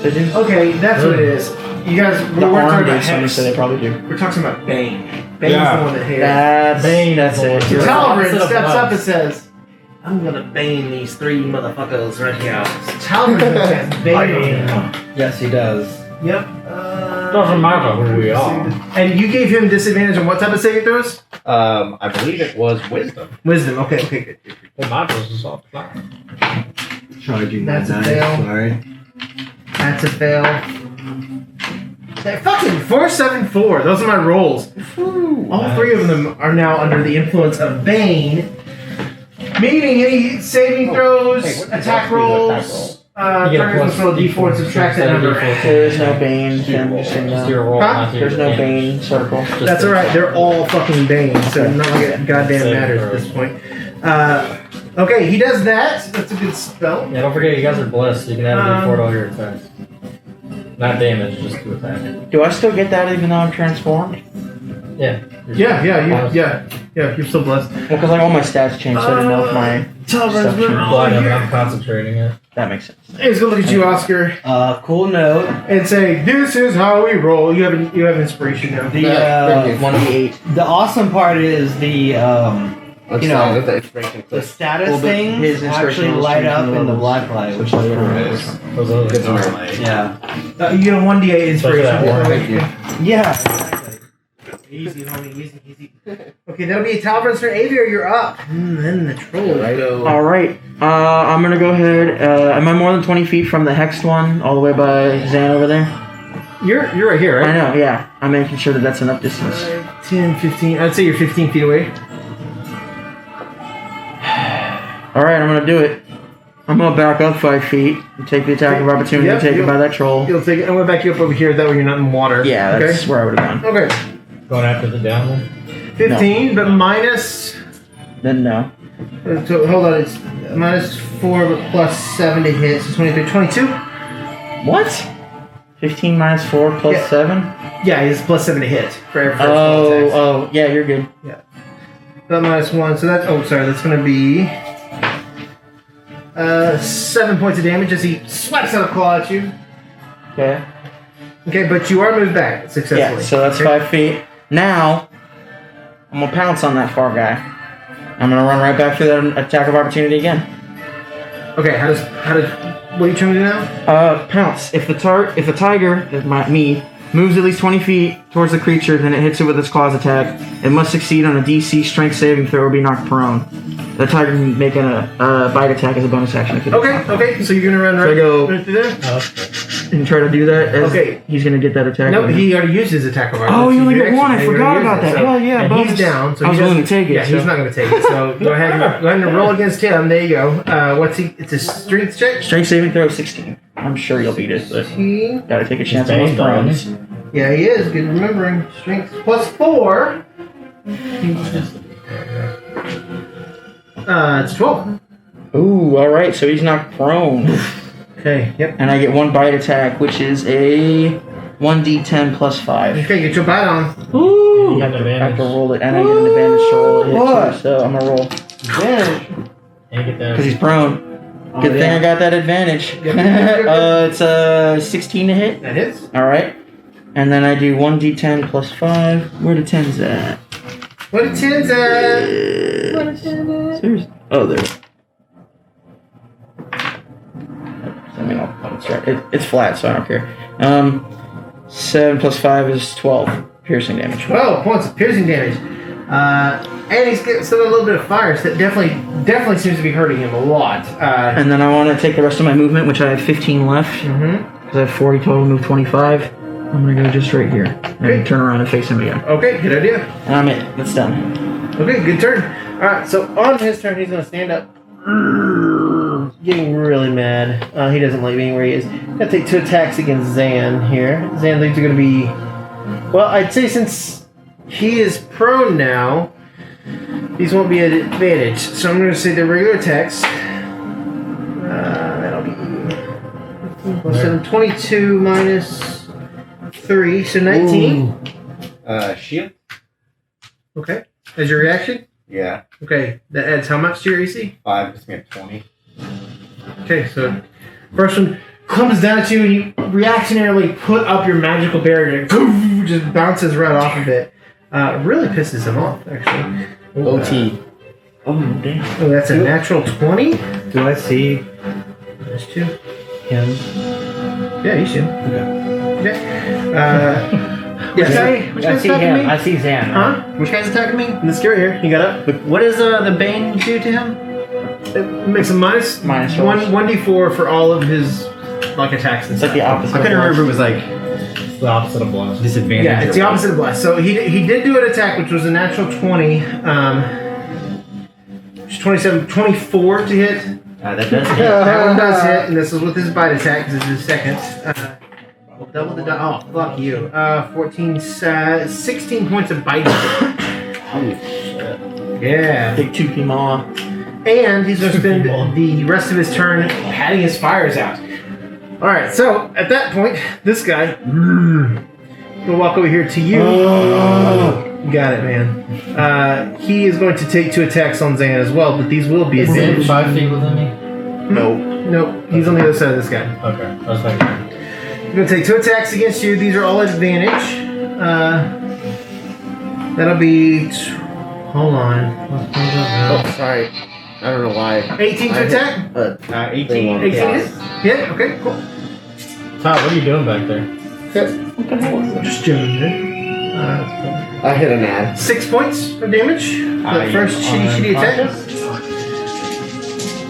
S2: They do.
S1: Okay, that's what it is. You guys,
S2: The
S1: we're
S2: arm
S1: talking about
S2: dude, somebody
S1: hex.
S2: said they probably do.
S1: We're talking about Bane. Bane's
S3: Yeah.
S1: the one that hates.
S2: That's it.
S1: So
S3: You're
S1: Talvin
S3: opposite of
S1: steps up
S3: us.
S1: and says, I'm gonna bane these 3 motherfuckers right here. Talvin's gonna cast Bane.
S8: Yes, he does.
S1: Yep.
S3: Doesn't matter who we are.
S1: And you gave him disadvantage on what type of saving throws?
S5: I believe it was wisdom.
S1: Wisdom. Okay, good.
S3: Well, my first is off.
S7: Charging
S1: That's a
S7: that
S1: fail.
S7: dice. Sorry.
S1: That's a fail. Hey, fucking 4-7-4. Those are my rolls. All 3 of them are now under the influence of Bane. Meaning any saving throws,
S5: Hey, what
S1: attack
S5: does that do to
S1: rolls,
S3: You get a
S1: target must roll a d4 and subtract that number.
S2: There's no Bane. Tim, just so you know.
S1: Huh?
S2: There's no Bane circle.
S1: That's alright, they're all fucking Bane, so not like it goddamn
S3: Saving
S1: matters at
S3: throws.
S1: this point. Okay, he does that. That's a good spell.
S3: Yeah, don't forget you guys are blessed, so you can add a d4 to all your attacks. Not damage, just to attack.
S2: Do I still get that even though I'm transformed?
S3: Yeah.
S1: Yeah, you're so blessed.
S2: Well, because like all my stats change, so I didn't know if my stuff changed.
S3: I'm concentrating it.
S2: That makes sense.
S1: He's gonna look at you, Oscar,
S8: Cool note.
S1: and say, "This is how we roll." You have inspiration now.
S8: The
S4: Thank you.
S2: 1d8.
S8: the awesome part is the
S4: Let's
S8: You know,
S4: let the inspiration
S8: the
S4: click.
S8: status
S2: Well, but
S8: things
S2: his
S8: actually
S2: instructions
S8: light
S2: change
S8: up
S2: the
S8: in the
S2: levels.
S8: black light, which
S2: So
S8: is
S2: you're
S8: cool.
S3: Those are
S4: Good to know.
S8: Yeah.
S1: You get a 1d8 inspiration.
S3: Especially that
S4: Thank you.
S8: Yeah. Exactly.
S1: Easy, homie, easy. Okay, that'll be Talvin's turn. Aviar, you're up. And then the trolls go.
S2: All right. I'm gonna go ahead. Am I more than 20 feet from the hexed one, all the way by Zan over there?
S1: You're right here, right?
S2: I know. Yeah. I'm making sure that that's enough distance.
S1: 10, 15. I'd say you're 15 feet away.
S2: All right. I'm gonna do it. I'm gonna back up 5 feet and take the attack of opportunity
S1: Yep,
S2: taken
S1: you'll-
S2: by that troll.
S1: You'll take it. I'm gonna back you up over here. That way you're not in water.
S2: Yeah, that's where I would have gone.
S1: Okay.
S3: Going after the down one?
S1: 15, but minus.
S2: Then no.
S1: So, hold on. It's minus 4, but plus 7 to hit. So 23, 22.
S2: What? 15 minus 4 plus
S1: Yeah.
S2: 7?
S1: Yeah, it's plus 7 to hit for every first roll attacks.
S2: Oh, yeah, you're good.
S1: That minus 1. So that's. Oh, sorry. That's gonna be 7 points of damage as he swipes out a claw at you.
S2: Okay.
S1: Okay, but you are moved back successfully.
S2: Yeah, so that's
S1: Okay.
S2: 5 feet. Now, I'm gonna pounce on that far guy. I'm gonna run right back through that attack of opportunity again.
S1: Okay, how does what are you trying to do now?
S2: Pounce. If the tiger, me, moves at least 20 feet towards the creature, then it hits it with its claws attack. It must succeed on a DC strength saving throw or be knocked prone. The tiger can make a bite attack as a bonus action if it
S1: Okay, so you're gonna run
S2: So I
S1: right,
S2: go-
S1: right through there?
S2: and try to do that. As
S1: Okay.
S2: He's gonna get that attack.
S1: No, he already used his attack of
S2: Oh, you only get one. I forgot about that. Hell yeah,
S1: and
S2: bonus.
S1: he's down. So
S2: I was
S1: he
S2: willing to
S1: doesn't-
S2: take it,
S1: Yeah, he's
S2: so-
S1: not going to take it. So go ahead and roll against him. There you go. What's he? It's a strength check.
S2: Strength saving throw 16. I'm sure you'll beat it, but gotta take a chance on those
S3: banged on,
S2: prones.
S1: Yeah, he is. Good remembering. Strength plus 4. It's 12.
S2: Ooh, alright, so he's knocked prone.
S1: Okay. Yep.
S2: And I get one bite attack, which is a 1d10 plus 5.
S1: Okay, get your bite on.
S2: Ooh!
S3: You
S2: I
S3: get
S2: have
S3: an
S2: to
S3: advantage.
S2: roll it, and I get an advantage to roll a hit
S8: What?
S2: too, so I'm gonna roll.
S3: And you get that.
S2: Because he's prone. Good thing I got that advantage. It's a 16 to hit.
S1: That hits.
S2: Alright. And then I do 1d10 plus 5. Where the 10's at?
S1: What a 10's at.
S2: Seriously? Oh, there. I mean, I'll start. It's flat, so I don't care. 7 plus 5 is 12 piercing damage.
S1: 12 points of piercing damage. And he's still got a little bit of fire, so that definitely seems to be hurting him a lot.
S2: And then I want to take the rest of my movement, which I have 15 left.
S1: Mm-hmm.
S2: Because I have 40 total, move 25. I'm going to go just right here.
S1: Okay.
S2: And turn around and face him again.
S1: Okay, good idea.
S2: And I'm it. That's done.
S1: Okay, good turn. Alright, so on his turn, he's going to stand up. getting really mad. He doesn't like being where he is. Gonna take 2 attacks against Zan here. Zan, these are gonna be. Well, I'd say since he is prone now, these won't be an advantage. So I'm gonna say they're regular attacks. That'll be 7, 22 minus 3, so 19.
S5: Shield?
S1: Okay. As your reaction?
S5: Yeah.
S1: Okay. That adds how much to your AC?
S5: 5, it's gonna be 20.
S1: Okay, so first one comes down at you and you reactionarily put up your magical barrier and poof, just bounces right off of it. Really pisses him off, actually.
S4: OT.
S2: Oh, damn.
S1: Oh, that's a natural 20?
S8: Do I see
S1: There's 2.
S8: him?
S1: Yeah, you should. Okay. Which
S6: I
S1: guy's
S6: see
S1: attacking
S6: him.
S1: me?
S6: I see Zan.
S1: Huh?
S5: Which guy's attacking me?
S1: This guy right here. He got up.
S5: What does the Bane do to him?
S1: It makes a minus
S2: Minus
S1: 1d4 for all of his like attacks and
S2: It's like
S1: stuff.
S2: the opposite.
S5: I couldn't remember if it was like
S3: It's the opposite of blast.
S5: disadvantage.
S1: Yeah, it's the opposite of blast. So he did do an attack, which was a natural 20. Which is 27, 24 to hit.
S5: That does hit.
S1: That one does hit, and this is with his bite attack because it's his second. We'll double the die. Oh, fuck you. 14, 16 points of bite.
S2: Holy shit.
S1: Yeah.
S2: Big toothy maw.
S1: And he's going to spend the rest of his turn patting his fires out. Alright, so at that point, this guy will walk over here to you. Got it, man. He is going to take 2 attacks on Zan as well, but these will be
S3: Is he
S1: advantage.
S3: 5 feet within me?
S1: Nope, he's on the other side of this guy.
S3: Okay. I was like,
S1: He's going to take 2 attacks against you. These are all advantage. That'll be. Hold on.
S4: Oh, sorry. I don't know why.
S1: 18 to attack?
S5: 18.
S1: 18 hit? Yeah, okay, cool.
S3: Todd, what are you doing back there?
S1: Just doing it.
S4: I hit an ad.
S1: 6 points of damage. The first shitty attack.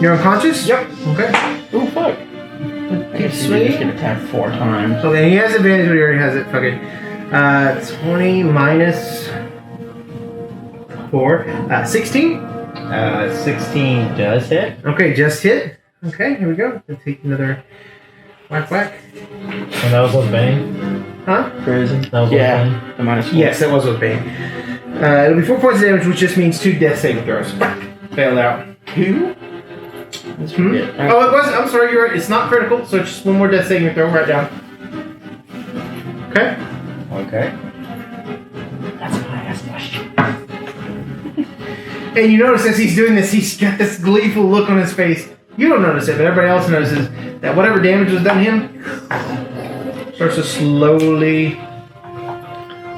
S1: You're unconscious? Yep. Okay.
S2: Oh, fuck. I guess you just get attacked 4 times.
S1: Okay, he has advantage, but he already has it. Fuck it. 20 minus 4. 16?
S5: 16 does hit.
S1: Okay, just hit. Okay, here we go. We'll take another whack whack.
S3: And that was with Bane?
S1: Huh?
S2: Crazy.
S3: That was
S2: Yeah.
S3: with Bane?
S2: The minus 4.
S1: Yes, that was with Bane. It'll be 4 points of damage, which just means 2 death saving throws. Failed out.
S2: 2?
S1: Hmm? Oh, it wasn't. I'm sorry, you're right. It's not critical, so it's just 1 more death saving throw. Right down. Okay.
S5: Okay.
S2: That's my ass question.
S1: And you notice as he's doing this, he's got this gleeful look on his face. You don't notice it, but everybody else notices that whatever damage was done to him starts to slowly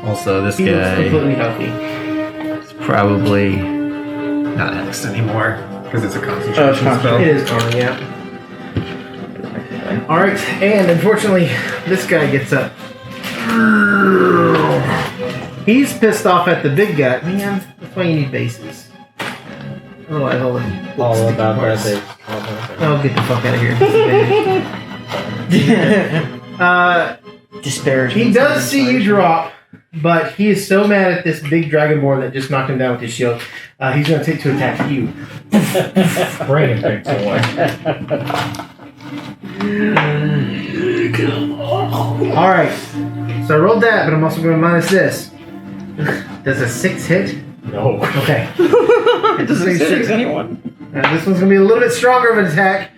S5: Also, this
S1: he looks
S5: guy
S1: completely healthy.
S5: is probably not hexed anymore because it's a concentration
S2: Oh, it's concentration.
S1: It is gone, yeah. Alright, and unfortunately, this guy gets up. He's pissed off at the big guy. Man, that's why you need bases. Otherwise, all the
S3: All about that.
S1: sticky
S3: They,
S1: parts. Oh, get the fuck out of here.
S2: Disparagement.
S1: He does see you drop, but he is so mad at this big dragonborn that just knocked him down with his shield. He's going to take 2 attacks at you.
S3: Bring it, big boy.
S1: Alright, so I rolled that, but I'm also going to minus this. Does a 6 hit?
S3: No.
S1: Okay.
S2: It doesn't
S1: Say
S2: say
S1: six.
S2: anyone.
S1: This one's going to be a little bit stronger of an attack.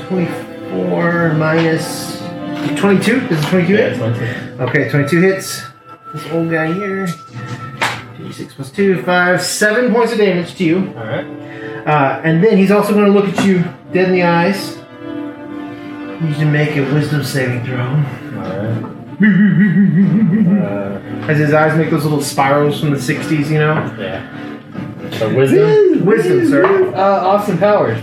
S1: 24 minus 22? Does a 22 hit? Okay, 22 hits. This old guy here. 6 plus 2, 5, 7 points of damage to you.
S3: Alright.
S1: And then he's also going to look at you dead in the eyes. You need to make a wisdom saving throw.
S3: Alright.
S1: As his eyes make those little spirals from the 60s, you know?
S3: Yeah. So wisdom?
S1: Wisdom, sir.
S3: Austin Powers.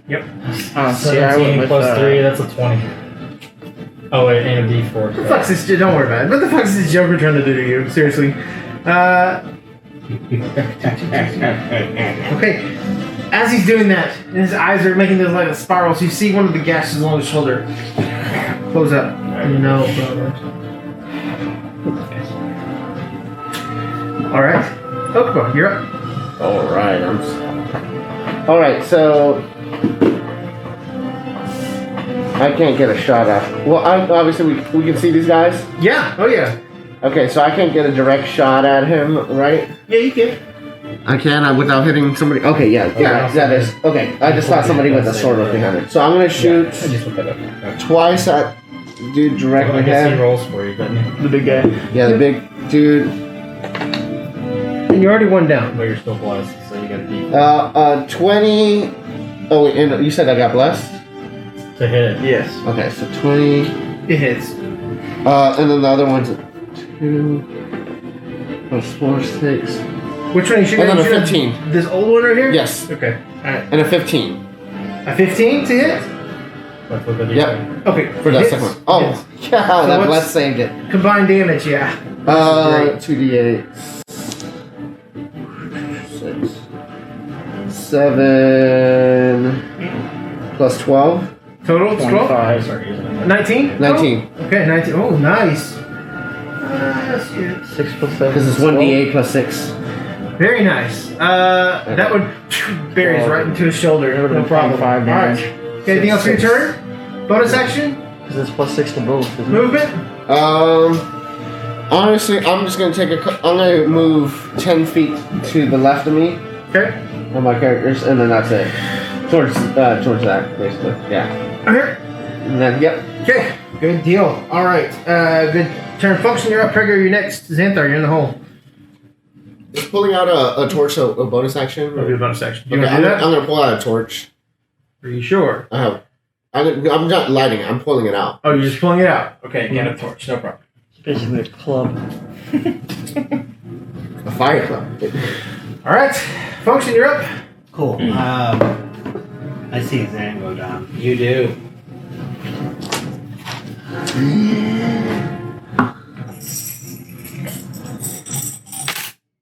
S1: Yep.
S2: See, I went
S3: 17
S2: with,
S3: plus 3, that's a 20. Oh wait, and a D4.
S1: What the fuck's this? Don't worry about it. What the fuck's this Joker trying to do to you? Seriously. Okay. As he's doing that, and his eyes are making those like spirals, you see one of the gashes along his shoulder close up. No problem. Alright. Okubo, you're up.
S4: Alright, I'm All right, so I can't get a shot at. Well, obviously we can see these guys.
S1: Yeah. Oh yeah.
S4: Okay, so I can't get a direct shot at him, right?
S1: Yeah, you can.
S4: I can without hitting somebody. Okay, yeah, that is okay. I just thought somebody with a sword was behind it. So I'm gonna shoot
S3: I just looked that up.
S4: twice at dude directly
S3: I guess he
S4: ahead.
S3: rolls for you, doesn't he?
S2: The big guy.
S4: Yeah, the big dude.
S1: And you're already one down.
S3: But you're still blessed, so you gotta beat
S4: 20. Oh wait, and you said I got blessed.
S3: to hit.
S1: Yes.
S4: Okay, so 20.
S1: It hits.
S4: And then the other one's a 2 plus 4, 6.
S1: Which one are you shooting?
S4: And then a
S1: You shooting
S4: 15.
S1: This old one right here?
S4: Yes,
S1: Okay. Alright.
S4: and a 15
S1: A 15 to hit?
S3: That's what the
S4: Yep.
S1: Okay.
S4: for that
S1: hits.
S4: second one. Oh,
S1: Hits.
S4: yeah, that
S1: what's-
S4: bless saved it.
S1: Combined damage, yeah.
S4: 2d8. 6. 7 plus 12.
S1: Total? 12?
S3: I started using it.
S1: 19?
S4: 19.
S1: Oh, okay, 19. Oh, nice. That's good.
S2: 6 plus 7.
S4: Because it's 1d8 plus 6.
S1: Very nice. That would buries right into his shoulder.
S2: That would've
S1: No
S2: been
S1: problem.
S2: 5 damage.
S1: Alright. Okay, anything else for your turn? Bonus action?
S2: Because it's plus 6 to both, isn't it?
S1: Movement?
S4: Honestly, I'm just gonna take I'm gonna move 10 feet to the left of me
S1: Okay.
S4: on my characters, and then that's it. Towards that, basically. Yeah.
S1: Here.
S4: And then, yep.
S1: Okay. Good deal. Alright. Good turn. Function, you're up. Trigger, you're next. Xanthar, you're in the hole.
S4: Is pulling out a torch a bonus action?
S1: That'll be a bonus action. You
S4: Okay,
S1: want to
S4: I'm
S1: do
S4: gonna,
S1: that?
S4: I'm gonna pull out a torch.
S1: Are you sure?
S4: I'm not lighting it. I'm pulling it out.
S1: Oh, you're just pulling it out. Okay, get a torch. No problem.
S2: It's basically a club.
S4: A fire club.
S1: Alright. Function, you're up.
S6: Cool. I see Zan go down.
S1: You do.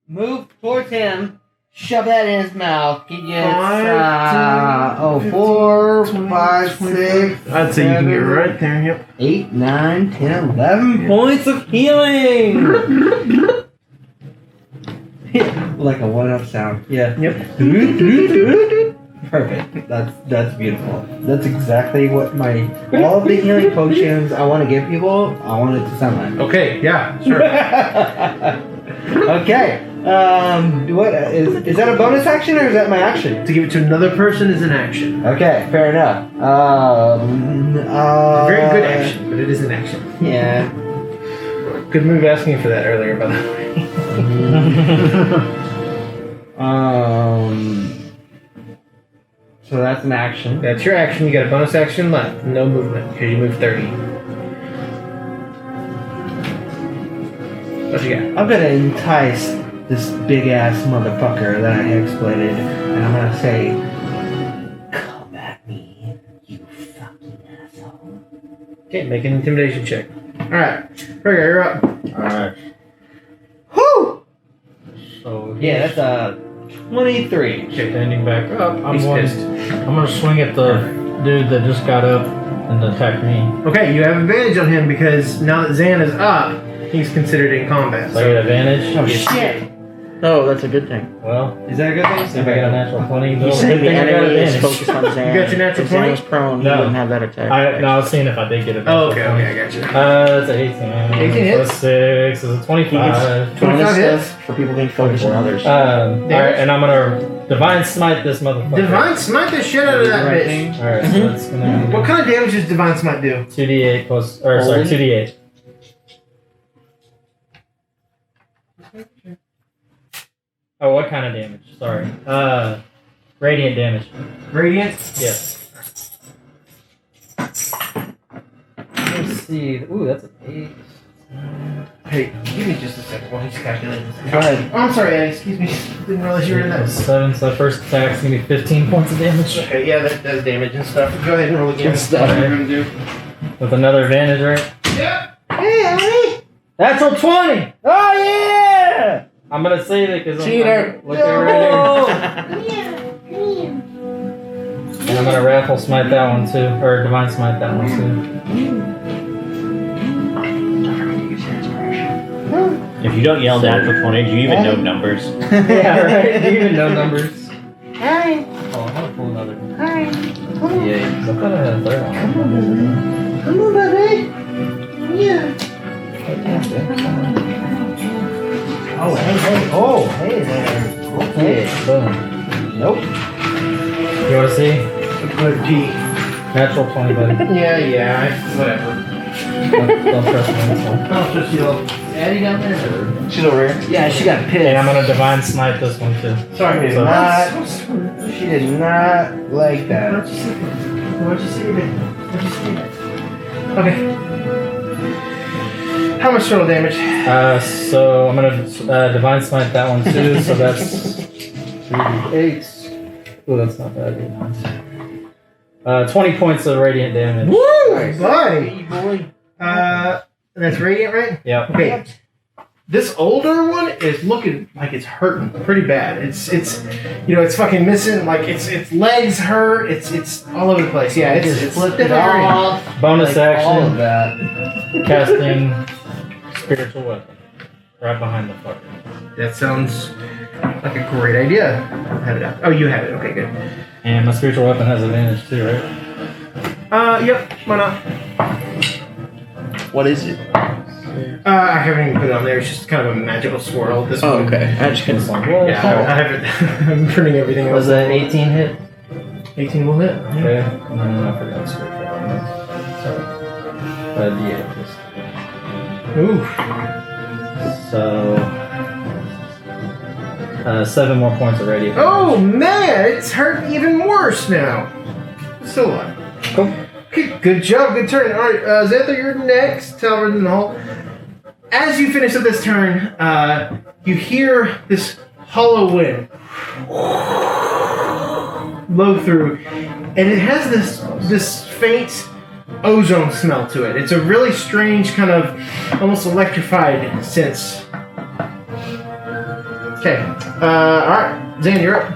S6: Move towards him. Shove that in his mouth. He gets
S2: 4, 5, 6.
S1: I'd say you can get right there. Yep.
S6: 8, 9, 10, 11 points of healing. Like a 1-up sound. Yeah.
S1: Yep.
S6: Perfect. That's beautiful. That's exactly what all of the healing potions I want to give people. I want it to sound like.
S1: Okay. Yeah. Sure.
S6: Okay. What is that a bonus action or is that my action?
S1: To give it to another person is an action.
S6: Okay, fair enough.
S1: Very good action, but it is an action.
S6: Yeah.
S1: Good move asking for that earlier, by the way.
S6: So that's an action.
S1: That's your action. You got a bonus action left. No movement because you moved 30. What you got?
S6: I'm gonna entice this big ass motherfucker that I exploited, and I'm gonna say, "Come at me, you fucking asshole."
S1: Okay, make an intimidation check. All right, Fergus, you're up.
S3: Alright.
S6: Whoo!
S3: So
S6: Yeah, that's a 23.
S3: standing back up.
S1: He's pissed.
S3: I'm gonna swing at the dude that just got up and attacked me.
S1: Okay, you have advantage on him because now that Zan is up, he's considered in combat.
S3: So I get advantage.
S6: Oh shit!
S2: Oh, that's a good thing.
S3: Well,
S6: Is that a good thing?
S3: if I get a natural 20,
S2: You
S3: good
S2: said the
S3: thing I got
S2: enemy is
S3: advantage.
S2: focused on Zan.
S1: You got your natural
S2: If Zan
S1: 20?
S2: was prone, he
S3: No.
S2: wouldn't have that attack.
S3: I was seeing if I did get a
S1: Oh,
S3: natural
S1: okay,
S3: 20.
S1: okay, I got you.
S3: It's a 18.
S1: 18 hits.
S3: Plus 6 is a 25.
S1: 25
S2: Bonus
S1: hits.
S2: stuff for people being focused on others.
S3: Alright, and I'm gonna Divine Smite this motherfucker.
S1: Divine Smite the shit out of that
S2: Right
S1: bitch.
S2: thing.
S3: Alright, so that's gonna be
S1: What kind of damage does Divine Smite do?
S3: 2d8 plus, or sorry,
S2: Holy.
S3: 2d8. Oh, what kind of damage? Sorry. Radiant damage.
S1: Radiant.
S3: Yes. Let's see. Ooh, that's an 8.
S1: Hey, give me just a second while he's calculating this.
S2: Go ahead.
S1: Oh, I'm sorry, Eddie. Excuse me. Didn't realize you were in that.
S3: 7, so the first attack's gonna be 15 points of damage.
S1: Okay, yeah, that does damage and stuff. Go ahead and roll again.
S4: Good stuff.
S1: What you're gonna do?
S3: With another advantage, right?
S1: Yeah.
S6: Hey, Ellie!
S3: That's a 20!
S6: Oh yeah!
S3: I'm gonna save it because
S4: Cheater.
S3: I'm looking right here. And I'm gonna raffle smite that one too, or divine smite that one too.
S5: If you don't yell natural 20, do you even know numbers?
S3: Yeah, right. You even know numbers.
S6: Oh,
S3: 58. I thought I had a third one.
S1: Come on, baby. Yeah.
S6: Oh, hey. Oh, hey there. Okay.
S3: Boom.
S6: Nope.
S3: You want to see?
S1: Good P.
S3: Natural 20, buddy.
S1: Yeah. Whatever.
S3: Don't trust me on this one.
S1: I'll just Addie down there.
S2: She's over here.
S6: Yeah, she got pissed.
S3: And I'm gonna divine snipe this one too.
S1: Sorry,
S3: So-
S6: She did not like that.
S1: Why'd you say that? Okay. How much total damage?
S3: So I'm gonna divine smite that one too. So that's 3d8. Oh, that's not bad. 20 points of radiant damage.
S1: Woo!
S2: Nice.
S1: Buddy!
S6: Boy.
S1: That's radiant, right?
S3: Yep.
S1: Okay. This older one is looking like it's hurting pretty bad. It's it's fucking missing, like its legs hurt, it's all over the place. Yeah, it's
S6: flipped it off.
S3: Bonus
S6: Like, all of
S3: action.
S6: that.
S3: Casting spiritual weapon. Right behind the fucker.
S1: That sounds like a great idea. I have it out. Oh, you have it. Okay, good.
S3: And my spiritual weapon has advantage too, right?
S1: Yep. Why not?
S2: What is it?
S1: I haven't even put it on there. It's just kind of a magical swirl at this
S2: Oh,
S1: point.
S2: okay. I just couldn't.
S1: Yeah, I have it. I'm printing everything else.
S3: Was that 18 hit?
S1: 18 will hit.
S3: Okay. I forgot spiritual weapon. Sorry. D8.
S1: Ooh.
S3: So 7 more points of radiant.
S1: Oh man, it's hurt even worse now. Still alive.
S3: Cool.
S1: Okay, good job, good turn. All right, Xantha, you're next. Talbert in the hole. As you finish up this turn, you hear this hollow wind blow through, and it has this faint ozone smell to it. It's a really strange kind of almost electrified sense. Okay, all right, Zan, you're up.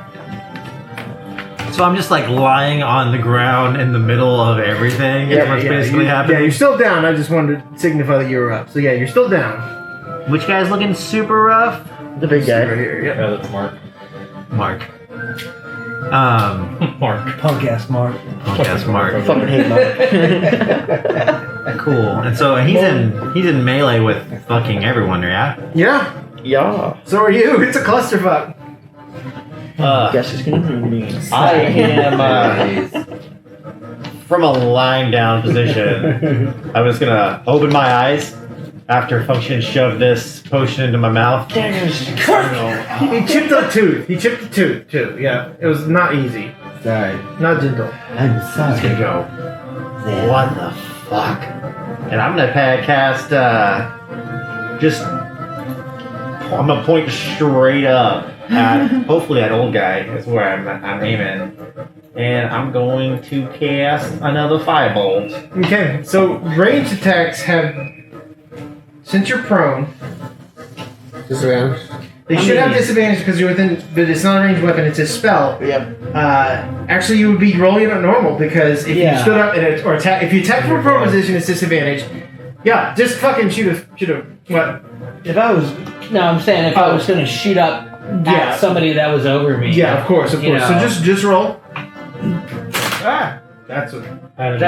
S5: So I'm just like lying on the ground in the middle of everything. Is what's basically happening.
S1: Yeah, you're still down. I just wanted to signify that you were up. So yeah, you're still down.
S5: Which guy's looking super rough?
S2: The big guy.
S1: Right here. Yep.
S3: Yeah, that's Mark.
S5: Mark.
S3: Mark.
S8: Punk ass Mark.
S5: Yes, Mark.
S2: I fucking hate Mark.
S5: Cool. And so he's in melee with fucking everyone, yeah?
S1: Yeah.
S2: Yeah.
S1: So are you. It's a clusterfuck.
S2: Guess it's gonna ruin me.
S5: I am from a lying down position. I was gonna open my eyes after Function shoved this potion into my mouth.
S1: He chipped the tooth. He chipped the tooth too. Yeah. It was not easy.
S6: Sorry.
S1: Not gentle.
S6: I'm
S5: He's gonna
S6: sorry.
S5: go, what the fuck? And I'm gonna cast I'm gonna point straight up at hopefully that old guy is where I'm aiming. And I'm going to cast another firebolt.
S1: Okay. So ranged attacks have, since you're prone,
S4: Disadvantage.
S1: they should have disadvantage because you're within, but it's not a ranged weapon. It's a spell.
S2: Yep.
S1: Actually, you would be rolling it normal because if you stood up and or attack, if you attack from a prone position, it's disadvantage. Yeah, just fucking shoot a what?
S9: If I was, no, I'm saying if I was going to shoot up
S1: Yeah.
S9: at somebody that was over me.
S1: Yeah, of course.
S9: You
S1: So
S9: know.
S1: just roll. Ah, that's what.
S3: Add a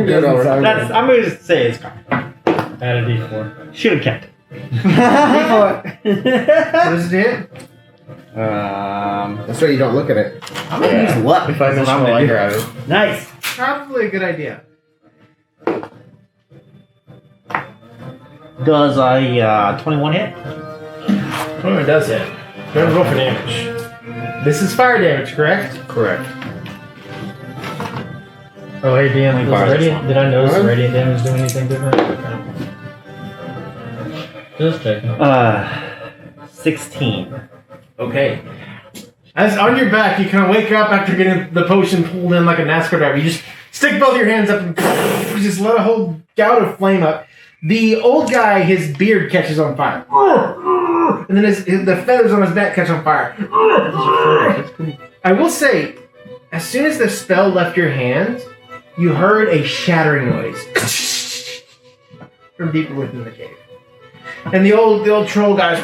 S4: Good over.
S5: That's I'm gonna say it's
S3: add a D4.
S5: should have kept it.
S1: What does it hit?
S4: That's why you don't look at it.
S5: I'm gonna use luck.
S2: If I miss
S5: That's what I'm
S2: roll, I
S5: gonna do.
S2: grab it.
S9: Nice.
S1: Probably a good idea.
S5: Does a 21 hit?
S1: Oh, it does hit. Go ahead and roll for damage. This is fire damage, correct?
S5: Correct.
S3: Oh, hey, Dan, does
S5: Fire this
S3: radiant,
S5: one.
S3: did I notice
S4: What?
S3: radiant damage do anything different? Just checking.
S5: 16.
S1: Okay. As on your back, you kind of wake up after getting the potion pulled in like a NASCAR driver. You just stick both your hands up and just let a whole gout of flame up. The old guy, his beard catches on fire. And then the feathers on his neck catch on fire. I will say, as soon as the spell left your hand, you heard a shattering noise from deeper within the cave. And the old troll guy's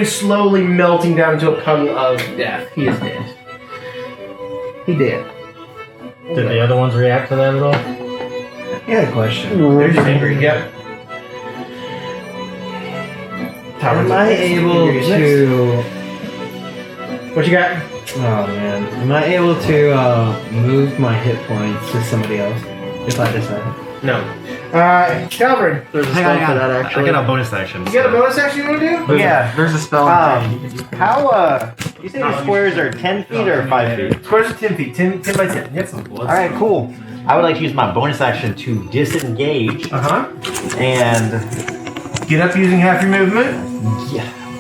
S1: slowly melting down into a puddle of death. He is dead.
S8: He did.
S3: Did the other ones react to that at all?
S8: He had a question.
S1: They're just angry. Yep.
S8: Am I able to?
S1: What you got?
S8: Oh man, am I able to move my hit points to somebody else if I decide?
S1: No. Calvin,
S2: There's a
S5: Hang
S2: spell
S5: on,
S2: for that actually.
S5: I got a bonus action.
S1: you got a bonus action you want to do?
S5: Yeah.
S2: There's a spell.
S5: How, you say the squares are 10 feet or 5 feet?
S1: Squares are 10 feet. 10 by 10. Yes.
S5: Alright, cool. I would like to use my bonus action to disengage
S1: Uh-huh.
S5: and
S1: Get up using half your movement.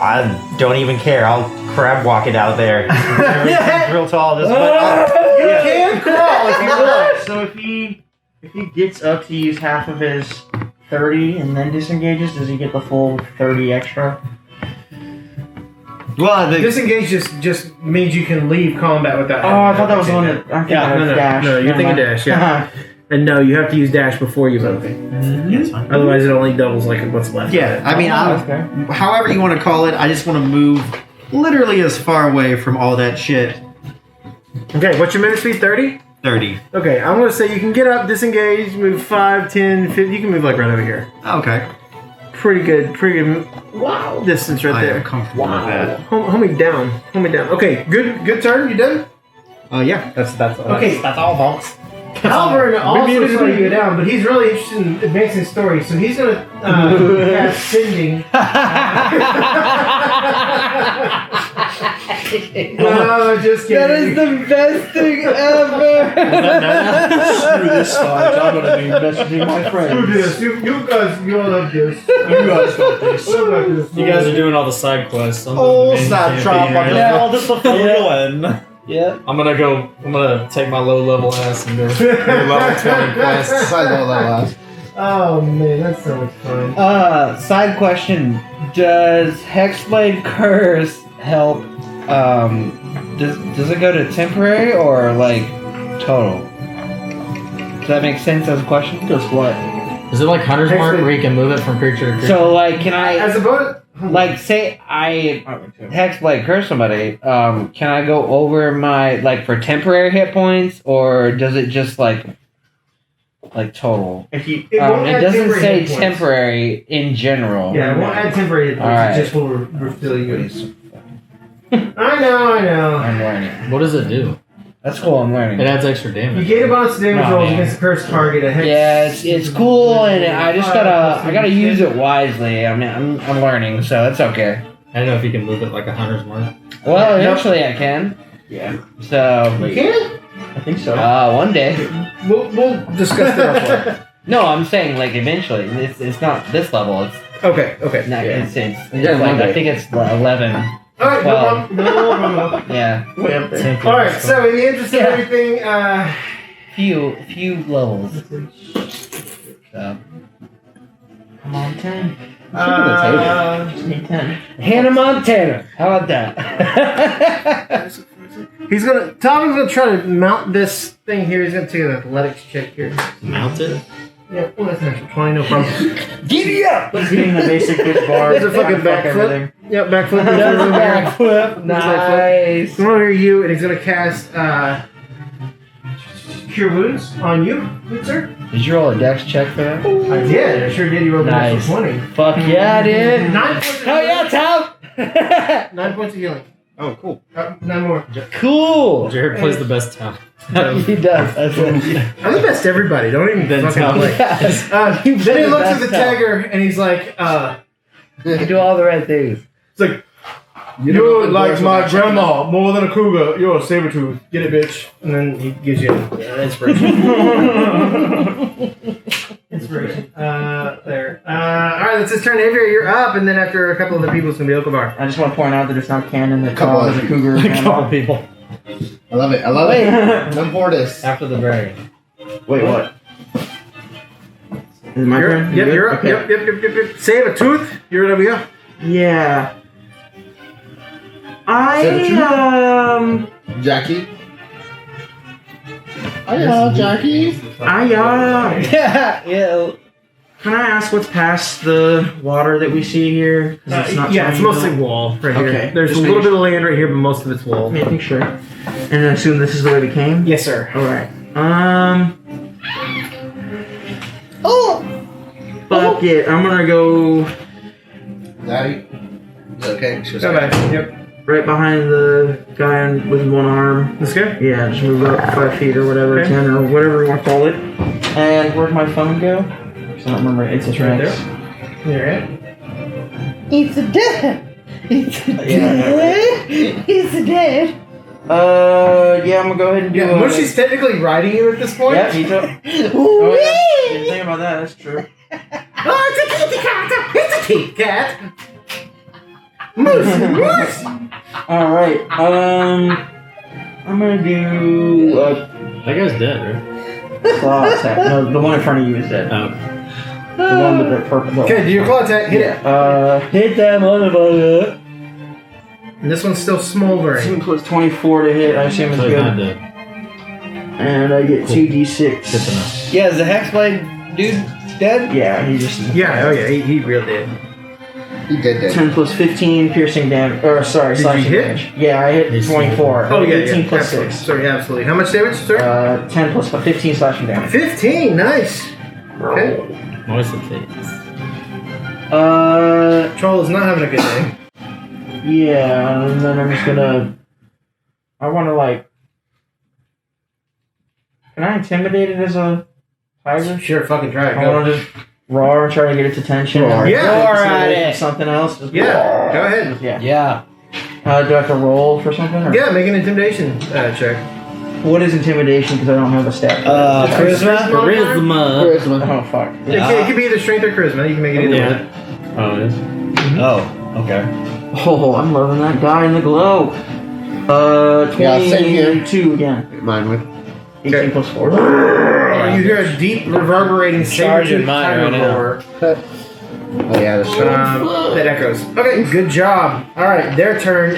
S5: I don't even care. I'll crab walk it out there. Everything's real tall. This
S1: You can crawl if you want.
S2: So if he gets up to use half of his 30 and then disengages, does he get the full 30 extra?
S5: well,
S1: Disengage just means you can leave combat without.
S2: Oh, I thought that was the one that I'm thinking
S1: Yeah,
S2: of
S1: no,
S2: dash.
S1: no, you're thinking dash, yeah. And no, you have to use dash before you move.
S5: it's fine.
S1: Otherwise, it only doubles like what's left.
S5: Yeah, I mean,
S2: okay.
S5: however you want to call it, I just want to move literally as far away from all that shit.
S1: Okay, what's your movement speed? 30?
S5: 30.
S1: Okay, I'm gonna say you can get up, disengage, move 5, 10, 50. You can move like right over here.
S5: Okay.
S1: Pretty good distance right
S5: I
S1: there.
S5: am comfortable with that.
S1: Hold me down. Hold me down. Okay, good turn. You done?
S5: Yeah, that's
S1: Okay.
S5: that's all, folks.
S1: Halvern also saw you go down, but he's really interested in advancing the story, so he's gonna cast Sending. No, just kidding.
S8: That is the best thing ever.
S2: Screw this slide. I'm gonna be messaging my
S1: Do
S2: friends.
S1: this. You guys, you'll love this.
S2: You guys got this.
S1: You'll love this.
S3: You guys are doing all the side quests. I'm
S5: Oh,
S3: the main
S5: snap
S3: campaign
S5: trap!
S3: right
S5: I'm
S3: now.
S5: all this the one.
S8: Yeah.
S3: I'm gonna take my low level ass and go level 20 quests.
S4: Side level that last.
S1: Oh man, that's so much fun.
S8: Side question: does Hexblade Curse help? Does it go to temporary or like total? Does that make sense as a question?
S2: Just what?
S3: Is it like Hunter's Mark where you can move it from creature to creature?
S8: So like, can I
S1: As a bonus,
S8: like say I Hexblade Curse somebody? Can I go over my like for temporary hit points or does it just like total?
S2: If you
S1: it won't
S8: It
S1: add
S8: doesn't
S1: temporary
S8: say
S1: hit points.
S8: temporary in general.
S1: Yeah, it won't add temporary hit points.
S8: Alright.
S1: It just will refill you. I know.
S8: I'm learning.
S3: What does it do?
S8: That's cool. I'm learning.
S3: It adds extra
S1: You
S3: damage.
S1: gain a bonus damage
S8: No,
S1: rolls
S8: man.
S1: against the cursed target. A hex.
S8: Yeah, it's cool, and I just gotta use it wisely. I mean, I'm learning, so it's okay.
S3: I don't know if you can move it like a Hunter's Mark.
S8: Well, eventually I can.
S2: Yeah.
S8: So,
S1: You can?
S2: I think so.
S8: one day.
S1: We'll discuss that offline.
S8: No, I'm saying like eventually. It's not this level. It's
S1: Okay.
S8: not.
S2: Yeah.
S8: It's
S2: Yeah,
S8: like
S2: one day.
S8: I think it's 11.
S1: All right.
S8: Well.
S1: No problem.
S8: Yeah,
S2: Way up there.
S1: All right. So in the interest of
S8: Yeah.
S1: everything,
S8: few levels. So
S2: I'm on 10.
S1: uh,
S2: Need 10.
S8: Hannah Montana. How about that?
S1: he's gonna. Tom's gonna try to mount this thing here. He's gonna take an athletics check here.
S3: Mount it?
S1: Yeah. Well, that's natural 20. No problem.
S8: Giddy up!
S2: He's getting the basic good bar.
S1: There's a fucking
S2: Fuck
S1: backflip.
S2: everything.
S1: Yep. Backflip.
S8: That's a backflip. Nice.
S1: Come over here, you, and he's gonna cast Cure Wounds on you, good sir.
S8: Did you roll a dex check for that?
S1: I did. I sure did. You rolled
S8: Nice.
S1: a 20.
S8: Fuck yeah, I did.
S1: 9 points. Of
S8: Hell yeah, Tom!
S1: 9 points of healing.
S5: Oh, cool.
S1: 9 more.
S8: Cool.
S3: Jared plays the best town.
S8: He does. That's what
S1: I'm the best everybody. Don't even
S3: Then
S1: fucking
S3: tell me.
S1: play. Then he looks at the tagger and he's like,
S8: You do all the right things.
S1: it's like, you're like my grandma, more than a cougar. You're a saber tooth. Get it, bitch. And then he gives you inspiration. Inspiration. There. Alright, that's his turn. Avery, you're up, and then after a couple of the people, it's gonna be Okavar.
S2: I just want to point out that it's not canon that
S4: Couple
S2: Tom
S4: of
S2: is a cougar.
S3: A couple
S2: grandma.
S3: people.
S4: I love it. I love
S8: Wait.
S4: it. No more this.
S3: After the dragon.
S2: Wait, what? Is it my
S1: You're,
S2: turn?
S1: yep,
S2: You
S1: you're up.
S2: good? Okay.
S1: Yep. Save a tooth. You're gonna be up.
S2: Yeah.
S4: Jackie. Hiya, Jackie.
S2: Yeah. Can I ask what's past the water that we see here? 'Cause it's not
S1: yeah, it's
S2: showing
S1: mostly
S2: up.
S1: wall right here.
S2: Okay,
S1: There's a
S2: just
S1: little
S2: making
S1: bit of land right here, but most of it's wall.
S2: Making sure. And I assume this is the way we came?
S1: Yes, sir.
S2: Alright. Fuck it. I'm gonna go
S4: Daddy? Okay. She was
S1: Go back. Yep.
S2: right behind the guy with one arm.
S1: This guy?
S2: Yeah, just move up 5 feet or whatever,
S1: Okay.
S2: 10 or whatever you want to call it. And where'd my phone go? 'Cause I don't remember. It's
S1: Right
S2: right
S1: there. You're right.
S9: It's dead. It's
S2: dead.
S9: It's dead.
S2: Yeah, I'm gonna go ahead and do
S1: Yeah, Mushy's technically riding you at this point.
S2: Yeah, he took. Oh, yeah. Didn't think about that. That's true.
S1: Oh, it's a kitty cat! It's a kitty cat! Moose! Moose!
S2: Alright, I'm gonna do
S3: That guy's dead, right?
S2: claw attack. No, the one in front of you is dead.
S3: Oh.
S2: The one with the purple.
S1: Okay, do your claw attack. Hit it.
S2: Hit that motherfucker.
S1: And this one's still smoldering.
S2: 7 plus 24 to hit. I assume it's
S3: So he's not
S2: good.
S3: dead.
S2: And I get
S3: Cool.
S2: 2d6.
S3: Good to know.
S8: Yeah, is the Hexblade dude dead?
S2: Yeah, he just.
S1: Yeah, oh yeah, he really did.
S4: He did that.
S2: 10 plus 15 piercing damage. Or, sorry,
S1: Did you
S2: slashing
S1: hit?
S2: damage. Yeah, I hit
S3: He's
S2: 24.
S1: Oh yeah,
S2: 18
S1: yeah.
S2: plus
S1: Absolutely.
S2: 6.
S1: Sorry, absolutely. How much damage, sir?
S2: 10 plus 15 slashing damage.
S1: 15, nice. Okay.
S3: What's the face?
S1: Troll is not having a good day.
S2: Yeah, and then I'm just gonna. I wanna, like. Can I intimidate it as a tiger?
S1: Sure, fucking try it.
S2: I
S1: Go.
S2: wanna just roar and try to get its attention.
S4: Roar.
S1: Yeah.
S8: Roar at it.
S2: Something else. Just
S1: Yeah, go ahead.
S2: Yeah.
S8: Yeah.
S2: Do I have to roll for something? Or?
S1: Yeah, make an intimidation check.
S2: What is intimidation? Because I don't have a stat.
S8: Charisma?
S3: Charisma.
S4: Charisma.
S2: Oh fuck.
S1: It could be either strength or charisma. You can make it either
S3: Yeah.
S1: one.
S3: Oh, it is.
S8: Oh, okay.
S2: Oh, I'm loving that guy in the glow. 22
S4: Yeah, same here.
S2: again.
S4: Mine with.
S2: 18
S1: Okay.
S2: plus 4.
S1: You hear a deep, reverberating,
S8: Charging
S1: saber-toothed
S8: mine
S1: tiger
S8: right now.
S1: roar.
S4: Oh yeah, that's true.
S1: That echoes. Okay, good job. All right, their turn.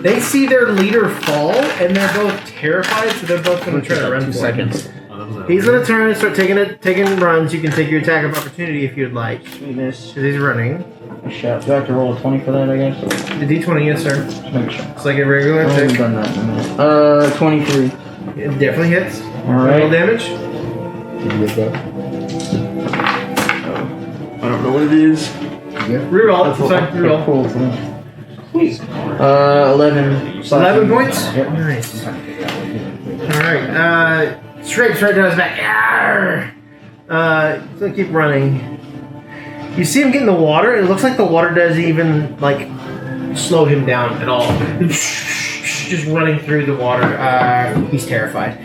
S1: They see their leader fall, and they're both terrified, so they're both going to try to run
S3: 2
S1: for him.
S3: seconds.
S1: He's going to turn and start taking runs. You can take your attack of opportunity if you'd like,
S2: Sweetness.
S1: because he's running.
S2: A shot. Do I have to roll a 20 for that, I guess?
S1: The D20, yes, sir.
S2: Just make sure.
S1: It's like a regular
S2: I haven't
S1: attack.
S2: done that in a minute. 23.
S1: It definitely hits. Roll
S2: Alright.
S1: damage.
S4: Did you get that?
S2: I don't know what it is.
S1: Reroll. Sorry, reroll.
S2: Cool. Sweet. 11.
S1: 11 points?
S2: Yep.
S1: Nice. Alright, straight down his back. Yarr! He's gonna keep running. You see him get in the water, and it looks like the water doesn't even, like, slow him down at all. Just running through the water. He's terrified.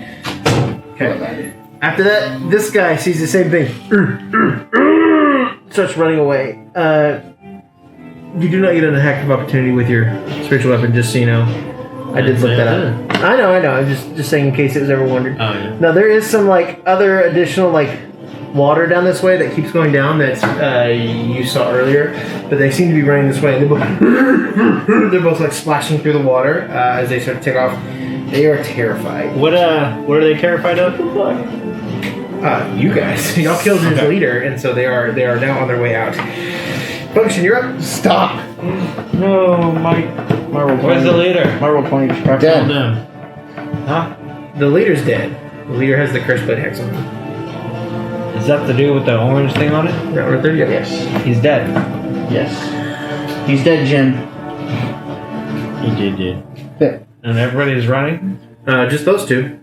S1: Okay. After that, this guy sees the same thing. Starts running away. You do not get an attack of opportunity with your spiritual weapon, just so you know. I did look that up. I know. I'm just saying in case it was ever wondered.
S3: Oh, yeah.
S1: Now there is some like other additional like water down this way that keeps going down that you saw earlier, but they seem to be running this way. They're both like splashing through the water as they start to take off. They are terrified.
S5: What are they terrified of?
S1: You guys, y'all killed his leader, and so they are now on their way out. Function, you're up.
S4: Stop.
S2: No, my roll 20.
S8: Where's the leader?
S2: My roll 20 just cracked.
S4: Dead.
S1: The leader's dead. The leader has the curse blade hex on him.
S8: Is that the dude with the orange thing on it?
S1: Right, right there. Yeah.
S2: Yes.
S8: He's dead.
S2: Yes. He's dead, Jim.
S3: He did.
S8: And everybody's running?
S1: Just those two.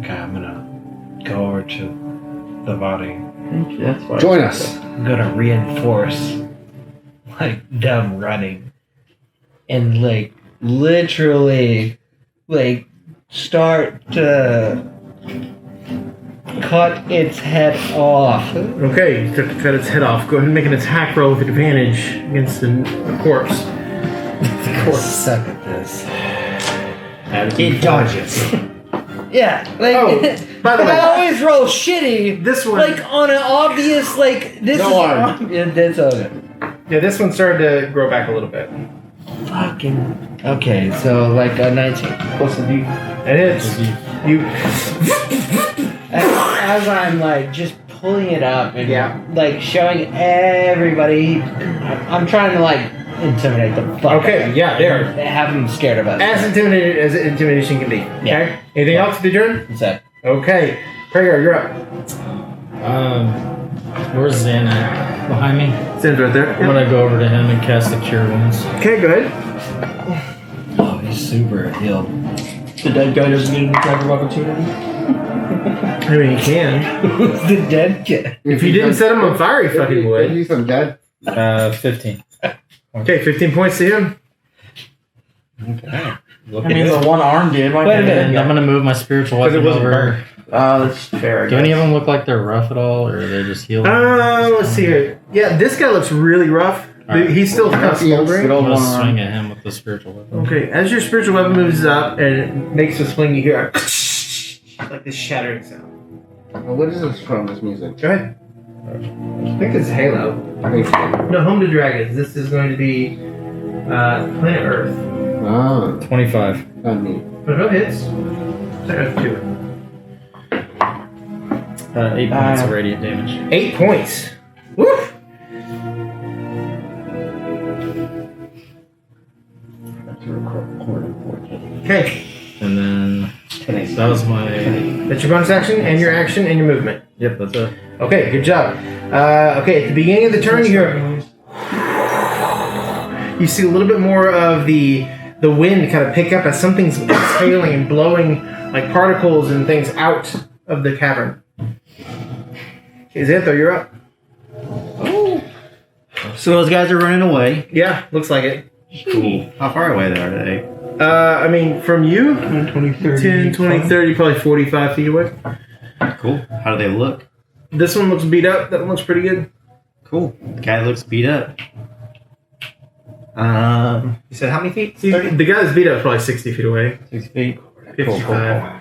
S8: Okay, I'm gonna go over to the body.
S2: Thank you. That's why.
S4: Join us.
S8: I'm gonna reinforce like them running and like literally like start to cut its head off.
S1: Okay, you took to cut its head off. Go ahead and make an attack roll with advantage against the corpse.
S8: Suck at this.
S5: It dodges.
S8: Yeah, like
S1: Oh, by the way,
S8: I always roll shitty.
S1: this one,
S8: Like on an obvious like this
S4: No
S8: is
S4: harm.
S8: Yeah, that's okay.
S1: yeah, this one started to grow back a little bit.
S8: Fucking okay, so like a 19 plus a D.
S1: It is. You
S8: As I'm like just
S9: pulling it up and
S1: Yeah.
S9: like showing everybody. I'm trying to like intimidate the fuck.
S1: Okay,
S9: out of
S1: yeah, there.
S9: them. Have them scared of us.
S1: As intimidated as intimidation can be. Okay.
S9: Yeah.
S1: Anything else to do?
S9: What's that?
S1: Okay. Prayer, you're up.
S3: Where's Zan at? Behind me?
S1: Stan's right there.
S3: I'm gonna go over to him and cast the Cure Wounds.
S1: Okay, go ahead.
S8: Oh, he's super healed.
S2: The dead guy doesn't get an attack of opportunity.
S1: I mean, you can.
S9: Who's the dead kid?
S1: If you didn't set him on fire, he fucking would.
S4: He's dead.
S3: 15.
S1: Okay, 15 points to him.
S8: Okay.
S3: Look
S2: I
S3: at
S2: mean,
S3: it.
S2: the one arm did.
S9: Wait a minute.
S3: And I'm gonna move my spiritual
S1: 'Cause it
S3: weapon
S1: wasn't
S3: over.
S2: That's fair. I
S3: Do any
S2: guess.
S3: of them look like they're rough at all, or are they just healed?
S1: Let's see here. Yeah, this guy looks really rough.
S3: Alright.
S1: He's still kind of
S4: Good
S1: smoldering.
S4: old
S3: I'm
S4: one
S3: gonna
S4: arm.
S3: swing at him with the spiritual weapon.
S1: Okay, as your spiritual weapon moves up and it makes a swing, you hear a like this shattering sound.
S4: What is this from? This music?
S1: Go ahead. I think this is Halo.
S4: I think so.
S1: No, Home to Dragons. This is going to be Planet Earth.
S4: Oh,
S3: 25.
S4: not me.
S1: But no hits. Planet Earth 2.
S3: 8 points of radiant damage.
S1: 8 points. Woof! Okay,
S3: And then that was my.
S1: that's your bonus action and your action and your movement.
S3: Yep, that's it.
S1: Okay, good job. Okay, at the beginning of the turn, you hear. You see a little bit more of the wind kind of pick up as something's exhaling and blowing like particles and things out of the cavern. Okay, Xantho, you're up.
S2: So those guys are running away.
S1: Yeah, looks like it.
S2: Cool. How far away are they?
S1: I mean, from you,
S2: 20, 30.
S1: 10, 20, 30, probably 45 feet away.
S2: Cool. How do they look?
S1: This one looks beat up. That one looks pretty good.
S2: Cool. The guy looks beat up. You said how many feet?
S1: See, the guy that's beat up is probably 60 feet away.
S2: 6 feet.
S1: 55.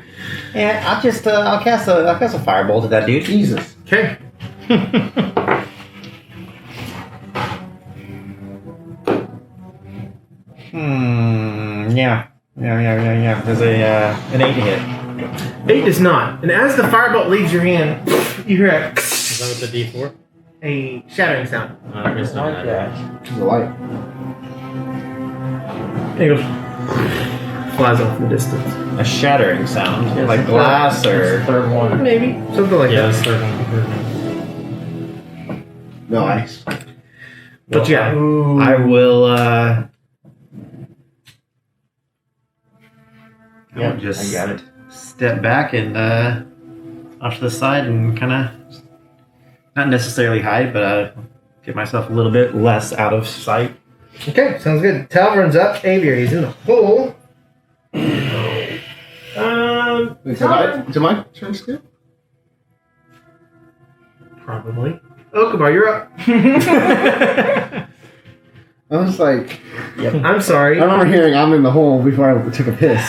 S2: Yeah, I'll just I'll cast a firebolt at that dude.
S4: Jesus.
S1: Okay.
S2: Yeah. There's an 8 to hit.
S1: 8 does not. And as the firebolt leaves your hand, you hear
S3: Is that with the D4?
S1: a shattering sound.
S3: I guess not.
S4: It's a light.
S1: And it goes, flies off in the distance.
S2: A shattering sound, like glass or
S1: Third one. Maybe. Something like
S3: Yeah,
S1: that.
S3: that's third one.
S4: Nice.
S1: But yeah.
S2: I will.
S1: Yeah,
S2: just
S1: I got it.
S2: step back and off to the side and kind of not necessarily hide, but get myself a little bit less out of sight.
S1: Okay, sounds good. Talvern's up. Aviary, he's in the hole.
S4: Wait, is it my turn still?
S1: Probably. Okabar, you're up.
S4: I was like,
S1: I'm sorry.
S4: I remember hearing I'm in the hole before I took a piss.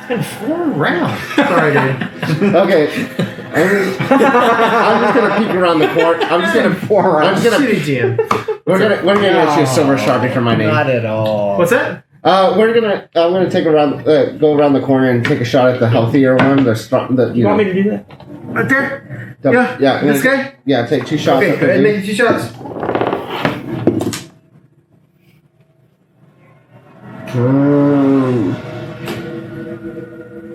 S2: It's been 4 rounds.
S1: Sorry, dude.
S4: Okay. I'm just gonna peek around the corner. I'm just gonna
S1: City GM.
S4: we're gonna get you a silver sharpie for my name.
S8: Not at all.
S1: What's that?
S4: I'm gonna take go around the corner and take a shot at the healthier one, the strong,
S1: You want me to do that? Right there? Yeah. This guy?
S4: Yeah, take 2 shots.
S1: Okay,
S4: at
S1: go
S4: the
S1: ahead and
S4: dude.
S1: make 2 shots.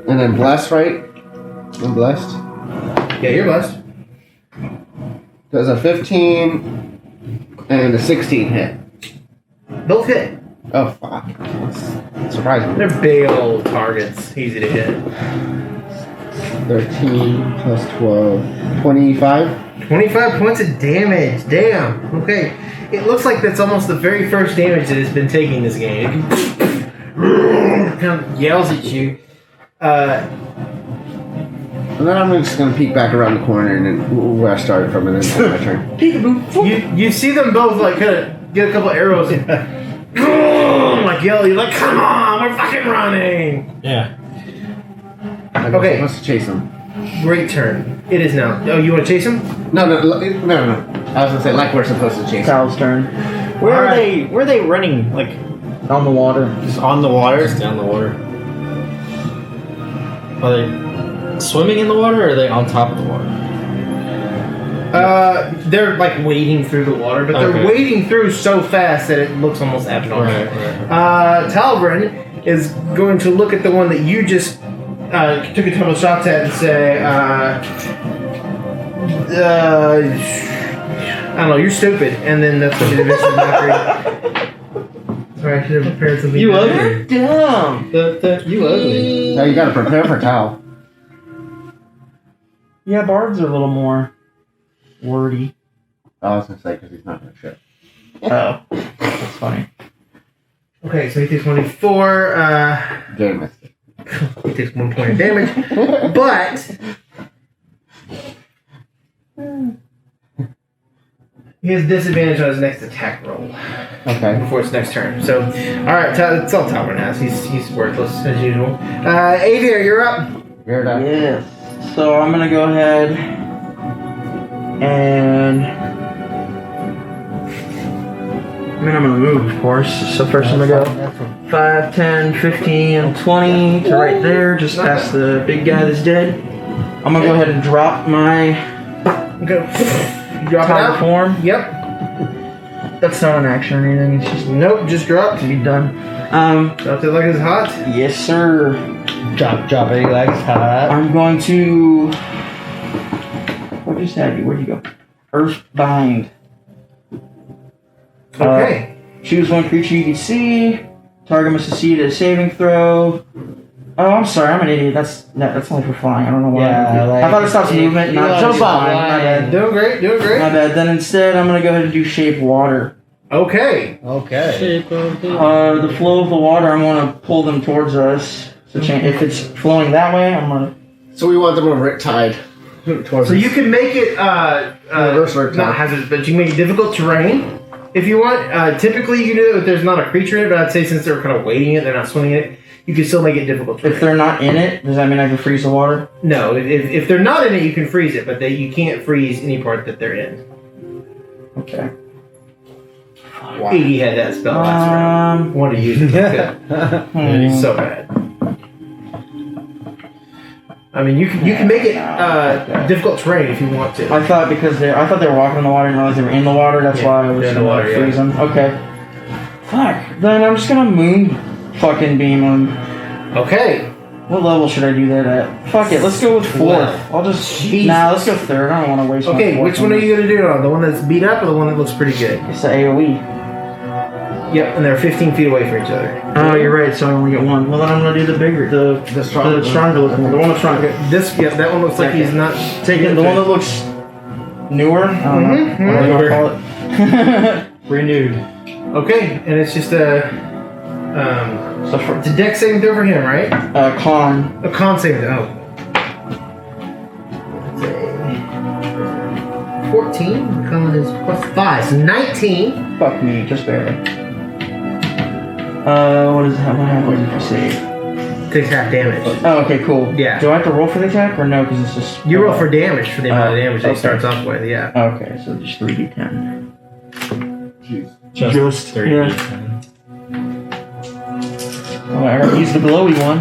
S4: And then bless, right? I'm blessed.
S1: Yeah, you're blessed.
S4: Does a 15 and a 16 hit.
S1: Both hit.
S4: Oh fuck! That's surprising.
S1: They're big old targets. Easy to hit.
S4: 13 plus 12, 25.
S1: 25 points of damage. Damn. Okay. It looks like that's almost the very first damage that has been taking this game. It kind of yells at you.
S4: And then I'm just gonna peek back around the corner and then where I started from, and then it's my turn.
S1: You see them both like kind of get a couple arrows and like yell. You're like, come on, we're fucking running.
S3: Yeah.
S1: Okay.
S4: Let's chase him.
S1: Great turn. It is now. Oh, you want to chase him?
S4: No. I was gonna say like we're supposed to chase him.
S2: Cal's turn. Where are they? Where are they running? Like on the water. Just on the water.
S3: Just down the water. Are they swimming in the water, or are they on top of the water?
S1: They're like wading through the water, but they're
S3: Okay.
S1: wading through so fast that it looks almost abnormal. Talbrin is going to look at the one that you just took a couple shots at and say, I don't know, you're stupid. And then that's what you eventually Sorry, I should have prepared something.
S3: You
S1: better.
S3: ugly.
S2: Dumb.
S3: You ugly.
S4: Now you gotta prepare for Tal.
S2: Yeah, bards are a little more wordy.
S4: I was gonna say because he's not gonna shit.
S2: Oh, that's funny.
S1: Okay, so he takes 1d4.
S4: Game missed it.
S1: He takes 1 point of damage. But he has disadvantage on his next attack roll
S4: Okay.
S1: before its next turn. So, alright, that's all Talbrin has. He's worthless as usual. Aviar, you're up.
S4: You're done.
S2: Yes. So I'm gonna go ahead and I'm gonna move, of course. So first I'm gonna go 5, 10, 15, 20 to right there, just past the big guy that's dead. I'm gonna go ahead and drop my
S1: Okay. Drop it
S2: tower
S1: out.
S2: form.
S1: Yep.
S2: That's not an action or anything, it's just
S1: Nope, just dropped.
S2: to be done.
S1: Dropped it like it's hot.
S2: Yes sir.
S8: Drop it like it's hot.
S2: I'm going to. What just had you? Where'd you go? Earthbind.
S1: Okay.
S2: Choose one creature you can see. Target must succeed at a saving throw. Oh, I'm sorry, I'm an idiot. That's only for flying. I don't know why.
S8: Yeah, like,
S2: I thought it stops
S8: if
S2: movement,
S8: you
S2: not
S8: wanna
S2: just
S8: do
S2: flying. My
S8: flying-
S2: bad.
S1: Doing great, doing great.
S2: My bad. Then instead, I'm gonna go ahead and do shape water.
S1: Okay.
S8: Okay.
S2: The flow of the water, I'm gonna pull them towards us. So if it's flowing that way, I'm gonna.
S4: So we want them a riptide.
S1: So you can make it
S4: Reverse riptide.
S1: not hazardous, but you can make it difficult terrain if you want. Typically, you can do it if there's not a creature in it, but I'd say since they're kind of wading it, they're not swimming in it. You can still make it difficult terrain.
S2: If they're not in it, does that mean I can freeze the water?
S1: No, if they're not in it, you can freeze it, but you can't freeze any part that they're in.
S2: Okay.
S1: 80 had that spell last round. Wanted to use it. It's so bad. I mean, you can make it difficult terrain if you want to.
S2: I thought because they were walking in the water and realized they were in the water. That's
S1: Yeah,
S2: why I was
S1: they're in the
S2: gonna
S1: water, yeah.
S2: freeze them. Okay. Fuck. Then I'm just gonna moon fucking beam them.
S1: Okay.
S2: What level should I do that at? Fuck it. Let's go with fourth.
S1: Well,
S2: I'll just.
S1: Jesus.
S2: Nah, let's go third. I don't want to waste.
S1: Okay,
S2: my fourth
S1: which one are you gonna do it on? The one that's beat up or the one that looks pretty good?
S2: It's the AOE.
S1: Yep, and they're 15 feet away from each other.
S2: Oh, you're right. So I only get one. Well, then I'm gonna do the bigger, the stronger looking one. The one that's stronger.
S1: That one looks like he's not
S2: Taking the one that looks newer. I don't know. What do you wanna call it?
S1: renewed. Okay, and it's just a
S2: So for
S1: it's a deck saving throw for him, right?
S2: con.
S1: A con saving throw. Oh. It's a 14. The con is plus 5, so 19.
S2: Fuck me, just barely. What is that? What happens if you save?
S1: Takes half damage.
S2: Oh, okay, cool.
S1: Yeah.
S2: Do I have to roll for the attack or no? Because it's just.
S1: You roll for damage for the amount of damage that he
S2: okay.
S1: starts off with, yeah.
S2: Okay, so just 3d10.
S3: Just 30.
S2: yeah. Oh, I gotta use the glowy one.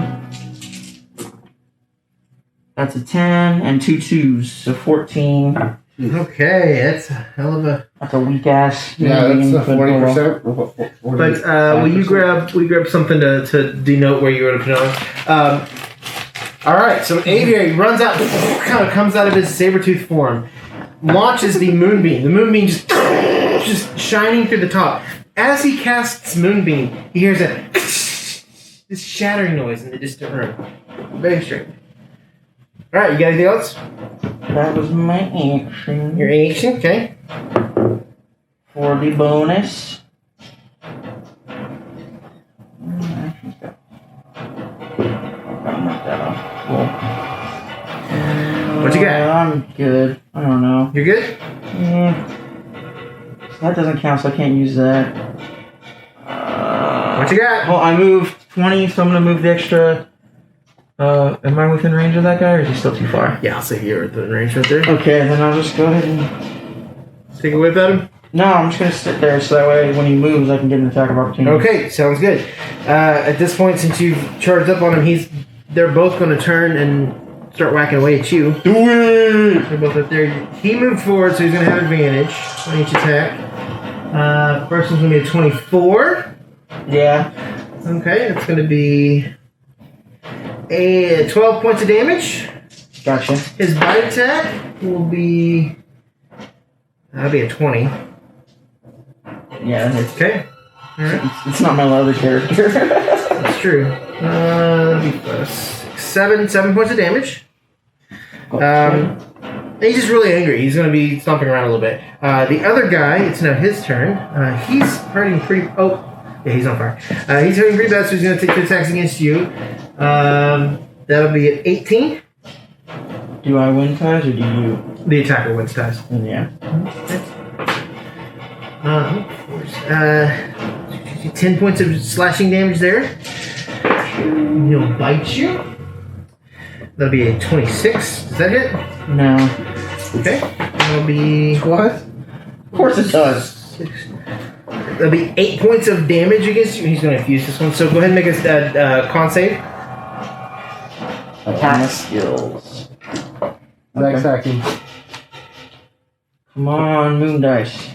S2: That's a 10 and 2 2s, so 14.
S1: Okay, that's a hell of a.
S2: That's a weak ass.
S4: Yeah, that's
S2: mean,
S4: a
S2: but oh well.
S4: 40%.
S1: But will you grab something to denote where you're going to put it on? All right, so Aviary runs out, kind of comes out of his saber-tooth form, launches the moonbeam. The moonbeam just shining through the top. As he casts moonbeam, he hears this shattering noise in the distant room. Very strange. All right, you got anything else?
S2: That was my action.
S1: Your action, okay.
S2: For the bonus.
S1: What you got?
S2: I'm good. I don't know.
S1: You're good?
S2: That doesn't count, so I can't use that.
S1: What you got?
S2: Well, I moved 20, so I'm gonna move the extra. Am I within range of that guy, or is he still too far?
S1: Yeah, I'll say you're at the range right there.
S2: Okay, then I'll just go ahead and.
S1: Take a whip at him.
S2: No, I'm just gonna sit there so that way when he moves, I can get an attack of opportunity.
S1: Okay, sounds good. At this point, since you've charged up on him, they're both going to turn and start whacking away at you.
S2: Do it!
S1: They're both up there. He moved forward, so he's going to have advantage on each attack. First one's going to be a 24.
S2: Yeah.
S1: Okay, it's going to be a 12 points of damage.
S2: Gotcha.
S1: His bite attack will be... That'll be a 20.
S2: Yeah,
S1: Okay. Alright.
S2: it's not my leather character.
S1: That's true. That'll be 7 points of damage. He's just really angry. He's going to be stomping around a little bit. The other guy, it's now his turn. He's hurting pretty... Oh, yeah, he's on fire. He's hurting pretty bad, so he's going to take 2 attacks against you. That'll be an 18.
S2: Do I win ties or do you?
S1: The attacker wins ties.
S2: Yeah.
S1: 10 points of slashing damage there. He'll bite you. That'll be a 26. Does that hit?
S2: No.
S1: Okay. That'll be...
S2: What? Of course it does.
S1: That'll be 8 points of damage against you. He's going to fuse this one. So go ahead and make a con save.
S2: Attack skills.
S4: Zack Sacky.
S2: Come on, moon dice.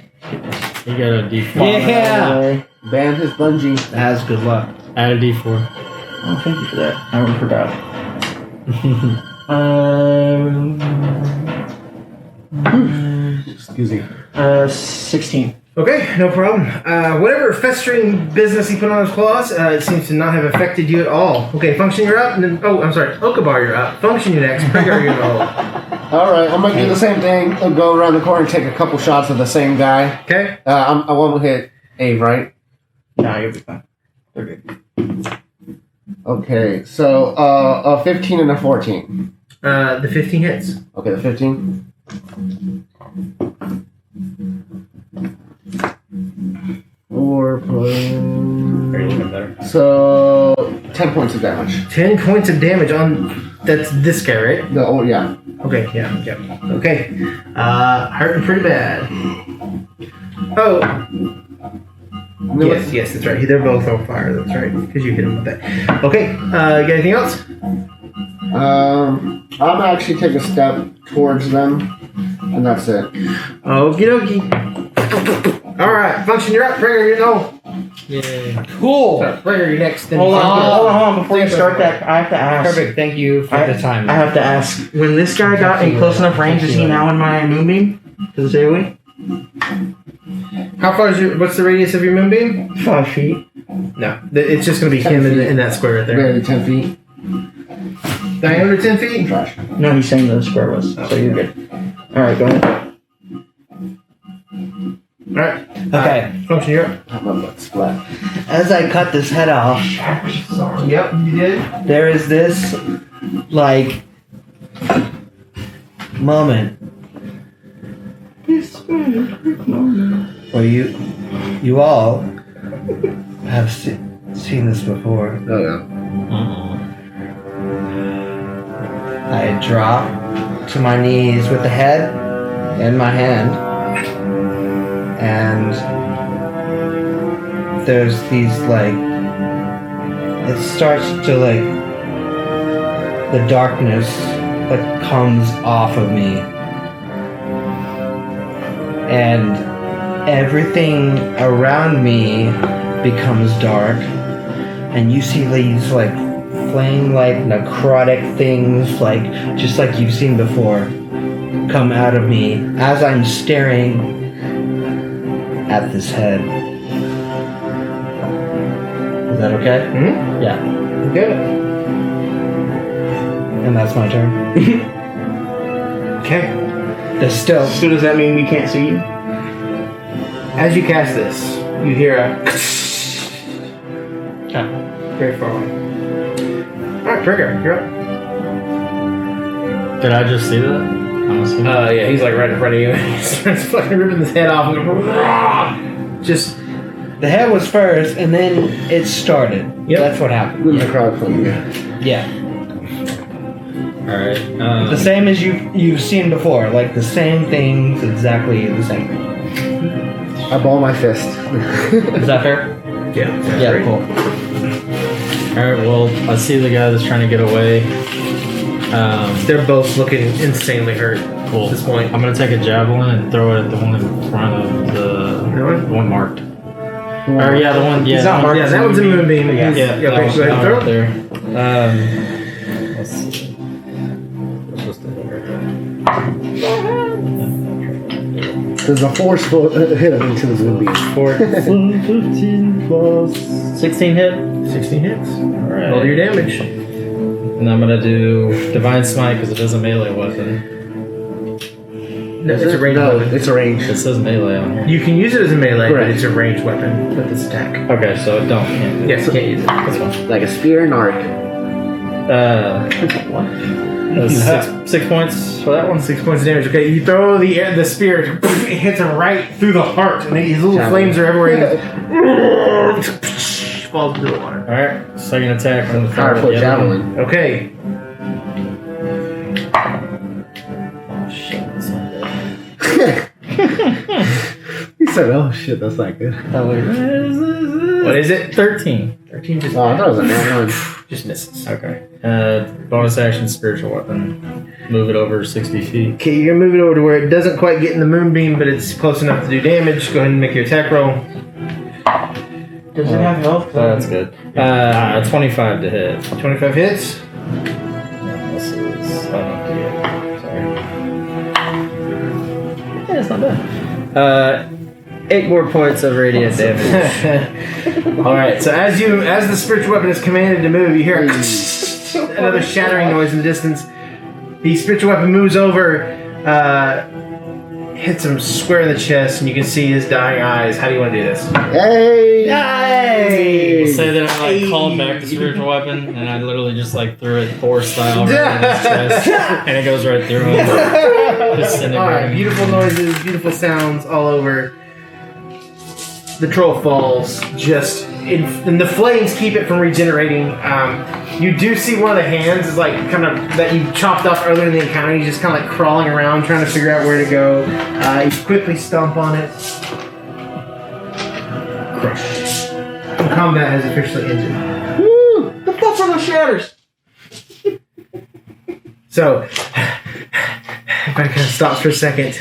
S3: You got a D4.
S8: Yeah.
S4: Ban his bungee.
S8: That's good luck.
S3: Add a D4.
S2: Oh, thank you for that. I already forgot.
S4: Excuse me.
S2: 16.
S1: Okay, no problem. Whatever festering business he put on his claws, it seems to not have affected you at all. Okay, Function, you're up. And then, oh, I'm sorry. Okabar, you're up. Function, you're next. Prigar, you're up.
S4: Alright, I'm gonna do the same thing. I'll go around the corner and take a couple shots of the same guy.
S1: Okay.
S4: I won't hit Ave, right?
S2: No, you'll be fine. They're good.
S4: Okay, so a 15 and a 14.
S1: The 15 hits.
S4: Okay, the 15. Or so 10 points of damage.
S1: 10 points of damage on... That's this guy, right?
S4: No, oh yeah.
S1: Okay, yeah. Okay. Hurting pretty bad. Oh.
S4: No,
S1: Yes, that's right. They're both on fire. That's right. Because you hit him with that. Okay. You got anything else?
S4: I'm gonna actually take a step towards them, and that's it.
S1: Okie dokie. Alright, Function, you're up. Prigar, you're no.
S3: Yay.
S8: Cool.
S1: Sorry, Prigar, you're next. Then
S2: Hold
S1: Function.
S2: on. Before you start that, I have to ask.
S8: Perfect. Thank you for the time.
S2: I have to ask. When this guy got in close enough range, is he now in my moonbeam? Does it say we?
S1: How far is your... What's the radius of your moonbeam?
S2: 5 feet.
S1: No. It's just going to be him in that square right there.
S4: Barely 10 feet.
S1: Diameter 10 feet?
S4: Trash.
S2: No, he's saying the square was. So you're good. Alright, go ahead.
S1: Alright.
S8: Okay.
S1: Function, you're up.
S4: My butt splat.
S8: As I cut this head off,
S1: Yep, you did.
S8: there is this, like, moment where you all have seen this before.
S4: Oh yeah.
S8: I drop to my knees with the head in my hand, and there's these, like, it starts to, like, the darkness that comes off of me, and everything around me becomes dark, and you see these, like, flame, like, necrotic things, like, just like you've seen before, come out of me as I'm staring at this head. Is that okay?
S1: Mm-hmm.
S8: Yeah.
S1: Good.
S8: And that's my turn.
S1: Okay.
S8: There's still...
S2: So does that mean we can't see you?
S1: As you cast this, you hear a... Very far away. Alright, Prigar, you're up.
S3: Did I just see that? I'm assuming.
S1: Yeah, he's like right in front of you. He starts fucking ripping his head off and going, just...
S8: The head was first, and then it started.
S1: Yep.
S8: That's what happened.
S4: With the crowd from you.
S8: Yeah.
S3: Alright.
S8: The same as you've seen before. Like, the same things, exactly the same thing.
S4: I ball my fist.
S8: Is that fair?
S1: Yeah.
S8: Yeah, cool.
S3: Alright, well, I see the guy that's trying to get away.
S1: They're both looking insanely hurt
S3: Cool.
S1: at this point.
S3: I'm gonna take a javelin and throw it at the one in front of the one marked. Or yeah, the one. Yeah,
S2: It's not
S3: the one-
S2: marked.
S1: Yeah, that one's a moonbeam.
S3: Yeah,
S1: Yeah,
S3: that
S1: okay,
S3: one-
S1: go ahead
S3: that
S1: and
S3: one
S1: throw
S3: right
S1: it.
S3: there. Let's see. What's supposed to hit right there?
S4: There's a force hit him into the moonbeam.
S3: 15 plus 16 hit.
S1: 16 hits.
S3: Alright.
S1: Roll your damage.
S3: And I'm gonna do Divine Smite because it is a melee weapon.
S1: No, it's a ranged
S4: No,
S1: weapon.
S4: it's a range.
S3: It says melee on here.
S1: You can use it as a melee,
S4: Correct.
S1: but it's a ranged weapon with this attack.
S3: Okay, so it don't. Can't do it.
S1: Yes, you can't use it.
S3: That's fine.
S4: Like a spear and arc.
S3: That's 6 points for that one.
S1: 6 points of damage. Okay, you throw the spear, it hits him right through the heart, and these little flames are everywhere. And it falls into the water.
S3: Alright, second attack on the
S4: Powerful
S3: yeah.
S4: javelin.
S1: Okay,
S3: Oh shit, that's not good.
S4: He said, "Oh shit, that's not good."
S1: what is it?
S3: 13.
S1: 13 just,
S4: Oh, I thought it was a nat one.
S1: just misses.
S3: Okay. Bonus action, spiritual weapon. Move it over 60 feet.
S1: Okay, you're gonna move it over to where it doesn't quite get in the moonbeam, but it's close enough to do damage. Go ahead and make your attack roll.
S2: Does it have health?
S3: That's good. 25 to hit.
S1: 25 hits.
S3: This is not D8. Sorry. Yeah, it's not bad. 8 more points of radiant damage.
S1: All right. So as the spiritual weapon is commanded to move, you hear another shattering noise in the distance. The spiritual weapon moves over, hits him square in the chest, and you can see his dying eyes. How do you want to do this?
S4: Hey!
S3: We'll say that I like called back the spiritual weapon, and I literally just like threw it Thor style right in his chest, and it goes right through him. Just
S1: All right.
S3: disintegrating.
S1: Beautiful noises, beautiful sounds all over. The troll falls just and the flames keep it from regenerating. You do see one of the hands is like kind of that you chopped off earlier in the encounter. He's just kind of like crawling around trying to figure out where to go. You quickly stomp on it. Crush. Combat has officially ended.
S2: Woo! The fuck are those shatters?
S1: So, everybody kind of stops for a second.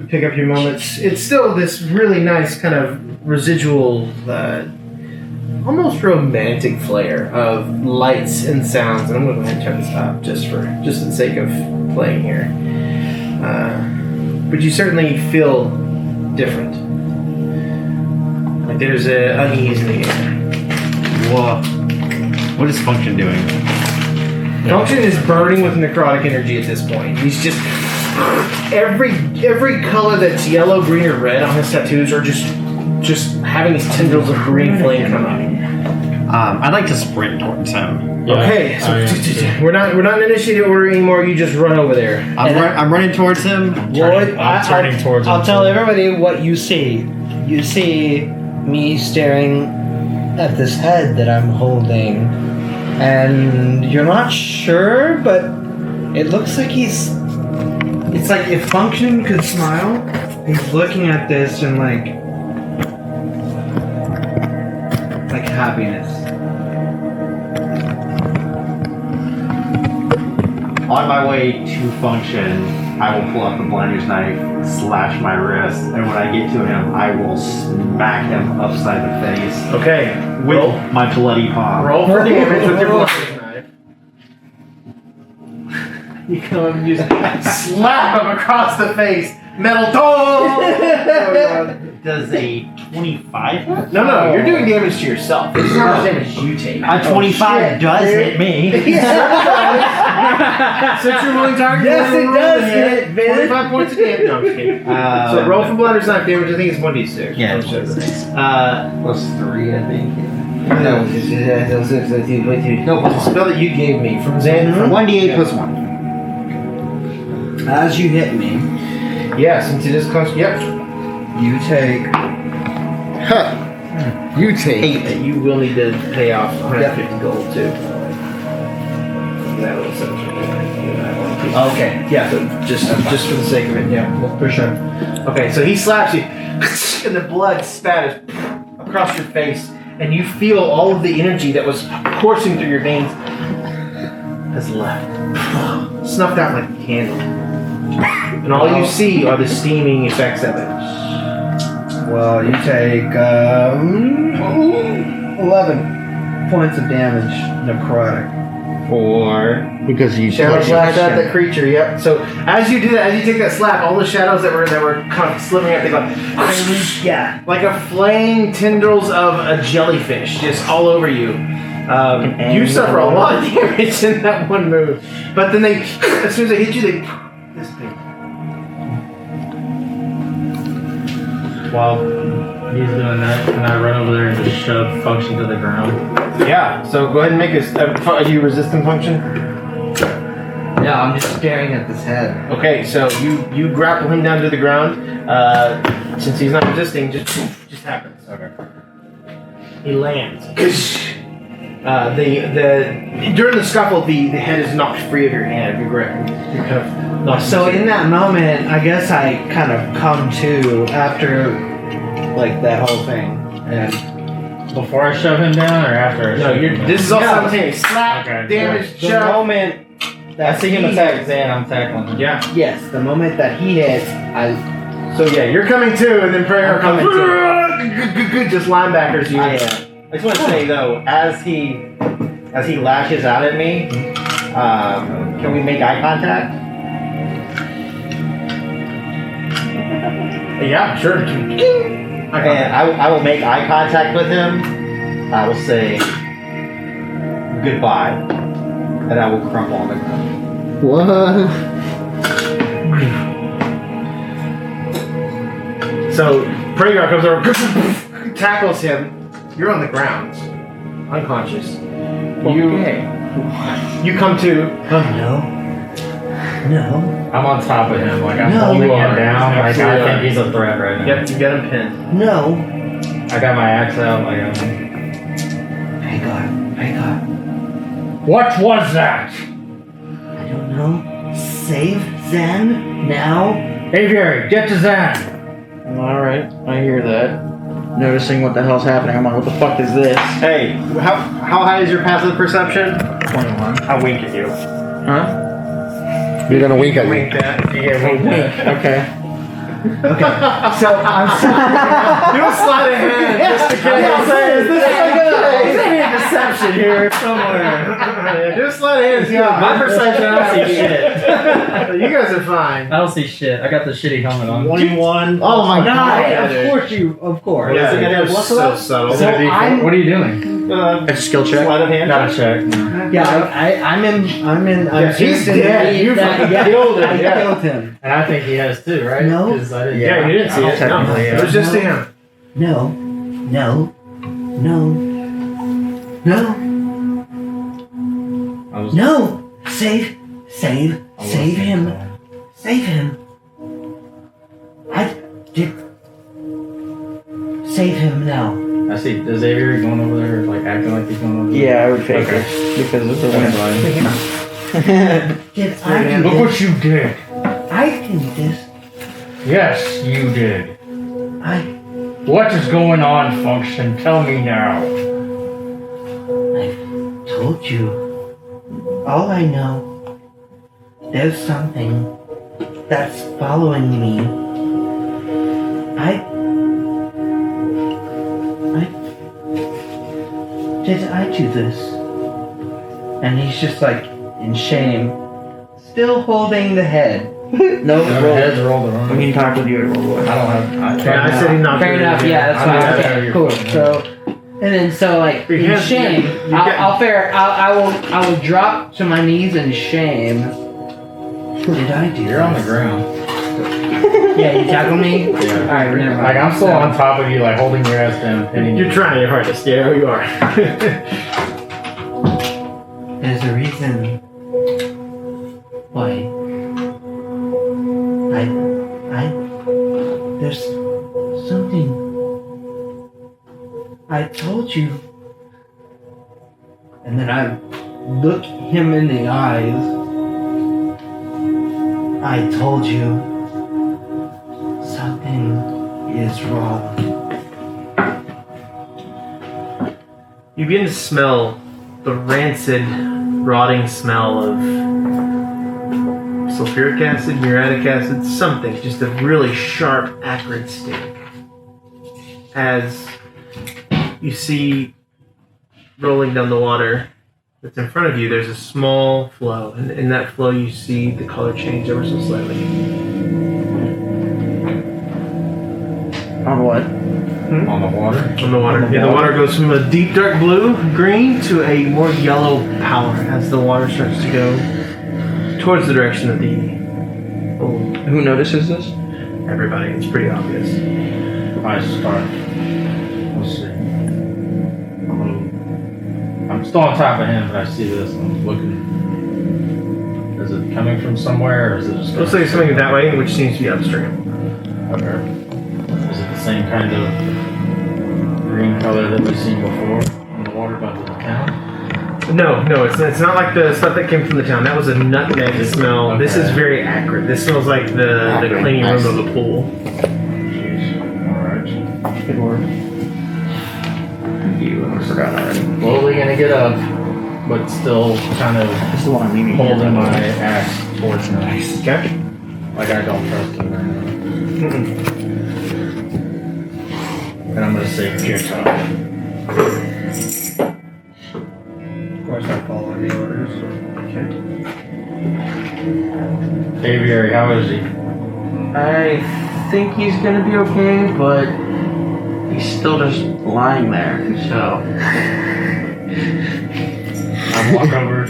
S1: Pick up your moments. It's still this really nice kind of residual, almost romantic flare of lights and sounds. And I'm going to go ahead and turn this up just for the sake of playing here. But you certainly feel different. Like there's an unease in the air.
S5: Whoa. What is Function doing?
S1: Function is burning with necrotic energy at this point. He's just every color that's yellow, green, or red on his tattoos are just having these tendrils of green flame come out.
S5: I'd like to sprint towards him.
S3: Yeah.
S1: Okay, so we're not in initiative order anymore. You just run over there.
S5: I'm running towards him.
S3: I'm turning towards him.
S9: I'll tell everybody what you see. You see me staring at this head that I'm holding, and you're not sure, but it looks like he's.
S2: It's like if Function could smile, he's looking at this and like happiness.
S5: On my way to Function, I will pull out the blinder's knife, slash my wrist, and when I get to him, I will smack him upside the face
S1: Okay,
S5: with my bloody palm.
S1: roll for damage with your bludgeoning knife. You come and just slap him across the face. Metal dome.
S5: Does a 25?
S1: No, you're doing damage to yourself. This is how much damage you take.
S5: A 25 does hit me.
S1: Since you're willing target,
S2: Yes, it does hit, man.
S1: 25 points of damage. No, I'm just kidding. So roll for blunder's knife damage. I think it's 1d6.
S5: Yeah, it's
S1: plus 3, I think.
S7: No, it's
S1: No, it's a spell that you gave me from Xander.
S5: 1d8 plus 1.
S2: As you hit me,
S1: Yeah, since it is close. Yep.
S2: you take.
S4: Huh. You take.
S1: You will need to pay off 150 gold too. That little section.
S2: Okay.
S1: Yeah, so just for the sake of it, yeah, well, for sure. Okay, so he slaps you, and the blood spatters across your face, and you feel all of the energy that was coursing through your veins has left. Snuffed out like a candle. And all you see are the steaming effects of it.
S9: Well, you take 11 points of damage, necrotic.
S4: Because you
S1: Shadow
S4: touched
S1: slash at the creature. Yep. So as you do that, as you take that slap, all the shadows that were kind of slipping up, they go
S6: Yeah.
S1: like a flaying tendrils of a jellyfish, just all over you. You suffer a lot of damage in that one move, but then they, as soon as they hit you, they dissipate.
S3: While he's doing that, can I run over there and just shove Function to the ground?
S1: Yeah. So go ahead and make a you resistant function.
S9: Yeah, I'm just staring at this head.
S1: Okay, so you grapple him down to the ground. Since he's not resisting, just happens. Okay. He lands. During the scuffle, the head is knocked free of your hand. You're kind of knocked.
S9: So in that moment, I guess I kind of come to after like that whole thing. And
S3: Before I shove him down, or after I shove him down?
S1: This is all simultaneous. Slap,
S3: Okay.
S1: damage,
S9: the
S1: shove.
S9: moment
S3: I see him attack Zan, I'm tackling him.
S1: Yeah.
S9: yes, the moment that he hits,
S1: So yeah, you're coming too, and then Prayer
S9: I'm
S1: comes
S9: coming
S1: too. Just linebackers you.
S5: I just want to say though, as he lashes out at me, can we make eye contact?
S1: Yeah, sure.
S5: And I will make eye contact with him. I will say goodbye, and I will crumple on the ground.
S4: What?
S1: So Prayer comes over, tackles him. You're on the ground, unconscious. You come to.
S6: Oh no. No.
S3: I'm on top of him, like I'm
S6: No,
S3: holding
S1: you
S3: him
S1: are.
S3: down. Like I
S1: Absolutely.
S3: think he's a threat right now.
S1: Yep, you get him pinned.
S6: No.
S3: I got my axe out. Like,
S6: Rhaegar.
S3: what was that?
S6: I don't know. Save Zan now?
S3: Aviary, get to Zan.
S2: Alright, I hear that. Noticing what the hell's happening, I'm like, what the fuck is this?
S5: Hey, how high is your passive perception?
S3: 21.
S5: I wink at you.
S2: Huh?
S4: You're gonna wink at me.
S1: Wink that.
S2: Okay.
S6: So I'm
S1: You don't slide a hand just to get
S5: Deception here somewhere.
S1: Just slide a hand. Yeah,
S5: My perception, I don't see shit.
S1: You guys are fine.
S3: I don't see shit. I got the shitty helmet on.
S5: 21.
S4: Oh my god.
S9: of course.
S5: Yeah, it
S1: was
S5: what's
S1: so
S5: up?
S1: subtle.
S3: Is that a D4?
S9: I'm-
S3: What are you doing?
S2: It's a skill check.
S5: Sleight of hand.
S3: Gotta check.
S9: I'm
S1: he's dead. You fucking killed him.
S9: I
S1: Yeah.
S9: killed him.
S3: And I think he has too, right?
S6: No.
S3: 'Cause I didn't.
S1: Yeah, you didn't see it. No,
S3: Technically,
S1: it was just to him.
S6: no. No. No. No.
S3: I was,
S6: No. Save him. Save him. I did. Save him now.
S3: I see. Is Aviary going over there, like acting like he's going over there?
S2: Yeah, I would fake
S3: Okay.
S2: it. Because of the
S3: That's
S2: wind.
S3: fine.
S6: Did I do
S3: Look
S6: this?
S3: what you did.
S6: I did this.
S3: Yes, you did.
S6: I
S3: What is going on, Function? Tell me now.
S6: told you. All I know. There's something that's following me. Did I do this?
S9: And he's just like in shame, still holding the head.
S2: No,
S3: Our
S2: roll.
S3: heads rolled around.
S2: When you talk with you, it roll.
S3: I don't have.
S1: Yeah, I said he knocked
S9: Fair
S1: it
S9: enough.
S1: in.
S9: Yeah, that's
S3: I'm not
S9: fine.
S3: sure
S9: Okay,
S3: you're
S9: cool.
S3: fucking
S9: So, and then so like
S1: Your
S9: in
S1: hands-
S9: shame,
S1: you get-
S9: I will drop to my knees in shame.
S6: Did I do
S3: You're on the ground.
S9: Yeah, you tackle me.
S3: Yeah.
S9: All right, never mind.
S3: Like I'm still on top of you, like holding your ass down, hitting you.
S1: You're trying your hardest. Yeah, you are.
S6: There's a reason why there's something I told you.
S9: And then I look him in the eyes.
S6: I told you something is wrong.
S1: You begin to smell the rancid rotting smell of sulfuric acid, muriatic acid, something. Just a really sharp, acrid stink. As you see rolling down the water that's in front of you, there's a small flow. And in that flow, you see the color change ever so slightly.
S2: On what?
S3: On the water.
S1: On the water. Yeah, the water goes from a deep dark blue, green, to a more yellow pallor as the water starts to go towards the direction of the bowl.
S2: Who notices this?
S1: Everybody, it's pretty obvious.
S3: I start. Let's see. I'm still on top of him, but I see this. I'm looking. Is it coming from somewhere, or is it just?
S1: Looks like it's coming that way, which seems to be upstream.
S3: Okay. Is it the same kind of green color that we've seen before in the water by the town?
S1: No, it's not like the stuff that came from the town. That was a nutmeg smell.
S3: Okay.
S1: This is very acrid. This smells like the cleaning room of a pool.
S3: Jeez. Alright.
S2: Good work. You forgot already.
S3: Slowly gonna get up, but still kind of
S2: This is the one I'm meaning.
S3: holding my axe towards him.
S1: Okay.
S3: Like I don't trust him right now. And I'm gonna say get up.
S8: Of course, I follow the orders.
S3: Aviary, how is he?
S2: I think he's gonna be okay, but he's still just lying there. So
S3: I walk over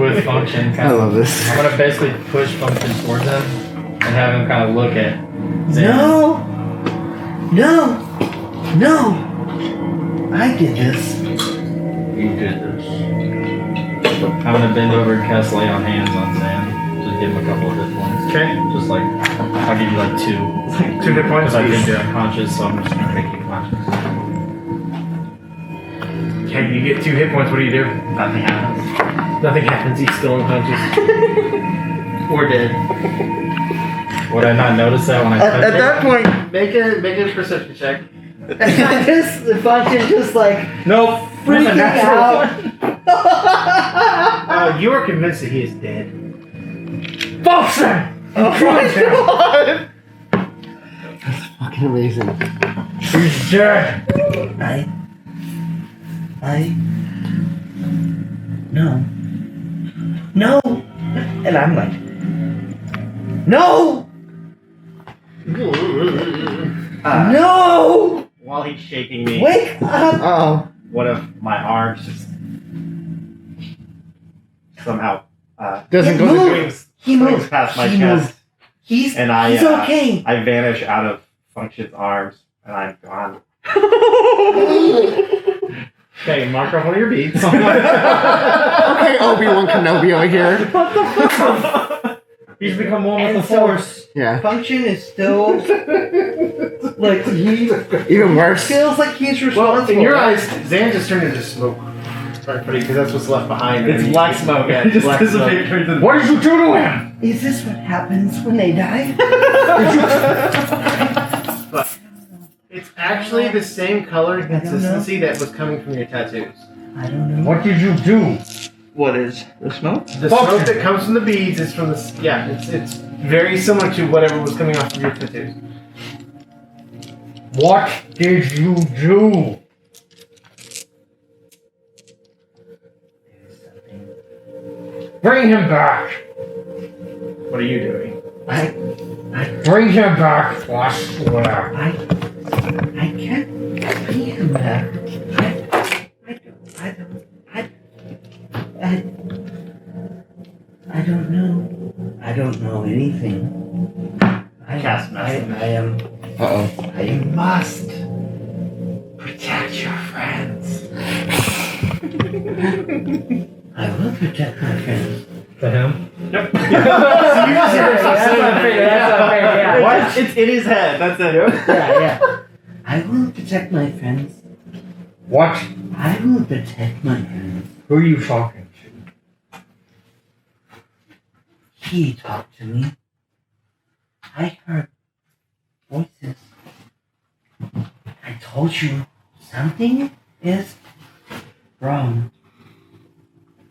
S3: with Function.
S4: I love this.
S3: I'm gonna basically push Function towards him and have him kind of look at Zan.
S6: No! I did this.
S3: You did this. I'm gonna bend over and cast lay on hands on Zan. Just give him a couple of hit points.
S1: Okay.
S3: Just like, I'll give you like 2.
S1: 2 hit points.
S3: Because I think you're unconscious, so I'm just gonna make you conscious.
S1: Okay, you get 2 hit points. What do you do?
S5: Nothing happens.
S1: Nothing happens. He's still unconscious. Or dead.
S3: Would I not notice that when I touched
S2: at that point,
S1: Make a perception check.
S6: Just the function just like
S3: Nope.
S6: freaking out.
S1: You are convinced that he is dead.
S3: Function!
S2: oh my god!
S4: Fucking amazing.
S3: He's dead!
S6: No. And I'm like, no! No!
S5: While he's shaking me,
S6: Wake up!
S4: Oh.
S5: one of my arms just somehow
S4: Doesn't go
S6: Move.
S4: to
S5: swings,
S6: He
S5: swings
S6: moved.
S5: past my
S6: He
S5: chest,
S6: moved. He's
S5: and I
S6: okay.
S5: I vanish out of Function's arms, and I'm gone.
S1: Okay, mark off one of your beats.
S4: Okay, Obi-Wan Kenobi over here.
S3: He's become one with
S6: And
S3: the
S6: so
S3: Force.
S4: Yeah.
S6: function is still like he
S4: Even worse.
S6: feels like he's responsible.
S1: Well, in your eyes, Zan just turned into smoke. Sorry, buddy, because that's what's left behind.
S5: It's black smoke.
S1: Yeah,
S5: Just
S1: black smoke.
S5: disappeared into the-
S3: What did you do to him?
S6: Is this what happens when they die?
S1: But it's actually the same color and consistency that was coming from your tattoos.
S6: I don't know.
S3: What did you do?
S2: What is the smoke?
S1: The smoke that comes from the beads is from the it's very similar to whatever was coming off of your tattoos.
S3: What did you do? Bring him back.
S1: What are you doing?
S3: Bring him back. I swear.
S6: I can't be him back. I don't know. I don't know anything.
S5: Cast medicine.
S6: I am.
S4: Uh-oh.
S6: I must protect your friends. I will protect my friends.
S3: To him?
S1: Yep.
S5: That's what it's in his head. That's it.
S6: Yeah. I will protect my friends.
S3: What?
S6: I will protect my friends.
S3: Who are you talking to?
S6: He talked to me. I heard voices. I told you something is wrong.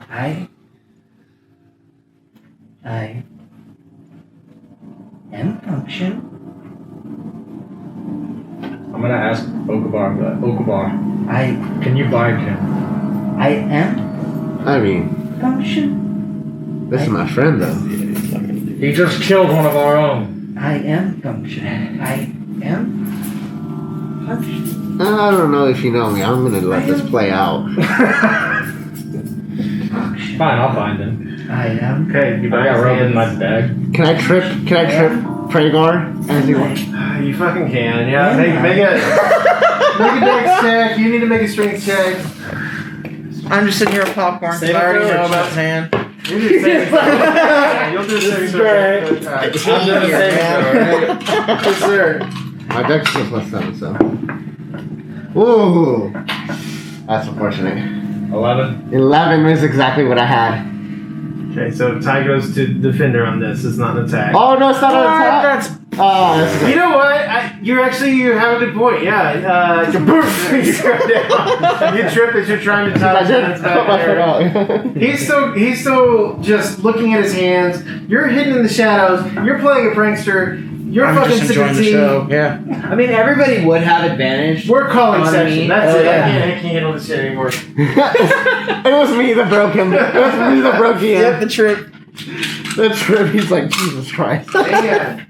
S9: I am function.
S3: I'm gonna ask Okabar, but Okabar,
S9: I
S3: can you bite him?
S9: am
S4: I mean,
S9: function.
S4: this is my friend though.
S3: He just killed one of our own.
S9: I am function. I am function.
S4: I don't know if you know me. I'm gonna let this play out.
S3: Fine, I'll find him.
S9: I am.
S1: Okay, you
S3: I got rope in my bag.
S4: Can I trip Pragar? As he wants?
S1: You fucking can, yeah. Make a dex check. You need to make a strength check.
S2: I'm just sitting here with popcorn.
S1: Save
S2: I already
S1: it for
S2: know
S1: a
S2: about his hand.
S1: You do the same thing. Yeah, you'll do the same thing.
S3: I'm doing the same
S1: Yes, sir.
S4: My dex is +7, so. Ooh, that's unfortunate.
S3: 11.
S4: 11 is exactly what I had.
S1: Okay, so tie goes to defender on this. It's not an attack.
S4: Oh no, it's not an attack.
S1: That's.
S4: Oh, that's
S1: You know what? You have a good point. Yeah. You go down. You trip as you're trying to tie
S4: I
S1: his
S4: did
S1: hands
S4: put my foot
S1: back.
S4: out.
S1: He's still just looking at his hands. You're hidden in the shadows. You're playing a prankster. You're
S2: I'm
S1: fucking
S2: just enjoying the
S1: 16.
S2: show. Yeah.
S8: I mean, everybody would have advantage.
S1: We're calling
S8: On
S1: session.
S8: me.
S1: That's
S8: Oh,
S1: it.
S8: yeah.
S1: I can't handle this shit anymore.
S4: It was me that broke him. It was me that broke him.
S2: Yep, the trip.
S4: The trip. He's like, Jesus Christ.
S1: Hang on.